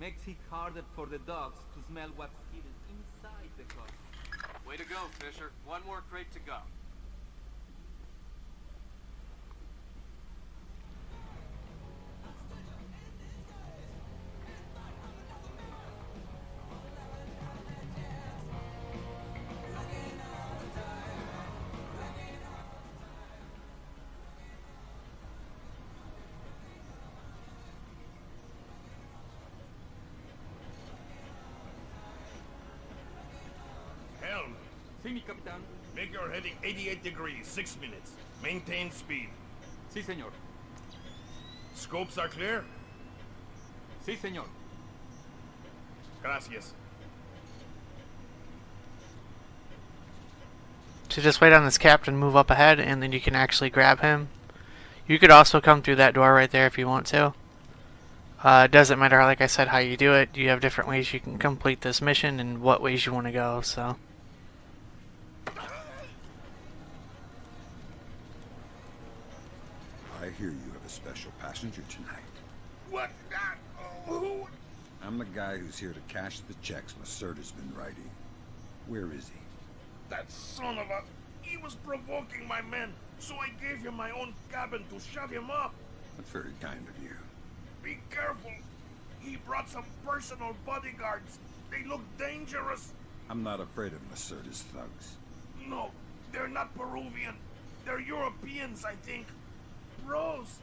Makes it harder for the dogs to smell what's hidden inside the coffee. Way to go, Fisher. 1 more crate to go. Helm, Sí, mi capitán. make your heading 88 degrees, 6 minutes. Maintain speed. Sí, señor. Scopes are clear? Sí, señor. Gracias. So just wait on this captain, move up ahead, and then you can actually grab him. You could also come through that door right there if you want to. It doesn't matter, like I said, how you do it. You have different ways you can complete this mission and what ways you want to go, so. I hear you have a special passenger tonight. What? Who? I'm the guy who's here to cash the checks Lacerda's been writing. Where is he? That son of a... He was provoking my men, so I gave him my own cabin to shut him up. That's very kind of you. Be careful. He brought some personal bodyguards. They look dangerous. I'm not afraid of Lacerda's thugs. No, they're not Peruvian. They're Europeans, I think. Bros.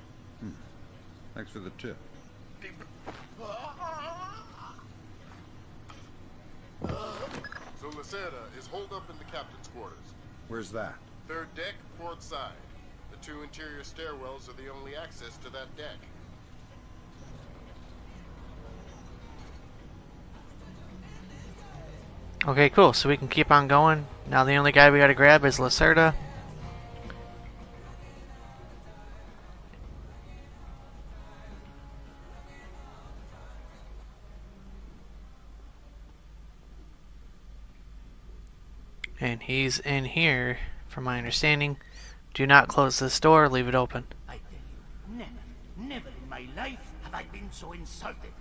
Thanks for the tip. So Lacerda is holed up in the captain's quarters. Where's that? 3rd deck, port side. The 2 interior stairwells are the only access to that deck. Okay, cool. So we can keep on going. Now the only guy we gotta grab is Lacerda. And he's in here, from my understanding. Do not close this door, leave it open. I tell you, never in my life have I been so insulted.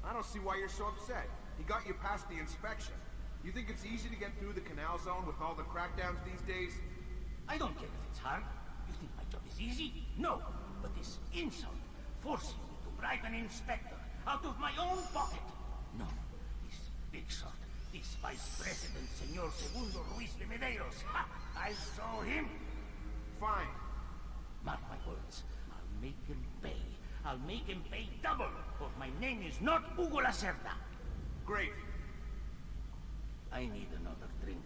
I don't see why you're so upset. He got you past the inspection. You think it's easy to get through the canal zone with all the crackdowns these days? I don't care if it's hard. You think my job is easy? No. But this insult, forcing me to bribe an inspector out of my own pocket. No. This big shot, this Vice President, Senor Segundo Ruiz de Medeiros. Ha! I saw him. Fine. Mark my words. I'll make him pay. I'll make him pay double, or my name is not Hugo Lacerda. Great. I need another drink.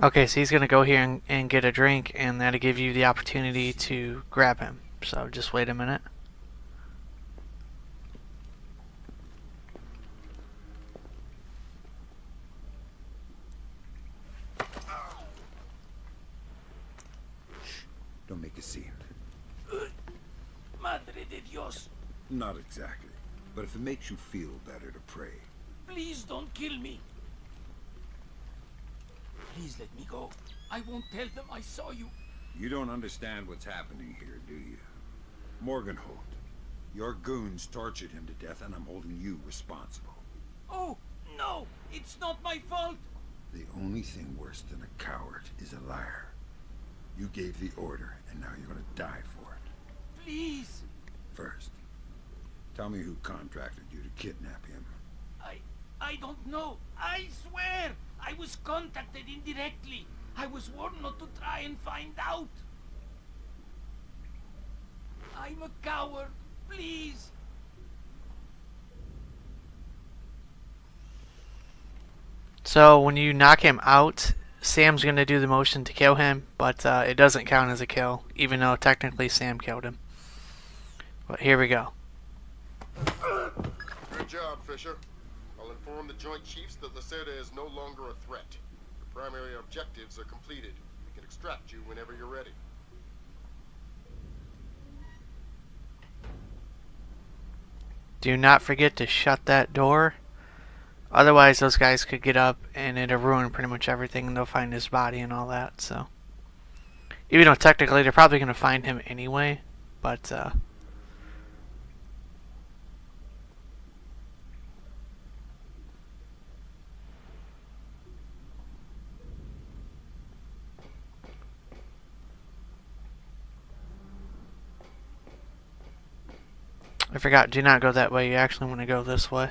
Okay, so he's gonna go here and get a drink, and that'll give you the opportunity to grab him. So just wait a minute. Don't make a scene. Madre de Dios. Not exactly. But if it makes you feel better to pray. Please don't kill me. Please let me go. I won't tell them I saw you. You don't understand what's happening here, do you? Morgenholt, your goons tortured him to death and I'm holding you responsible. Oh, no! It's not my fault! The only thing worse than a coward is a liar. You gave the order and now you're gonna die for it. Please! First, tell me who contracted you to kidnap him. I don't know. I swear! I was contacted indirectly. I was warned not to try and find out. I'm a coward. Please. So when you knock him out, Sam's going to do the motion to kill him, but it doesn't count as a kill, even though technically Sam killed him. But here we go. Good job, Fisher. I'll inform the Joint Chiefs that Lacerda is no longer a threat. The primary objectives are completed. We can extract you whenever you're ready. Do not forget to shut that door. Otherwise, those guys could get up and it'll ruin pretty much everything, and they'll find his body and all that. So, even though technically they're probably going to find him anyway, but I forgot, do not go that way. You actually want to go this way.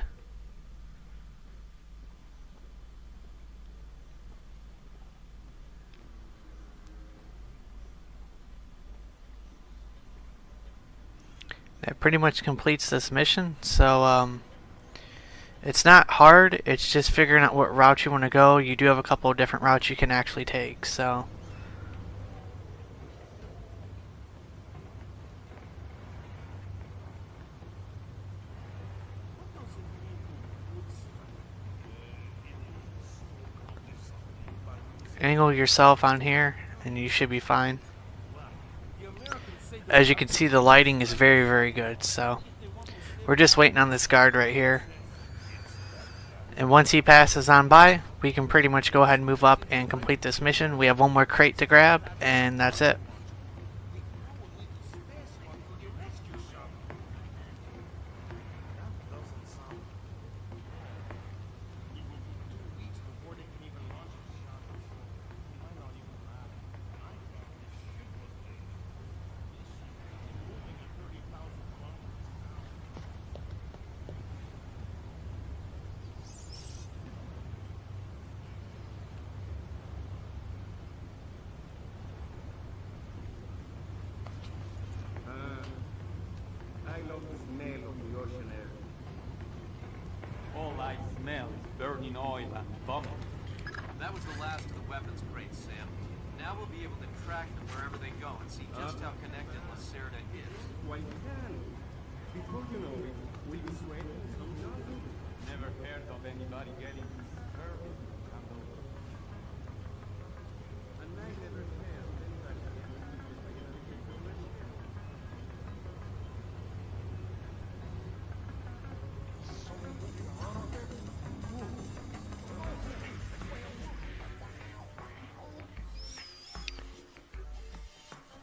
That pretty much completes this mission. So, it's not hard. It's just figuring out what route you want to go. You do have a couple of different routes you can actually take. So. Angle yourself on here and you should be fine. As you can see, the lighting is very, very good, so we're just waiting on this guard right here. And once he passes on by, we can pretty much go ahead and move up and complete this mission. We have one more crate to grab, and that's it. I love the smell of the ocean air. All I smell is burning oil and vomit. That was the last of the weapons crates, Sam. Now we'll be able to track them wherever they go and see just how connected Lacerda is. Why can? Before you know it, we'll be sweating some nothing. Never heard of anybody getting hurt. And I never heard anybody getting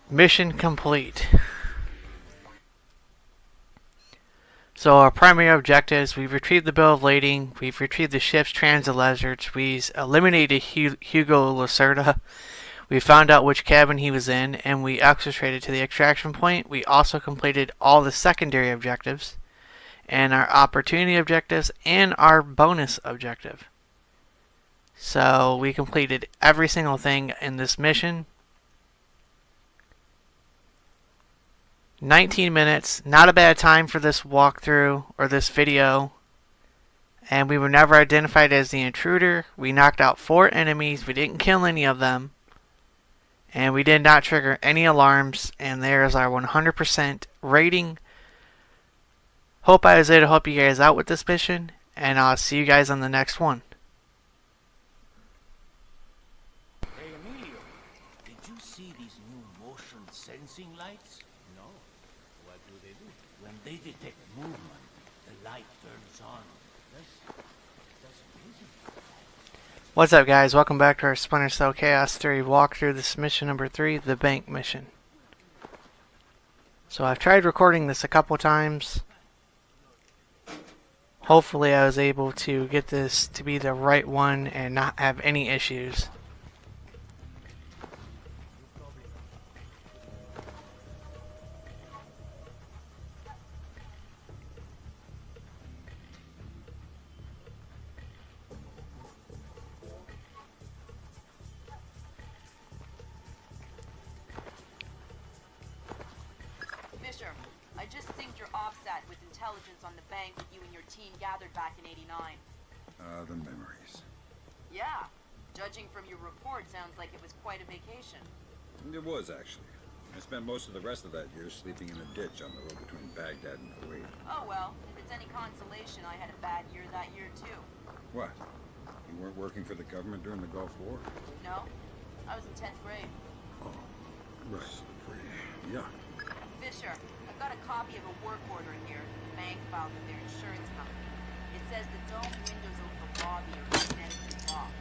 Mission complete. So our primary objectives: we've retrieved the bill of lading, we've retrieved the ship's transit ledgers, we've eliminated Hugo Lacerda, we found out which cabin he was in, and we exfiltrated to the extraction point. We also completed all the secondary objectives, and our opportunity objectives, and our bonus objective. So we completed every single thing in this mission. 19 minutes, not a bad time for this walkthrough or this video. And we were never identified as the intruder. We knocked out 4 enemies. We didn't kill any of them. And we did not trigger any alarms. And there's our 100% rating. Hope I was able to help you guys out with this mission. And I'll see you guys on the next one. Hey, Emilio, did you see these new motion different sensing lights? No. What do? When they detect movement, the light turns on. That's amazing. What's up, guys? Welcome back to our Splinter Cell Chaos Theory walkthrough. This is mission number 3, the bank mission. So I've tried recording this a couple times. Hopefully I was able to get this to be the right one and not have any issues. Fisher, I just synced your offset with intelligence on the bank that you and your team gathered back in '89. The memories. Yeah. Judging from your report, sounds like it was quite a vacation. It was, actually. I spent most of the rest of that year sleeping in a ditch on the road between Baghdad and Kuwait. Oh well, if it's any consolation, I had a bad year that year too. What? You weren't working for the government during the Gulf War? No, I was in 10th grade. Oh, right. Yeah. Fisher, I've got a copy of a work order here that the bank filed with their insurance company. It says the dome windows over the lobby are magnetically locked.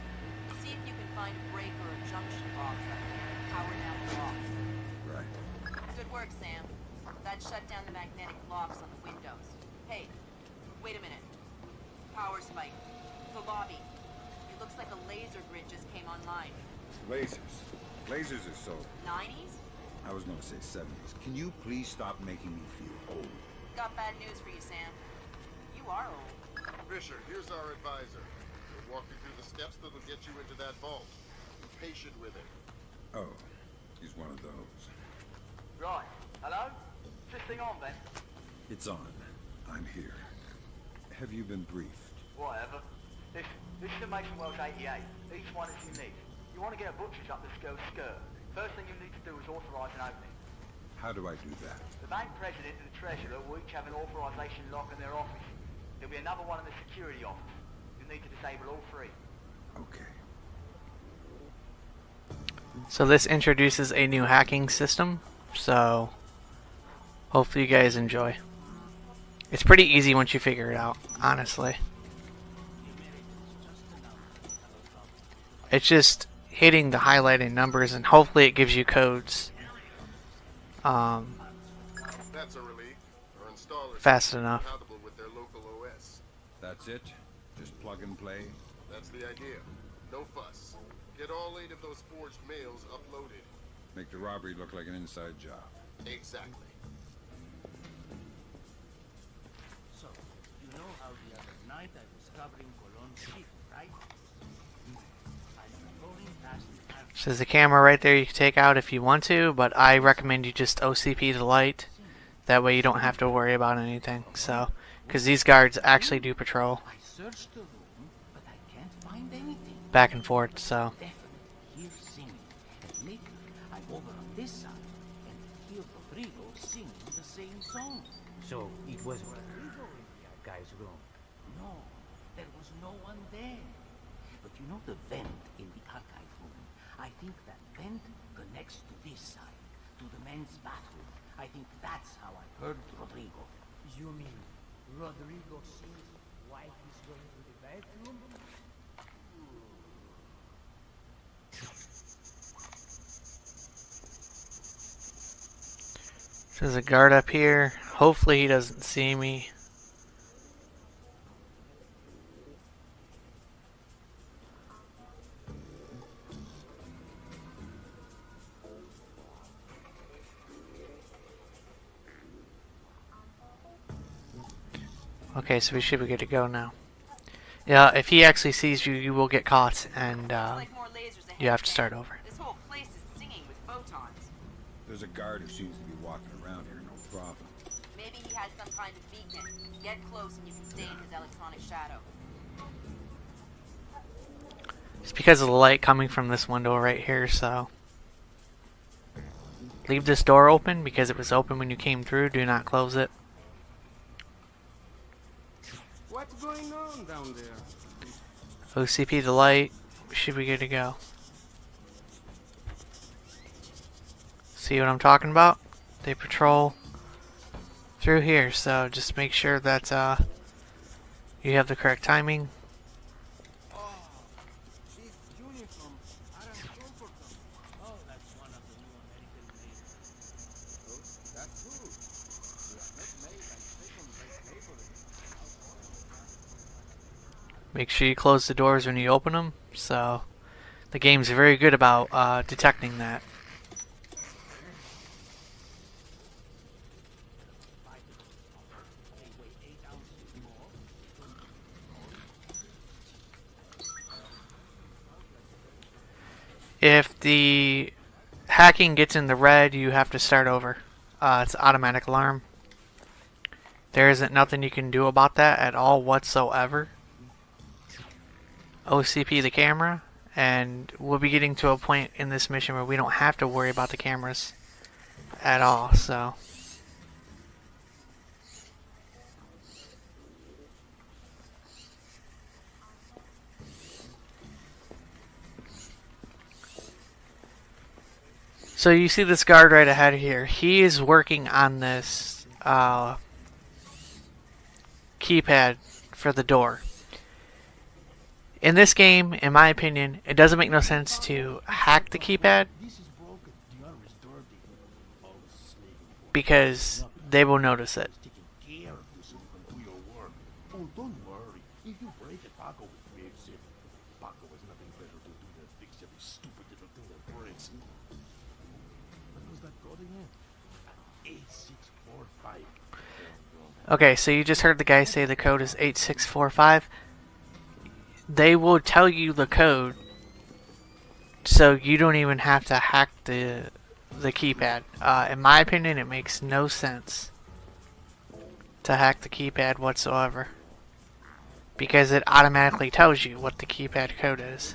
See if you can find a breaker or junction box up there and power down the locks. Right. Good work, Sam. That shut down the magnetic locks on the windows. Hey, wait a minute. Power spike. The lobby. It looks like a laser grid just came online. Lasers. Lasers are so... 90s? I was going to say 70s. Can you please stop making me feel old? Got bad news for you, Sam. You are old. Fisher, here's our advisor. We'll walk you through the steps that'll get you into that vault. Be patient with him. Oh, he's one of those. Right. Hello? Is this thing on then? It's on. I'm here. Have you been briefed? Whatever. This is the Mason Wells 88. Each one is unique. You want to get a butcher's up the skirt. First thing you need to do is authorize an opening. How do I do that? The bank president and the treasurer will each have an authorization lock in their office. There'll be another one in the security office. You need to disable all three. Okay. So this introduces a new hacking system, so hopefully you guys enjoy. It's pretty easy once you figure it out, honestly. It's just hitting the highlighted numbers and hopefully it gives you codes That's a relief. Our installers fast are enough. compatible with their local OS. That's it? Just plug and play? That's the idea. No fuss. Get all 8 of those forged mails uploaded. Make the robbery look like an inside job. Exactly. So, you know how the other night I was covering Colon's shift, right? I'm patrolling past the airport. So there's a camera right there you can take out if you want to, but I recommend you just OCP the light. That way you don't have to worry about anything. So, because these guards actually do patrol I searched the room, but I can't find anything. back and forth, so. Definitely hear singing. And later, I'm over on this side and hear Rodrigo singing the same song. So it was Rodrigo in the guy's room? No, there was no one there. But you know the vent in the archive room? I think that vent connects to this side, to the men's bathroom. I think that's how I heard Rodrigo. You mean Rodrigo sings while he's going to the bathroom? So there's a guard up here. Hopefully he doesn't see me. Okay, so we should be good to go now. Yeah, if he actually sees you, you will get caught, and you have to start over. This whole place is singing with photons. There's a guard who seems to be walking around here, no problem. Maybe he has some kind of beacon. Get close and you can stay in his electronic shadow. It's because of the light coming from this window right here, so. Leave this door open because it was open when you came through. Do not close it. What's going on down there? OCP the light. Should be good to go. See what I'm talking about? They patrol through here, so just make sure that you have the correct timing. Make sure you close the doors when you open them, so the game's very good about detecting that. If the hacking gets in the red, you have to start over. It's an automatic alarm. There isn't nothing you can do about that at all whatsoever. OCP the camera, and we'll be getting to a point in this mission where we don't have to worry about the cameras at all, so. So you see this guard right ahead here. He is working on this keypad for the door. In this game, in my opinion, it doesn't make no sense to hack the keypad because they will notice it. Okay, so you just heard the guy say the code is 8645. They will tell you the code, so you don't even have to hack the keypad. In my opinion, it makes no sense to hack the keypad whatsoever, because it automatically tells you what the keypad code is.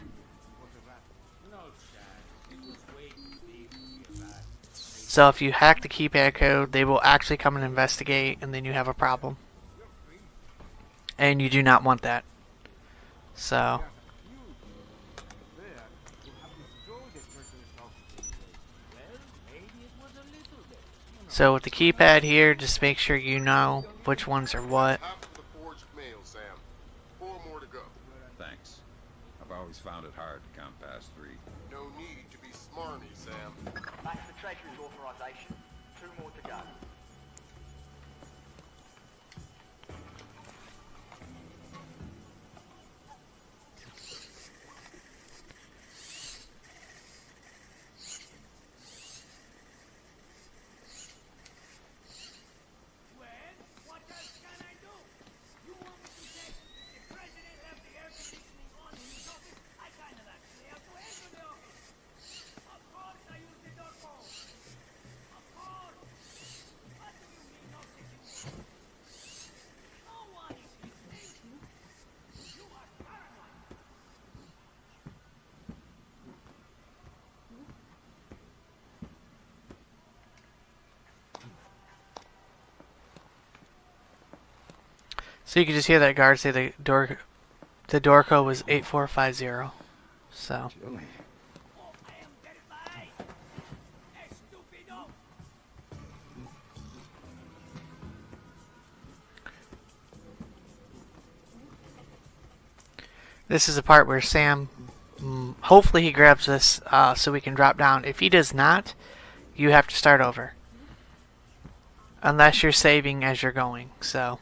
So if you hack the keypad code, they will actually come and investigate, and then you have a problem. And you do not want that. So with the keypad here, just make sure you know which ones are what. Thanks. I've always found it hard to count past 3. No need to be smarmy, Sam. That's the Treasury's authorization. 2 more to go. So you can just hear that guard say the door code was 8450. So this is the part where Sam, hopefully he grabs this so we can drop down. If he does not, you have to start over. Unless you're saving as you're going, so.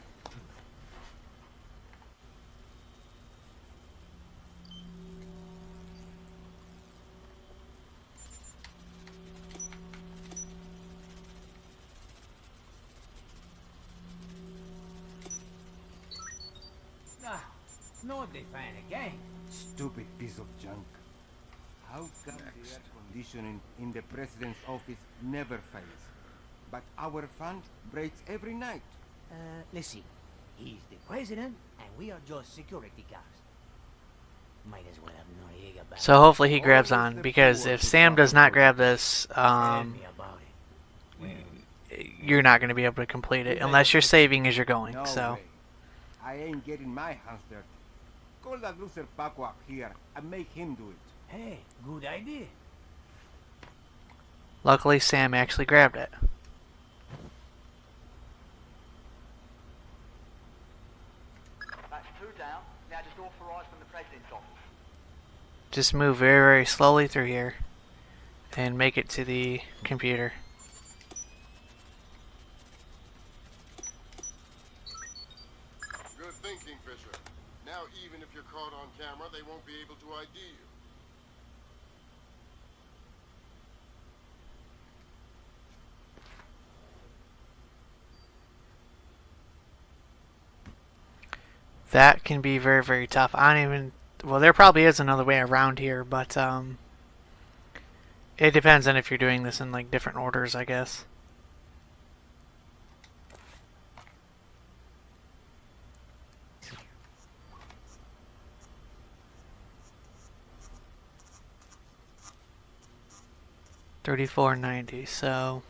No, they find again. Stupid piece of junk. How come the air conditioning in the president's office never fails, but our fan breaks every night? Listen, he's the president, and we are just security guards. Might as well have Noriega back. So hopefully he grabs on, because if Sam does not grab this, you're not going to be able to complete it unless you're saving as you're going. No So way. I ain't getting my hands dirty. Call that loser Paco up here and make him do it. Hey, good idea. Luckily, Sam actually grabbed it. That's 2 down. Now just authorize from the President's office. Just move very, very slowly through here and make it to the computer. Good thinking, Fisher. Now even if you're caught on camera, they won't be able to ID you. That can be very, very tough. I don't even... Well, there probably is another way around here, but it depends on if you're doing this in like different orders, I guess. $34.90, so...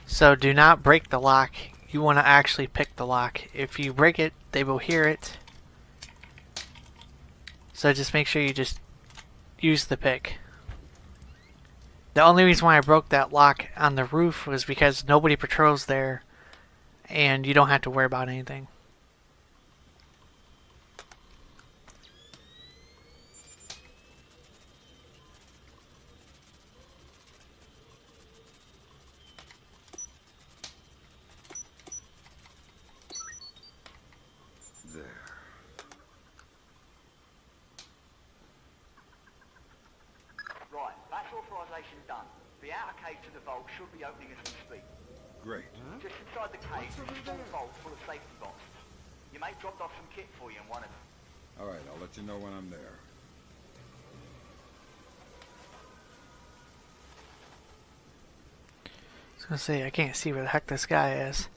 So do not break the lock. You want to actually pick the lock. If you break it, they will hear it. So just make sure you just use the pick. The only reason why I broke that lock on the roof was because nobody patrols there and you don't have to worry about anything. Right, that's authorization done. The outer cage to the vault should be opening as we speak. Great. Just inside the cage is a small vault full of safety boxes. Your mate dropped off some kit for you in one of them. All right, I'll let you know when I'm there. I was gonna say, I can't see where the heck this guy is.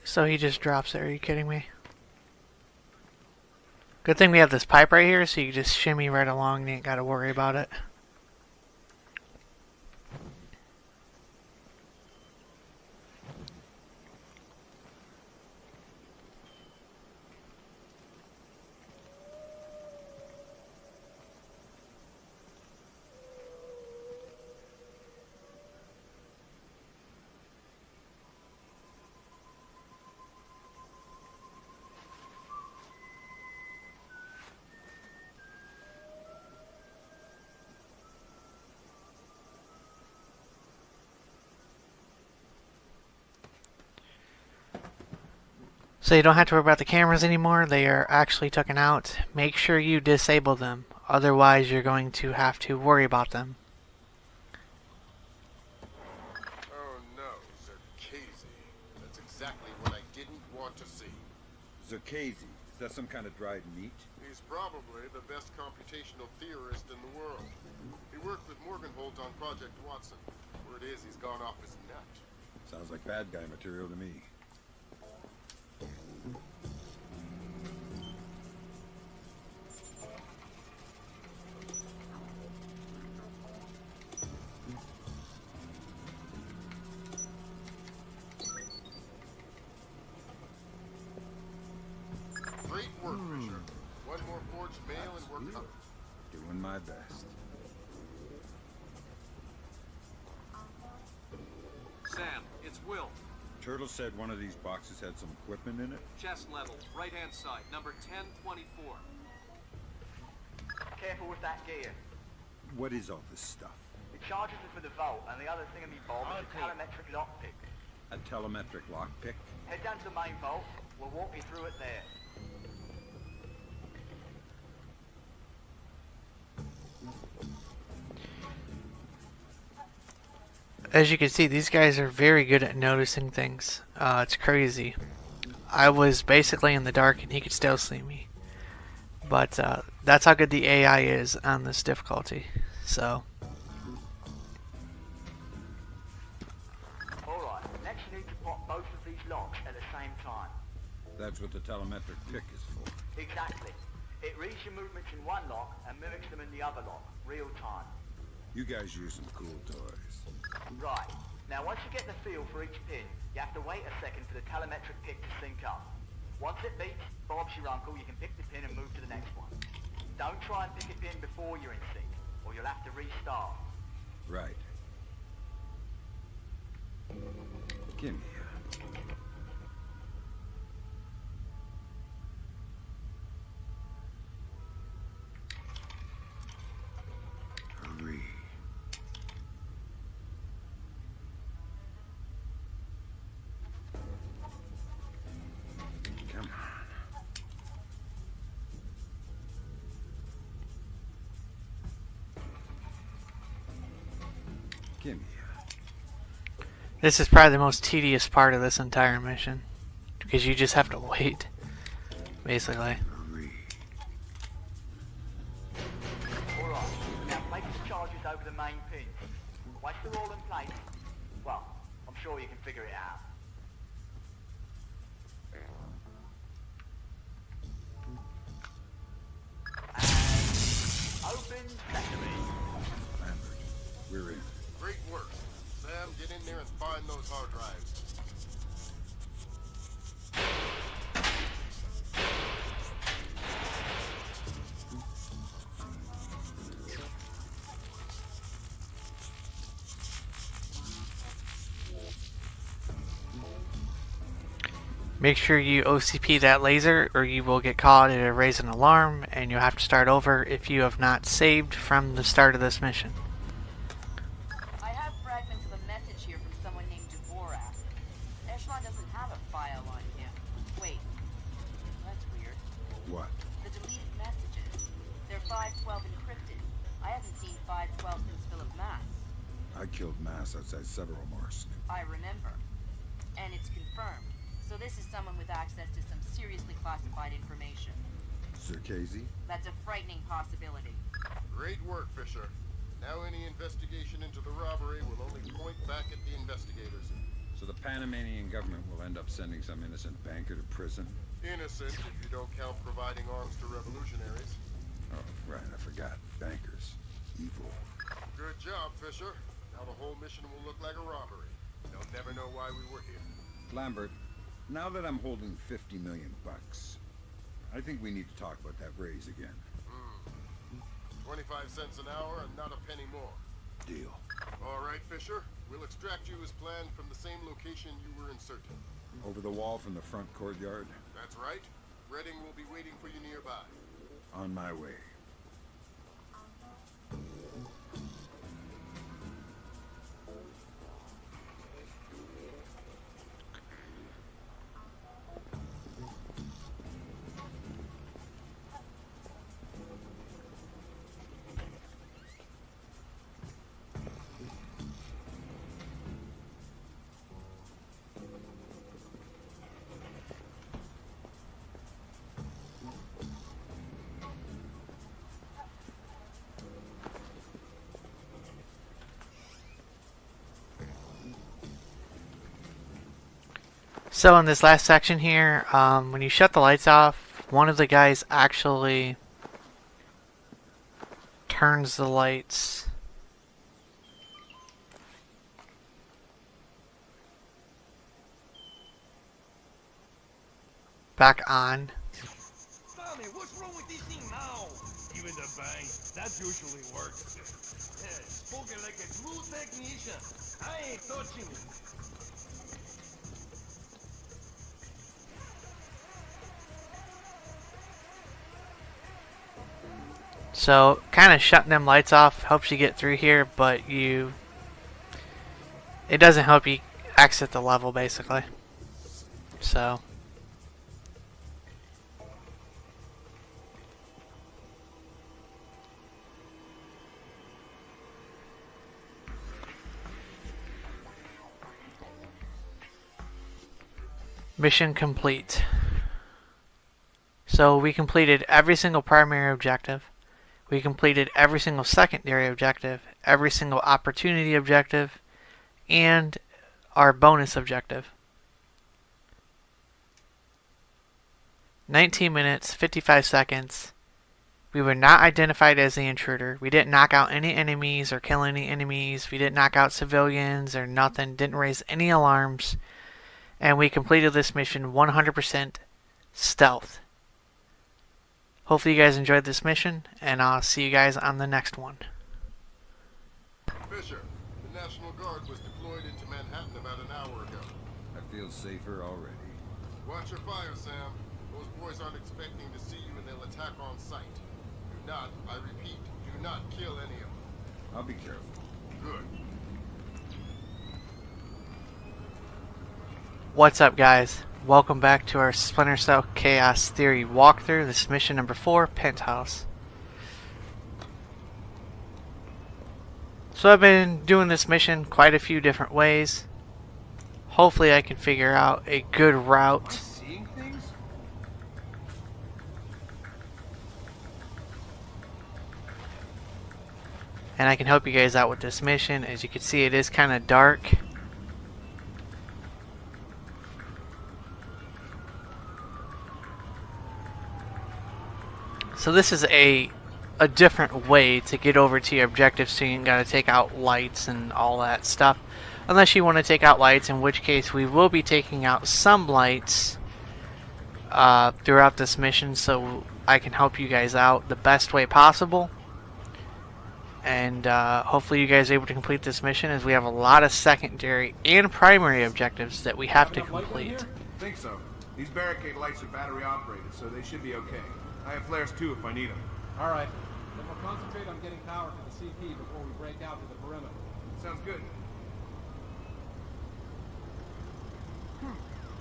So he just drops there, are you kidding me? Good thing we have this pipe right here, so you just shimmy right along and you ain't gotta worry about it. So you don't have to worry about the cameras anymore. They are actually taken out. Make sure you disable them. Otherwise, you're going to have to worry about them. Oh no, Zerkazy. That's exactly what I didn't want to see. Zerkazy, is that some kind of dried meat? He's probably the best computational theorist in the world. He worked with Morgenholt on Project Watson. Word is he's gone off his nut. Sounds like bad guy material to me. Great work, Fisher. One more forged mail and we're covered. Doing my best. Sam, it's Will. Turtle said one of these boxes had some equipment in it. Chest level, right-hand side, number 1024. Careful with that gear. What is all this stuff? It charges us for the vault, and the other thingamy-bob is a telemetric lockpick. A telemetric lockpick? Head down to the main vault. We'll walk you through it there. As you can see, these guys are very good at noticing things. It's crazy. I was basically in the dark and he could still see me. But that's how good the AI is on this difficulty. So. Alright, next you need to pop both of these locks at the same time. That's what the telemetric pick is for. Exactly. It reads your movements in one lock and mimics them in the other lock, real time. You guys use some cool toys. Right. Now once you get the feel for each pin, you have to wait a second for the telemetric pick to sync up. Once it beeps, Bob's your uncle, you can pick the pin and move to the next one. Don't try and pick a pin before you're in sync, or you'll have to restart. Right. Give me hurry. Come on. Give me This is probably the most tedious part of this entire mission. Because you just have to wait. Basically. Alright, now place the charges over the main pins. Once they're all in place, well, I'm sure you can figure it out. And open sesame. Lambert, we're in. Great work. Sam, get in there and find those hard drives. Make sure you OCP that laser or you will get caught. It'll raise an alarm and you'll have to start over if you have not saved from the start of this mission. I have fragments of a message here from someone named Dvorak. Echelon doesn't have a file on him. Wait, that's weird. What? The deleted messages. They're 512 encrypted. I haven't seen 512 since Philip Mass. I killed Mass outside Severomorsk. I remember. And it's confirmed. So this is someone with access to some seriously classified information. Circazy? That's a frightening possibility. Great work, Fisher. Now any investigation into the robbery will only point back at the investigators. So the Panamanian government will end up sending some innocent banker to prison? Innocent if you don't count providing arms to revolutionaries. Oh, right, I forgot. Bankers. Evil. Good job, Fisher. Now the whole mission will look like a robbery. They'll never know why we were here. Lambert, now that I'm holding 50 million bucks, I think we need to talk about that raise again. 25 cents an hour and not a penny more. Deal. All right, Fisher. We'll extract you as planned from the same location you were inserted. Over the wall from the front courtyard? That's right. Redding will be waiting for you nearby. On my way. So in this last section here, when you shut the lights off, one of the guys actually turns the lights back on. Tommy, what's wrong with this thing now? Even the bang, that usually works. Spoken like a true technician. I ain't touching it. So kind of shutting them lights off helps you get through here, but it doesn't help you exit the level basically. So Mission complete. So we completed every single primary objective. We completed every single secondary objective, every single opportunity objective, and our bonus objective. 19 minutes, 55 seconds. We were not identified as the intruder. We didn't knock out any enemies or kill any enemies. We didn't knock out civilians or nothing. Didn't raise any alarms. And we completed this mission 100% stealth. Hopefully you guys enjoyed this mission, and I'll see you guys on the next one. Fisher, the National Guard was deployed into Manhattan about an hour ago. I feel safer already. Watch your fire, Sam. Those boys aren't expecting to see you and they'll attack on sight. Do not, I repeat, do not kill any of them. I'll be careful. Good. What's up, guys? Welcome back to our Splinter Cell Chaos Theory walkthrough. This is mission number 4, Penthouse. So I've been doing this mission quite a few different ways. Hopefully I can figure out a good route. Seeing things? And I can help you guys out with this mission. As you can see, it is kind of dark. So this is a different way to get over to your objective, so you ain't gotta take out lights and all that stuff. Unless you want to take out lights, in which case we will be taking out some lights throughout this mission, so I can help you guys out the best way possible. And hopefully you guys are able to complete this mission, as we have a lot of secondary and primary objectives that we have to complete. Think so. These barricade lights are battery operated, so they should be okay. I have flares too if I need them. All right. Then we'll concentrate on getting power to the CP before we break out to the perimeter. Sounds good.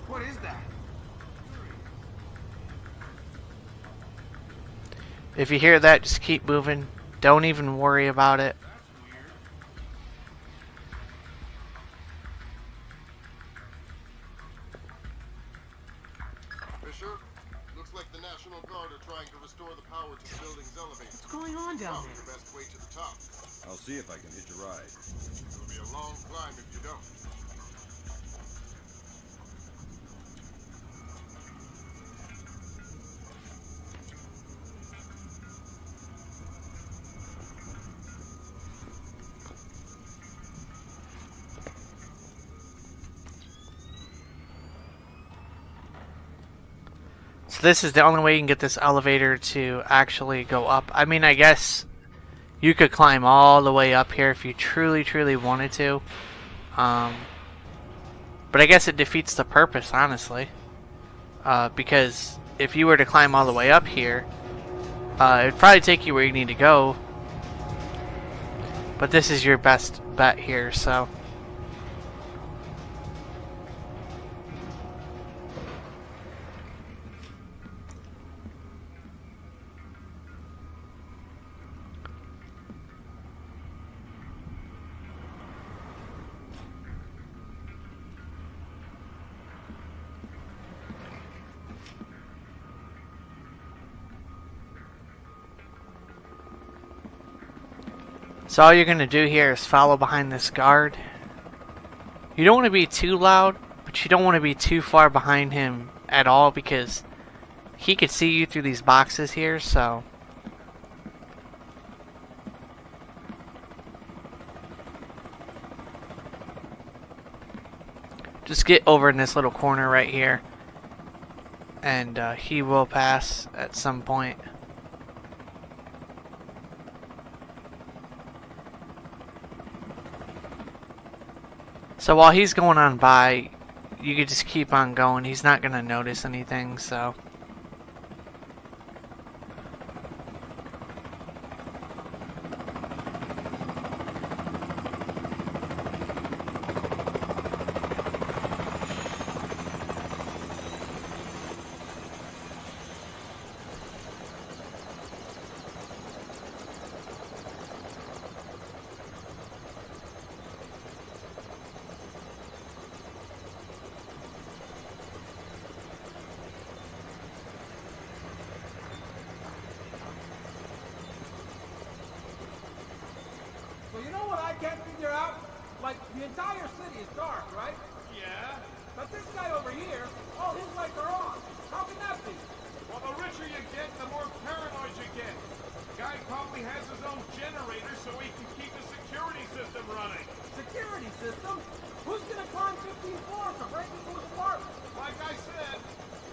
What is that? If you hear that, just keep moving. Don't even worry about it. Fisher, looks like the National Guard are trying to restore the power to the building's elevators. What's going on down Probably there? the best way to the top. I'll see if I can hitch a ride. It'll be a long climb if you don't. So this is the only way you can get this elevator to actually go up. I mean, I guess you could climb all the way up here if you truly wanted to. But I guess it defeats the purpose, honestly. Because if you were to climb all the way up here, it would probably take you where you need to go. But this is your best bet here, so... So all you're going to do here is follow behind this guard. You don't want to be too loud, but you don't want to be too far behind him at all, because he could see you through these boxes here, so... Just get over in this little corner right here, and he will pass at some point. So while he's going on by, you could just keep on going. He's not going to notice anything, so... I can't figure out? Like, the entire city is dark, right? Yeah? But this guy over here, all his lights are on. How can that be? Well, the richer you get, the more paranoid you get. Guy probably has his own generator so he can keep the security system running. Security system? Who's gonna climb 15 floors to break into his apartment? Like I said,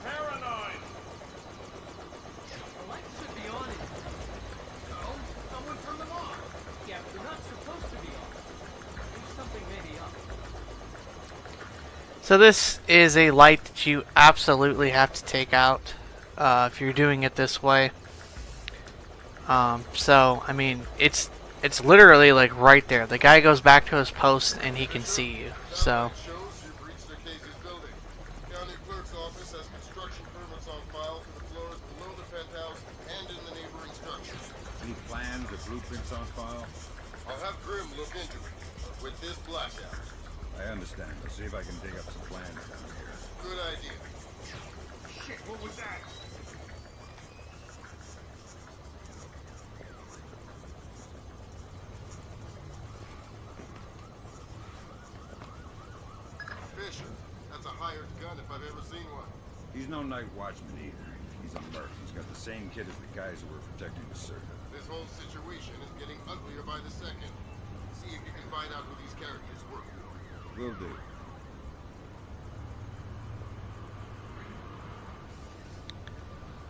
paranoid. The lights should be on it. No, someone turned them off. Yeah, but they're not supposed to be on. There's something maybe up. So this is a light that you absolutely have to take out if you're doing it this way. So I mean, it's literally like right there. The guy goes back to his post and he can see you. So. Shows you've reached the Casey's building. County clerk's office has construction permits on file for the floors below the penthouse and in the neighboring structures. Any plans or blueprints on file? I'll have Grim look into it. With this blackout. I understand. I'll see if I can dig up some plans down here. Good idea. Shit, what was that? Fisher, that's a hired gun if I've ever seen one. He's no night watchman either. He's a merc. He's got the same kit as the guys who were protecting the circuit. This whole situation is getting uglier by the second. See if you can find out who these characters work for. Will do.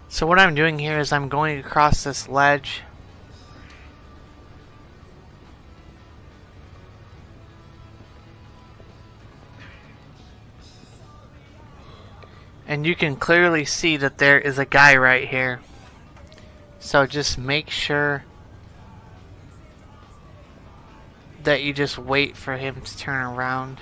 So what I'm doing here is I'm going across this ledge. And you can clearly see that there is a guy right here. So just make sure that you just wait for him to turn around.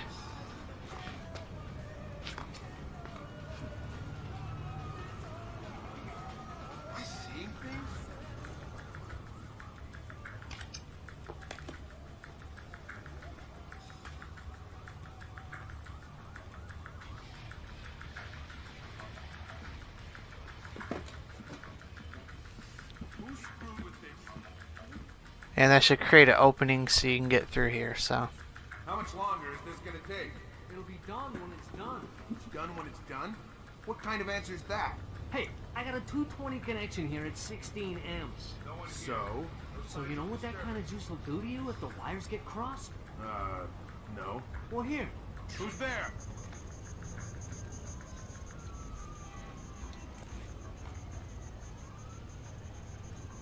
And that should create an opening so you can get through here, so. How much longer is this gonna take? It'll be done when it's done. It's done when it's done? What kind of answer is that? Hey, I got a 220 connection here at 16 amps. So? So you know what that kind of juice will do to you if the wires get crossed? No. Well, here. Who's there?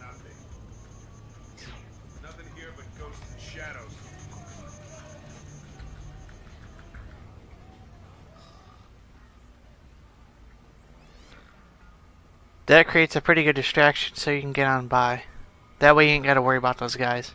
Nothing. Nothing here but ghosts and shadows. That creates a pretty good distraction so you can get on by. That way you ain't got to worry about those guys.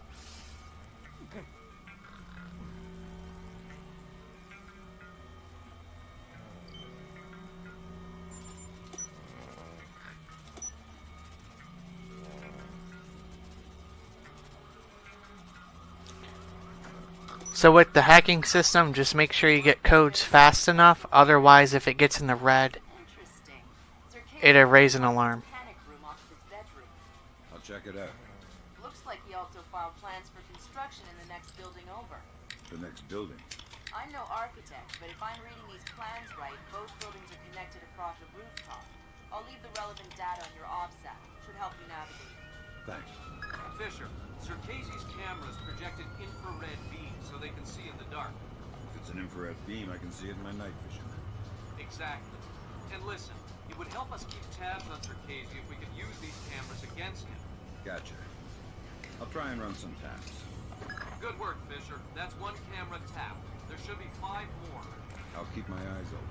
So with the hacking system, just make sure you get codes fast enough. Otherwise, if it gets in the red, it'll raise an alarm. I'll check it out. Looks like he also filed plans for construction in the next building over. The next building. I'm no architect, but if I'm reading these plans right, both buildings are connected across a rooftop. I'll leave the relevant data on your OPSAT. Should help you navigate. Thanks. Fisher, Sir Casey's cameras projected infrared beams so they can see in the dark. If it's an infrared beam, I can see it in my night vision. Exactly. And listen, it would help us keep tabs on Sir Casey if we could use these cameras against him. Gotcha. I'll try and run some taps. Good work, Fisher. That's one camera tapped. There should be 5 more. I'll keep my eyes open.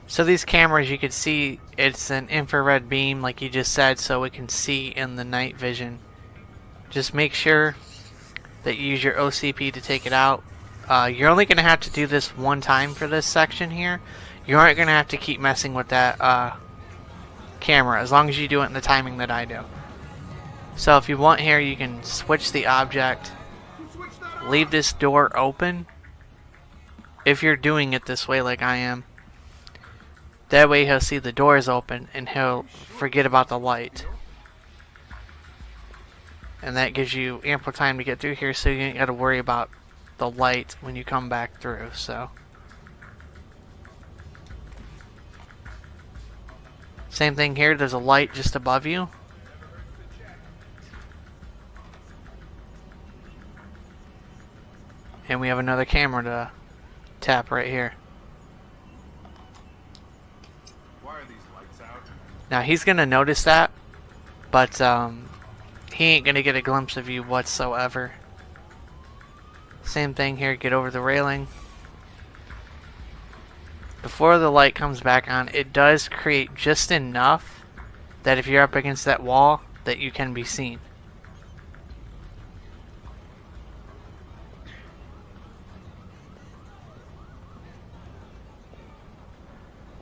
So these cameras, you can see it's an infrared beam like you just said, so we can see in the night vision. Just make sure that you use your OCP to take it out. You're only going to have to do this one time for this section here. You aren't going to have to keep messing with that camera as long as you do it in the timing that I do. So if you want here, you can switch the object, leave this door open if you're doing it this way like I am. That way he'll see the door is open and he'll forget about the light. And that gives you ample time to get through here, so you ain't got to worry about the light when you come back through. So same thing here, there's a light just above you. And we have another camera to tap right here. Why are these lights out? Now he's gonna notice that, but he ain't gonna get a glimpse of you whatsoever. Same thing here, get over the railing. Before the light comes back on, it does create just enough that if you're up against that wall, that you can be seen.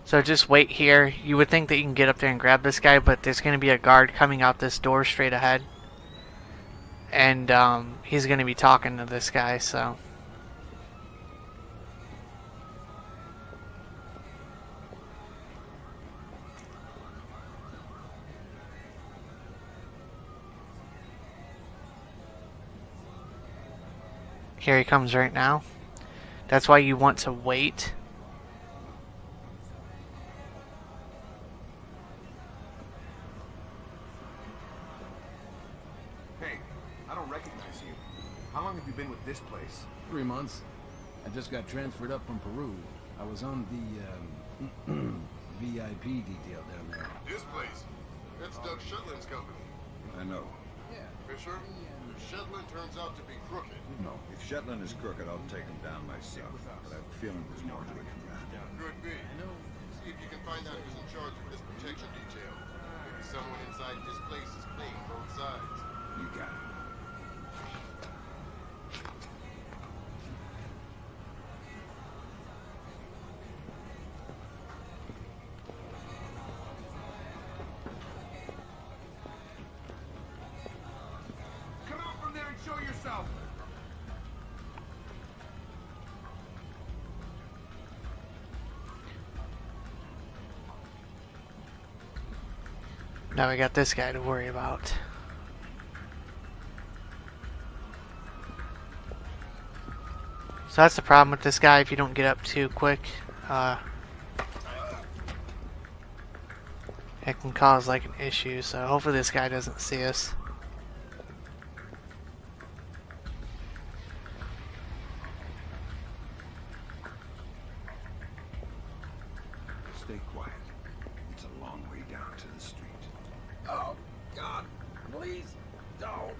So just wait here. You would think that you can get up there and grab this guy, but there's going to be a guard coming out this door straight ahead. And he's going to be talking to this guy, so... Here he comes right now. That's why you want to wait. Hey, I don't recognize you. How long have you been with this place? 3 months. I just got transferred up from Peru. I was on the VIP detail down there. This place? That's Doug Shetland's company. I know. Yeah. Fisher, if Shetland turns out to be crooked... No, if Shetland is crooked, I'll take him down myself. But I have a feeling there's more to it than that. Could be. See if you can find out who's in charge of this protection detail. Maybe someone inside this place is playing both sides. You got it. Come out from there and show yourself! Now we got this guy to worry about. So that's the problem with this guy. If you don't get up too quick, it can cause like an issue. So hopefully this guy doesn't see us. Stay quiet. It's a long way down to the street. Oh, God, please don't.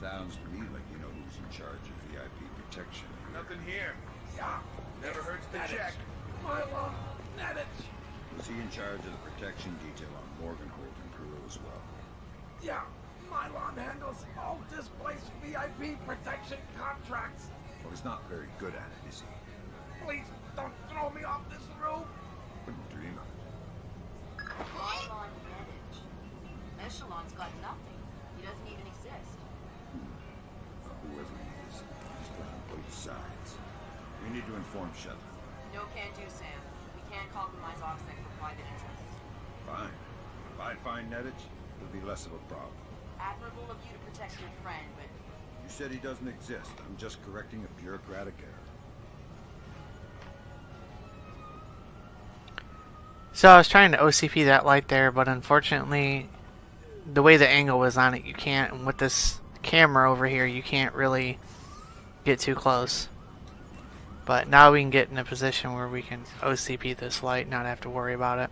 Sounds to me like you know who's in charge of VIP protection. Nothing here. Yeah. Never hurts to Nedich. check. Mylon, Nedich. Was he in charge of the protection detail on Morganhold in Peru as well? Yeah, Mylon handles all displaced VIP protection contracts. Well, he's not very good at it, is he? Please don't throw me off this roof. Wouldn't dream of it. Mylon Nedich. Echelon's got nothing. He doesn't even exist. Whoever he is, he's playing both sides. We need to inform Shetland. No can do, Sam. We can't compromise OPSEC for private interests. Fine. If I find Nedich, it'll be less of a problem. Admirable of you to protect your friend, but You said he doesn't exist. I'm just correcting a bureaucratic error. So I was trying to OCP that light there, but unfortunately, the way the angle was on it, you can't. And with this camera over here, you can't really get too close. But now we can get in a position where we can OCP this light, not have to worry about it.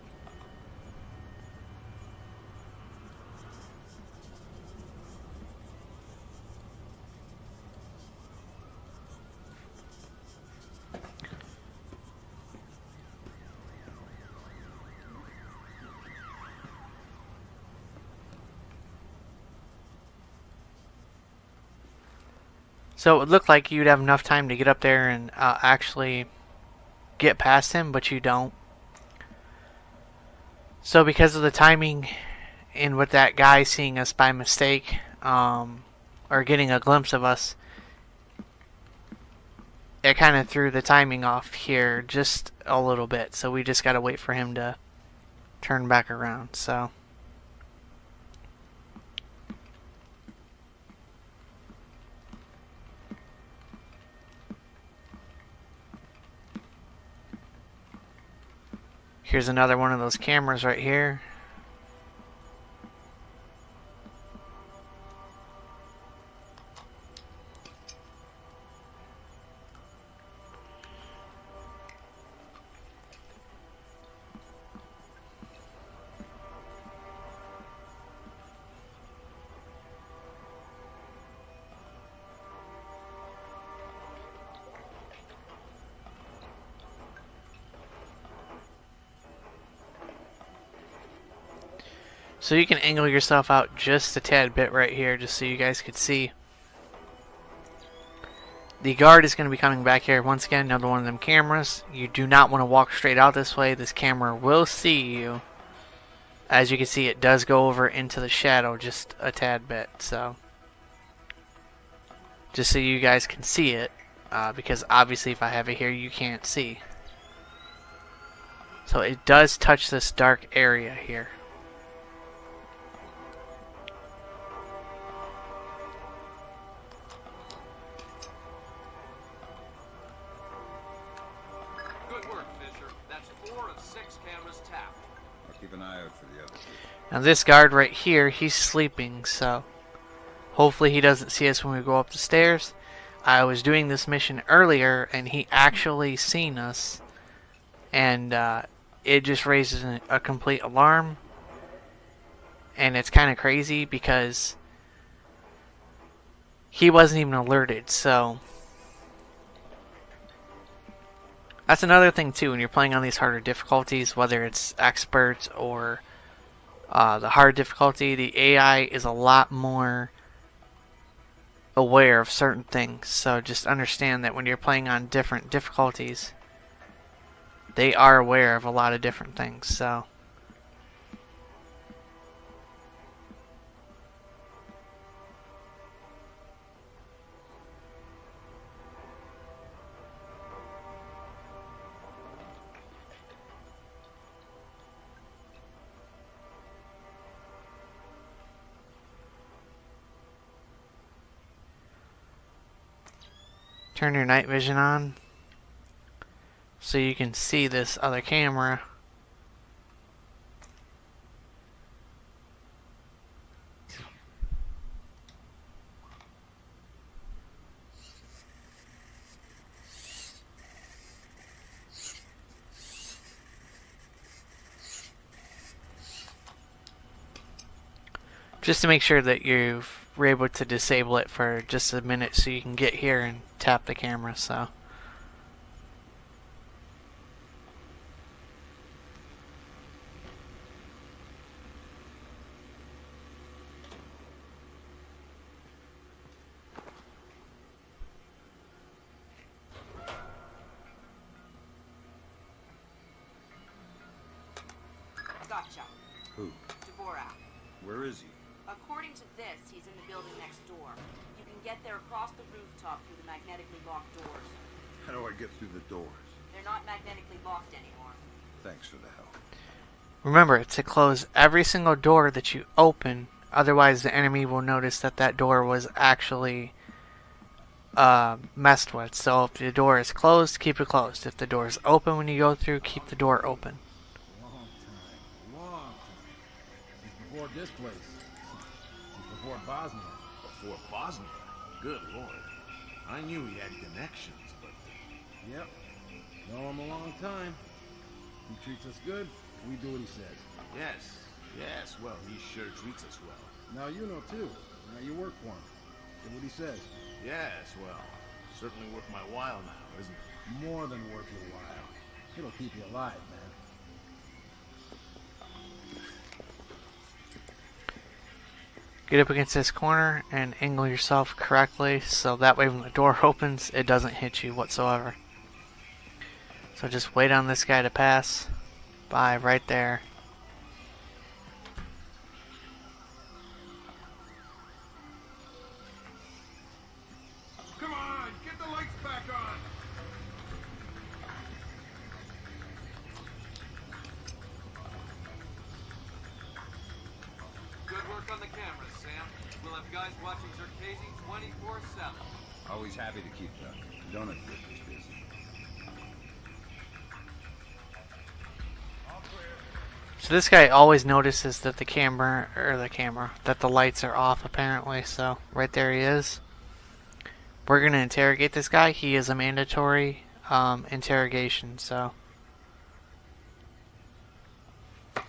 So it would look like you'd have enough time to get up there and actually get past him, but you don't. So because of the timing and with that guy seeing us by mistake, or getting a glimpse of us, it kind of threw the timing off here just a little bit. So we just got to wait for him to turn back around. So Here's another one of those cameras right here. So you can angle yourself out just a tad bit right here, just so you guys could see. The guard is going to be coming back here once again, another one of them cameras. You do not want to walk straight out this way. This camera will see you. As you can see, it does go over into the shadow just a tad bit. So, just so you guys can see it, because obviously if I have it here, you can't see. So it does touch this dark area here. Keep an eye out for the others. Now this guard right here, he's sleeping, so hopefully he doesn't see us when we go up the stairs. I was doing this mission earlier and he actually seen us, and it just raises a complete alarm, and it's kind of crazy because he wasn't even alerted. So that's another thing too when you're playing on these harder difficulties, whether it's expert or the hard difficulty. The AI is a lot more aware of certain things, so just understand that when you're playing on different difficulties, they are aware of a lot of different things. So turn your night vision on so you can see this other camera. Just to make sure that you're able to disable it for just a minute so you can get here and tap the camera. So Gotcha. Who? Dvorak. Where is he? According to this, he's in the building next door. You can get there across the rooftop through the magnetically locked doors. How do I get through the doors? They're not magnetically locked anymore. Thanks for the help. remember to close every single door that you open, otherwise the enemy will notice that that door was actually messed with. So if the door is closed, keep it closed. If the door is open when you go through, keep the door open. Long time. Since before this place. Since before Bosnia. Before Bosnia? Good lord. I knew he had connections, but... Yep. Know him a long time. He treats us good, we do what he says. Yes, well, he sure treats us well. Now you know too. Now you work for him. Do what he says. Yes, well, certainly worth my while now, isn't it? More than worth your while. It'll keep you alive, man. Get up against this corner and angle yourself correctly so that way when the door opens, it doesn't hit you whatsoever. So just wait on this guy to pass by right there. Come on, get the lights back on! Good work on the cameras, Sam. We'll have guys watching Zerkezi 24/7. Always happy to keep the donut drippers busy. So this guy always notices that that the lights are off apparently. So right there he is. We're gonna interrogate this guy. He is a mandatory interrogation. So. Pick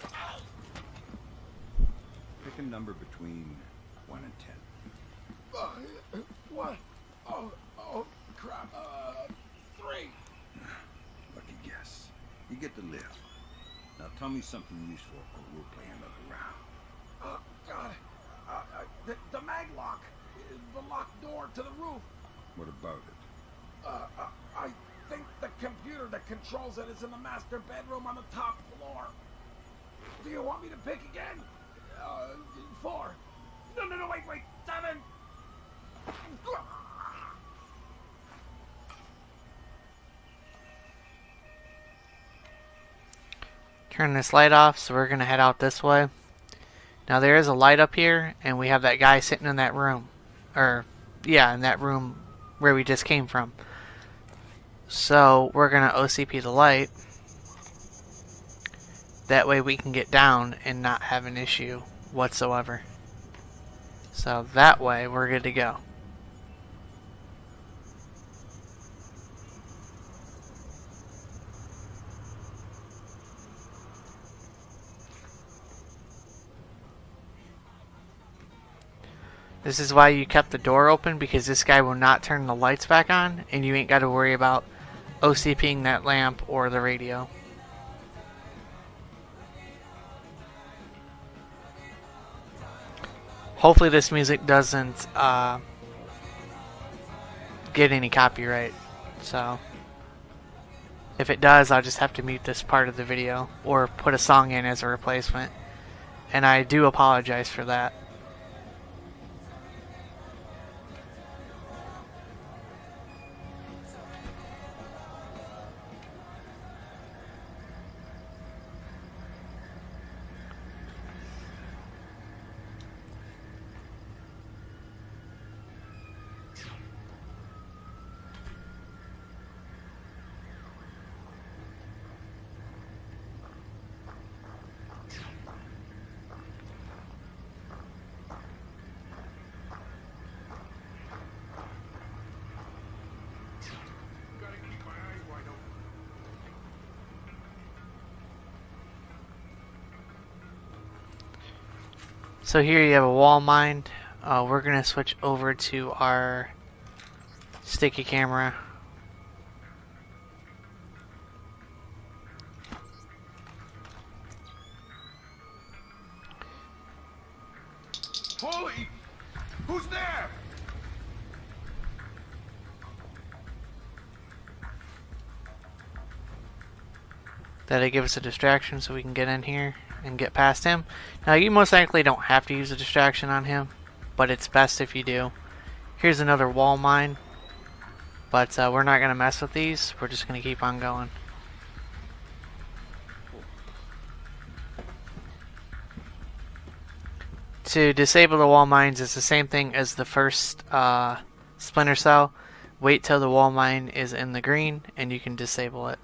a number between 1 and 10. What? Oh, crap. 3. Lucky guess. You get to live. Now tell me something useful, or we'll play another round. God. The mag lock. The locked door to the roof. What about it? I think the computer that controls it is in the master bedroom on the top floor. Do you want me to pick again? 4. No, wait. 7. Turn this light off, so we're gonna head out this way. Now there is a light up here, and we have that guy sitting in that room. In that room where we just came from. So we're gonna OCP the light. That way we can get down and not have an issue whatsoever. So that way we're good to go. This is why you kept the door open, because this guy will not turn the lights back on, and you ain't got to worry about OCPing that lamp or the radio. Hopefully this music doesn't get any copyright. So if it does, I'll just have to mute this part of the video or put a song in as a replacement. And I do apologize for that. So here you have a wall mine. We're going to switch over to our sticky camera. Holy! Who's there? That'll give us a distraction so we can get in here and get past him. Now you most likely don't have to use a distraction on him, but it's best if you do. Here's another wall mine, but we're not going to mess with these. We're just going to keep on going. To disable the wall mines is the same thing as the first Splinter Cell. Wait till the wall mine is in the green and you can disable it.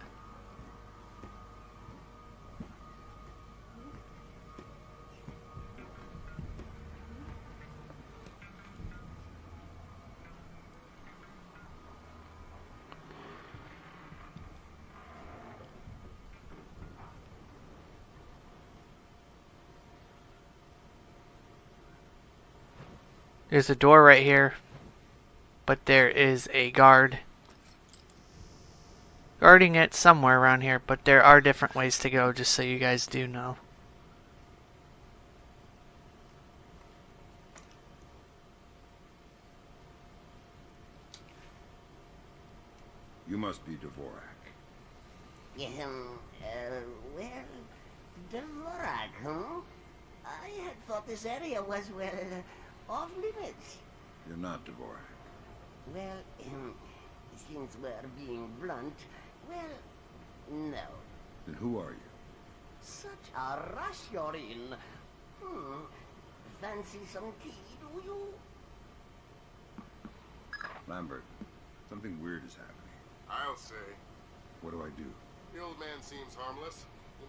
There's a door right here, but there is a guard guarding it somewhere around here, but there are different ways to go, just so you guys do know. You must be Dvorak. Well, Dvorak, huh? I had thought this area was, well, off limits. You're not Dvorak. Well, since we're being blunt, well, no. Then who are you? Such a rush you're in. Fancy some tea, do you? Lambert, something weird is happening. I'll say. What do I do? The old man seems harmless.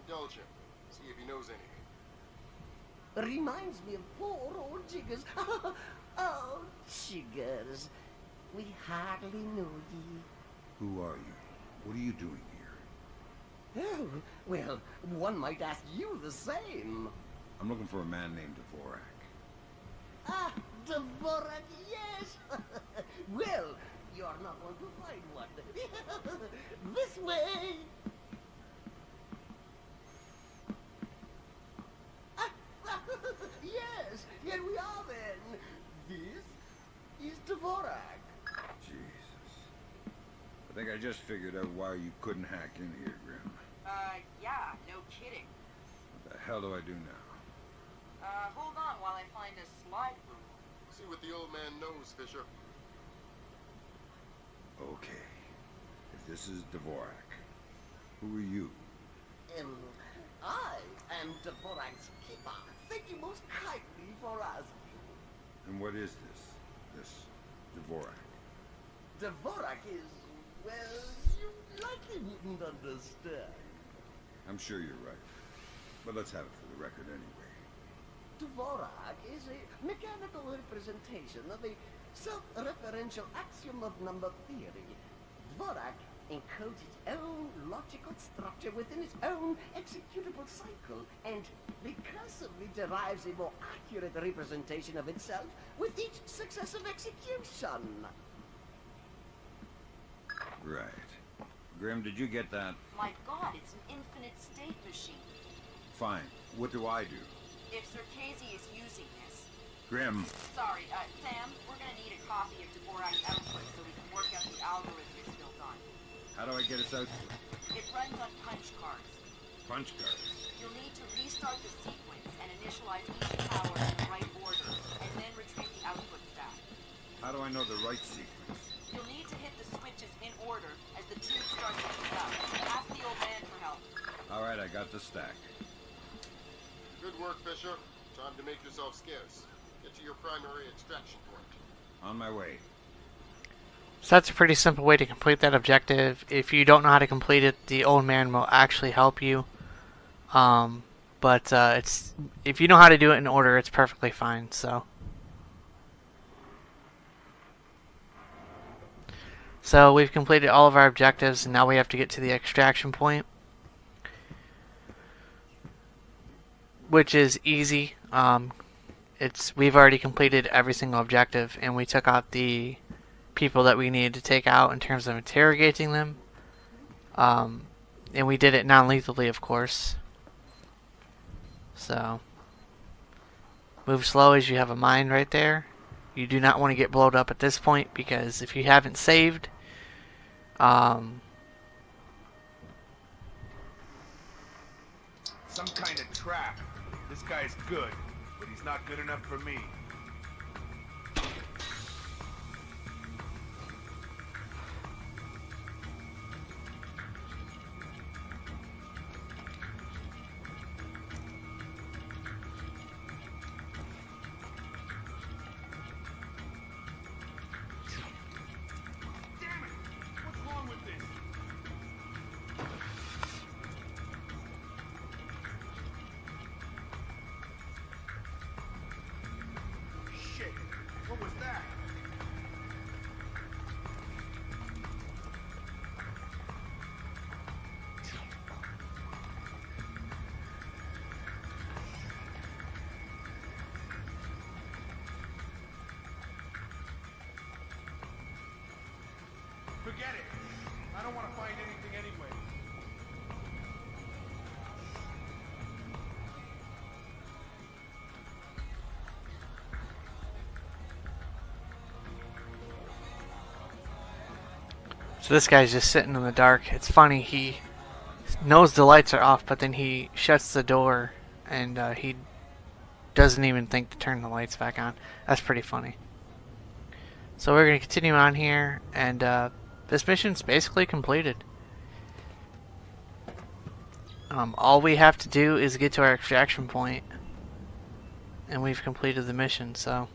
Indulge him. See if he knows anything. Reminds me of poor old Jiggers. Oh, Jiggers. We hardly know ye. Who are you? What are you doing here? Oh, well, one might ask you the same. I'm looking for a man named Dvorak. Ah, Dvorak, yes. Well, you're not one to find one. This way. Yes, here we are then. This is Dvorak. Jesus. I think I just figured out why you couldn't hack in here, Grim. Yeah, no kidding. What the hell do I do now? Hold on while I find a slide rule. See what the old man knows, Fisher. Okay. If this is Dvorak, who are you? I am Dvorak's keeper. Thank you most kindly for asking. And what is this Dvorak? Dvorak is, well, you likely wouldn't understand. I'm sure you're right. But let's have it for the record anyway. Dvorak is a mechanical representation of a self-referential axiom of number theory. Dvorak encodes its own logical structure within its own executable cycle, and recursively derives a more accurate representation of itself with each successive execution. Right. Grim, did you get that? My god, it's an infinite state machine. Fine. What do I do? If Sir Casey is using this... Grim. Sorry, Sam, we're gonna need a copy of Dvorak's output so we can work out the algorithm it's built on. How do I get its output? It runs on punch cards. Punch cards? You'll need to restart the sequence and initialize each power in the right order, and then retrieve the output stack. How do I know the right sequence? You'll need to hit the switches in order as the tube starts to heat up. Ask the old man for help. Alright, I got the stack. Good work, Fisher. Time to make yourself scarce. Get to your primary extraction point. On my way. So that's a pretty simple way to complete that objective. If you don't know how to complete it, the old man will actually help you. But it's if you know how to do it in order, it's perfectly fine. So we've completed all of our objectives, and now we have to get to the extraction point, which is easy. We've already completed every single objective, and we took out the people that we needed to take out in terms of interrogating them. And we did it non-lethally, of course. So, move slow as you have a mind right there. You do not want to get blowed up at this point, because if you haven't saved, some kind of trap. This guy's good, but he's not good enough for me. What was that? Forget it. I don't want to find anything anyway. So this guy's just sitting in the dark. It's funny, he knows the lights are off, but then he shuts the door, and he doesn't even think to turn the lights back on. That's pretty funny. So we're going to continue on here, and this mission's basically completed. All we have to do is get to our extraction point, and we've completed the mission, so...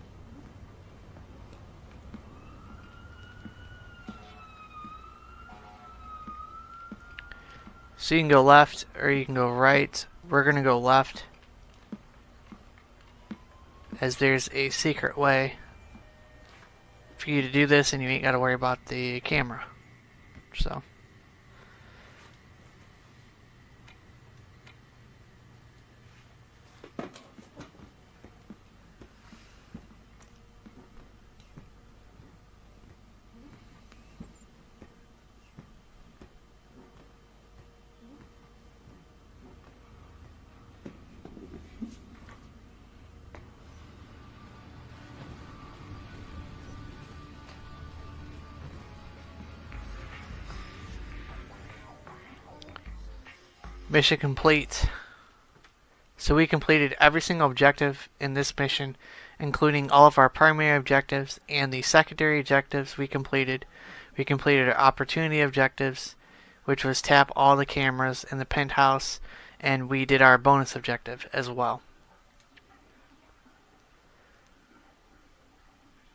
So you can go left or you can go right. we're gonna go left, as there's a secret way for you to do this, and you ain't gotta worry about the camera. So. Mission complete. So we completed every single objective in this mission, including all of our primary objectives and the secondary objectives we completed. We completed our opportunity objectives, which was tap all the cameras in the penthouse, and we did our bonus objective as well.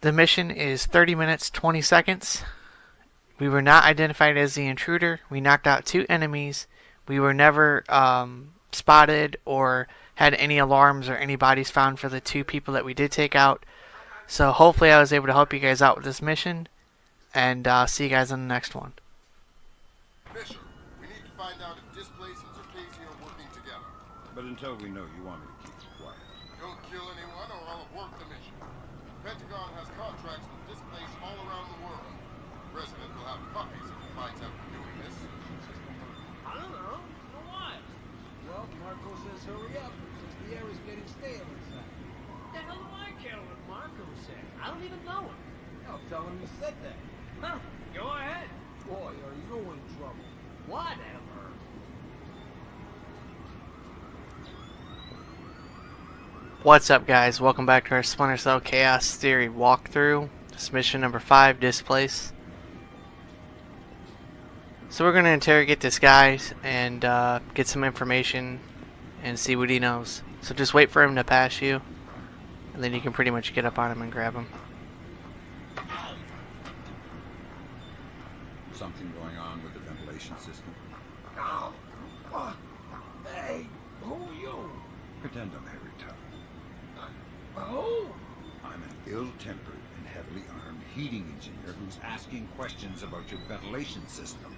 The mission is 30 minutes, 20 seconds. We were not identified as the intruder. We knocked out 2 enemies. We were never spotted or had any alarms or any bodies found for the 2 people that we did take out. So hopefully I was able to help you guys out with this mission. And see you guys on the next one. Fisher, we need to find out if Displace and Circasia are working together. But until we know, you want me to keep it quiet. Don't kill anyone or I'll abort the mission. The Pentagon has contracts with Displace all around the world. The President will have puppies if he finds out we're doing this. I don't know. For what? Well, Marco says hurry up, since the air is getting stale inside. What the hell do I care what Marco said? I don't even know him. I'll tell him you said that. Huh, go ahead. Boy, are you in trouble. Whatever. What's up, guys? Welcome back to our Splinter Cell Chaos Theory walkthrough. This is mission number 5, Displace. So we're going to interrogate this guy and get some information and see what he knows. So just wait for him to pass you, and then you can pretty much get up on him and grab him. Something going on with the ventilation system? Oh, hey, who are you? Pretend I'm Harry Tubb. Who? I'm an ill-tempered and heavily armed heating engineer who's asking questions about your ventilation system.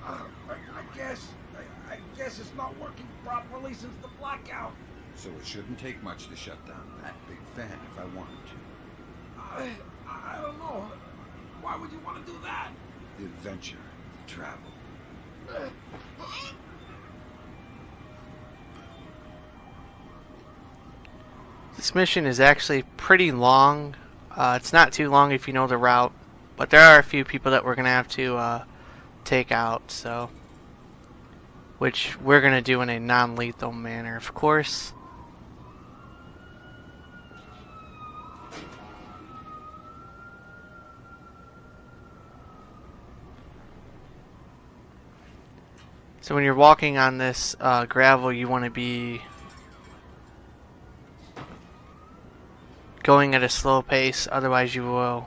I guess it's not working properly since the blackout. So it shouldn't take much to shut down that big fan if I wanted to. I don't know. Why would you want to do that? The adventure, the travel. This mission is actually pretty long. It's not too long if you know the route, but there are a few people that we're going to have to take out, so which we're going to do in a non-lethal manner, of course. So when you're walking on this gravel, you want to be going at a slow pace, otherwise you will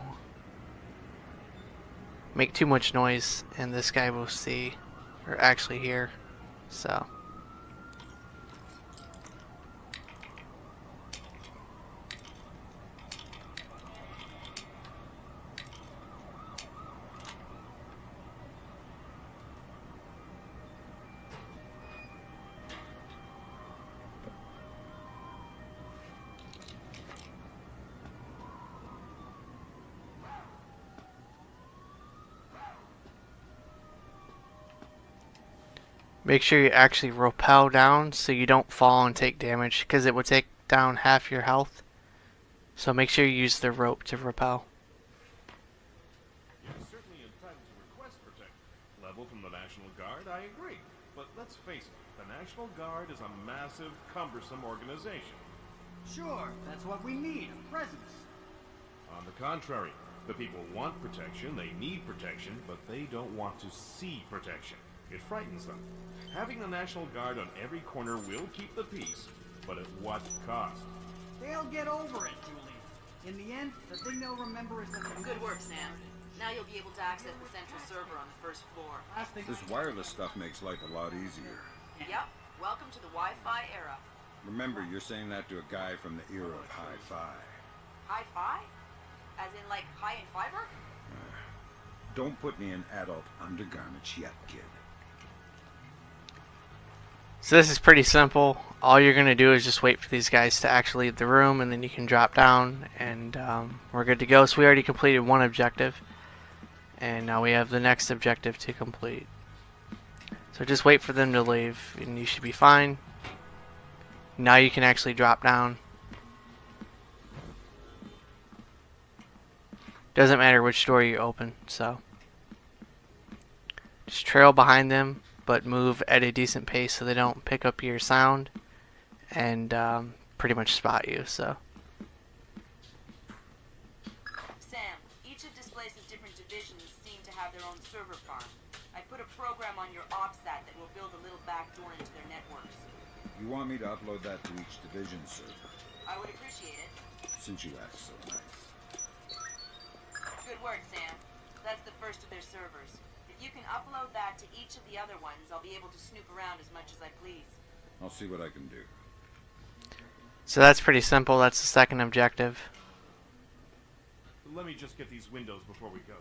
make too much noise and this guy will see, or actually hear. So make sure you actually rappel down so you don't fall and take damage, because it will take down half your health. So make sure you use the rope to rappel. You're certainly entitled to request protection. Level from the National Guard, I agree. But let's face it, the National Guard is a massive, cumbersome organization. Sure, that's what we need, a presence. On the contrary, the people want protection, they need protection, but they don't want to see protection. It frightens them. Having the National Guard on every corner will keep the peace, but at what cost? They'll get over it, Julie. In the end, the thing they'll remember is that... Good work, Sam. Now you'll be able to access the central server on the first floor. This wireless stuff makes life a lot easier. Yep. Welcome to the Wi-Fi era. Remember, you're saying that to a guy from the era of hi-fi. Hi-fi? As in, like, high in fiber? Don't put me in adult undergarments yet, kid. So this is pretty simple. All you're going to do is just wait for these guys to actually leave the room, and then you can drop down, and we're good to go. So we already completed one objective, and now we have the next objective to complete. So just wait for them to leave, and you should be fine. Now you can actually drop down. Doesn't matter which door you open, so just trail behind them, but move at a decent pace so they don't pick up your sound and pretty much spot you. So Sam, each of Displace's different divisions seem to have their own server farm. I put a program on your OPSAT that will build a little back door into their networks. You want me to upload that to each division server? I would appreciate it. Since you asked so nice. Good work, Sam. That's the first of their servers. If you can upload that to each of the other ones, I'll be able to snoop around as much as I please. I'll see what I can do. So that's pretty simple. That's the second objective. Let me just get these windows before we go.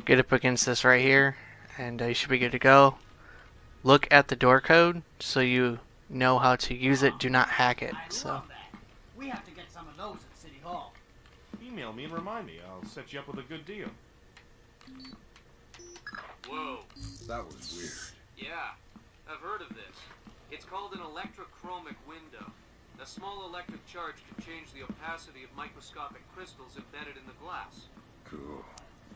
Get up against this right here, and you should be good to go. Look at the door code so you know how to use it. Do not hack it. So We have to get some of those at City Hall. Email me and remind me. I'll set you up with a good deal. Whoa. That was weird. Yeah, I've heard of this. It's called an electrochromic window. A small electric charge can change the opacity of microscopic crystals embedded in the glass. Cool.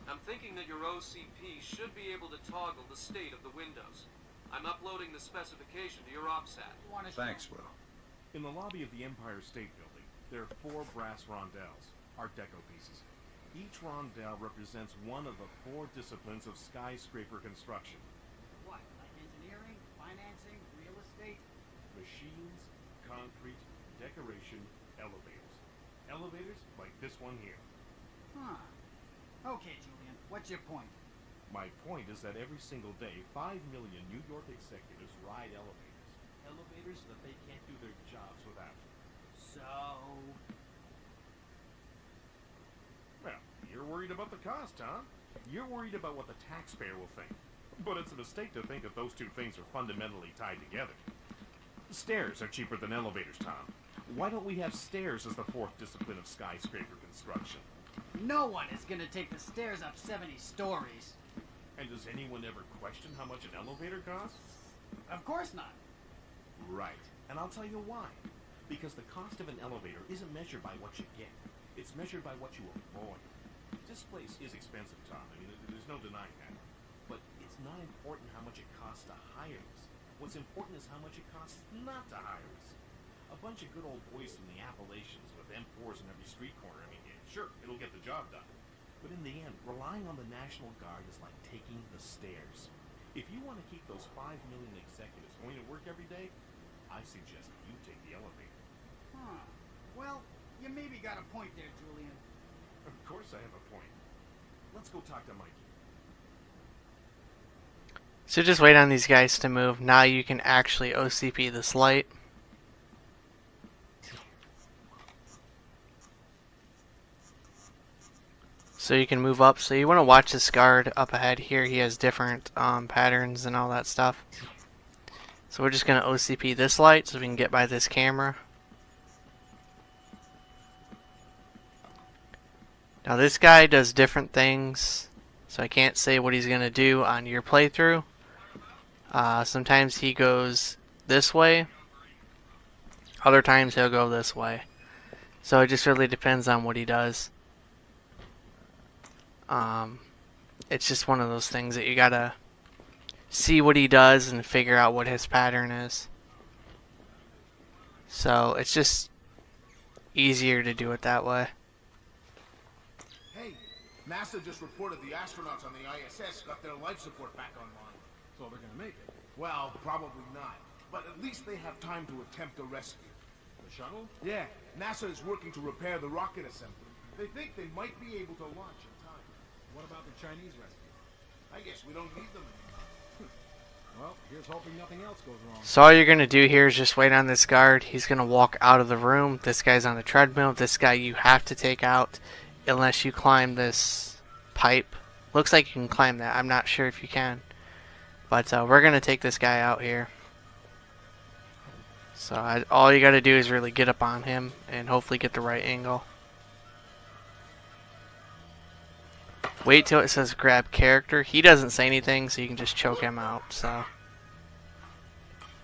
I'm thinking that your OCP should be able to toggle the state of the windows. I'm uploading the specification to your OPSAT. Thanks, Will. In the lobby of the Empire State Building, there are 4 brass rondelles, Art Deco pieces. Each rondelle represents one of the 4 disciplines of skyscraper construction. What, like engineering, financing, real estate? Machines, concrete, decoration, elevators. Elevators like this one here. Huh. Okay, Julian, what's your point? My point is that every single day, 5 million New York executives ride elevators. Elevators that they can't do their jobs without. So... Well, you're worried about the cost, huh? You're worried about what the taxpayer will think. But it's a mistake to think that those two things are fundamentally tied together. Stairs are cheaper than elevators, Tom. Why don't we have stairs as the 4th discipline of skyscraper construction? No one is gonna take the stairs up 70 stories. And does anyone ever question how much an elevator costs? Of course not. Right. And I'll tell you why. Because the cost of an elevator isn't measured by what you get. It's measured by what you avoid. This place is expensive, Tom. I mean, there's no denying that. But it's not important how much it costs to hire us. What's important is how much it costs not to hire us. A bunch of good old boys from the Appalachians with M4s in every street corner. I mean, yeah, sure, it'll get the job done. But in the end, relying on the National Guard is like taking the stairs. If you want to keep those 5 million executives going to work every day, I suggest you take the elevator. Huh. Well, you maybe got a point there, Julian. Of course I have a point. Let's go talk to Mikey. So just wait on these guys to move. Now you can actually OCP this light. So you can move up. So you want to watch this guard up ahead here. He has different patterns and all that stuff. So we're just going to OCP this light so we can get by this camera. Now this guy does different things. So I can't say what he's going to do on your playthrough. Sometimes he goes this way. Other times he'll go this way. So it just really depends on what he does. It's just one of those things that you gotta see what he does and figure out what his pattern is. So it's just easier to do it that way. Hey, NASA just reported the astronauts on the ISS got their life support back online. So they're gonna make it. Well, probably not. But at least they have time to attempt a rescue. The shuttle? Yeah, NASA is working to repair the rocket assembly. They think they might be able to launch in time. What about the Chinese rescue? I guess we don't need them anymore. Well, here's hoping nothing else goes wrong. So all you're going to do here is just wait on this guard. He's going to walk out of the room. This guy's on the treadmill. This guy you have to take out unless you climb this pipe. Looks like you can climb that. I'm not sure if you can. But we're going to take this guy out here. So all you got to do is really get up on him and hopefully get the right angle. Wait till it says grab character. He doesn't say anything, so you can just choke him out. So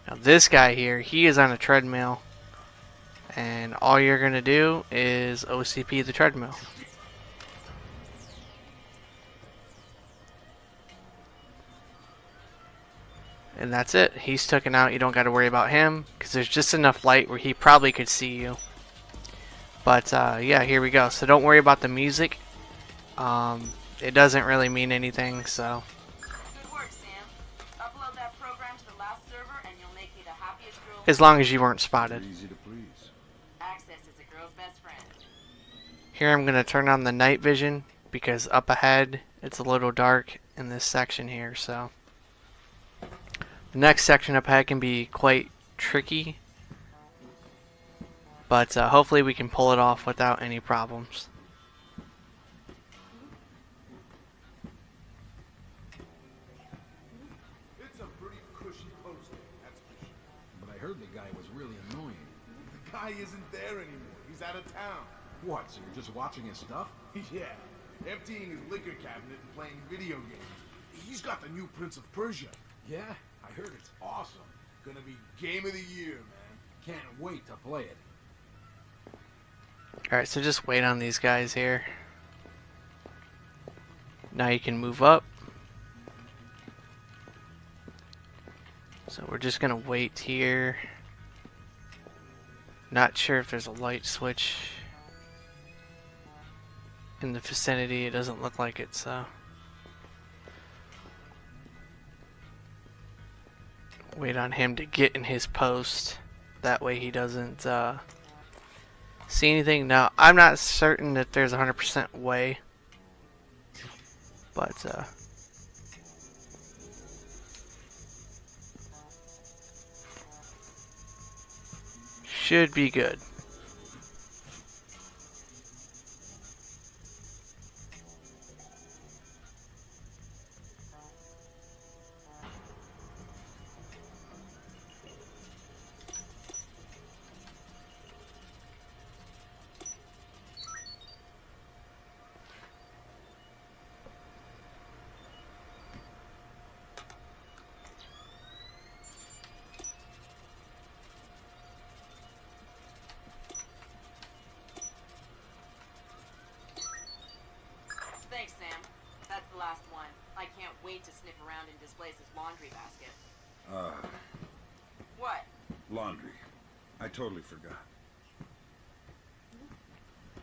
now this guy here, he is on a treadmill, and all you're gonna do is OCP the treadmill. And that's it. He's taken out. You don't got to worry about him because there's just enough light where he probably could see you. But yeah, here we go. So don't worry about the music. It doesn't really mean anything, so. Good work, Sam. Upload that program to the last server and you'll make me the happiest girl. As long as you weren't spotted. Easy to please. Access is a girl's best friend. Here I'm going to turn on the night vision because up ahead it's a little dark in this section here, so. The next section up ahead can be quite tricky, but hopefully we can pull it off without any problems. It's a pretty cushy posting, that's for sure. But I heard the guy was really annoying. The guy isn't there anymore. He's out of town. What, so you're just watching his stuff? Yeah. Emptying his liquor cabinet and playing video games. He's got the new Prince of Persia. Yeah, I heard it's awesome. Gonna be game of the year, man. Can't wait to play it. Alright, so just wait on these guys here. Now you can move up. So we're just gonna wait here. Not sure if there's a light switch in the vicinity. It doesn't look like it, so. Wait on him to get in his post. That way he doesn't see anything. Now, I'm not certain that there's 100% way. But, should be good. Thanks, Sam. That's the last one. I can't wait to sniff around in Displace's laundry basket. What? Laundry. I totally forgot.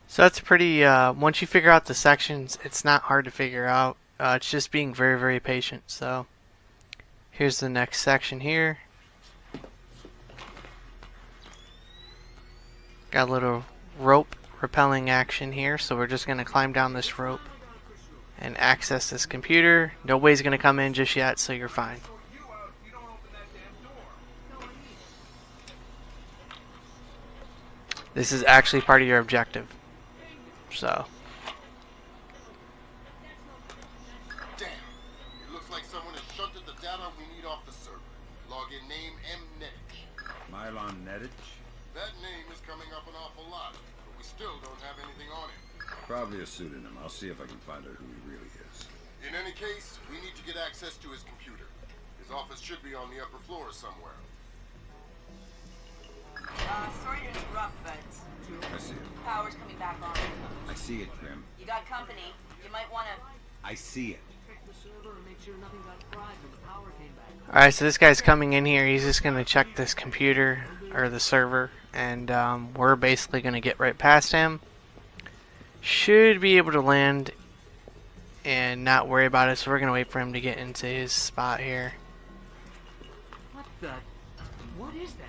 So that's pretty, once you figure out the sections, it's not hard to figure out. It's just being very, very patient. So here's the next section here. Got a little rope repelling action here, so we're just going to climb down this rope and access this computer. Nobody's going to come in just yet, so you're fine. This is actually part of your objective. So. Damn. It looks like someone has shunted the data we need off the server. Login name M. Nedich. Mylon Nedich? That name is coming up an awful lot, but we still don't have anything on him. Probably a pseudonym. I'll see if I can find out who he really is. In any case, we need to get access to his computer. His office should be on the upper floor somewhere. Sorry to interrupt, but I see it. power's coming back on. I see it, Grim. You got company. You might want to... I see it. Check the server and make sure nothing got fried when the power came back. Alright, so this guy's coming in here. He's just going to check this computer, or the server, and we're basically going to get right past him. Should be able to land and not worry about it, so we're going to wait for him to get into his spot here. What the? What is that?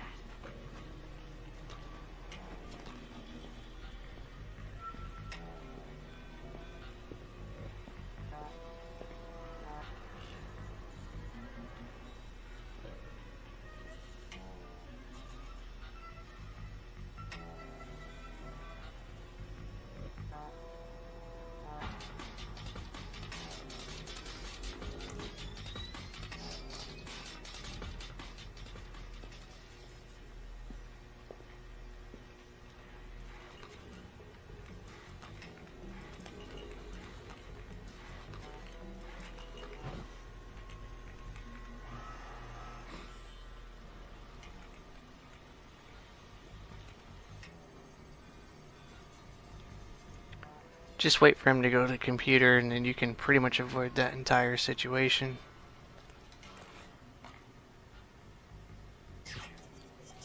Just wait for him to go to the computer and then you can pretty much avoid that entire situation.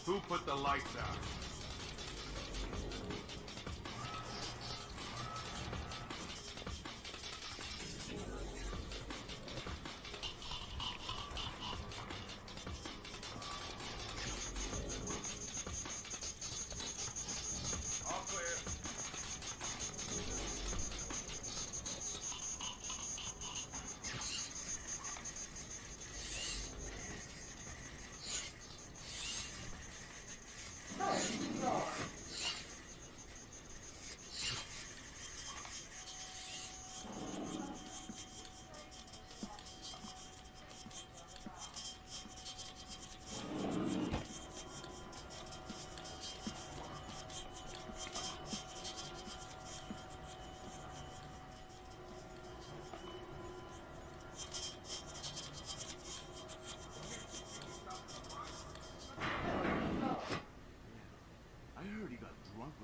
Who put the lights out? All clear.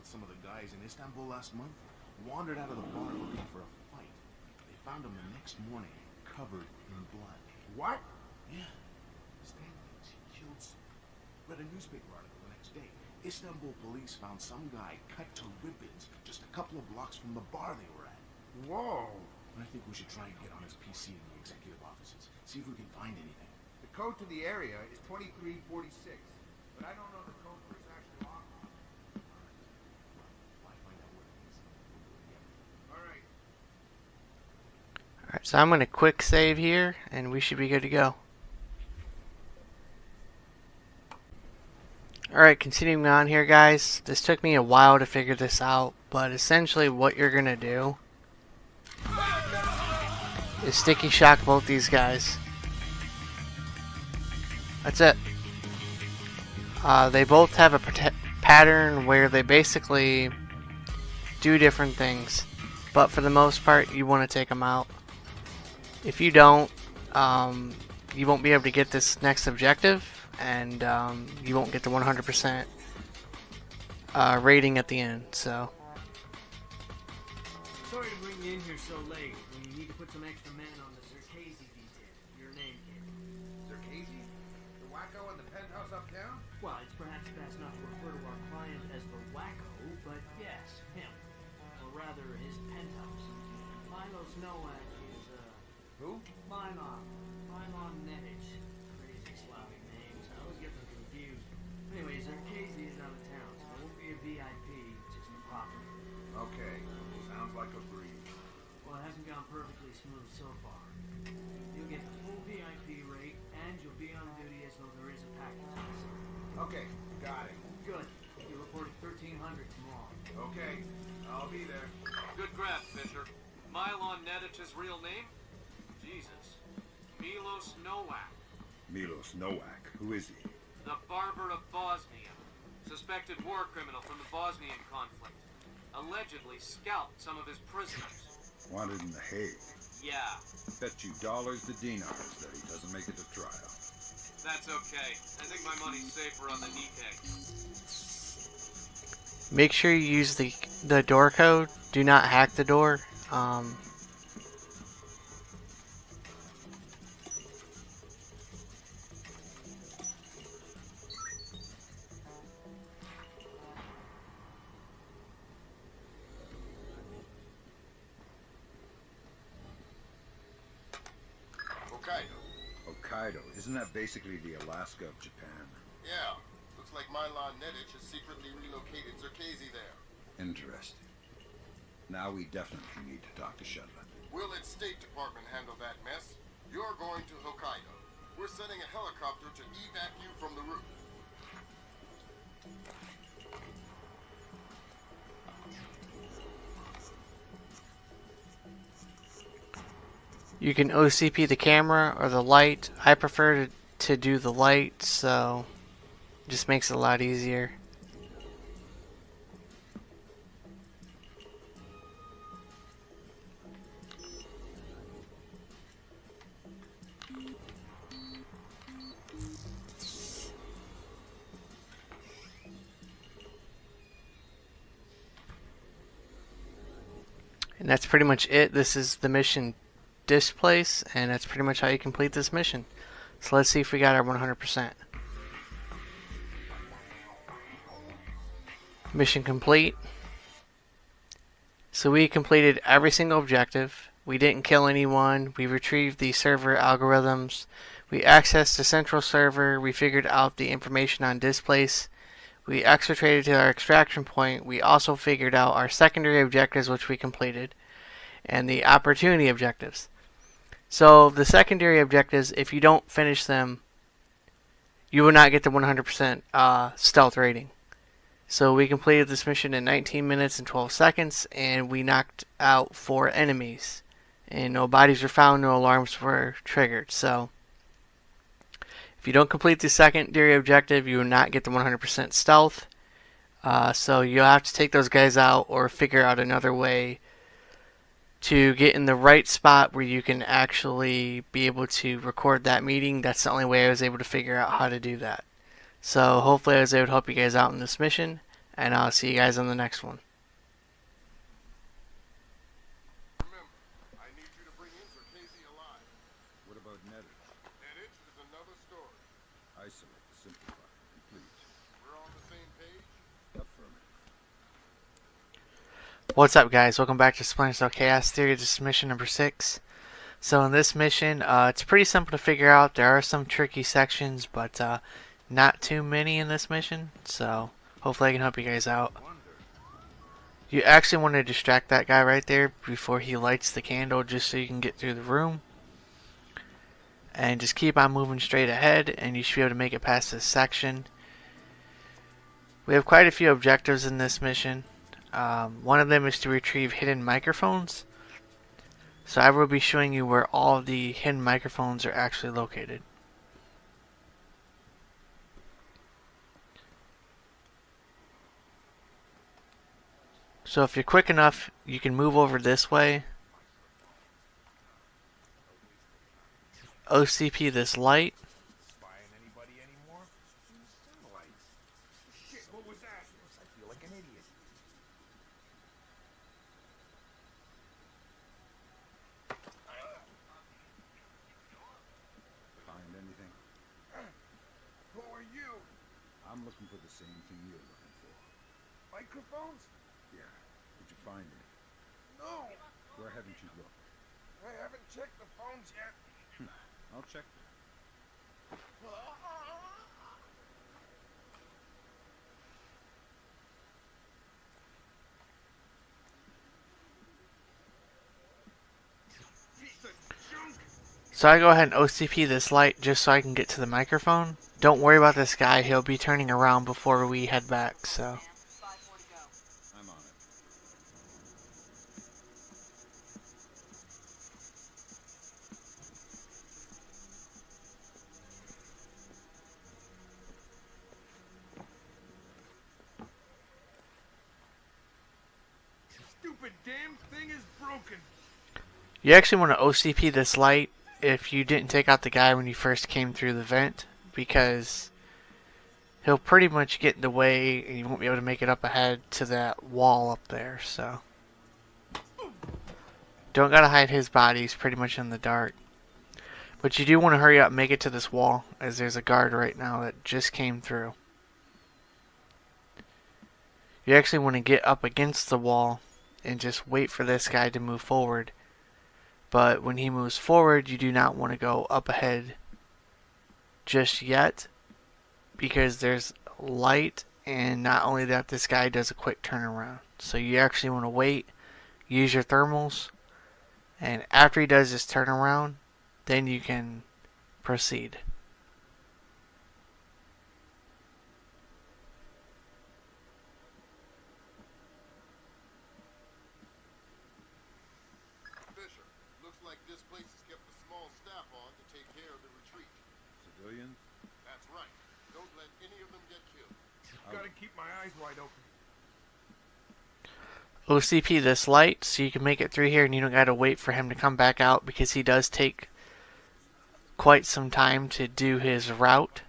Some of the guys in Istanbul last month wandered out of the bar looking for a fight. They found him the next morning, covered in blood. What? Yeah. Stan thinks he killed someone. Read a newspaper article the next day. Istanbul police found some guy cut to ribbons just a couple of blocks from the bar they were at. Whoa. I think we should try and get on his PC in the executive offices. See if we can find anything. The code to the area is 2346, but I don't know the code for his actual office. Alright, so I'm going to quick save here and we should be good to go. Alright, continuing on here, guys. This took me a while to figure this out, but essentially what you're going to do is sticky shock both these guys. That's it. They both have a pattern where they basically do different things, but for the most part you want to take them out. If you don't, you won't be able to get this next objective, and you won't get the 100% rating at the end. So Sorry to bring you in here so late when you need to put some extra men on the Circazy detail. Your name, kid. Circazy? The wacko in the penthouse uptown? Well, it's perhaps best not to refer to our client as the wacko, but yes, him. Or rather, his penthouse. Milos Nowak is, Who? Milon Nedich. Crazy Slavic names. I always get them confused. Anyways, Circazy is out of town, so there won't be a VIP, just a property. Okay, sounds like a breeze. Well, it hasn't gone perfectly smooth so far. You'll get the full VIP rate, and you'll be on duty as though there is a package. Okay, got it. Good. You reported 1300 tomorrow. Okay, I'll be there. Good grab, Fisher. Milon Nedich's real name? Jesus. Milos Nowak. Milos Nowak. Who is he? The Barber of Bosnia. Suspected war criminal from the Bosnian conflict. Allegedly scalped some of his prisoners. Wanted in The Hague. Yeah. Bet you dollars to dinars that he doesn't make it to trial. That's okay. I think my money's safer on the Nike. make sure you use the door code. Do not hack the door. Hokkaido. Isn't that basically the Alaska of Japan? Yeah. Looks like Milon Nedich has secretly relocated Circazy there. Interesting. Now we definitely need to talk to Shudlin. Will its State Department handle that mess? You're going to Hokkaido. We're sending a helicopter to evac you from the roof. You can OCP the camera or the light. I prefer to do the light, so it just makes it a lot easier. And that's pretty much it. This is the mission Displace, and that's pretty much how you complete this mission. So let's see if we got our 100%. Mission complete. So we completed every single objective. We didn't kill anyone. We retrieved the server algorithms. We accessed the central server. We figured out the information on Displace. We exfiltrated to our extraction point. We also figured out our secondary objectives, which we completed, and the opportunity objectives. So the secondary objectives, if you don't finish them, you will not get the 100% stealth rating. So we completed this mission in 19 minutes and 12 seconds, and we knocked out 4 enemies. And no bodies were found, no alarms were triggered. So if you don't complete the secondary objective, you will not get the 100% stealth. So you'll have to take those guys out or figure out another way to get in the right spot where you can actually be able to record that meeting. That's the only way I was able to figure out how to do that. So hopefully I was able to help you guys out in this mission, and I'll see you guys on the next one. Remember, I need you to bring in Clancy alive. What about Nettich? Nettich is another story. Isolate, simplify, complete. We're on the same page? Affirmative. What's up, guys? Welcome back to Splinter Cell Chaos Theory. This is mission number 6. So in this mission, it's pretty simple to figure out. There are some tricky sections, but not too many in this mission. So hopefully I can help you guys out. You actually want to distract that guy right there before he lights the candle, just so you can get through the room. And just keep on moving straight ahead, and you should be able to make it past this section. We have quite a few objectives in this mission. One of them is to retrieve hidden microphones. So I will be showing you where all of the hidden microphones are actually located. So if you're quick enough, you can move over this way. OCP this light. Spying anybody anymore? Satellites. Shit, what was that? I feel like an idiot. Find anything? Who are you? I'm looking for the same thing you're looking for. Microphones? Yeah. Did you find it? No. Where haven't you looked? I haven't checked the phones yet. I'll check. So I go ahead and OCP this light just so I can get to the microphone. Don't worry about this guy, he'll be turning around before we head back, so. I'm on it. Stupid damn thing is broken. You actually want to OCP this light if you didn't take out the guy when you first came through the vent, because he'll pretty much get in the way and you won't be able to make it up ahead to that wall up there, so. Don't gotta hide his body, he's pretty much in the dark. But you do want to hurry up and make it to this wall, as there's a guard right now that just came through. You actually want to get up against the wall and just wait for this guy to move forward. But when he moves forward, you do not want to go up ahead just yet, because there's light, and not only that, this guy does a quick turnaround. So you actually want to wait, use your thermals, and after he does his turnaround, then you can proceed. Fisher, looks like this place has kept a small staff on to take care of the retreat. Civilians? That's right. Don't let any of them get killed. Gotta keep my eyes wide open. OCP this light so you can make it through here, and you don't gotta wait for him to come back out, because he does take quite some time to do his route.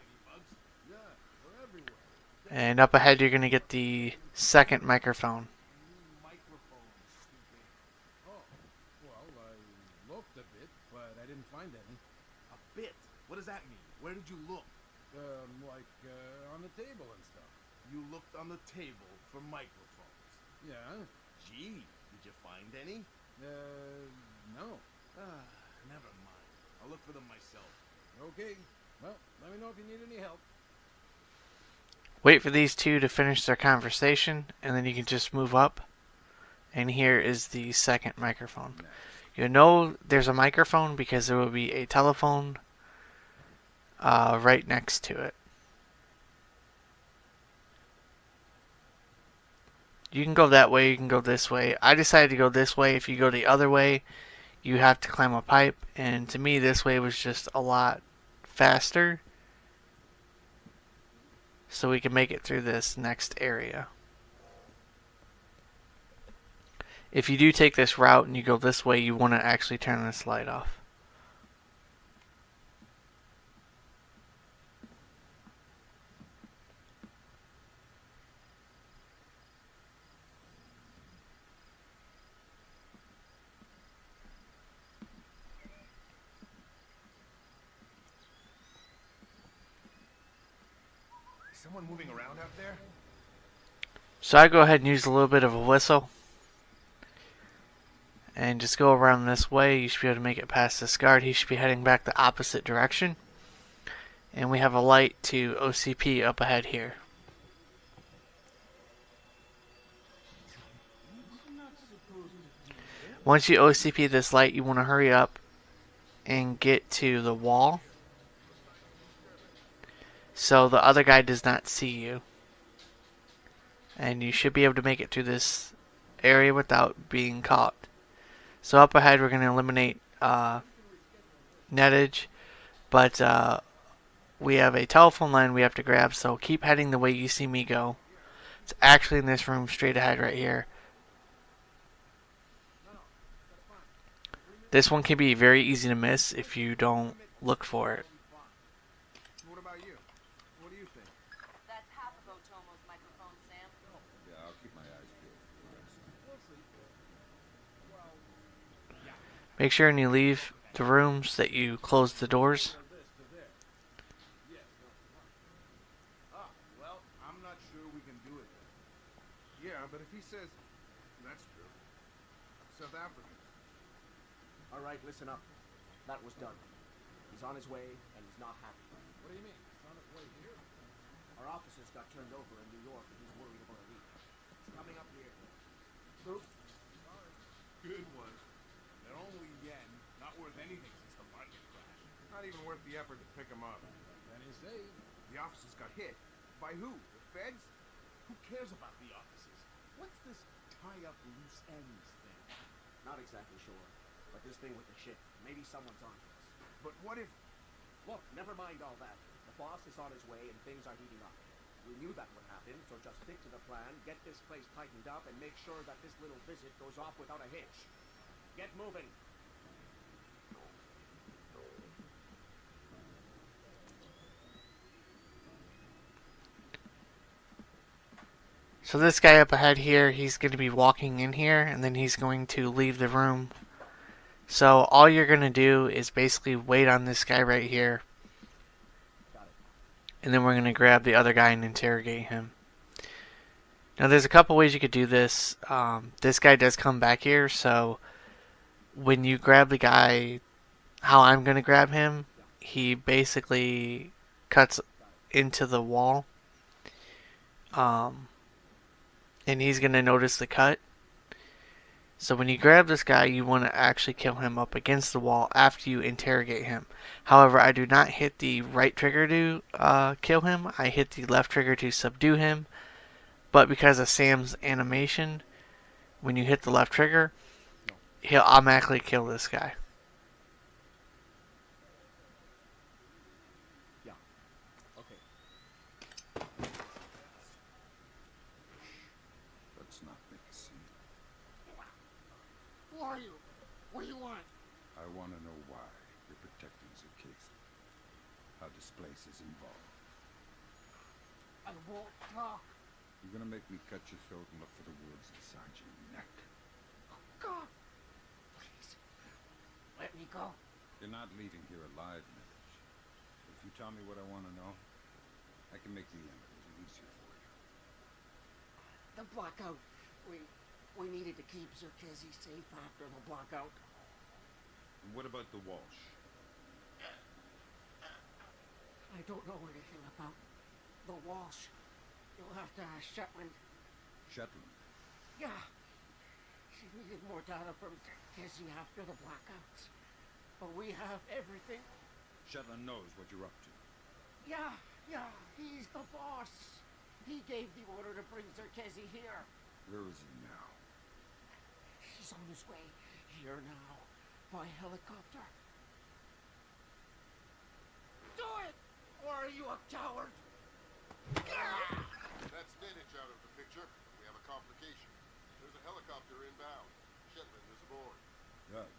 And up ahead you're gonna get the second microphone. Oh, What does that mean? Where did you look? On the table and stuff. You looked on the table for microphones. Yeah? Gee, did you find any? No. Never mind. I'll look for them myself. Okay. Well, let me know if you need any help. Wait for these two to finish their conversation, and then you can just move up. And here is the second microphone. You'll know there's a microphone because there will be a telephone right next to it. You can go that way, you can go this way. I decided to go this way. If you go the other way, you have to climb a pipe. And to me, this way was just a lot faster. So we can make it through this next area. If you do take this route and you go this way, you want to actually turn this light off. Is someone moving around out there? So I go ahead and use a little bit of a whistle. And just go around this way. You should be able to make it past this guard. He should be heading back the opposite direction. And we have a light to OCP up ahead here. Once you OCP this light, you want to hurry up and get to the wall, so the other guy does not see you. And you should be able to make it through this area without being caught. So up ahead we're going to eliminate nettage, but we have a telephone line we have to grab, so keep heading the way you see me go. It's actually in this room straight ahead right here. This one can be very easy to miss if you don't look for it. What about you? What do you think? That's half of Otomo's microphone, Sam. Yeah, I'll keep my eyes peeled for the rest. Make sure when you leave the rooms that you close the doors. Well, I'm not sure we can do it. Yeah, but if he says that's true. South Africans. All right, listen up. That was done. He's on his way, and he's not happy. What do you mean? It's on its way here? Our officers got turned over in New York, and he's worried about a leak. It's coming up here. True. Good ones. They're only yen, not worth anything since the market crashed. Not even worth the effort to pick them up. Then he saved. The officers got hit. By who? The feds? Who cares about the officers? What's this tie up loose ends thing? Not exactly sure. But this thing with the ship, maybe someone's onto us. But what if... Look, never mind all that. The boss is on his way and things are heating up. We knew that would happen, so just stick to the plan, get this place tightened up, and make sure that this little visit goes off without a hitch. Get moving. So this guy up ahead here, he's going to be walking in here, and then he's going to leave the room. So all you're going to do is basically wait on this guy right here. And then we're going to grab the other guy and interrogate him. Now there's a couple ways you could do this. This guy does come back here, so when you grab the guy, how I'm going to grab him, he basically cuts into the wall. And he's going to notice the cut. So when you grab this guy, you want to actually kill him up against the wall after you interrogate him. However, I do not hit the right trigger to kill him. I hit the left trigger to subdue him. But because of Sam's animation, when you hit the left trigger, he'll automatically kill this guy. Yeah. Okay. Let's not make a scene. Who are you? What do you want? I want to know why you're protecting Zakis. How this place is involved. I won't talk. You're gonna make me cut your throat and look for the words inside your neck. God, please, let me go. You're not leaving here alive, Nettie. you tell me what I want to know, I can make the end a little easier for you. The blackout. We needed to keep Zerkezi safe after the blackout. And what about the Walsh? I don't know anything about the Walsh. You'll have to ask Shetland. Shetland? Yeah. She needed more data from Zerkezi after the blackouts. But we have everything. Shetland knows what you're up to. Yeah. He's the boss. He gave the order to bring Zerkezi here. Where is he now? He's on his way here now. By helicopter. Do it! Or are you a coward? That's Nedich out of the picture. We have a complication. There's a helicopter inbound. Shetland is aboard. Doug.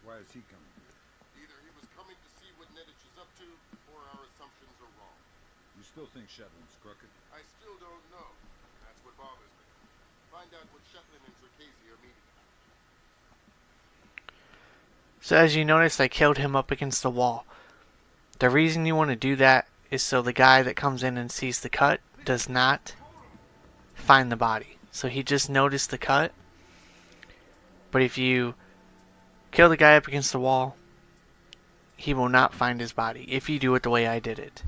Why is he coming here? Either he was coming to see what Nedich is up to, or our assumptions are wrong. You still think Shetland's crooked? I still don't know. That's what bothers me. Find out what Shetland and Zerkezi are meeting. So as you notice, I killed him up against the wall. The reason you want to do that is so the guy that comes in and sees the cut does not find the body. So he just noticed the cut. But if you kill the guy up against the wall, he will not find his body if you do it the way I did it.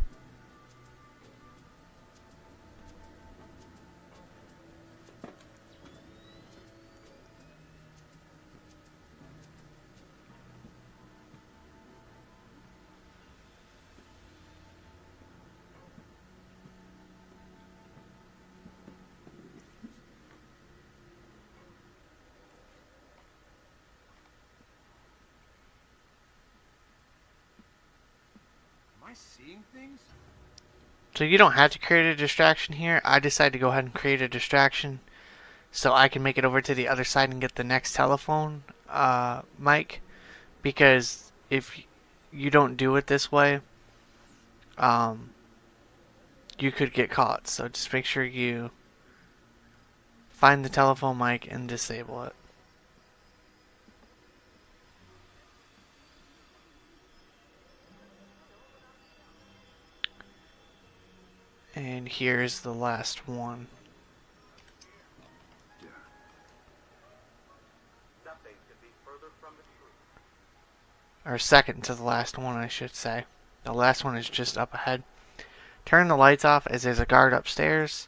Am I seeing things? So you don't have to create a distraction here. I decided to go ahead and create a distraction so I can make it over to the other side and get the next telephone mic. Because if you don't do it this way, you could get caught. So just make sure you find the telephone mic and disable it. And here's the last one. Or second to the last one, I should say. The last one is just up ahead. Turn the lights off as there's a guard upstairs.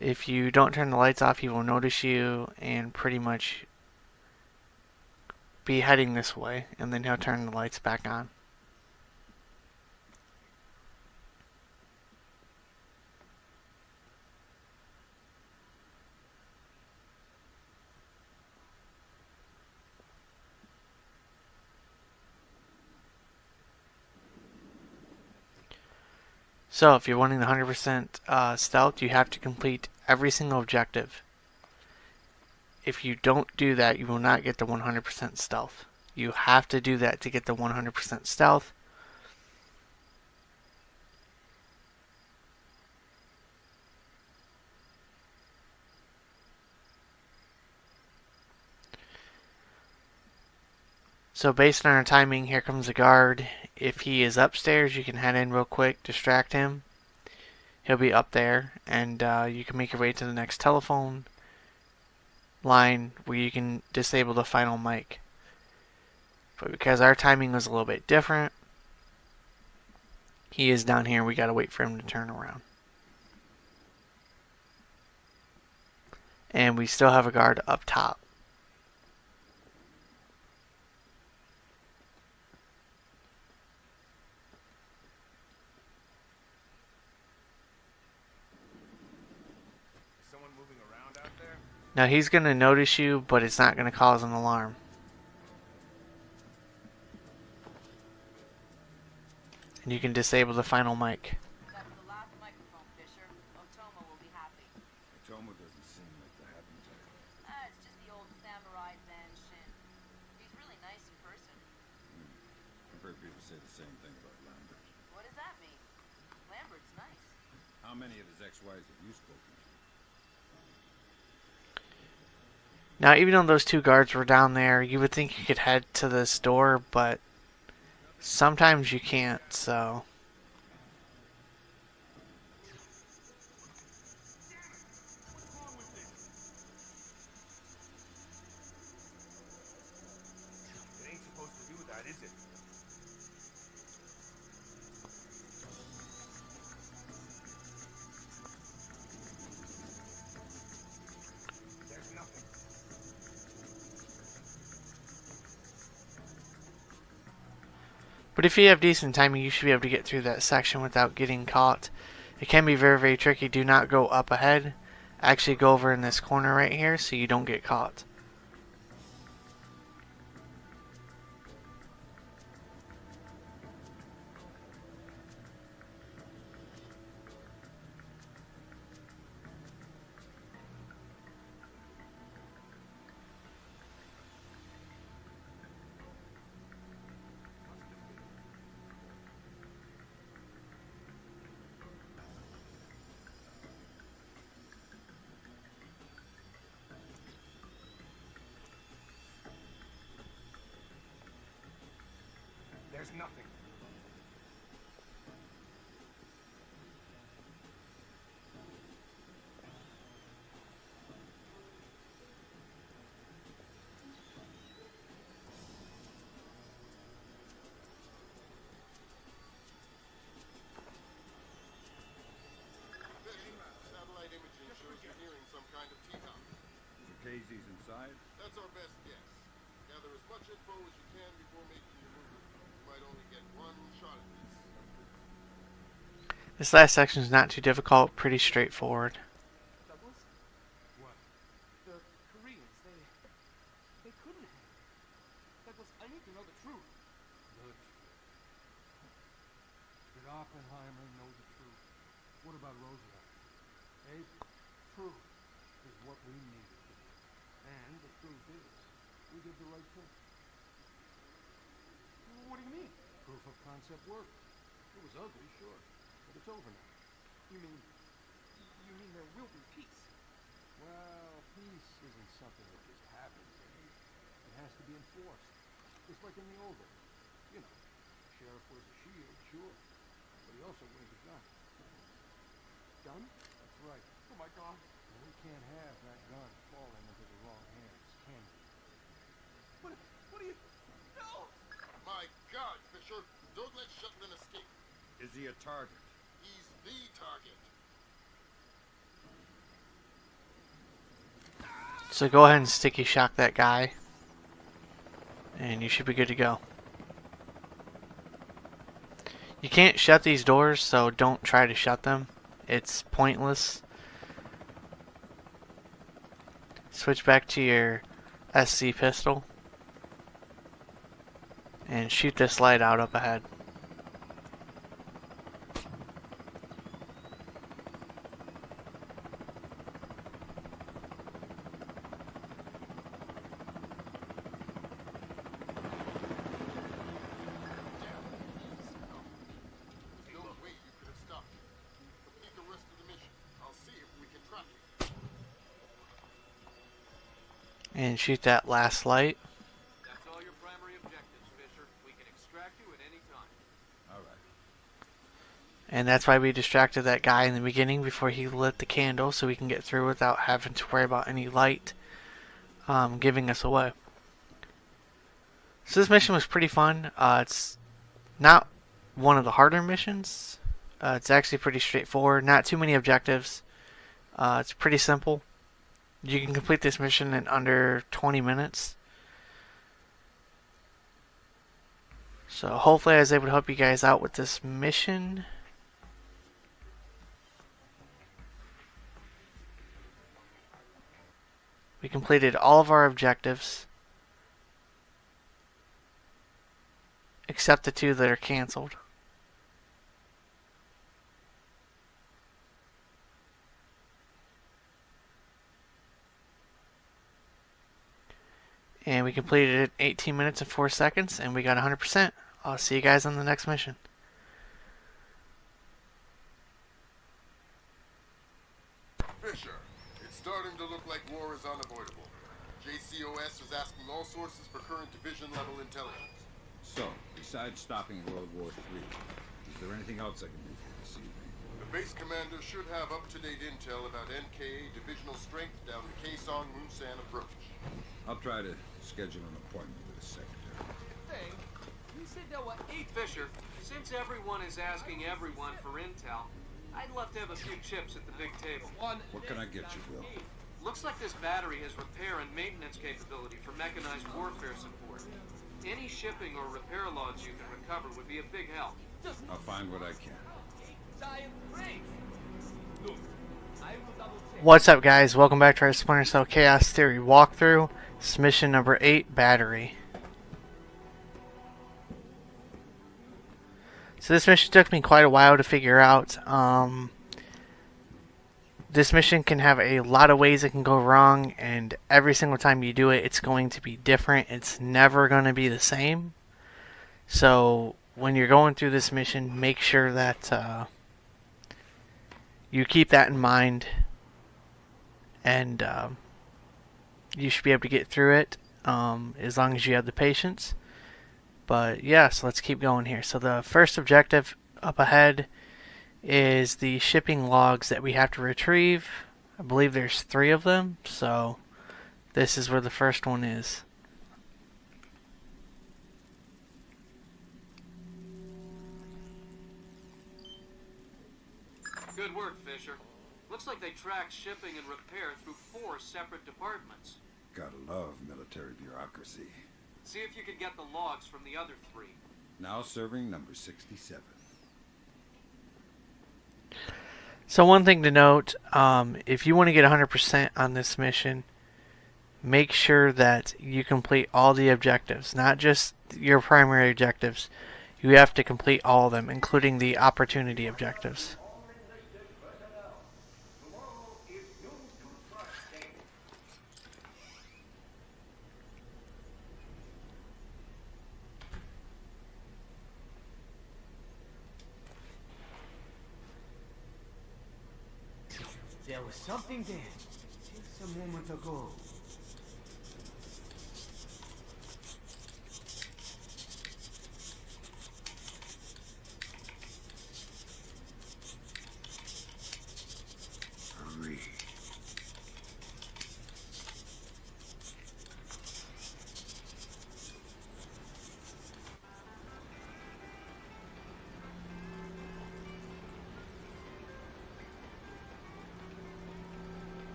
If you don't turn the lights off, he will notice you and pretty much be heading this way. And then he'll turn the lights back on. So, if you're wanting the 100% stealth, you have to complete every single objective. If you don't do that, you will not get the 100% stealth. You have to do that to get the 100% stealth. So based on our timing, here comes the guard. If he is upstairs, you can head in real quick, distract him. He'll be up there, and you can make your way to the next telephone line where you can disable the final mic. But because our timing was a little bit different, he is down here. We gotta wait for him to turn around. And we still have a guard up top. Now he's going to notice you, but it's not going to cause an alarm. And you can disable the final mic. That's the last microphone, Fisher. Otomo will be happy. Otomo doesn't seem like the happy type. It's just the old samurai Zan Shin. He's really nice in person. I've heard people say the same thing about Lambert. What does that mean? Lambert's nice. How many of his ex-wives have you spoken to? Now, even though those two guards were down there, you would think you could head to this door, but Sometimes you can't, so... It ain't supposed to do that, is it? There's nothing. But if you have decent timing, you should be able to get through that section without getting caught. It can be very, very tricky. Do not go up ahead. Actually go over in this corner right here so you don't get caught. There's nothing. Satellite imaging shows you're nearing some kind of T-top. The KZ's inside? That's our best guess. Gather as much info as you can before making your move. You might only get one shot at this. This last section is not too difficult, pretty straightforward. Douglas? What? The Koreans, they couldn't have. Douglas, I need to know the truth. The truth. Did Oppenheimer know the truth? What about Roosevelt? Abe, truth is what we needed to do. And the truth is, we did the right thing. What do you mean? Proof of concept worked. It was ugly, sure, but it's over now. You mean there will be peace? Well, peace isn't something that just happens, Abe. It has to be enforced. Just like in the old days. You know, the sheriff wears a shield, sure, but he also wears a gun. Gun? That's right. Oh my God. And we can't have that gun falling into the wrong hands, can we? What do you... No! My God, Fisher! Don't let Shetland escape. Is he a target? He's the target. So go ahead and sticky shock that guy. And you should be good to go. You can't shut these doors, so don't try to shut them. It's pointless. Switch back to your SC pistol. And shoot this light out up ahead. There's no way you could have stopped him. Complete the rest of the mission. I'll see if we can track him. And shoot that last light. That's all your primary objectives, Fisher. We can extract you at any time. Alright. And that's why we distracted that guy in the beginning before he lit the candle, so we can get through without having to worry about any light giving us away. So this mission was pretty fun. It's not one of the harder missions. It's actually pretty straightforward. Not too many objectives. It's pretty simple. You can complete this mission in under 20 minutes. So hopefully I was able to help you guys out with this mission. We completed all of our objectives. Except the two that are canceled. And we completed it in 18 minutes and 4 seconds, and we got 100%. I'll see you guys on the next mission. Fisher, it's starting to look like war is unavoidable. JCOS is asking all sources for current division-level intelligence. So, besides stopping World War III, is there anything else I can do for you this evening? The base commander should have up-to-date intel about NKA divisional strength down the Kaesong-Musan approach. I'll try to schedule an appointment with the secretary. Hey, you said there were 8 Fisher. Since everyone is asking everyone for intel, I'd love to have a few chips at the big table. What can I get you, Will? Looks like this battery has repair and maintenance capability for mechanized warfare support. Any shipping or repair logs you can recover would be a big help. I'll find what I can. What's up, guys? Welcome back to our Splinter Cell Chaos Theory walkthrough. This is mission number 8, Battery. So this mission took me quite a while to figure out. This mission can have a lot of ways it can go wrong, and every single time you do it, it's going to be different. It's never going to be the same. So when you're going through this mission, make sure that you keep that in mind, and you should be able to get through it as long as you have the patience. But yeah, so let's keep going here. So the first objective up ahead is the shipping logs that we have to retrieve. I believe there's 3 of them, so this is where the first one is. Good work, Fisher. Looks like they tracked shipping and repair through 4 separate departments. Gotta love military bureaucracy. See if you can get the logs from the other 3. Now serving number 67. So one thing to note, if you want to get 100% on this mission, make sure that you complete all the objectives, not just your primary objectives. You have to complete all of them, including the opportunity objectives. There was something there just a moment ago. Hurry.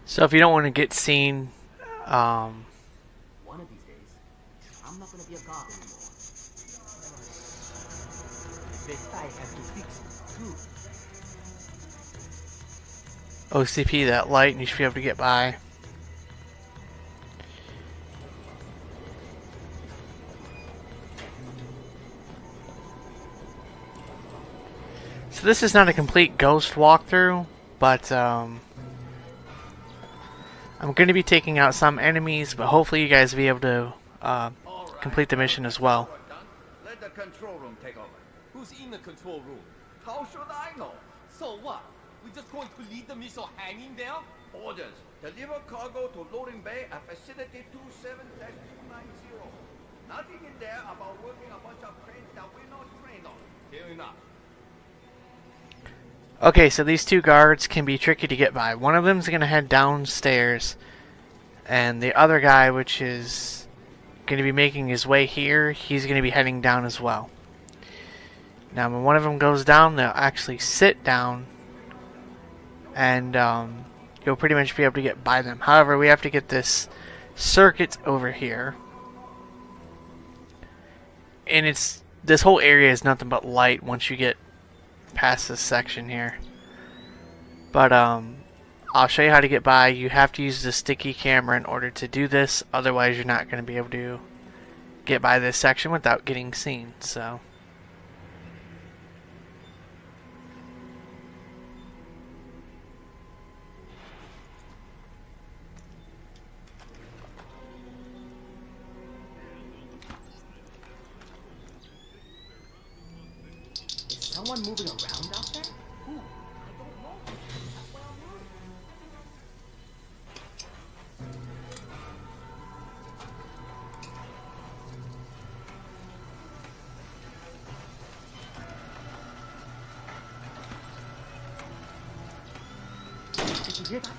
So if you don't want to get seen, One of these days, I'm not gonna be a god anymore. This guy has to fix it too. OCP that light and you should be able to get by. So this is not a complete ghost walkthrough, but I'm going to be taking out some enemies, but hopefully you guys will be able to complete the mission as well. Let the control room take over. Who's in the control room? How should I know? So what? We just going to leave the missile hanging there? Orders. Deliver cargo to loading bay at facility 27-290. Nothing in there about working a bunch of cranes that we're not trained on. Fair enough. Okay, so these 2 guards can be tricky to get by. One of them is going to head downstairs, and the other guy, which is going to be making his way here, he's going to be heading down as well. Now, when one of them goes down, they'll actually sit down, and you'll pretty much be able to get by them. However, we have to get this circuit over here, and this whole area is nothing but light once you get past this section here. But I'll show you how to get by. You have to use the sticky camera in order to do this, otherwise you're not going to be able to get by this section without getting seen. So Is someone moving around out there? Who? I don't know. hear that?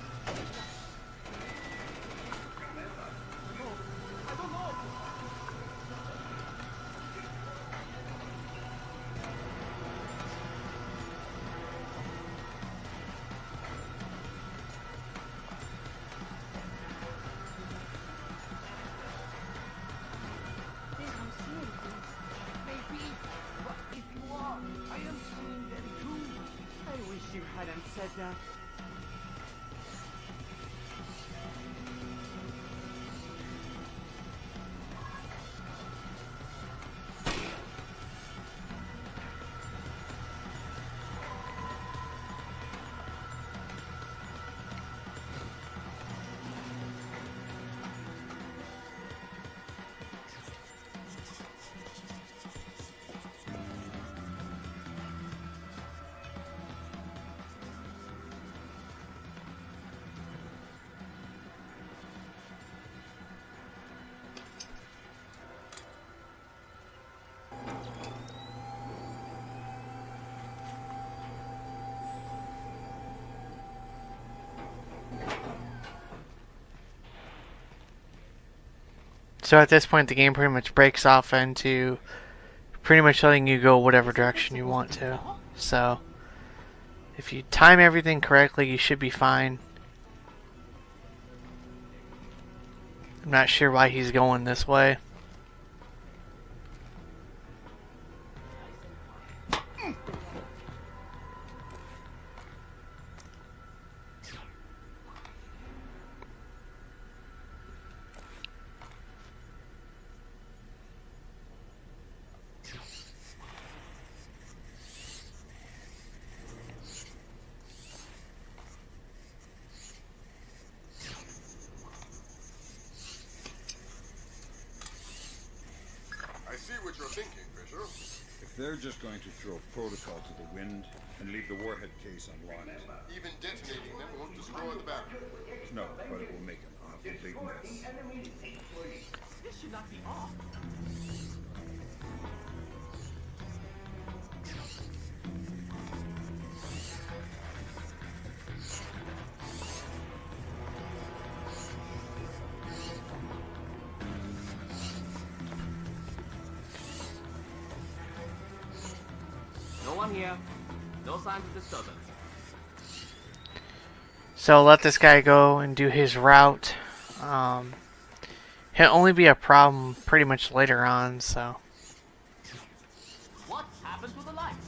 I don't know. Maybe, but if you are, I am seeing them too. I wish you hadn't said that. So at this point, the game pretty much breaks off into pretty much letting you go whatever direction you want to. So if you time everything correctly, you should be fine. I'm not sure why he's going this way. I see what you're thinking, Fisher. If they're just going to throw protocol to the wind and leave the warhead case unlocked. Even detonating them won't destroy the battery. No, but it will make an awful big mess. This should not be off. No one here. No signs of disturbance. So let this guy go and do his route. He'll only be a problem pretty much later on, so. What happened to the lights?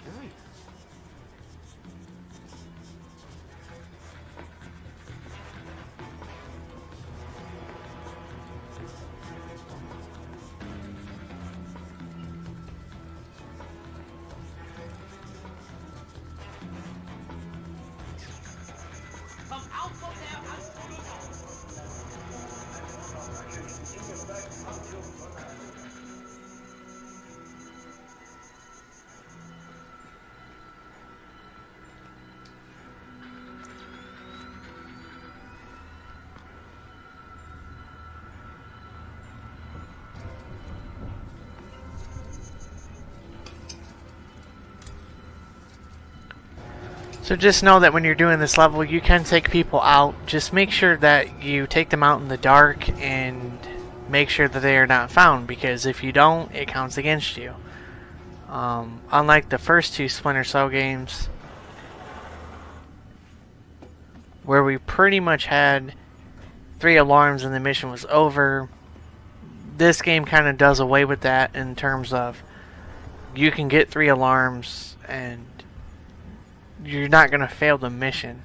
Curious. Come out from there and follow So just know that when you're doing this level, you can take people out. Just make sure that you take them out in the dark and make sure that they are not found, because if you don't, it counts against you. Unlike the first two Splinter Cell games, where we pretty much had 3 alarms and the mission was over, this game kind of does away with that in terms of you can get 3 alarms and you're not going to fail the mission.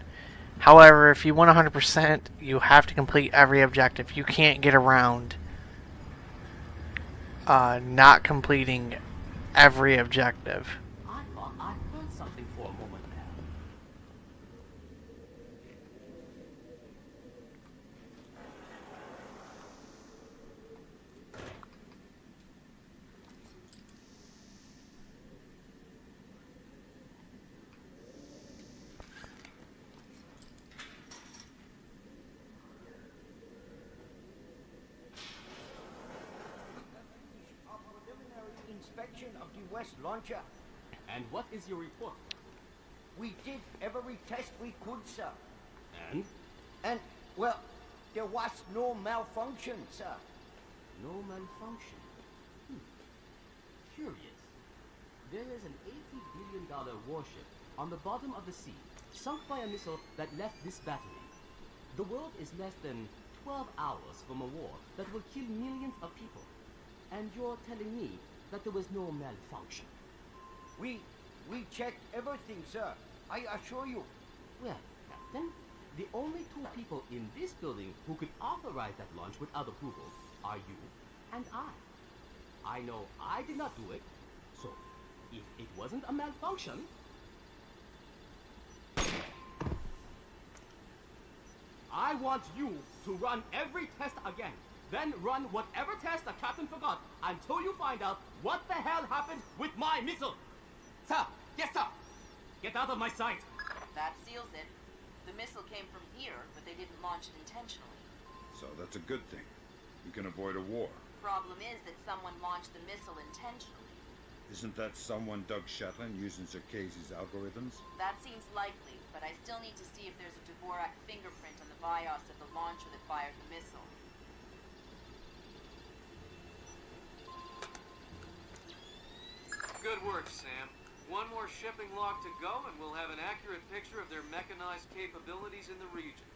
However, if you want 100%, you have to complete every objective. You can't get around not completing every objective. I thought I heard something for a moment there. Inspection of the West Launcher. And what is your report? We did every test we could, sir. And, well, there was no malfunction, sir. No malfunction. Curious. There is an $80 billion warship on the bottom of the sea, sunk by a missile that left this battery. The world is less than 12 hours from a war that will kill millions of people. And you're telling me that there was no malfunction? We checked everything, sir. I assure you. Well, Captain, the only two people in this building who could authorize that launch without approval are you and I. I know I did not do it, so if it wasn't a malfunction... I want you to run every test again. Then run whatever test the captain forgot until you find out what the hell happened with my missile. Sir! Yes, sir! Get out of my sight! That seals it. The missile came from here, but they didn't launch it intentionally. So that's a good thing. We can avoid a war. Problem is that someone launched the missile intentionally. Isn't that someone Doug Shetland using Zerkezi's algorithms? That seems likely, but I still need to see if there's a Dvorak fingerprint on the BIOS of the launcher that fired the missile. Good work, Sam. One more shipping log to go, and we'll have an accurate picture of their mechanized capabilities in the region.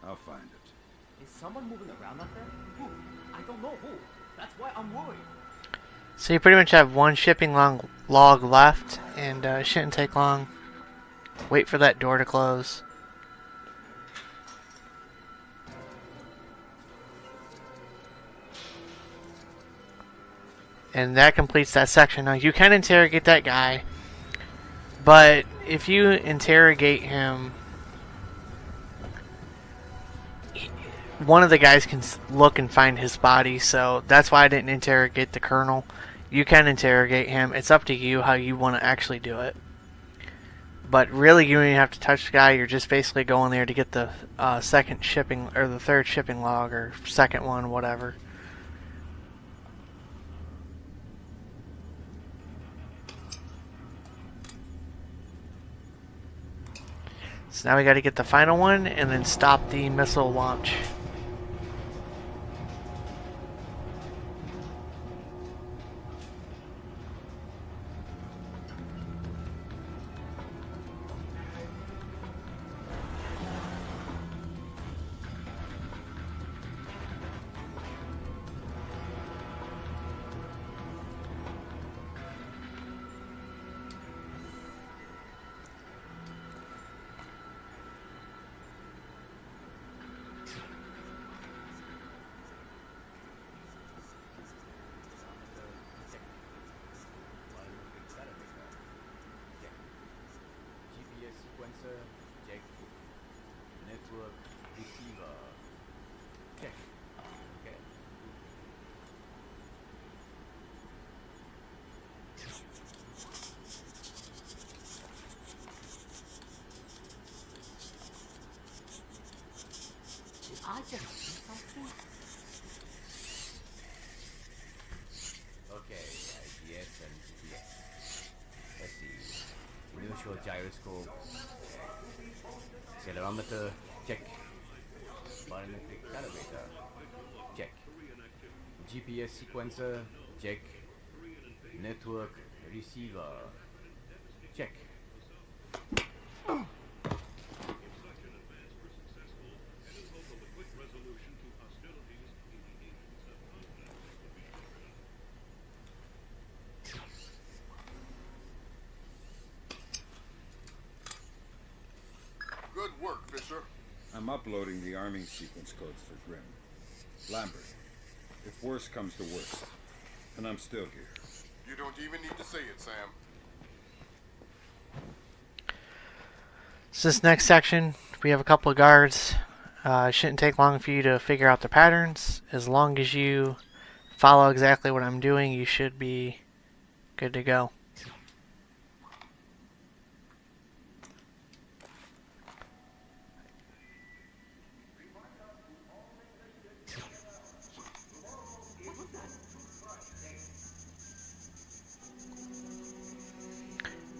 I'll find it. Is someone moving around up there? Who? I don't know who. That's why I'm worried. So you pretty much have one shipping log left, and it shouldn't take long. Wait for that door to close. And that completes that section. Now you can interrogate that guy, but if you interrogate him, one of the guys can look and find his body, so that's why I didn't interrogate the colonel. You can interrogate him. It's up to you how you want to actually do it. But really, you don't even have to touch the guy. You're just basically going there to get the second shipping, or the third shipping log, or second one, whatever. So now we got to get the final one, and then stop the missile launch. I just see something? Okay, yes and yes. Let's see. Neutral gyroscope. Accelerometer, check. Biometric calibrator, check. GPS sequencer, check. Network receiver, check. Good work, Fisher. I'm uploading the arming sequence codes for Grimm. Lambert, if worse comes to worst, and I'm still here. You don't even need to say it, Sam. So this next section, we have a couple of guards. It shouldn't take long for you to figure out the patterns. As long as you follow exactly what I'm doing, you should be good to go.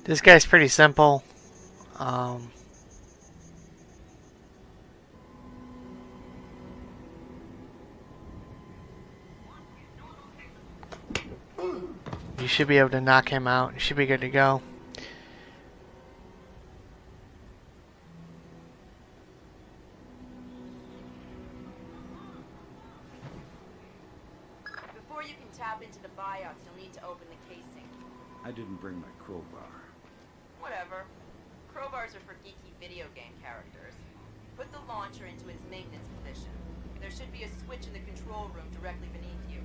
This guy's pretty simple. You should be able to knock him out. You should be good to go. Before you can tap into the BIOS, you'll need to open the casing. I didn't bring my crowbar. Whatever. Crowbars are for geeky video game characters. Put the launcher into its maintenance position. There should be a switch in the control room directly beneath you.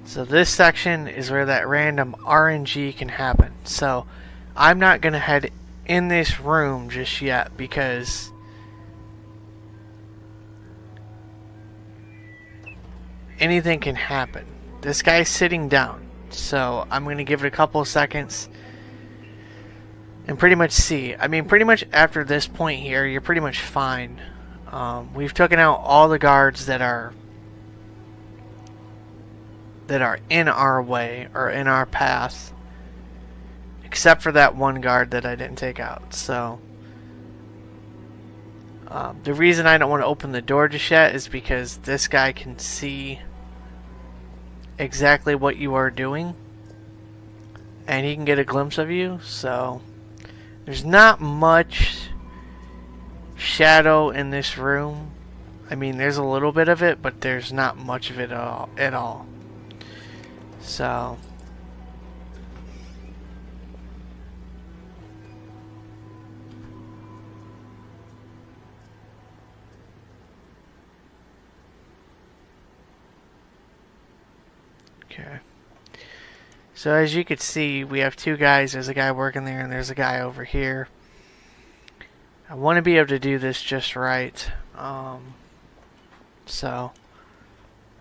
So this section is where that random RNG can happen. So I'm not going to head in this room just yet because anything can happen. This guy's sitting down. So I'm going to give it a couple of seconds and pretty much see. I mean, pretty much after this point here, you're pretty much fine. We've taken out all the guards that are in our way or in our path, except for that one guard that I didn't take out. So the reason I don't want to open the door just yet is because this guy can see exactly what you are doing and he can get a glimpse of you. So there's not much shadow in this room. I mean, there's a little bit of it, but there's not much of it at all. So okay. So as you can see, we have two guys. There's a guy working there and there's a guy over here. I want to be able to do this just right. So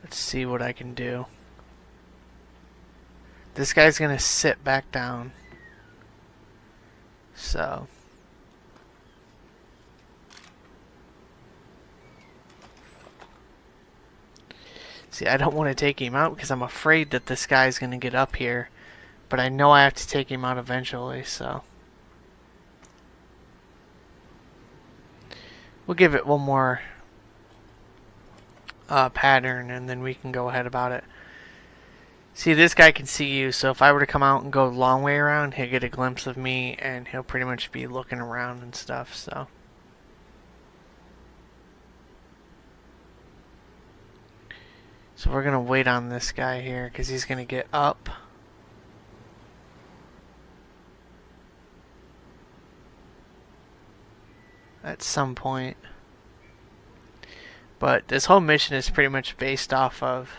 let's see what I can do. This guy's gonna sit back down. So see, I don't want to take him out because I'm afraid that this guy's gonna get up here, but I know I have to take him out eventually, so we'll give it one more pattern and then we can go ahead about it. See, this guy can see you, so if I were to come out and go a long way around, he'll get a glimpse of me and he'll pretty much be looking around and stuff, so. So we're going to wait on this guy here because he's going to get up. At some point. But this whole mission is pretty much based off of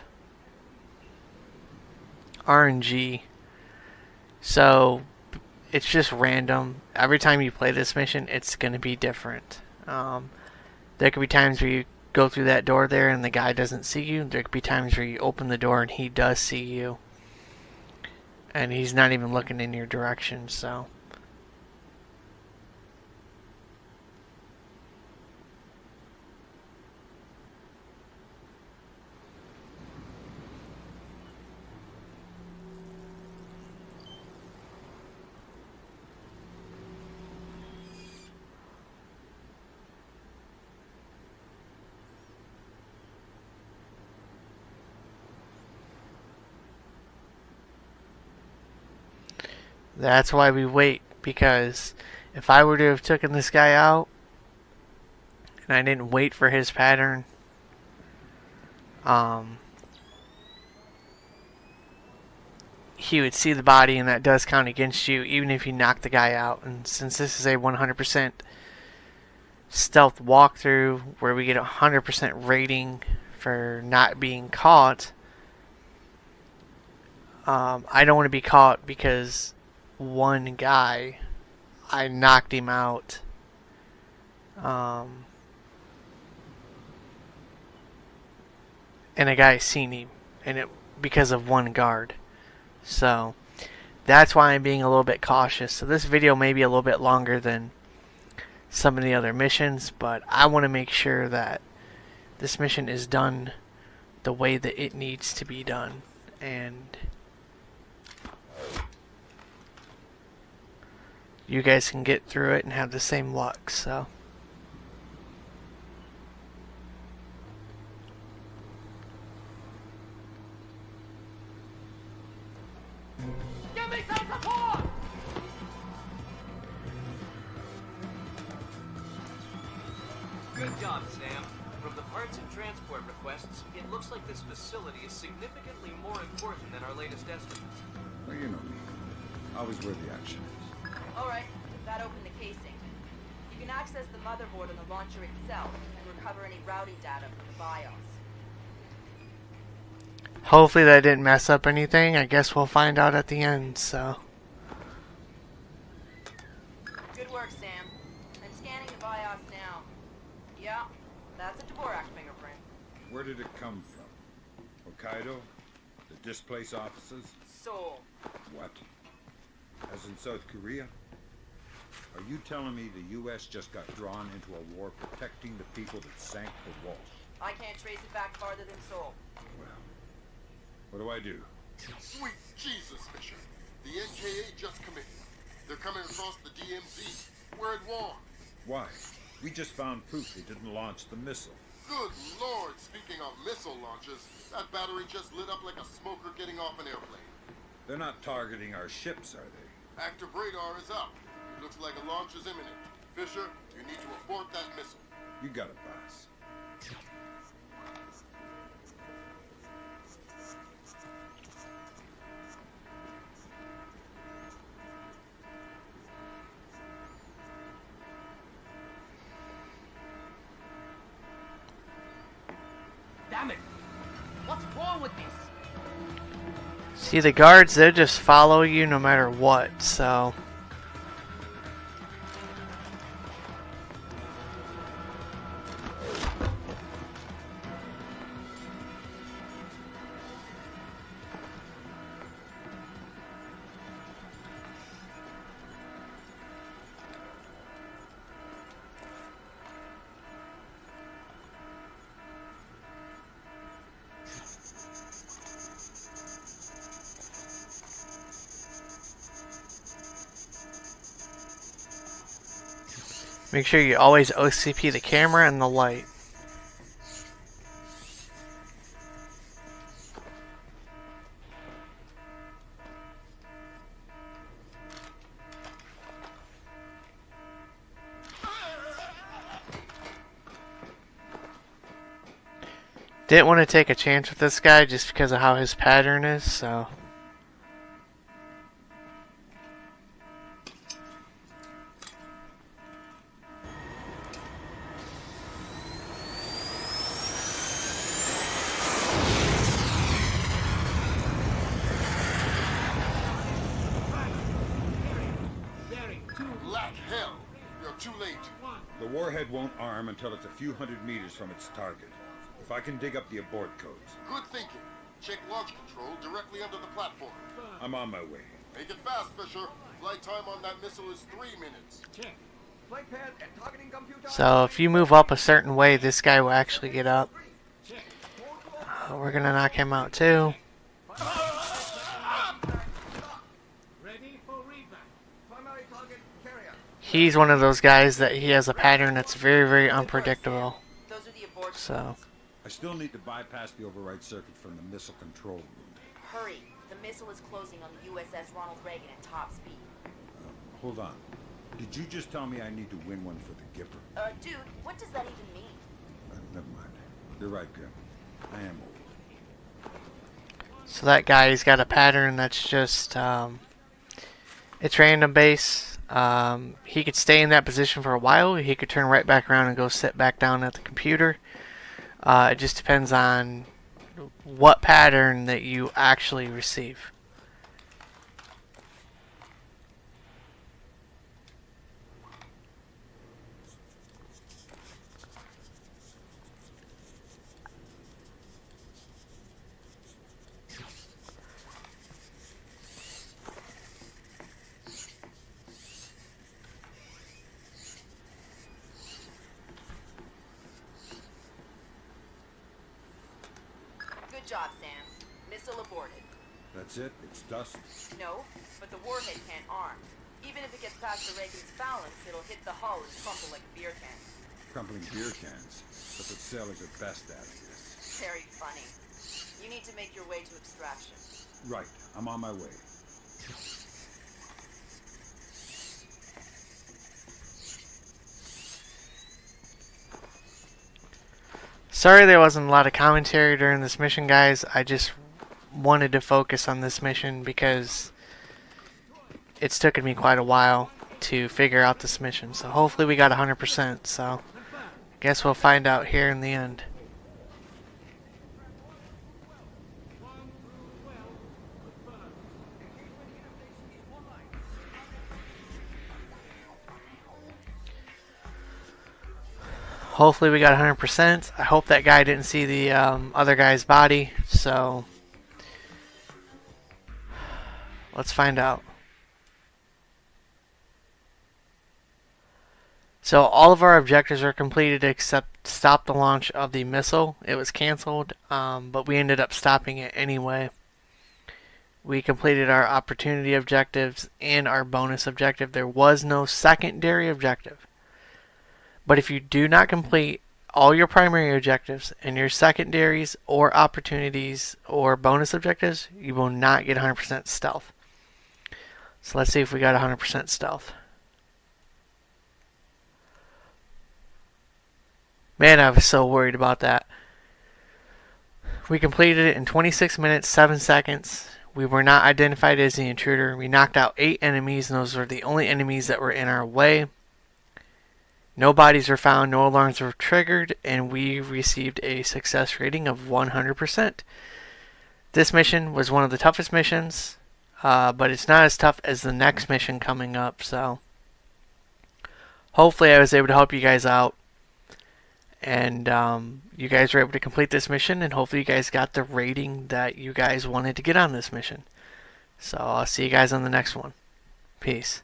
RNG. So it's just random. Every time you play this mission, it's going to be different. There could be times where you go through that door there and the guy doesn't see you. There could be times where you open the door and he does see you. And he's not even looking in your direction, so. That's why we wait, because if I were to have taken this guy out and I didn't wait for his pattern, he would see the body and that does count against you even if you knock the guy out. And since this is a 100% stealth walkthrough where we get a 100% rating for not being caught, I don't want to be caught because one guy, I knocked him out. And a guy seen him, and it because of one guard. So that's why I'm being a little bit cautious. So this video may be a little bit longer than some of the other missions, but I want to make sure that this mission is done the way that it needs to be done. And you guys can get through it and have the same luck, so. Give me some support! Good job, Sam. From the parts and transport requests, it looks like this facility is significantly more important than our latest estimates. Well, you know me. Always where the action is. Alright, that opened the casing. You can access the motherboard on the launcher itself and recover any routing data from the BIOS. Hopefully that didn't mess up anything. I guess we'll find out at the end, so. Good work, Sam. I'm scanning the BIOS now. Yeah, that's a Dvorak fingerprint. Where did it come from? Hokkaido? The displaced officers? Seoul. What? As in South Korea? Are you telling me the U.S. just got drawn into a war protecting the people that sank the Walsh? I can't trace it back farther than Seoul. What do I do? Sweet Jesus, Fisher. The NKA just committed. They're coming across the DMZ. We're at war. Why? We just found proof they didn't launch the missile. Good Lord, speaking of missile launches, that battery just lit up like a smoker getting off an airplane. They're not targeting our ships, are they? Active radar is up. Looks like a launch is imminent. Fisher, you need to abort that missile. You got it, boss. Damn it! What's wrong with this? See, the guards, they just follow you no matter what, so. Make sure you always OCP the camera and the light. Didn't want to take a chance with this guy just because of how his pattern is, so. Black hell! You're too late. The warhead won't arm until it's a few hundred meters from its target. If I can dig up the abort codes. Good thinking. Check launch control directly under the platform. I'm on my way. Make it fast, Fisher. Flight time on that missile is 3 minutes. Check. Flight pad and targeting computer. So if you move up a certain way, this guy will actually get up. We're gonna knock him out too. Ready for revac. Primary target carrier. He's one of those guys that he has a pattern that's very, very unpredictable. So. I still need to bypass the override circuit from the missile control room. Hurry. The missile is closing on the USS Ronald Reagan at top speed. Hold on. Did you just tell me I need to win one for the Gipper? Dude, what does that even mean? Never mind. You're right, Grim. I am old. So that guy, he's got a pattern that's just, it's random base. He could stay in that position for a while. He could turn right back around and go sit back down at the computer. It just depends on what pattern that you actually receive. Good job, Sam. Missile aborted. That's it? It's dust? No, but the warhead can't arm. Even if it gets past the Reagan's phalanx, it'll hit the hull and crumple like a beer can. Crumpling beer cans. But the sailors are best at it. Very funny. You need to make your way to extraction. Right. I'm on my way. Sorry there wasn't a lot of commentary during this mission, guys. I just wanted to focus on this mission because it's taken me quite a while to figure out this mission. So hopefully we got 100%. So guess we'll find out here in the end. Hopefully we got 100%. I hope that guy didn't see the other guy's body. So let's find out. So all of our objectives are completed except stop the launch of the missile. It was canceled, but we ended up stopping it anyway. We completed our opportunity objectives and our bonus objective. There was no secondary objective. But if you do not complete all your primary objectives and your secondaries or opportunities or bonus objectives, you will not get 100% stealth. So let's see if we got 100% stealth. Man, I was so worried about that. We completed it in 26 minutes, 7 seconds. We were not identified as the intruder. We knocked out 8 enemies, and those were the only enemies that were in our way. No bodies were found, no alarms were triggered, and we received a success rating of 100%. This mission was one of the toughest missions, but it's not as tough as the next mission coming up, so hopefully I was able to help you guys out, and you guys were able to complete this mission, and hopefully you guys got the rating that you guys wanted to get on this mission. So I'll see you guys on the next one. Peace.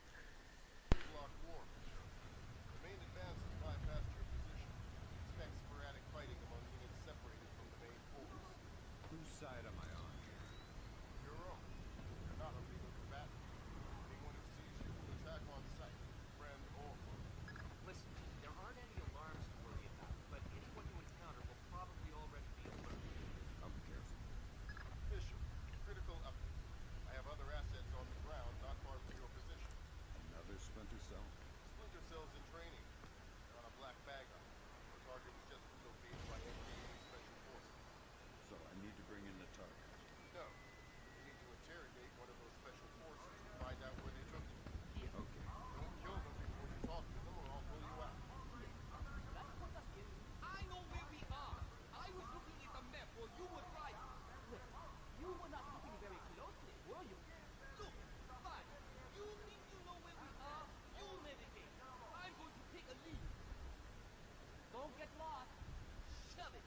Splinter Cell? Splinter Cell's in training. They're on a black bag up. The target was just relocated by NKA Special Forces. So I need to bring in the target? No. You need to interrogate one of those special forces to find out where they took you. Okay. Don't kill them before you talk to them or I'll pull you out. I know where we are. I was looking at the map while you were driving. Wait, you were not looking very closely, were you? Look, fine. You think you know where we are? You navigate. I'm going to take a lead. Don't get lost. Shove it.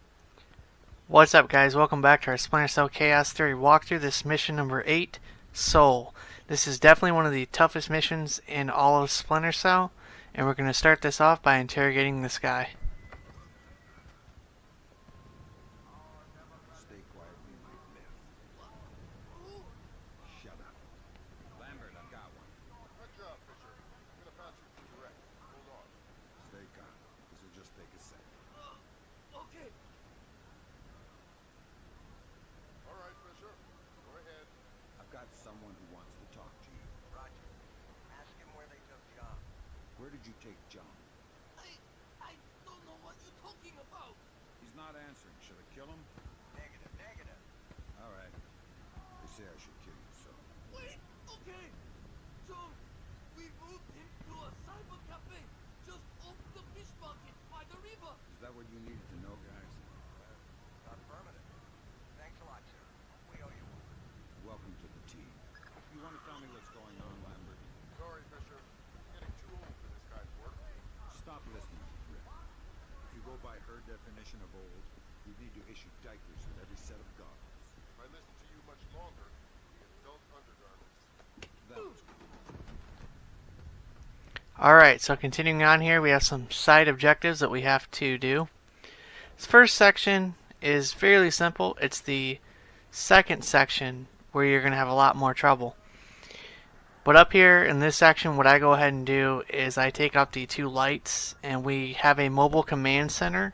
What's up, guys? Welcome back to our Splinter Cell Chaos Theory walkthrough. This mission number 8, Soul. This is definitely one of the toughest missions in all of Splinter Cell, and we're going to start this off by interrogating this guy. Stay quiet, you might live. Shut up. Lambert, I've got one. Good job, Fisher. I'm gonna pass you through direct. Hold on. Stay calm. This will just take a second. Okay. All right, Fisher. Go ahead. I've got someone who wants to talk to you. Roger. Ask him where they took John. Where did you take John? I don't know what you're talking about. He's not answering. Should I kill him? Negative, negative. All right. They say I should kill you, so... Wait, okay. John, we moved him to a cyber cafe just off the fish market by the river. Is that what you needed to know, guys? Affirmative. Thanks a lot, sir. We owe you one. Welcome to the team. You want to tell me what's going on, Lambert? Sorry, Fisher. I'm getting too old for this kind of work. Stop listening to Britt. If you go by her definition of old, you need to issue diapers with every set of goggles. If I listen to you much longer, the adult undergarments. That was good. Alright, so continuing on here, we have some side objectives that we have to do. This first section is fairly simple. It's the second section where you're going to have a lot more trouble. But up here in this section, what I go ahead and do is I take out the 2 lights, and we have a mobile command center.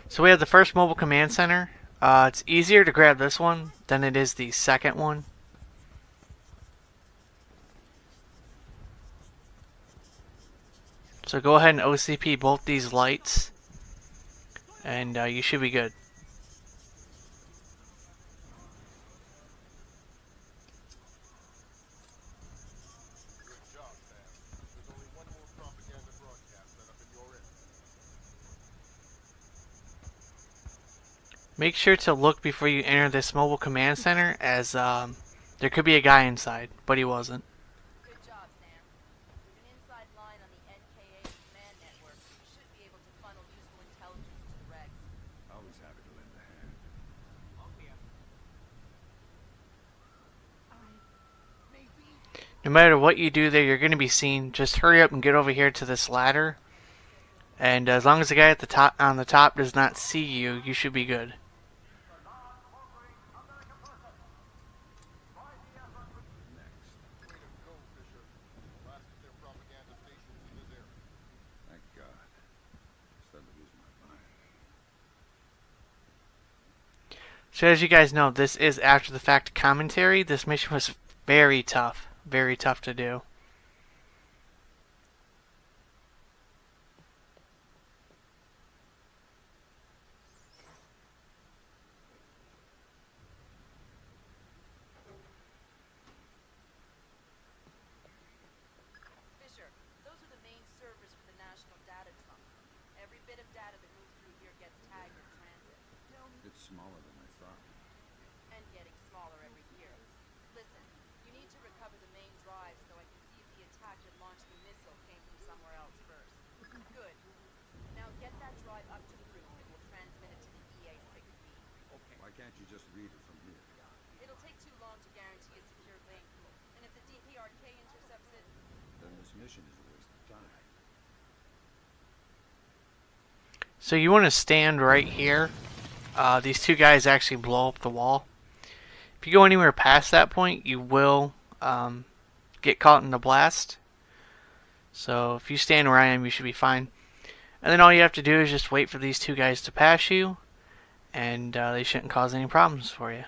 So we have the first mobile command center. It's easier to grab this one than it is the second one. So go ahead and OCP both these lights, and you should be good. Make sure to look before you enter this mobile command center, as there could be a guy inside, but he wasn't. Good job, Sam. With an inside line on the NKA command network, you should be able to funnel useful intelligence to the regs. Always happy to lend a hand. No matter what you do there, you're going to be seen. Just hurry up and get over here to this ladder. And as long as the guy at the top on the top does not see you, you should be good. Thank God. Starting to lose my mind. So as you guys know, this is after the fact commentary. This mission was very tough to do. Fisher, those are the main servers for the National Data Trunk. Every bit of data that moves through here gets tagged in transit. It's smaller than I thought. And getting smaller every year. Listen, you need to recover the main drive so I can see if the attack that launched the missile came from somewhere else first. Good. Now get that drive up to the roof and we'll transmit it to the EA-6B. Okay. Why can't you just read it from here? It'll take too long to guarantee a secure link. And if the DPRK intercepts it... Then this mission is a waste of time. So you want to stand right here. These 2 guys actually blow up the wall. If you go anywhere past that point, you will get caught in the blast. So if you stand where I am, you should be fine. And then all you have to do is just wait for these 2 guys to pass you, and they shouldn't cause any problems for you.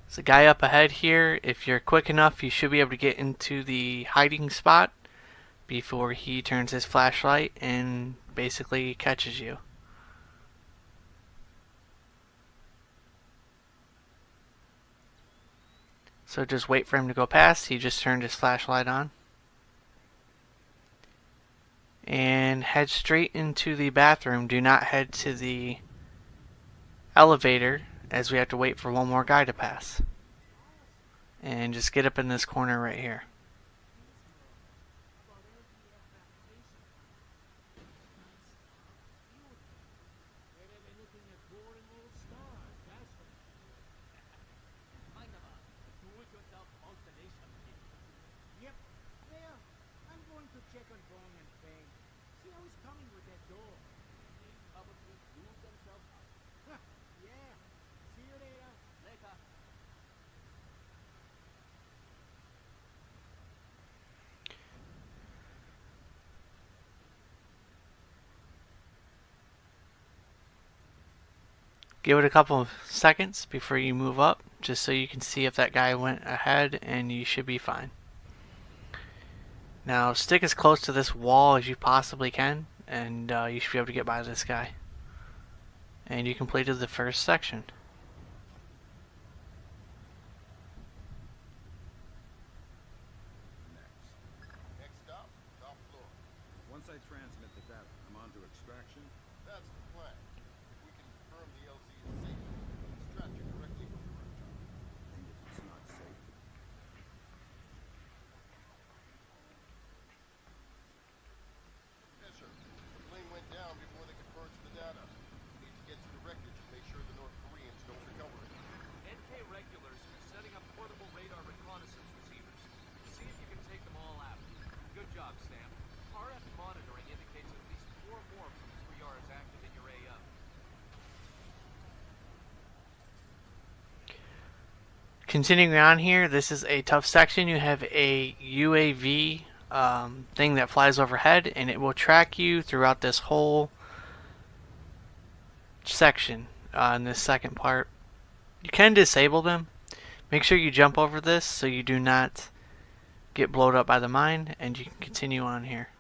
There's a guy up ahead here. If you're quick enough, you should be able to get into the hiding spot before he turns his flashlight and basically catches you. So just wait for him to go past. He just turned his flashlight on. And head straight into the bathroom. Do not head to the elevator, as we have to wait for one more guy to pass. And just get up in this corner right here. Yep. Well, I'm going to check on Bong and Fang. See how he's coming with that door. They probably blew themselves up. Huh. Yeah. See you later. Later. Give it a couple of seconds before you move up, just so you can see if that guy went ahead, and you should be fine. Now stick as close to this wall as you possibly can, and you should be able to get by this guy. And you completed the first section. Next stop, top floor. Once I transmit the data, I'm on to extraction. That's the plan. If we can confirm the LZ is safe, we'll extract you directly from the rooftop. And if it's not safe? Fisher, the plane went down before they could purge the data. We need to get to the wreckage and make sure the North Koreans don't recover it. NK regulars are setting up portable radar reconnaissance receivers. See if you can take them all out. Good job, Sam. RF monitoring indicates at least 4 more from 3Rs active in your AO. Continuing on here, this is a tough section. You have a UAV thing that flies overhead, and it will track you throughout this whole section. In this second part, you can disable them. Make sure you jump over this so you do not get blown up by the mine, and you can continue on here.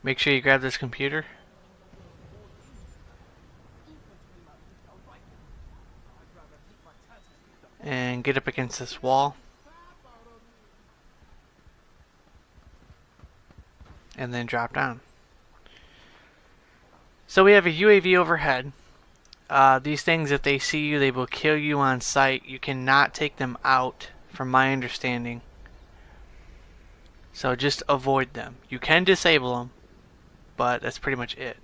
Make sure you grab this computer. And get up against this wall. And then drop down. So we have a UAV overhead. These things, if they see you, they will kill you on sight. You cannot take them out, from my understanding. So just avoid them. You can disable them, but that's pretty much it.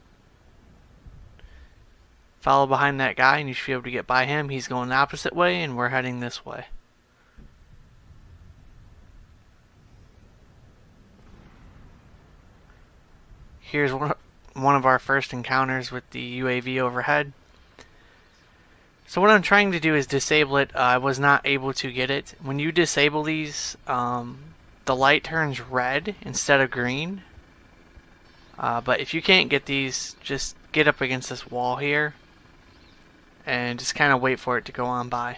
Follow behind that guy and you should be able to get by him. He's going the opposite way and we're heading this way. Here's one of our first encounters with the UAV overhead. So what I'm trying to do is disable it. I was not able to get it. When you disable these, the light turns red instead of green. But if you can't get these, just get up against this wall here and just kind of wait for it to go on by.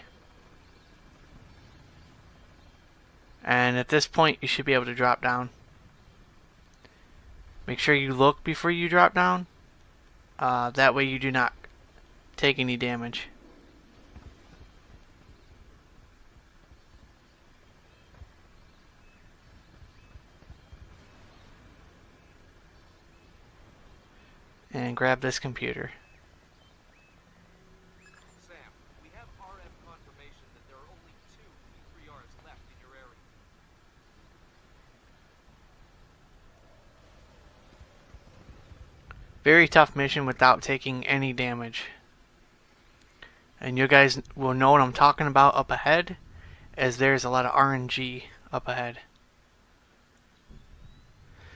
And at this point you should be able to drop down. Make sure you look before you drop down. That way you do not take any damage. And grab this computer. Sam, we have RF confirmation that there are only 2 E3Rs left in your area. Very tough mission without taking any damage. And you guys will know what I'm talking about up ahead, as there's a lot of RNG up ahead.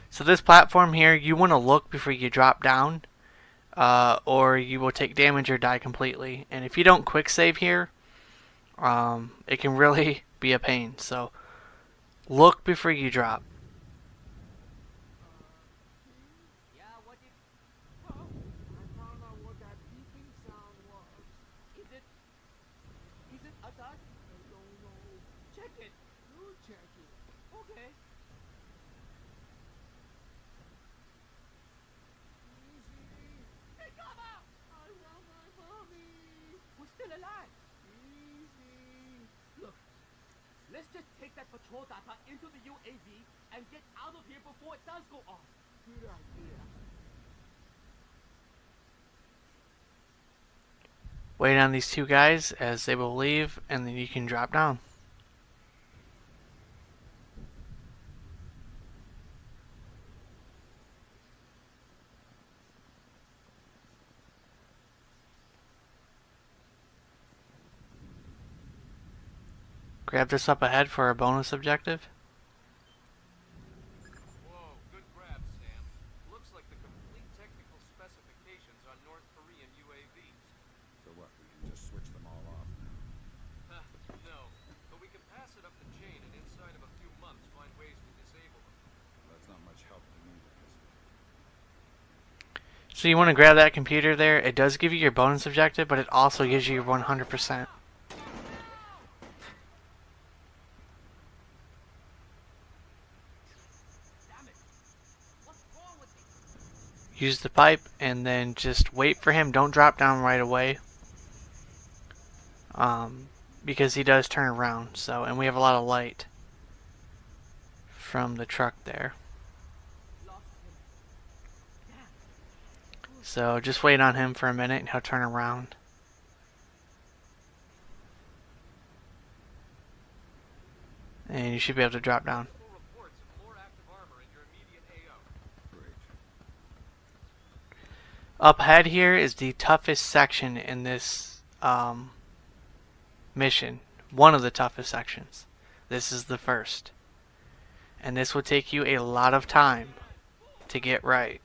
So this platform here, you want to look before you drop down, or you will take damage or die completely. And if you don't quick save here, it can really be a pain. So look before you drop. Let's just take that patrol data into the UAV and get out of here before it does go off. Good idea. Wait on these 2 guys as they will leave, and then you can drop down. Grab this up ahead for a bonus objective. Whoa, good grab, Sam. Looks like the complete technical specifications on North Korean UAVs. So what, we can just switch them all off now? No, but we can pass it up the chain and inside of a few months find ways to disable them. That's not much help to me, because So you want to grab that computer there. It does give you your bonus objective, but it also gives you your 100%. Use the pipe and then just wait for him. Don't drop down right away, because he does turn around. So, and we have a lot of light from the truck there. So just wait on him for a minute and he'll turn around. And you should be able to drop down. Up ahead here is the toughest section in this mission. One of the toughest sections. This is the first. And this will take you a lot of time to get right.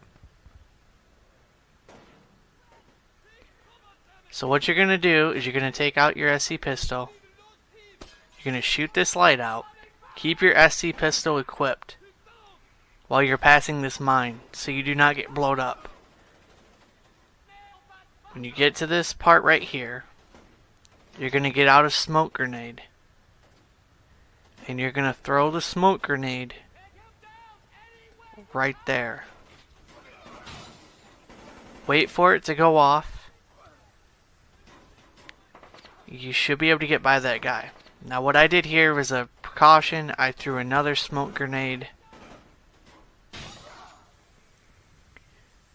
So what you're going to do is you're going to take out your SC pistol. You're going to shoot this light out. Keep your SC pistol equipped while you're passing this mine so you do not get blown up. When you get to this part right here, you're going to get out a smoke grenade. And you're going to throw the smoke grenade right there. Wait for it to go off. You should be able to get by that guy. Now what I did here was a precaution. I threw another smoke grenade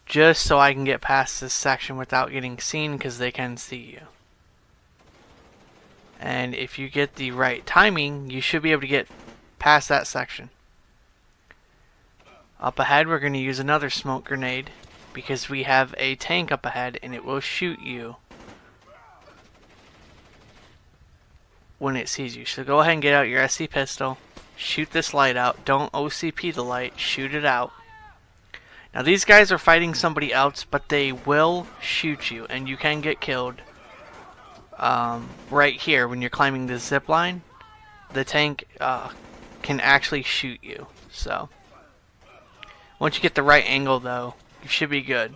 just so I can get past this section without getting seen, because they can see you. And if you get the right timing, you should be able to get past that section. Up ahead, we're going to use another smoke grenade because we have a tank up ahead and it will shoot you when it sees you. So go ahead and get out your SC pistol, shoot this light out. Don't OCP the light, shoot it out. Now these guys are fighting somebody else, but they will shoot you and you can get killed. Right here when you're climbing the zip line, the tank can actually shoot you. So once you get the right angle though, you should be good.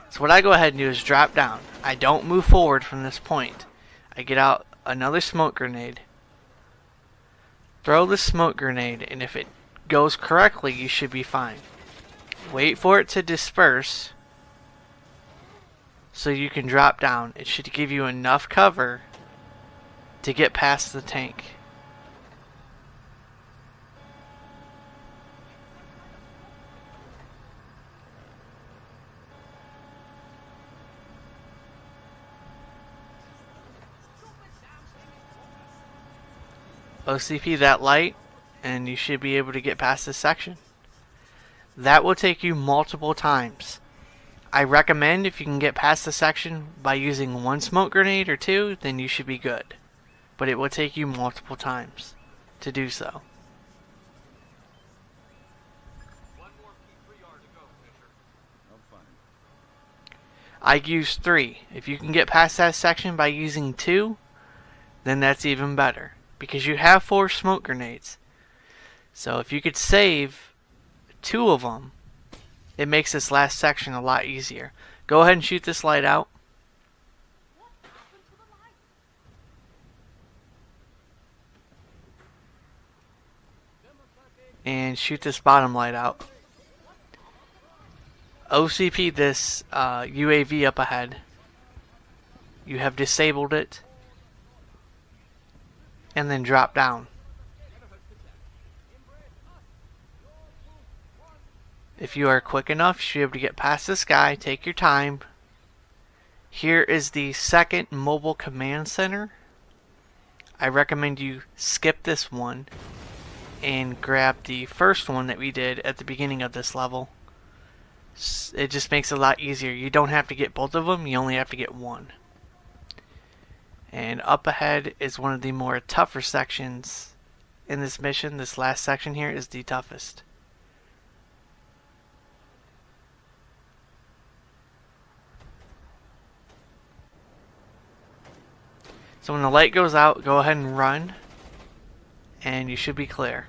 So what I go ahead and do is drop down. I don't move forward from this point. I get out another smoke grenade, throw the smoke grenade, and if it goes correctly you should be fine. Wait for it to disperse so you can drop down. It should give you enough cover to get past the tank. OCP that light and you should be able to get past this section. That will take you multiple times. I recommend if you can get past the section by using one smoke grenade or two, then you should be good. But it will take you multiple times to do so. I use 3. If you can get past that section by using 2, then that's even better, because you have 4 smoke grenades. So if you could save 2 of them, it makes this last section a lot easier. Go ahead and shoot this light out. And shoot this bottom light out. OCP this UAV up ahead. You have disabled it. And then drop down. If you are quick enough, you should be able to get past this guy. Take your time. Here is the second mobile command center. I recommend you skip this one and grab the first one that we did at the beginning of this level. It just makes it a lot easier. You don't have to get both of them, you only have to get one. And up ahead is one of the more tougher sections in this mission. This last section here is the toughest. So when the light goes out, go ahead and run, and you should be clear.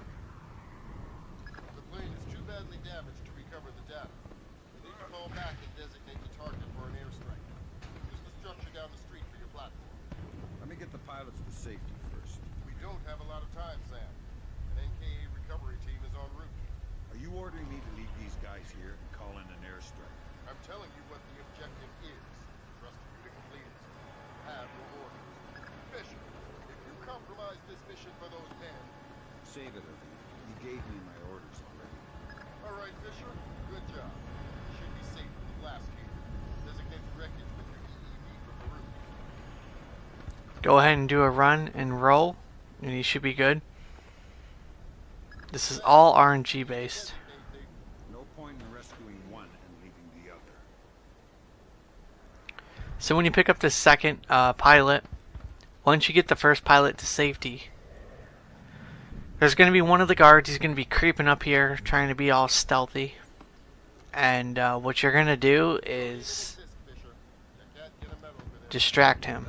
The plane is too badly damaged to recover the data. You need to fall back and designate the target for an airstrike. Use the structure down the street for your platform. Let me get the pilots to safety first. We don't have a lot of time, Sam. An NKA recovery team is en route. Are you ordering me to leave these guys here and call in an airstrike? I'm telling you what the objective is. Trust you to complete it. Have your orders. Fisher, if you compromise this mission for those men... Save it, Irving. You gave me my orders already. All right, Fisher. Good job. You should be safe from the blast here. go ahead and do a run and roll, and you should be good. This is all RNG based. No point in rescuing one and leaving the other. So when you pick up the second pilot, once you get the first pilot to safety, there's going to be one of the guards. He's going to be creeping up here, trying to be all stealthy. And what you're going to do is distract him.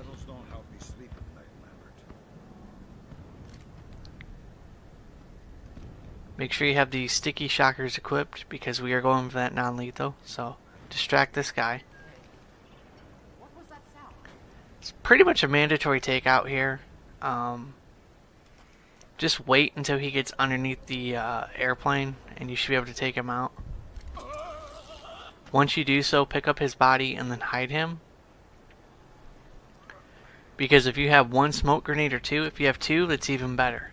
Make sure you have the sticky shockers equipped because we are going for that non-lethal. So distract this guy. It's pretty much a mandatory takeout here. Just wait until he gets underneath the airplane and you should be able to take him out. Once you do so, pick up his body and then hide him. Because if you have one smoke grenade or two, if you have two, that's even better.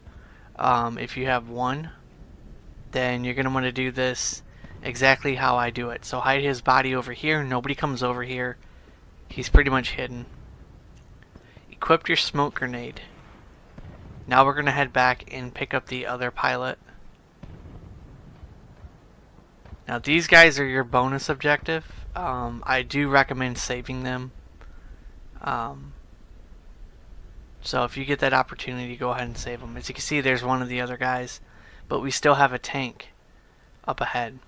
If you have one, then you're going to want to do this exactly how I do it. So hide his body over here. Nobody comes over here. He's pretty much hidden. Equip your smoke grenade. Now we're going to head back and pick up the other pilot. Now these guys are your bonus objective. I do recommend saving them. So if you get that opportunity, go ahead and save them. As you can see, there's one of the other guys. But we still have a tank up ahead.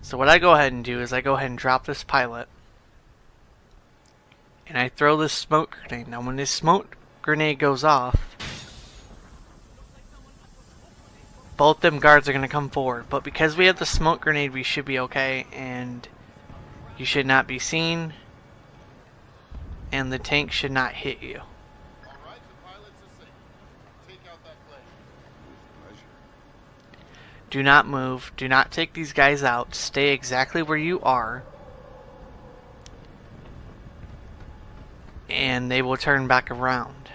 So what I go ahead and do is I go ahead and drop this pilot. And I throw this smoke grenade. Now when this smoke grenade goes off, both them guards are going to come forward. But because we have the smoke grenade, we should be okay. And you should not be seen. And the tank should not hit you. Do not move. Do not take these guys out. Stay exactly where you are. And they will turn back around.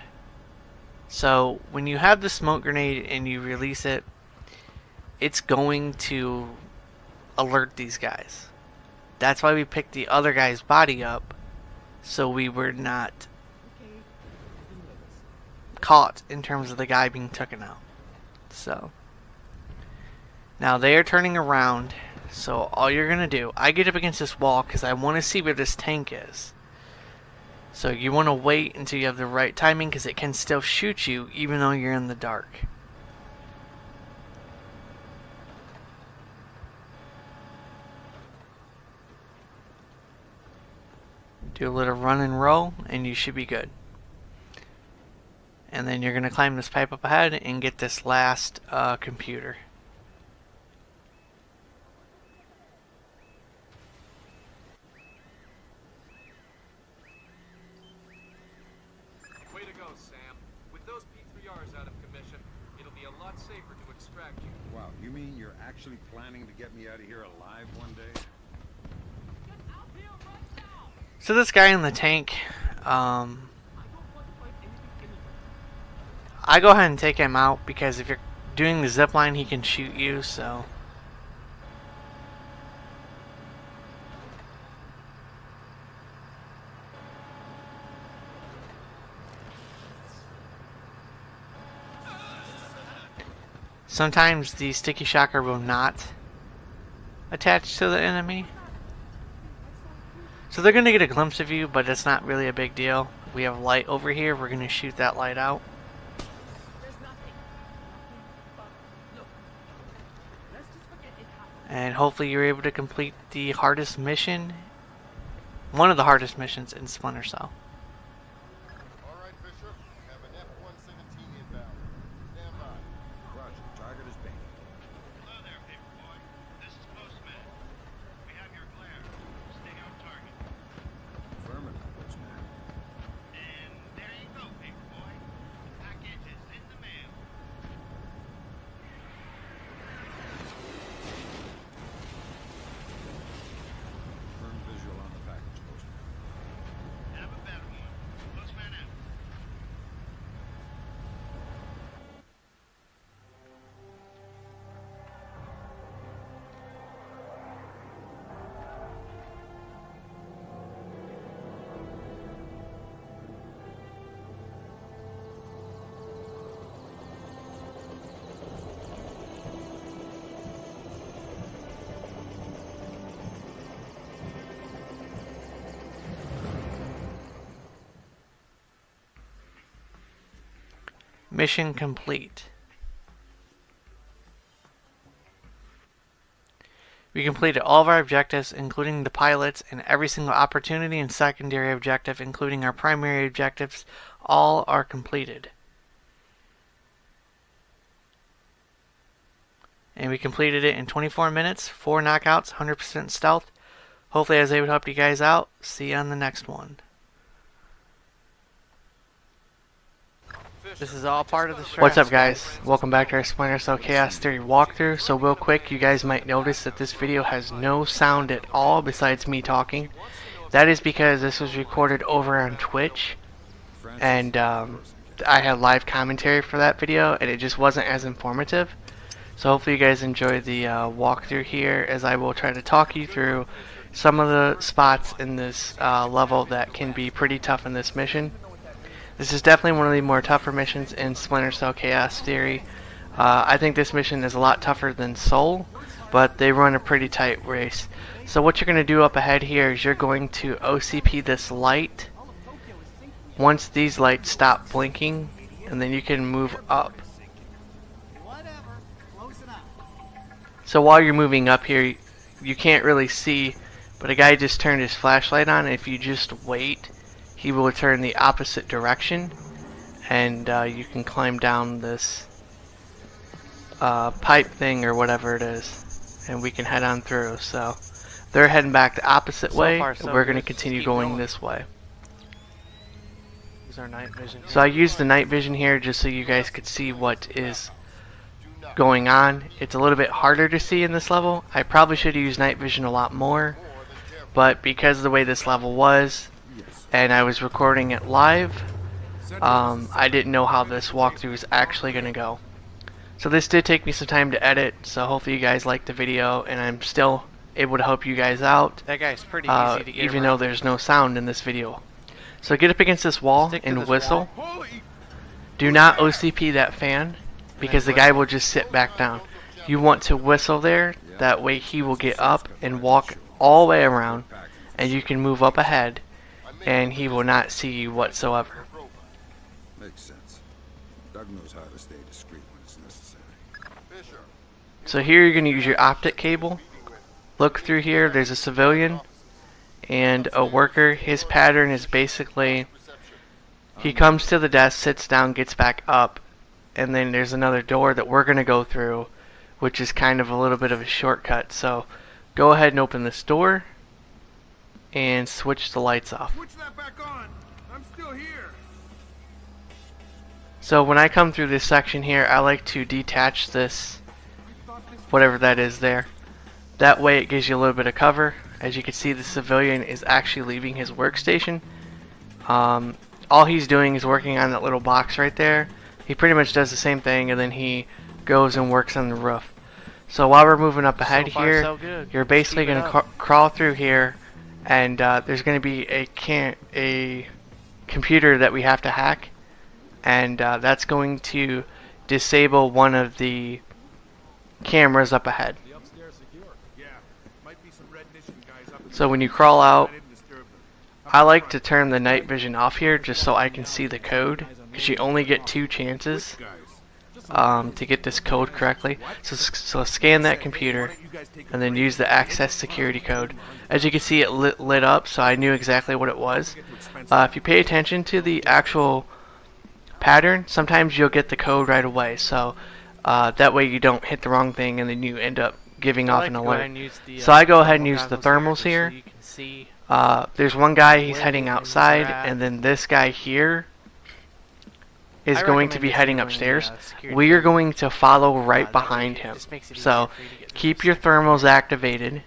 So when you have the smoke grenade and you release it, it's going to alert these guys. That's why we picked the other guy's body up, so we were not caught in terms of the guy being taken out. So now they are turning around, so all you're going to do, I get up against this wall because I want to see where this tank is. So you want to wait until you have the right timing because it can still shoot you even though you're in the dark. Do a little run and roll and you should be good. And then you're going to climb this pipe up ahead and get this last computer. Way to go, Sam. With those P3Rs out of commission, it'll be a lot safer to extract you. Wow, you mean you're actually planning to get me out of here alive one day? So this guy in the tank, I go ahead and take him out because if you're doing the zip line, he can shoot you, so. Sometimes the sticky shocker will not attach to the enemy. So they're going to get a glimpse of you, but it's not really a big deal. We have light over here. We're going to shoot that light out. And hopefully you're able to complete the hardest mission. One of the hardest missions in Splinter Cell. Alright, Fisher. Have an F-117 inbound. Stand by. Roger, target is bait. Hello there, Paperboy. This is Postman. We have your glare. Stay on target. Affirmative, Postman. And there you go, Paperboy. The package is in the mail. Firm visual on the package, Postman. Have a better Mission complete. We completed all of our objectives, including the pilots, and every single opportunity and secondary objective, including our primary objectives, all are completed. And we completed it in 24 minutes, 4 knockouts, 100% stealth. Hopefully I was able to help you guys out. See you on the next one. This is all part of the strat. What's up, guys? Welcome back to our Splinter Cell Chaos Theory walkthrough. So real quick, you guys might notice that this video has no sound at all besides me talking. That is because this was recorded over on Twitch, and I had live commentary for that video, and it just wasn't as informative. So hopefully you guys enjoy the walkthrough here, as I will try to talk you through some of the spots in this level that can be pretty tough in this mission. This is definitely one of the more tougher missions in Splinter Cell Chaos Theory. I think this mission is a lot tougher than Soul, but they run a pretty tight race. So what you're going to do up ahead here is you're going to OCP this light once these lights stop blinking, and then you can move up. So while you're moving up here, you can't really see, but a guy just turned his flashlight on, and if you just wait, he will turn the opposite direction, and you can climb down this pipe thing or whatever it is, and we can head on through. So they're heading back the opposite way, and we're going to continue going this way. Use our night vision. So I used the night vision here just so you guys could see what is going on. It's a little bit harder to see in this level. I probably should have used night vision a lot more, but because of the way this level was, and I was recording it live, I didn't know how this walkthrough is actually going to go. So this did take me some time to edit, so hopefully you guys liked the video, and I'm still able to help you guys out. That guy's pretty easy to get even though there's no sound in this video. So get up against this wall and whistle. Do not OCP that fan, because the guy will just sit back down. You want to whistle there, that way he will get up and walk all the way around, and you can move up ahead, and he will not see you whatsoever. Makes sense. Doug knows how to stay discreet when it's necessary. So here you're going to use your optic cable. Look through here, there's a civilian and a worker. His pattern is basically, he comes to the desk, sits down, gets back up, and then there's another door that we're going to go through, which is kind of a little bit of a shortcut. So go ahead and open this door and switch the lights off. Switch that back on. I'm still here. So when I come through this section here, I like to detach this, whatever that is there. That way it gives you a little bit of cover. As you can see, the civilian is actually leaving his workstation. All he's doing is working on that little box right there. He pretty much does the same thing, and then he goes and works on the roof. So while we're moving up ahead here, you're basically going to crawl through here, and there's going to be a computer that we have to hack, and that's going to disable one of the cameras up ahead. So when you crawl out, I like to turn the night vision off here just so I can see the code, because you only get 2 chances to get this code correctly. So scan that computer and then use the access security code. As you can see, it lit up, so I knew exactly what it was. If you pay attention to the actual pattern, sometimes you'll get the code right away, so that way you don't hit the wrong thing and then you end up giving off an alert. So I go ahead and use the thermals here. There's one guy, he's heading outside, and then this guy here is going to be heading upstairs. We are going to follow right behind him. So keep your thermals activated,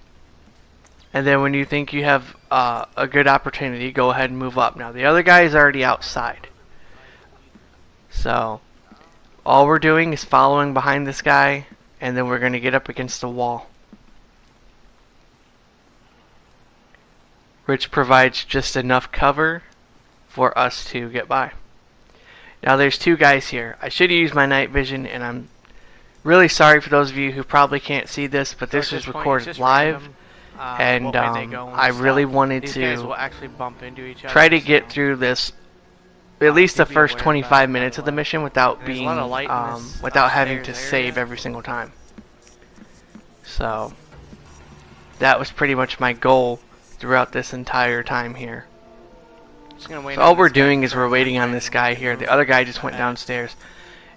and then when you think you have a good opportunity, go ahead and move up. Now the other guy is already outside, so all we're doing is following behind this guy, and then we're going to get up against the wall, which provides just enough cover for us to get by. Now there's 2 guys here. I should have used my night vision, and I'm really sorry for those of you who probably can't see this, but this was recorded live, and I really wanted to try to get through this at least the be first aware of 25 that, by minutes the of the way. mission without And there's a being lot of light in this, without having to stairs save area. every single time. So that was pretty much my goal throughout this entire time here. Just gonna wait So on all we're this guy doing to is turn we're that waiting on way this and guy we can here. move The other guy just went ahead. downstairs.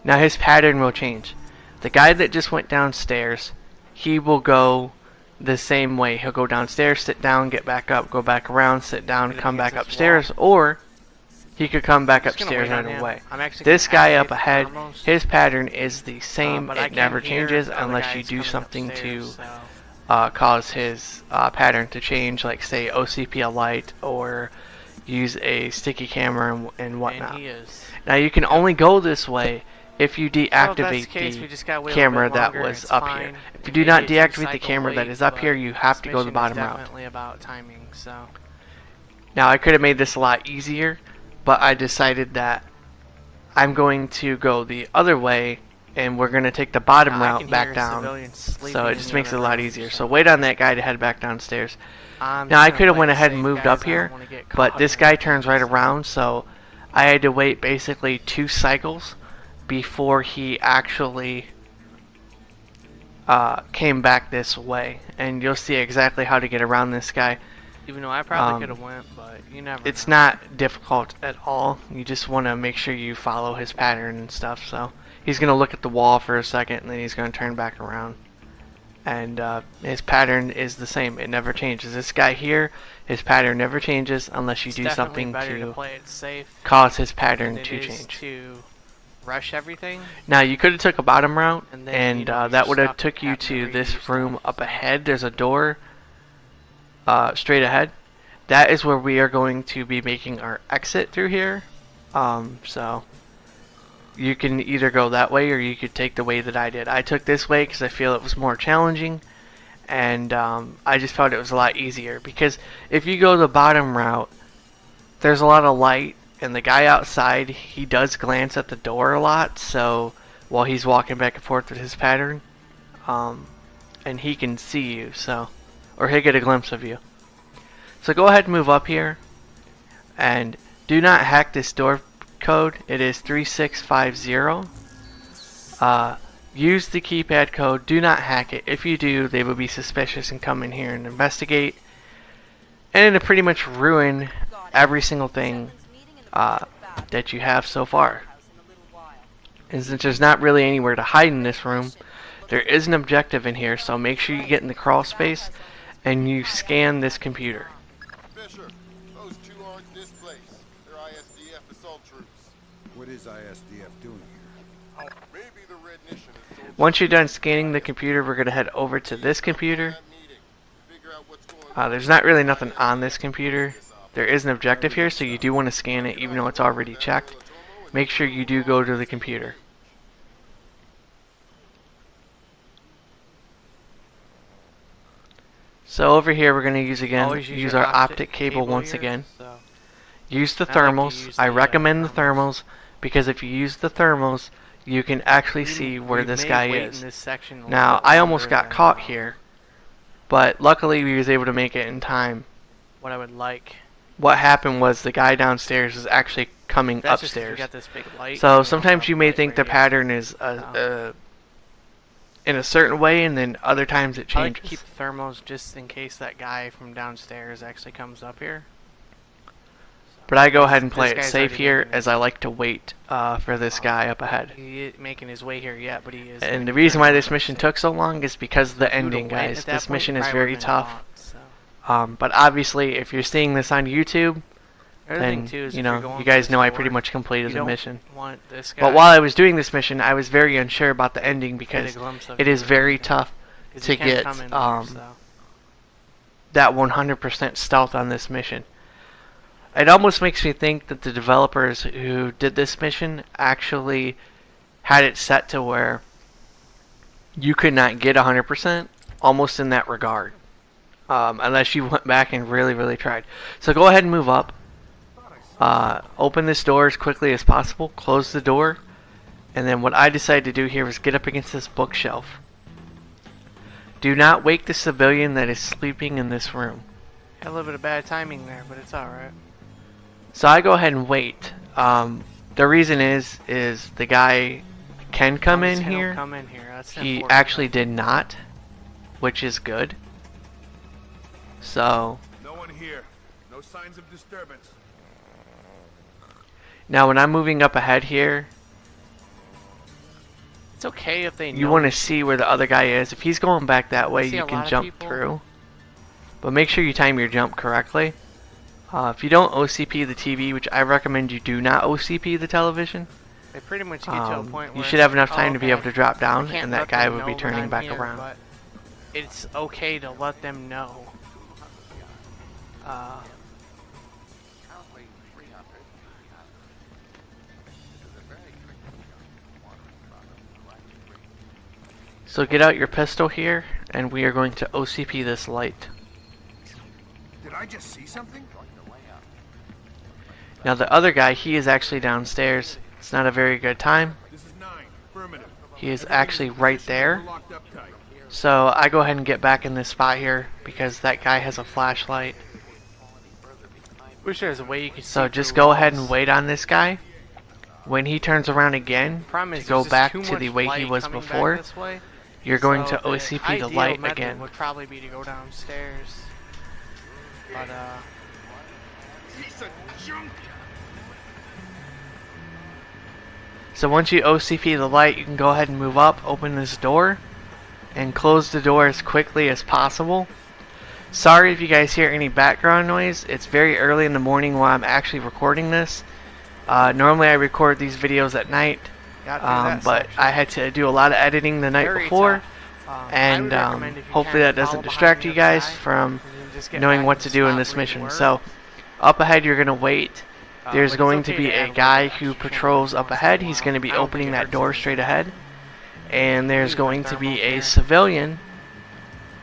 Now his pattern will change. The guy that just went downstairs, he will go the same way. He'll go downstairs, sit down, get back up, go back around, sit down, Get up come back against this upstairs, or he could come back Just gonna upstairs wait on right him. away. I'm actually This gonna guy activate up the ahead, thermals. his pattern is the same. But I It never can't hear changes the other unless you guys do coming something upstairs, to so. cause his pattern to change, like say OCP a light or use a sticky camera and whatnot. And he is. Now you can only go this way if you deactivate case, we just gotta wait a camera little bit that longer, was it's up fine. here. If you It do may not be a deactivate the cycle camera that late, is up but here, you have to go the this bottom mission is route. definitely about timing, so. Now I could have made this a lot easier, but I decided that I'm going to go the other way and we're going to take the bottom Now, I route can back hear down. civilians sleeping So it in just the makes it a other lot room, easier. So wait on that guy to head back downstairs. I'm Now I just could have gonna went play ahead it and safe, moved guys. up I here, don't wanna get but caught this in guy anything, turns right so. around, so I had to wait basically 2 cycles before he actually came back this way. And you'll see exactly how to get around this guy. Even though I probably could have went, but you never It's know. not difficult at all. You just want to make sure you follow his pattern and stuff. So he's going to look at the wall for a second and then he's going to turn back around. And his pattern is the same. It never changes. This guy here, his pattern never changes unless you It's do definitely something better to to play it safe cause his pattern than it to is change. to rush everything. Now you could have took a bottom route And then, and you know, that your would have stuff took you happened to to this reuse room up ahead. There's a door straight ahead. That is where we are going to be making our exit through here. So you can either go that way or you could take the way that I did. I took this way because I feel it was more challenging, and I just found it was a lot easier, because if you go the bottom route, there's a lot of light, and the guy outside, he does glance at the door a lot, so while he's walking back and forth with his pattern, and he can see you, so, or he'll get a glimpse of you. So go ahead and move up here, and do not hack this door code. It is 3650. Use the keypad code. Do not hack it. If you do, they will be suspicious and come in here and investigate, and it'll pretty much ruin every single thing that you have so far. And since there's not really anywhere to hide in this room, there is an objective in here, so make sure you get in the crawl space and you scan this computer. Fisher, those 2 aren't displaced. They're ISDF assault troops. What is ISDF doing here? Maybe the Red Nation is soldiers. Once you're done scanning the computer, we're going to head over to this computer. There's not really nothing on this computer. There is an objective here, so you do want to scan it even though it's already checked. Make sure you do go to the computer. So over here we're going to use our optic cable once here, again. so. Use the I like to thermals. use I the, recommend the thermals because if you use the thermals, you can actually see where we this may guy wait is. in this section a little Now, bit I almost longer got than, caught here, but luckily we was able to make it in time. What I would like. What happened was the guy downstairs is actually coming That's just 'cause we upstairs. got this big light, So and sometimes also you may light think right the here. pattern is in a certain way, and then other times it I like to changes. keep the thermals just in case that guy from downstairs actually comes up here. But I go ahead and play This it guy's safe already here, making as I like to wait for this guy up ahead. He ain't making his way here yet, but he is. And the reason why this mission took so long is because of the ending, wait at guys. that This point, mission is probably very would've been tough. caught, so. But obviously, if you're seeing this on YouTube, The other then thing, too, is you if you're know, going you for guys this know I door, pretty much completed you the don't mission. want this guy But while I was doing this mission, I was very unsure about the ending because glimpse of it you is or very anything. tough 'Cause to you can't get come in there, so. that 100% stealth on this mission. It almost makes me think that the developers who did this mission actually had it set to where you could not get 100%, almost in that regard, unless you went back and really tried. So go ahead and move up. Open this door as quickly as possible, close the door, and then what I decided to do here was get up against this bookshelf. Do not wake the civilian that is sleeping in this room. Had a little bit of bad timing there, but it's alright. So I go ahead and wait. The reason is the guy can come in here. Come in here. That's He important. actually did not, which is good. So No one here. No signs of disturbance. now when I'm moving up ahead here, It's okay if they know. you want to see where the other guy is. If he's going back that way, see you a can lot of jump people. through. But make sure you time your jump correctly. If you don't OCP the TV, which I recommend you do not OCP the television, They pretty much get to a point where you should have enough it's, time oh, to be okay, able to drop I down, can't and let that guy them would be know that turning I'm back here, around. but it's okay to let them know. So get out your pistol here, and we are going to OCP this light. Did I just see something? Now the other guy, he is actually downstairs. It's not a very good time. This is 9. Affirmative. He is actually right there. So I go ahead and get back in this spot here because that guy has a flashlight. Wish there was a way you could So see just through go walls. ahead and wait on this guy. When he turns around again Problem to is go there's just back too to the much way he light was coming back before, this way. you're going So to OCP the ideal light method again. would probably be to go downstairs. But Piece of junk. So once you OCP the light, you can go ahead and move up, open this door, and close the door as quickly as possible. Sorry if you guys hear any background noise. It's very early in the morning while I'm actually recording this. Normally I record these videos at night, but I had to do a lot of editing the night before, and hopefully that doesn't distract you guys from knowing what to do in this mission. So up ahead you're going to wait. There's going to be a guy who patrols up ahead. He's going to be opening that door straight ahead. And there's going to be a civilian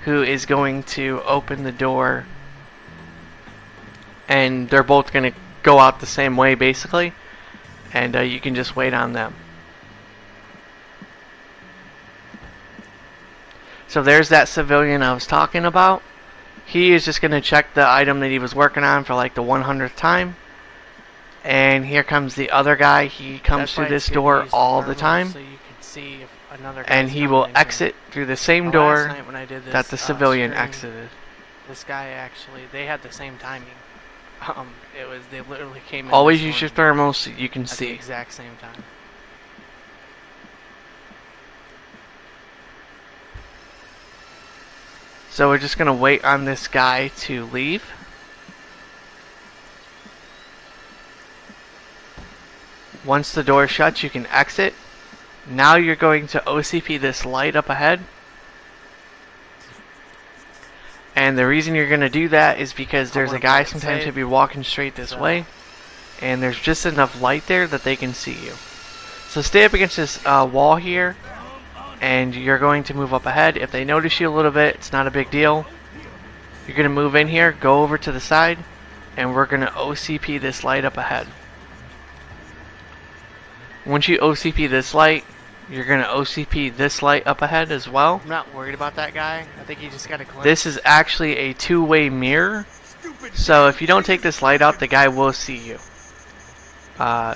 who is going to open the door. And they're both going to go out the same way, basically. And you can just wait on them. So there's that civilian I was talking about. He is just going to check the item that he was working on for like the 100th time. And here comes the other guy. He comes through this door all the time. So you can see if another And he will exit through the same door night when I did this, that the civilian stream, exited. This guy actually, they had the same timing. It was, they literally came in Always this use your morning thermals so you can at the see. exact same time. So we're just going to wait on this guy to leave. Once the door shuts, you can exit. Now you're going to OCP this light up ahead. And the reason you're going to do that is because there's a guy sometimes who'll be walking straight this way. And there's just enough light there that they can see you. So stay up against this wall here. And you're going to move up ahead. If they notice you a little bit, it's not a big deal. You're going to move in here, go over to the side. And we're going to OCP this light up ahead. Once you OCP this light, you're going to OCP this light up ahead as well. I'm not worried about that guy. I think he just got a glimpse. This is actually a two-way mirror. So if you don't take this light out, the guy will see you.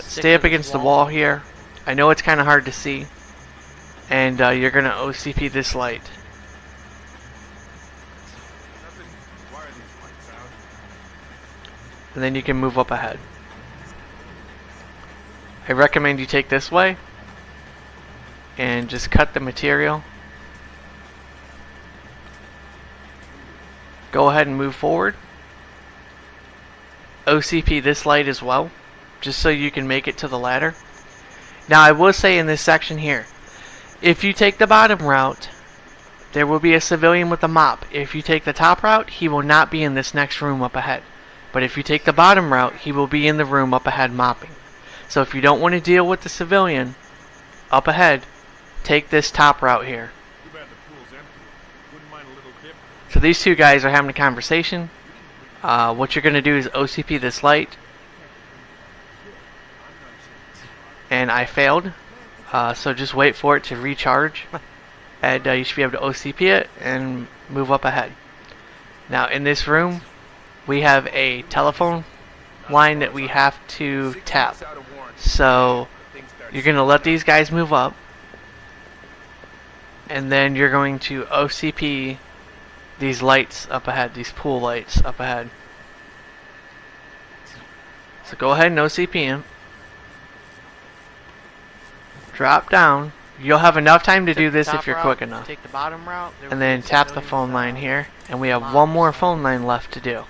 Stay up against the wall here. I know it's kind of hard to see. And you're going to OCP this light. And then you can move up ahead. I recommend you take this way and just cut the material. Go ahead and move forward. OCP this light as well, just so you can make it to the ladder. Now I will say in this section here, if you take the bottom route, there will be a civilian with a mop. If you take the top route, he will not be in this next room up ahead. But if you take the bottom route, he will be in the room up ahead mopping. So if you don't want to deal with the civilian up ahead, take this top route here. So these two guys are having a conversation. What you're going to do is OCP this light. And I failed. So just wait for it to recharge. And you should be able to OCP it and move up ahead. Now in this room, we have a telephone line that we have to tap. So you're going to let these guys move up, and then you're going to OCP these lights up ahead, these pool lights up ahead. So go ahead and OCP them. Drop down. You'll have enough time to do this if you're quick enough. Take the bottom route, and then tap the phone line here, and we have one more phone line left to do.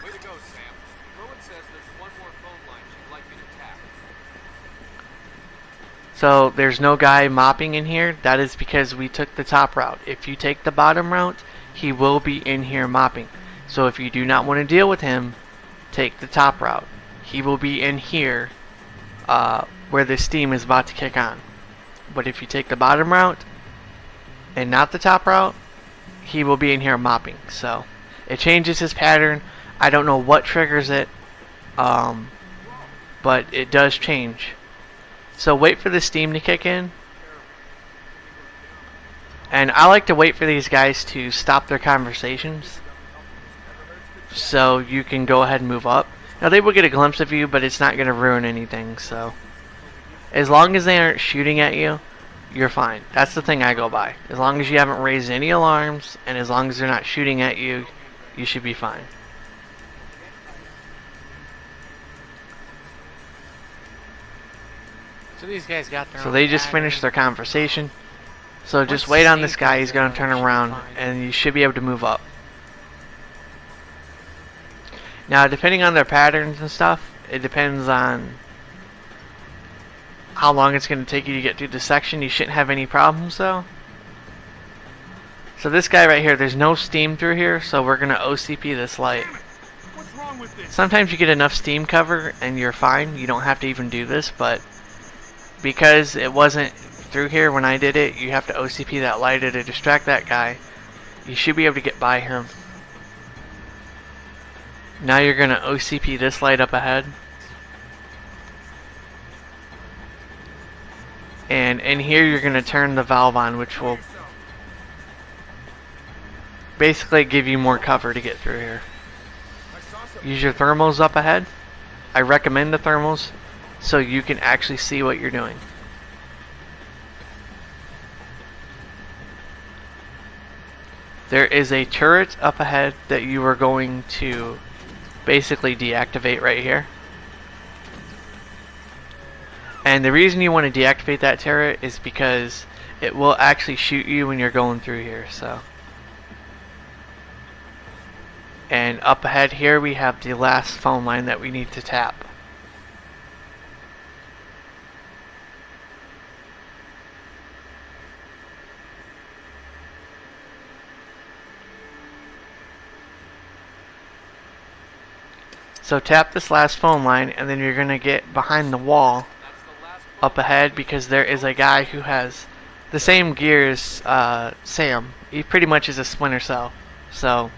So there's no guy mopping in here. That is because we took the top route. If you take the bottom route, he will be in here mopping. So if you do not want to deal with him, take the top route. He will be in here where the steam is about to kick on. But if you take the bottom route and not the top route, he will be in here mopping. So it changes his pattern. I don't know what triggers it, but it does change. So wait for the steam to kick in. And I like to wait for these guys to stop their conversations, so you can go ahead and move up. Now they will get a glimpse of you, but it's not going to ruin anything. So as long as they aren't shooting at you, you're fine. That's the thing I go by. As long as you haven't raised any alarms, and as long as they're not shooting at you, you should be fine. So these guys got their Oh, own they just pattern. finished their conversation. So Once just the wait on steam this guy. He's comes going in, to turn it should be around, fine. and you should be able to move up. Now, depending on their patterns and stuff, it depends on how long it's going to take you to get through the section. You shouldn't have any problems, though. So this guy right here, there's no steam through here, so we're going to OCP this light. Sometimes you get enough steam cover and you're fine. You don't have to even do this, but because it wasn't through here when I did it, you have to OCP that light to distract that guy. You should be able to get by him. Now you're going to OCP this light up ahead. And in here you're going to turn the valve on, which will basically give you more cover to get through here. Use your thermals up ahead. I recommend the thermals so you can actually see what you're doing. There is a turret up ahead that you are going to basically deactivate right here. And the reason you want to deactivate that turret is because it will actually shoot you when you're going through here. So, and up ahead here we have the last phone line that we need to tap. So tap this last phone line, and then you're going to get behind the wall up ahead, because there is a guy who has the same gear as Sam. He pretty much is a Splinter Cell. So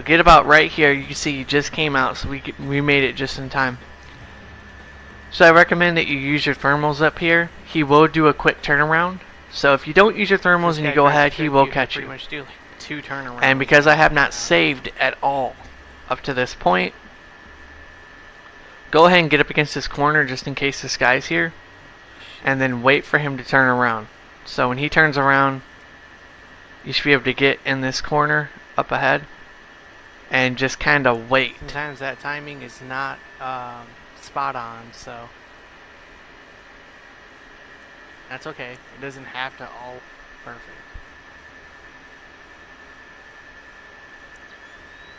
get about right here. You can see he just came out, so we made it just in time. So I recommend that you use your thermals up here. He will do a quick turnaround. So if you don't use your thermals and you go ahead, he will catch you. Pretty much do like 2 turnarounds. And because I have not saved at all up to this point, go ahead and get up against this corner just in case this guy's here, and then wait for him to turn around. So when he turns around, you should be able to get in this corner up ahead and just kind of wait. Sometimes that timing is not spot on, so that's okay. It doesn't have to all perfect.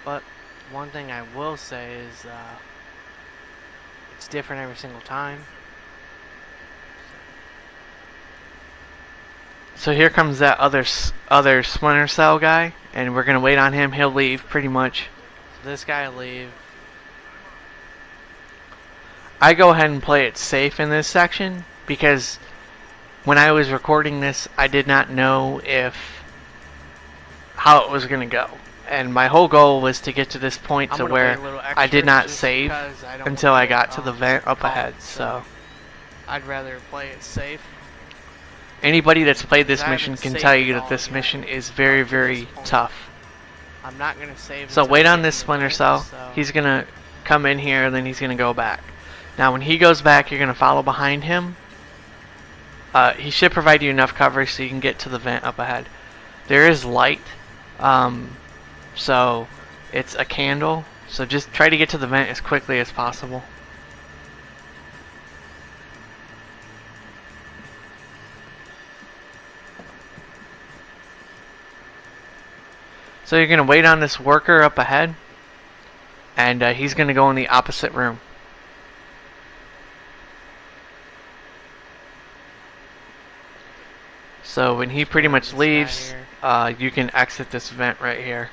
But one thing I will say is it's different every single time. So here comes that other Splinter Cell guy, and we're gonna wait on him. He'll leave pretty much. So this guy will leave. I go ahead and play it safe in this section because when I was recording this, I did not know how it was gonna go. And my whole goal was to get to this point to where I did not save until I got to the vent up ahead. So I'd rather play it safe. Anybody that's played this mission can tell you that this mission is very, very tough. I'm not gonna save. So until wait I on get this in the Splinter vent, Cell. so- He's gonna come in here, and then he's gonna go back. Now when he goes back, you're gonna follow behind him. He should provide you enough cover so you can get to the vent up ahead. There is light, so it's a candle. So just try to get to the vent as quickly as possible. So you're going to wait on this worker up ahead, and he's going to go in the opposite room. So when he pretty much leaves, you can exit this vent right here.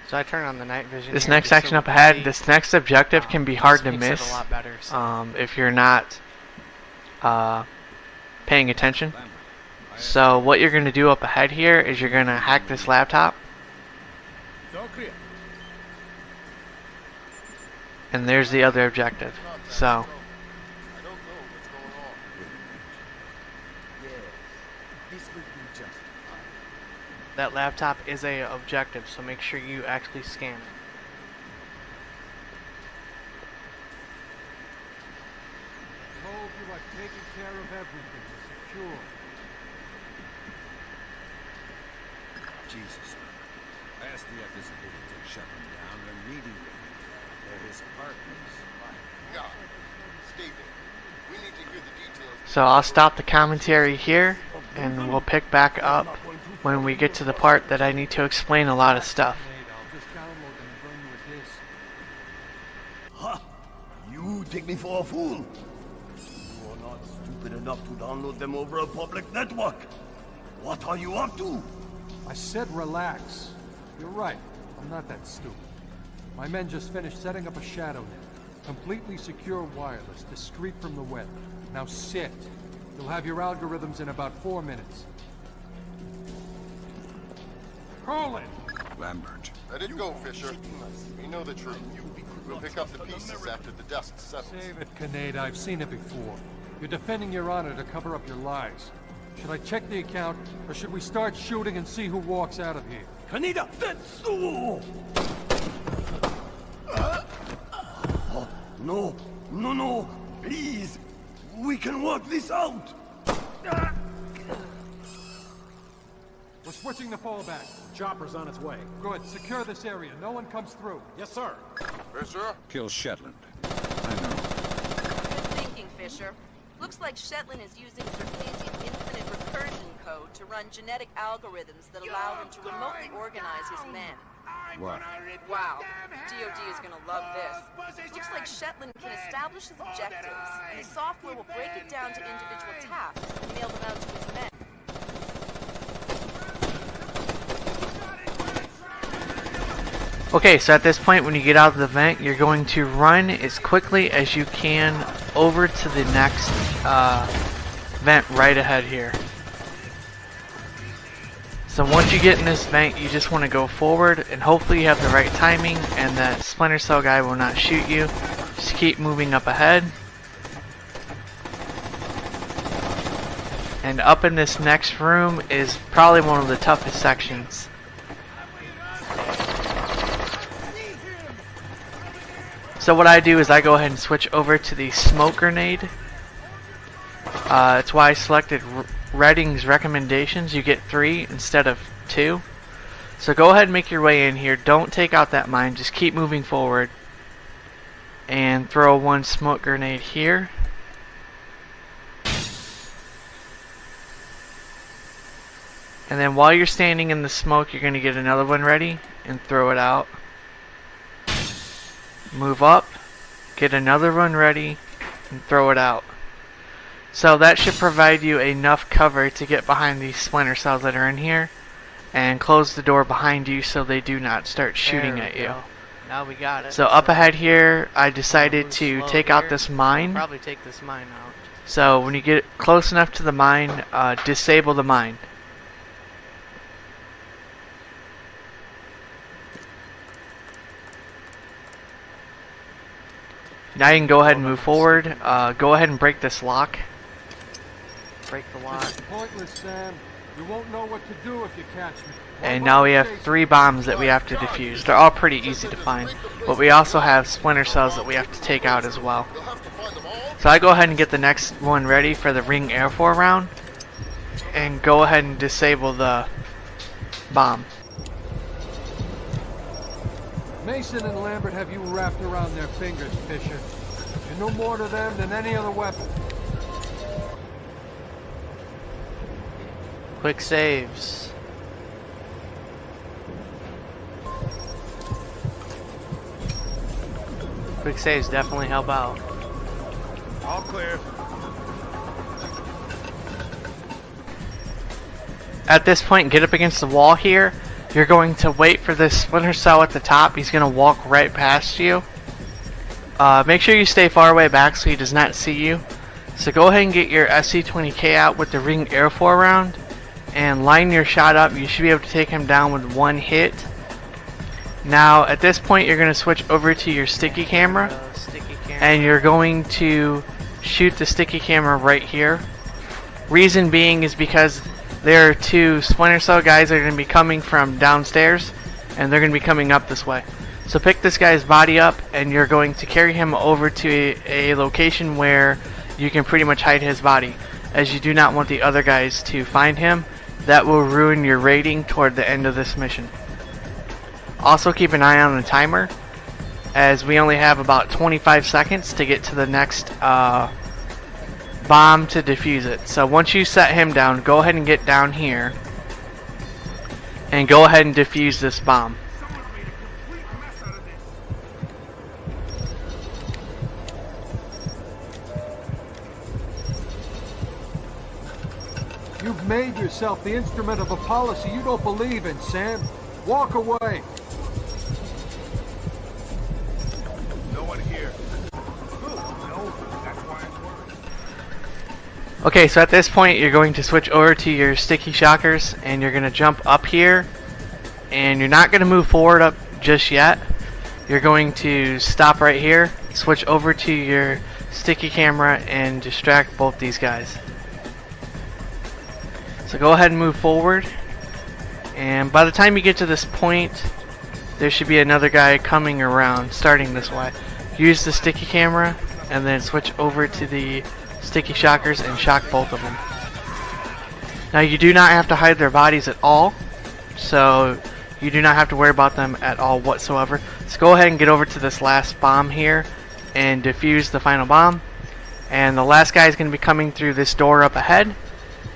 So I turn on the night vision. This here next just so section we up can ahead, see. this next objective can be hard to This makes it miss a lot better, so. if you're not paying attention. So what you're going to do up ahead here is you're going to hack this laptop. And there's the other objective. So that laptop is a objective, so make sure you actually scan it. Told you I've taken care of everything. It's secure. Jesus, man. I asked the others if they would take Shetland down. They're meeting with him. They're his partners. Yeah. Stay there. We need to hear the details. So I'll stop the commentary here, and we'll pick back up when we get to the part that I need to explain a lot of stuff. I'll just download them and burn you a disk. Ha! You take me for a fool. You are not stupid enough to download them over a public network. What are you up to? I said relax. You're right. I'm not that stupid. My men just finished setting up a shadow net. Completely secure wireless, discreet from the web. Now sit. You'll have your algorithms in about 4 minutes. Call it! Lambert. Let it go, Fisher. We know the truth. We'll pick up the pieces after the dust settles. Save it, Kinnaid. I've seen it before. You're defending your honor to cover up your lies. Should I check the account, or should we start shooting and see who walks out of here? Kaneda, that's so. No, no, no, please. We can work this out. We're switching the fallback. Chopper's on its way. Good. Secure this area. No one comes through. Yes, sir. Fisher? Kill Shetland. I know. Good thinking, Fisher. Looks like Shetland is using Sir Clancy's infinite recursion code to run genetic algorithms that allow him to remotely organize his men. What? Wow. DOD is gonna love this. Looks like Shetland can establish his objectives, and the software will break it down to individual tasks and mail them out to his men. Okay, so at this point when you get out of the vent, you're going to run as quickly as you can over to the next vent right ahead here. So once you get in this vent, you just want to go forward, and hopefully you have the right timing and that Splinter Cell guy will not shoot you. Just keep moving up ahead. And up in this next room is probably one of the toughest sections. So what I do is I go ahead and switch over to the smoke grenade. That's why I selected Redding's recommendations. You get 3 instead of 2. So go ahead and make your way in here. Don't take out that mine. Just keep moving forward. And throw 1 smoke grenade here. And then while you're standing in the smoke, you're going to get another one ready and throw it out. Move up, get another one ready, and throw it out. So that should provide you enough cover to get behind these Splinter Cells that are in here, and close the door behind you so they do not start shooting at you. Now we got it. So up ahead here, I decided to take out this mine. Probably take this mine out. So when you get close enough to the mine, disable the mine. Now you can go ahead and move forward. Go ahead and break this lock. Break the lock. It's pointless, Sam. You won't know what to do if you catch me. And now we have 3 bombs that we have to defuse. They're all pretty easy to find. But we also have splinter cells that we have to take out as well. So I go ahead and get the next one ready for the ring air 4 round. And go ahead and disable the bomb. Mason and Lambert have you wrapped around their fingers, Fisher. You're no more to them than any other weapon. Quick saves. Quick saves definitely help out. All clear. At this point, get up against the wall here. You're going to wait for this splinter cell at the top. He's going to walk right past you. Make sure you stay far away back so he does not see you. So go ahead and get your SC-20K out with the ring air 4 round. And line your shot up. You should be able to take him down with 1 hit. Now at this point you're going to switch over to your sticky camera. And you're going to shoot the sticky camera right here. Reason being is because there are 2 splinter cell guys that are going to be coming from downstairs. And they're going to be coming up this way. So pick this guy's body up and you're going to carry him over to a location where you can pretty much hide his body, as you do not want the other guys to find him. That will ruin your rating toward the end of this mission. Also keep an eye on the timer, as we only have about 25 seconds to get to the next bomb to defuse it. So once you set him down, go ahead and get down here and go ahead and defuse this bomb. You've made yourself the instrument of a policy you don't believe in, Sam. Walk away. No one here. No, that's why I'm worried. Okay, so at this point you're going to switch over to your sticky shockers and you're going to jump up here, and you're not going to move forward up just yet. You're going to stop right here, switch over to your sticky camera and distract both these guys. So go ahead and move forward, and by the time you get to this point there should be another guy coming around starting this way. Use the sticky camera and then switch over to the sticky shockers and shock both of them. Now you do not have to hide their bodies at all, so you do not have to worry about them at all whatsoever. So go ahead and get over to this last bomb here and defuse the final bomb, and the last guy is going to be coming through this door up ahead.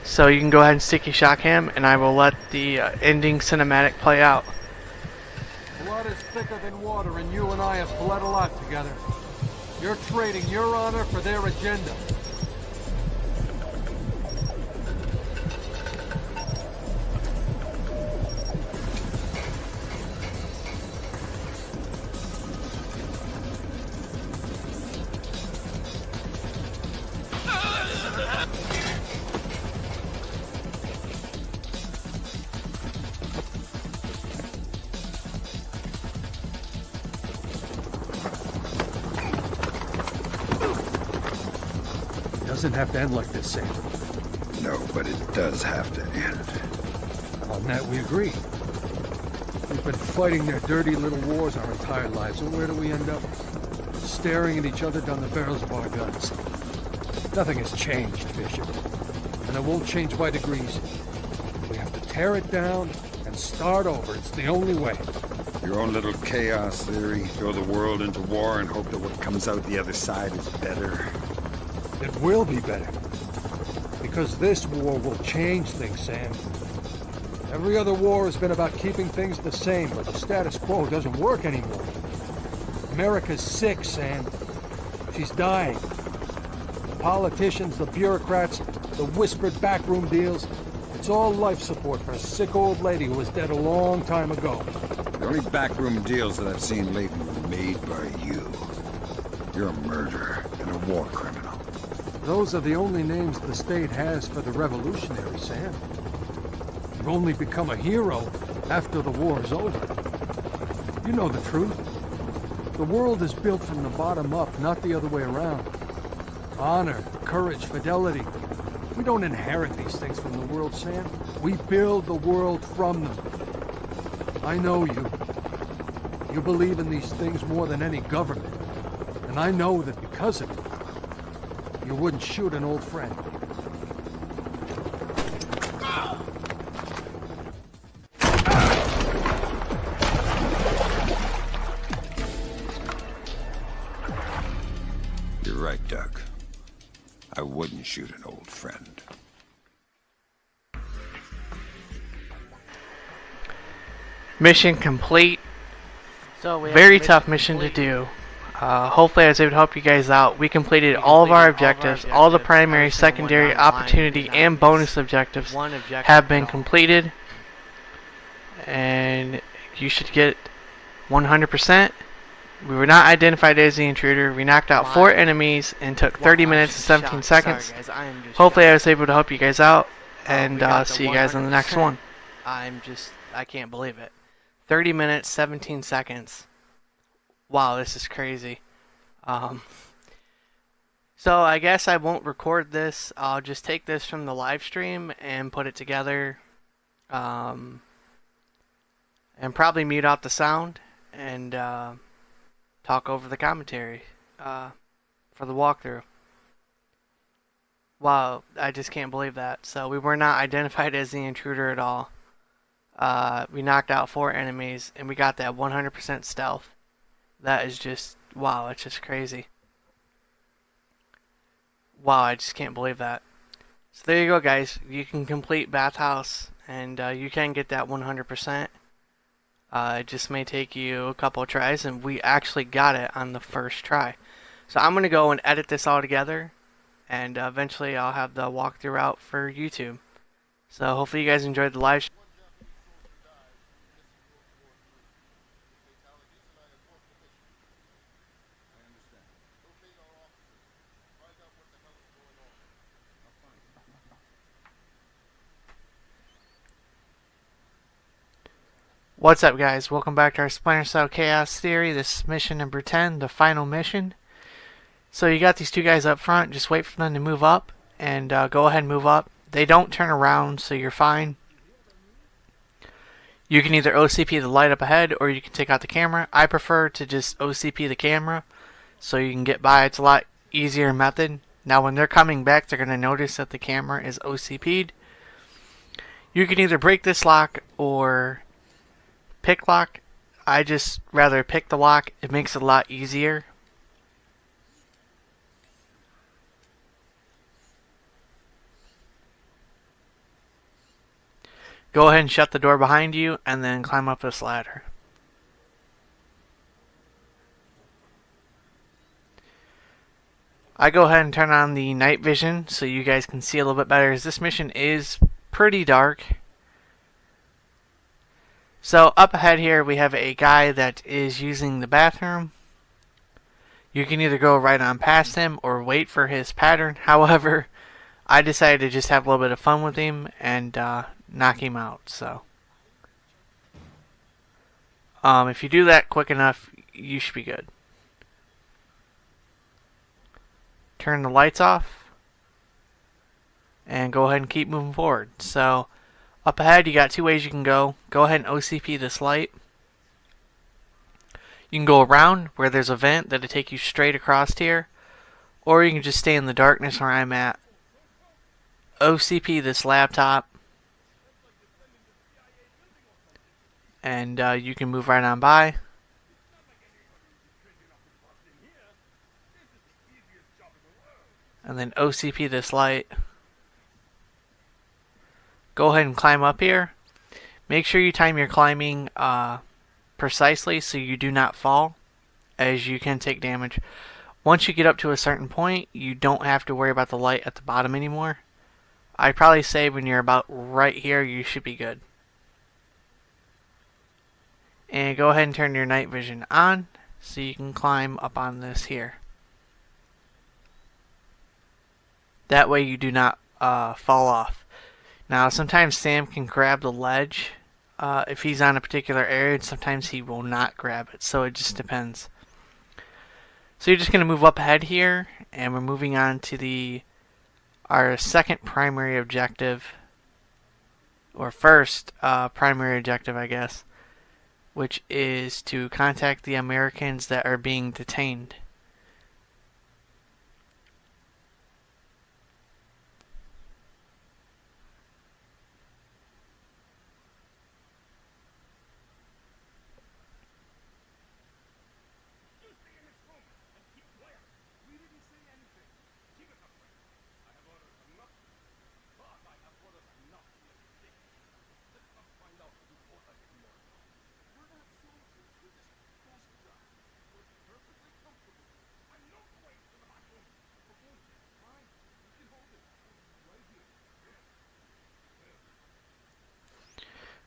So you can go ahead and sticky shock him, and I will let the ending cinematic play out. Blood is thicker than water, and you and I have bled a lot together. You're trading your honor for their agenda. Doesn't have to end like this, Sam. No, but it does have to end. On that we agree. We've been fighting their dirty little wars our entire lives, and where do we end up? Staring at each other down the barrels of our guns. Nothing has changed, Fisher. And it won't change by degrees. We have to tear it down and start over. It's the only way. Your own little chaos theory, throw the world into war and hope that what comes out the other side is better. It will be better. Because this war will change things, Sam. Every other war has been about keeping things the same, but the status quo doesn't work anymore. America's sick, Sam. She's dying. The politicians, the bureaucrats, the whispered backroom deals, it's all life support for a sick old lady who was dead a long time ago. The only backroom deals that I've seen lately were made by you. You're a murderer and a war criminal. Those are the only names the state has for the revolutionaries, Sam. You've only become a hero after the war's over. You know the truth. The world is built from the bottom up, not the other way around. Honor, courage, fidelity. We don't inherit these things from the world, Sam. We build the world from them. I know you. You believe in these things more than any government. And I know that because of it, you wouldn't shoot an old friend. You're right, Doug. I wouldn't shoot an old friend. Mission complete. So we Very have tough mission to do. Hopefully I was able to help you guys out. We completed all of our objectives. All the primary, secondary, opportunity, and bonus objectives have been completed. And you should get 100%. We were not identified as the intruder. We knocked out 4 enemies and took 30 minutes and 17 seconds. Hopefully I was able to help you guys out. And see you guys in the next one. I can't believe it. 30 minutes, 17 seconds. Wow, this is crazy. So I guess I won't record this. I'll just take this from the live stream and put it together. And probably mute out the sound and talk over the commentary for the walkthrough. Wow, I just can't believe that. So we were not identified as the intruder at all. We knocked out 4 enemies and we got that 100% stealth. That is just, wow, it's just crazy. Wow, I just can't believe that. So there you go, guys. You can complete Bathhouse and you can get that 100%. It just may take you a couple of tries, and we actually got it on the first try. So I'm going to go and edit this all together, and eventually I'll have the walkthrough out for YouTube. So hopefully you guys enjoyed the live stream. What's up, guys? Welcome back to our Splinter Cell Chaos Theory. This is mission number 10, the final mission. So you got these 2 guys up front. Just wait for them to move up, and go ahead and move up. They don't turn around, so you're fine. You can either OCP the light up ahead, or you can take out the camera. I prefer to just OCP the camera, so you can get by. It's a lot easier method. Now when they're coming back, they're going to notice that the camera is OCP'd. You can either break this lock, or pick lock. I just rather pick the lock. It makes it a lot easier. Go ahead and shut the door behind you and then climb up this ladder. I go ahead and turn on the night vision so you guys can see a little bit better, as this mission is pretty dark. So up ahead here we have a guy that is using the bathroom. You can either go right on past him or wait for his pattern. However, I decided to just have a little bit of fun with him and knock him out. So if you do that quick enough, you should be good. Turn the lights off and go ahead and keep moving forward. So up ahead, you got 2 ways you can go. Go ahead and OCP this light. You can go around where there's a vent that'll take you straight across here, or you can just stay in the darkness where I'm at. OCP this laptop, and you can move right on by. And then OCP this light. Go ahead and climb up here. Make sure you time your climbing precisely so you do not fall, as you can take damage. Once you get up to a certain point, you don't have to worry about the light at the bottom anymore. I'd probably say when you're about right here, you should be good. And go ahead and turn your night vision on so you can climb up on this here. That way you do not fall off. Now sometimes Sam can grab the ledge if he's on a particular area, and sometimes he will not grab it, so it just depends. So you're just going to move up ahead here, and we're moving on to our second primary objective, or first primary objective, I guess, which is to contact the Americans that are being detained.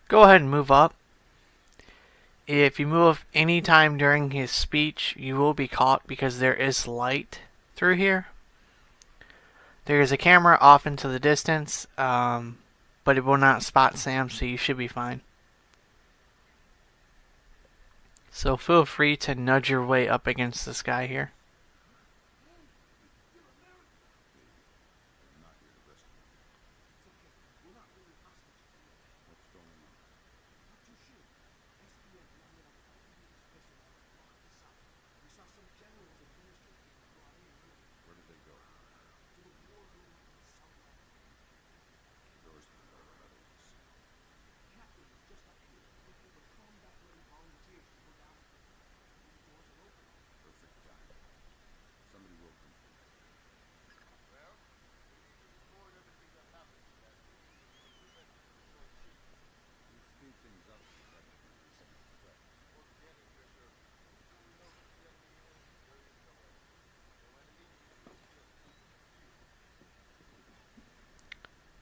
Go ahead and move up. If you move any time during his speech, you will be caught because there is light through here. There is a camera off into the distance, but it will not spot Sam, so you should be fine. So feel free to nudge your way up against this guy here.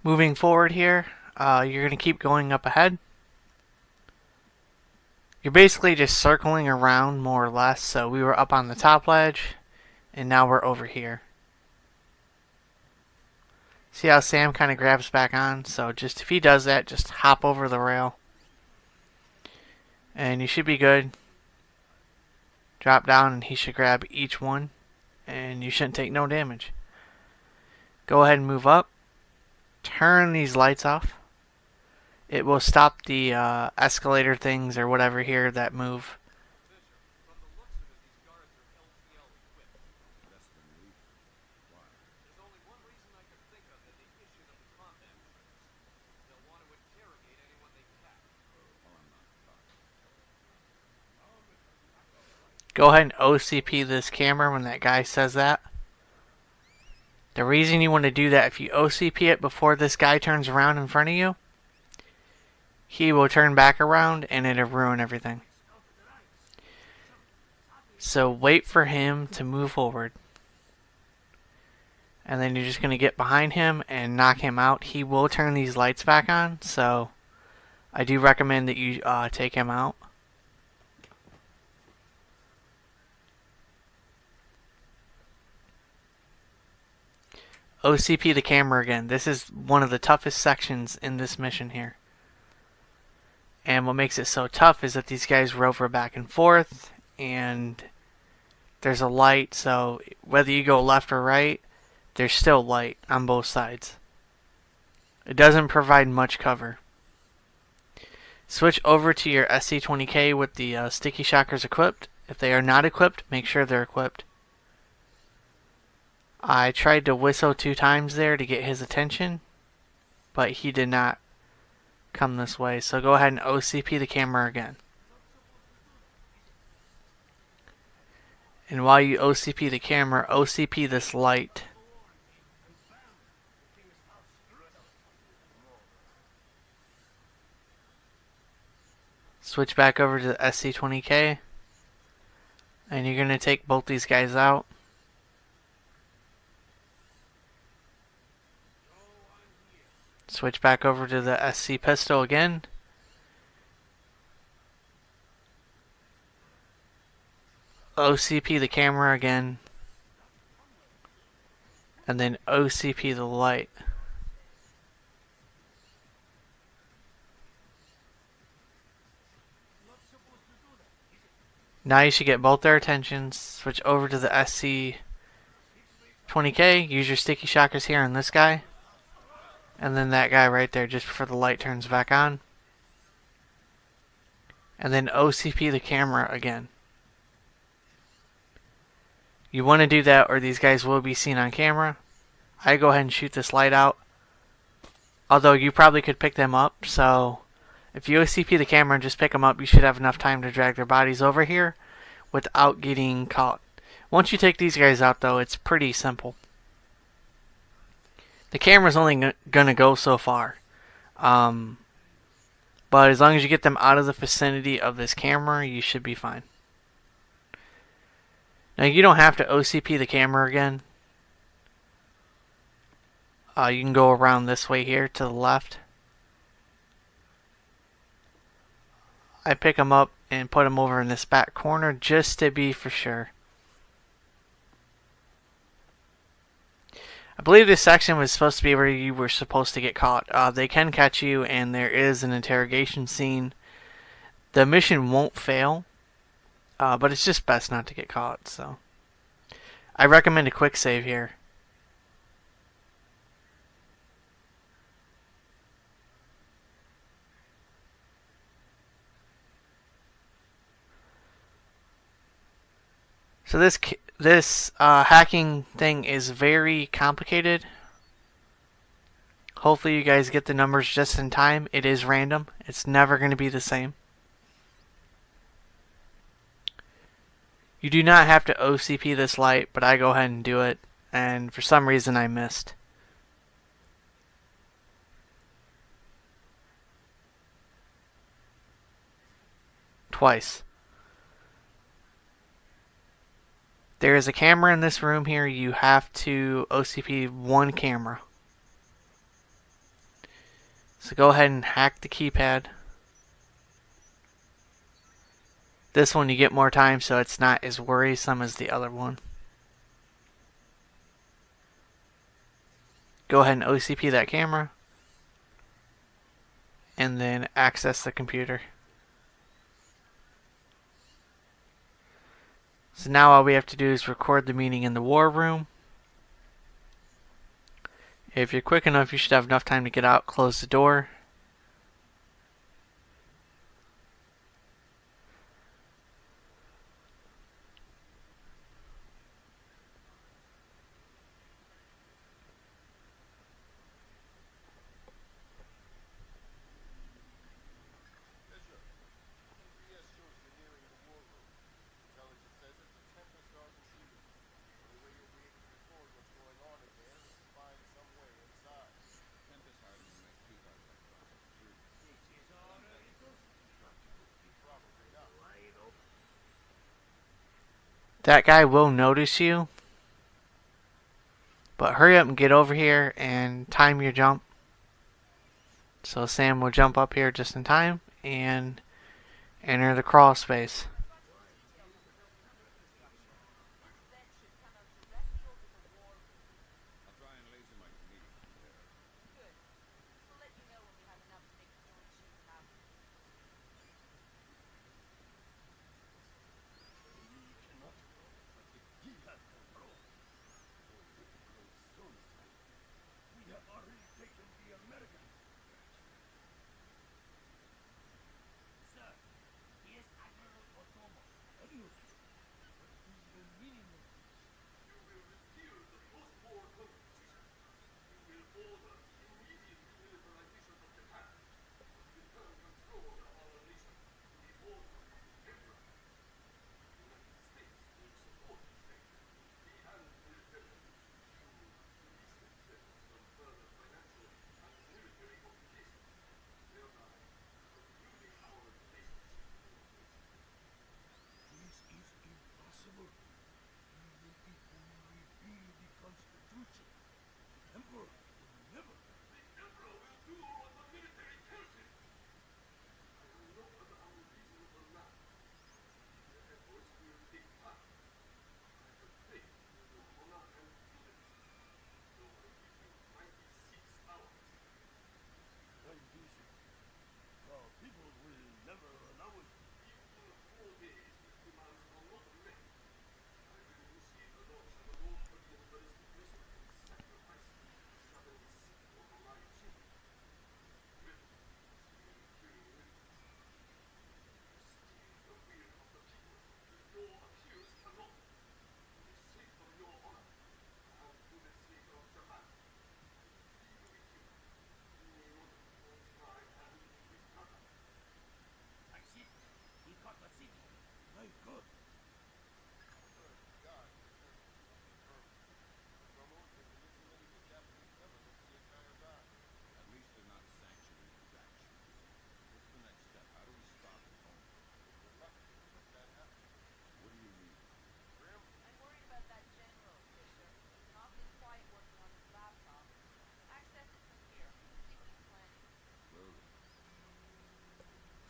Moving forward here, you're going to keep going up ahead. You're basically just circling around more or less. So we were up on the top ledge, and now we're over here. See how Sam kind of grabs back on? So just if he does that, just hop over the rail. And you should be good. Drop down and he should grab each one. And you shouldn't take no damage. Go ahead and move up. Turn these lights off. It will stop the escalator things or whatever here that move. Go ahead and OCP this camera when that guy says that. The reason you want to do that, if you OCP it before this guy turns around in front of you, he will turn back around and it'll ruin everything. So wait for him to move forward. And then you're just going to get behind him and knock him out. He will turn these lights back on, so I do recommend that you take him out. OCP the camera again. This is one of the toughest sections in this mission here. And what makes it so tough is that these guys rover back and forth, and there's a light, so whether you go left or right, there's still light on both sides. It doesn't provide much cover. Switch over to your SC-20K with the sticky shockers equipped. If they are not equipped, make sure they're equipped. I tried to whistle 2 times there to get his attention, but he did not come this way. So go ahead and OCP the camera again. And while you OCP the camera, OCP this light. Switch back over to the SC-20K. And you're going to take both these guys out. Switch back over to the SC pistol again. OCP the camera again, and then OCP the light. Now you should get both their attentions. Switch over to the SC20K. Use your sticky shockers here on this guy. And then that guy right there just before the light turns back on. And then OCP the camera again. You want to do that or these guys will be seen on camera. I go ahead and shoot this light out. Although you probably could pick them up, so if you OCP the camera and just pick them up, you should have enough time to drag their bodies over here without getting caught. Once you take these guys out, though, it's pretty simple. The camera's only going to go so far. But as long as you get them out of the vicinity of this camera, you should be fine. Now, you don't have to OCP the camera again. You can go around this way here to the left. I pick them up and put them over in this back corner just to be for sure. I believe this section was supposed to be where you were supposed to get caught. They can catch you and there is an interrogation scene. The mission won't fail, but it's just best not to get caught. So I recommend a quick save here. So this hacking thing is very complicated. Hopefully you guys get the numbers just in time. It is random. It's never going to be the same. You do not have to OCP this light, but I go ahead and do it. And for some reason I missed. Twice. There is a camera in this room here. You have to OCP one camera. So go ahead and hack the keypad. This one you get more time, so it's not as worrisome as the other one. Go ahead and OCP that camera. And then access the computer. So now all we have to do is record the meeting in the war room. If you're quick enough, you should have enough time to get out, close the door. That guy will notice you. But hurry up and get over here and time your jump. So Sam will jump up here just in time and enter the crawl space.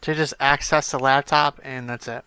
to just access the laptop, and that's it.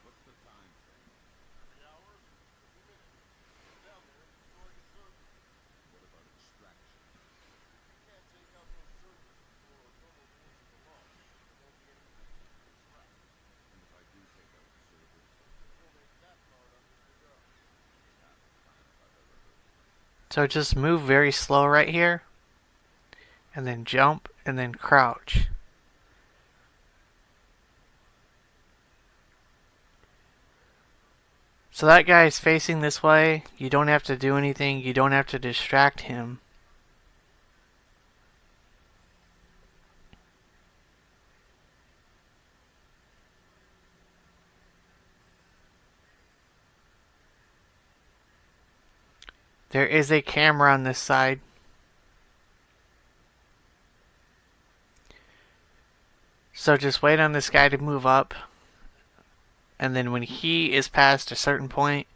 What's the time frame? 3 hours, 50 minutes. Get down there and destroy the servers. What about extraction? You can't take out those servers before our thermal forces are lost. There won't be any reason to extract. And if I do take out the servers? You'll make that part up as we go. Half the plan if I've ever heard. So just move very slow right here, and then jump, and then crouch. So that guy is facing this way. You don't have to do anything. You don't have to distract him. There is a camera on this side. So just wait on this guy to move up. And then when he is past a certain point,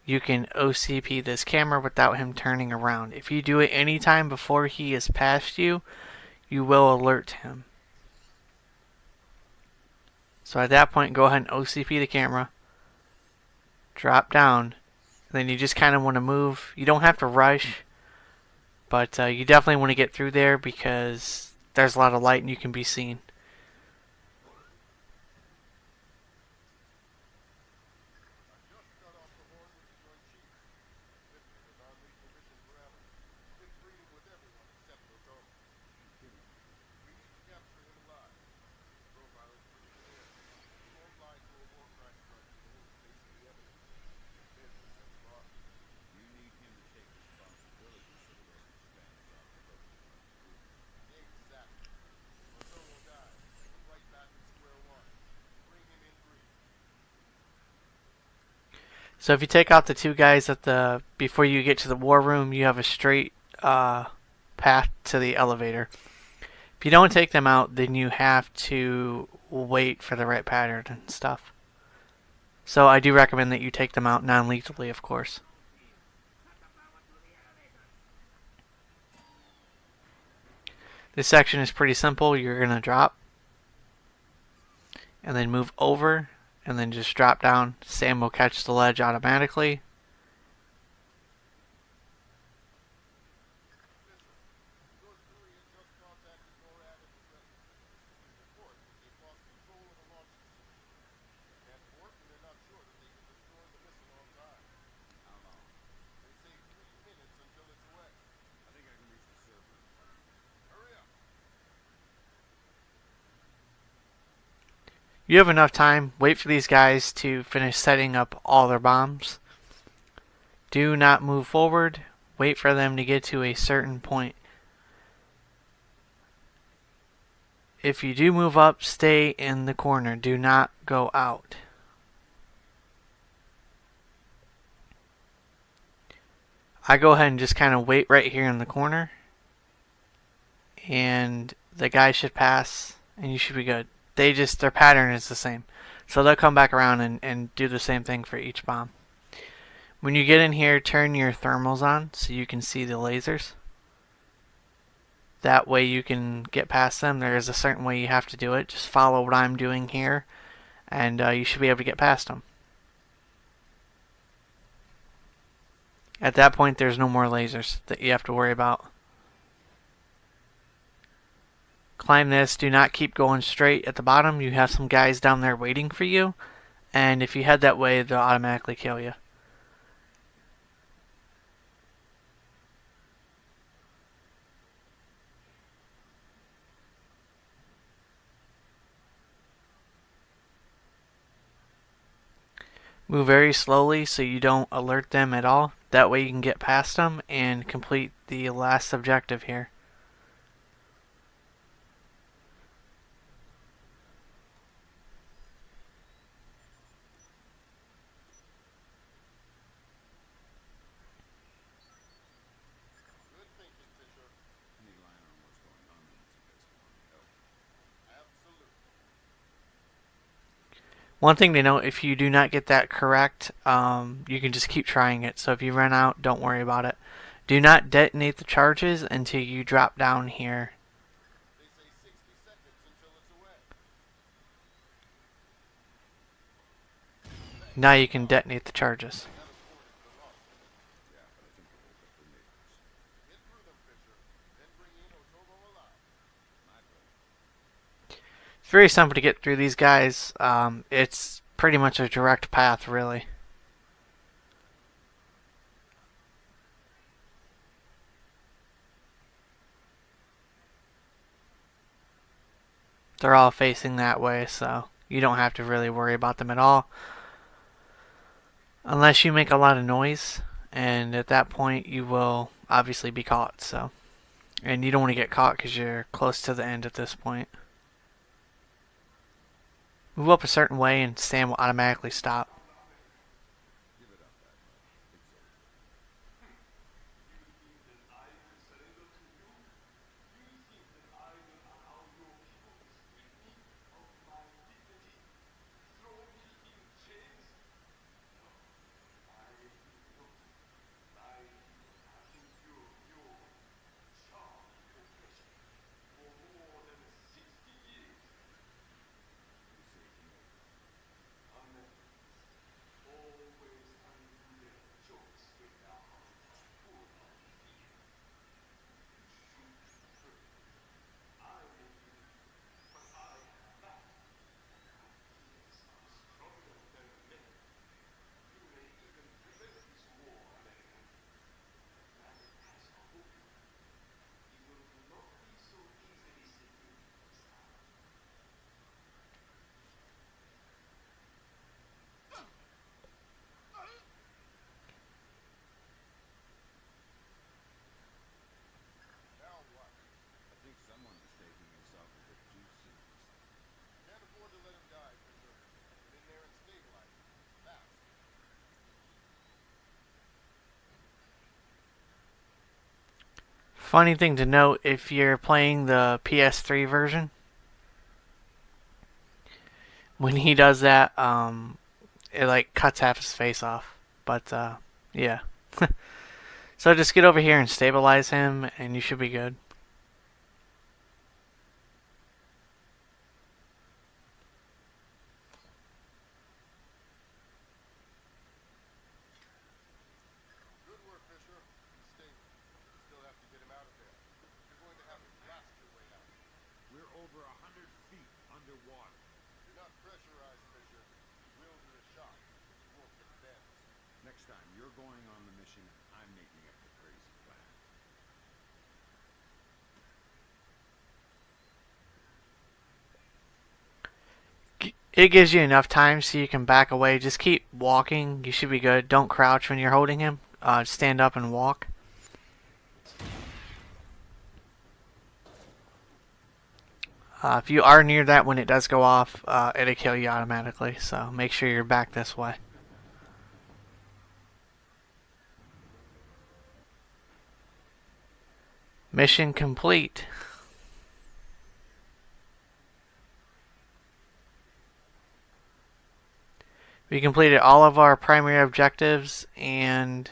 you can OCP this camera without him turning around. If you do it anytime before he is past you, you will alert him. So at that point, go ahead and OCP the camera. Drop down. And then you just kind of want to move. You don't have to rush. But you definitely want to get through there because there's a lot of light and you can be seen. So if you take out the two guys at the before you get to the war room, you have a straight path to the elevator. If you don't take them out, then you have to wait for the right pattern and stuff. So I do recommend that you take them out non-lethally, of course. This section is pretty simple. You're going to drop and then move over and then just drop down. Sam will catch the ledge automatically. You have enough time. Wait for these guys to finish setting up all their bombs. Do not move forward. Wait for them to get to a certain point. If you do move up, stay in the corner. Do not go out. I go ahead and just kind of wait right here in the corner. And the guy should pass and you should be good. Their pattern is the same. So they'll come back around and do the same thing for each bomb. When you get in here, turn your thermals on so you can see the lasers. That way you can get past them. There is a certain way you have to do it. Just follow what I'm doing here and you should be able to get past them. At that point, there's no more lasers that you have to worry about. Climb this. Do not keep going straight at the bottom. You have some guys down there waiting for you. And if you head that way, they'll automatically kill you. Move very slowly so you don't alert them at all. That way you can get past them and complete the last objective here. One thing to note, if you do not get that correct, you can just keep trying it. So if you run out, don't worry about it. Do not detonate the charges until you drop down here. Now you can detonate the charges. It's very simple to get through these guys. It's pretty much a direct path, really. They're all facing that way, so you don't have to really worry about them at all. Unless you make a lot of noise, and at that point you will obviously be caught. So, and you don't want to get caught because you're close to the end at this point. Move up a certain way and stand will automatically stop. Funny thing to note, if you're playing the PS3 version, when he does that, it like cuts half his face off. But yeah. So just get over here and stabilize him, and you should be good. It gives you enough time so you can back away. Just keep walking. You should be good. Don't crouch when you're holding him. Stand up and walk. If you are near that when it does go off, it'll kill you automatically. So make sure you're back this way. Mission complete. We completed all of our primary objectives, and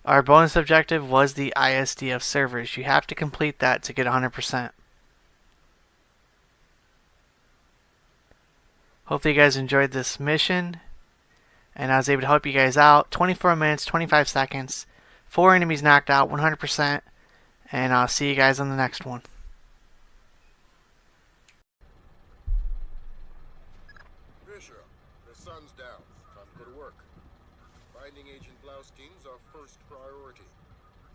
our bonus objective was the ISDF servers. You have to complete that to get 100%. Hopefully you guys enjoyed this mission, and I was able to help you guys out. 24 minutes, 25 seconds, 4 enemies knocked out, 100%, and I'll see you guys on the next one. Fisher, the sun's down. Time to go to work. Finding Agent Blaustein's our first priority.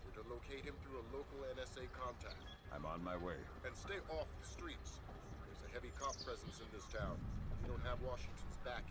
We're to locate him through a local NSA contact. I'm on my way. And stay off the streets. There's a heavy cop presence in this town. You don't have Washington's back.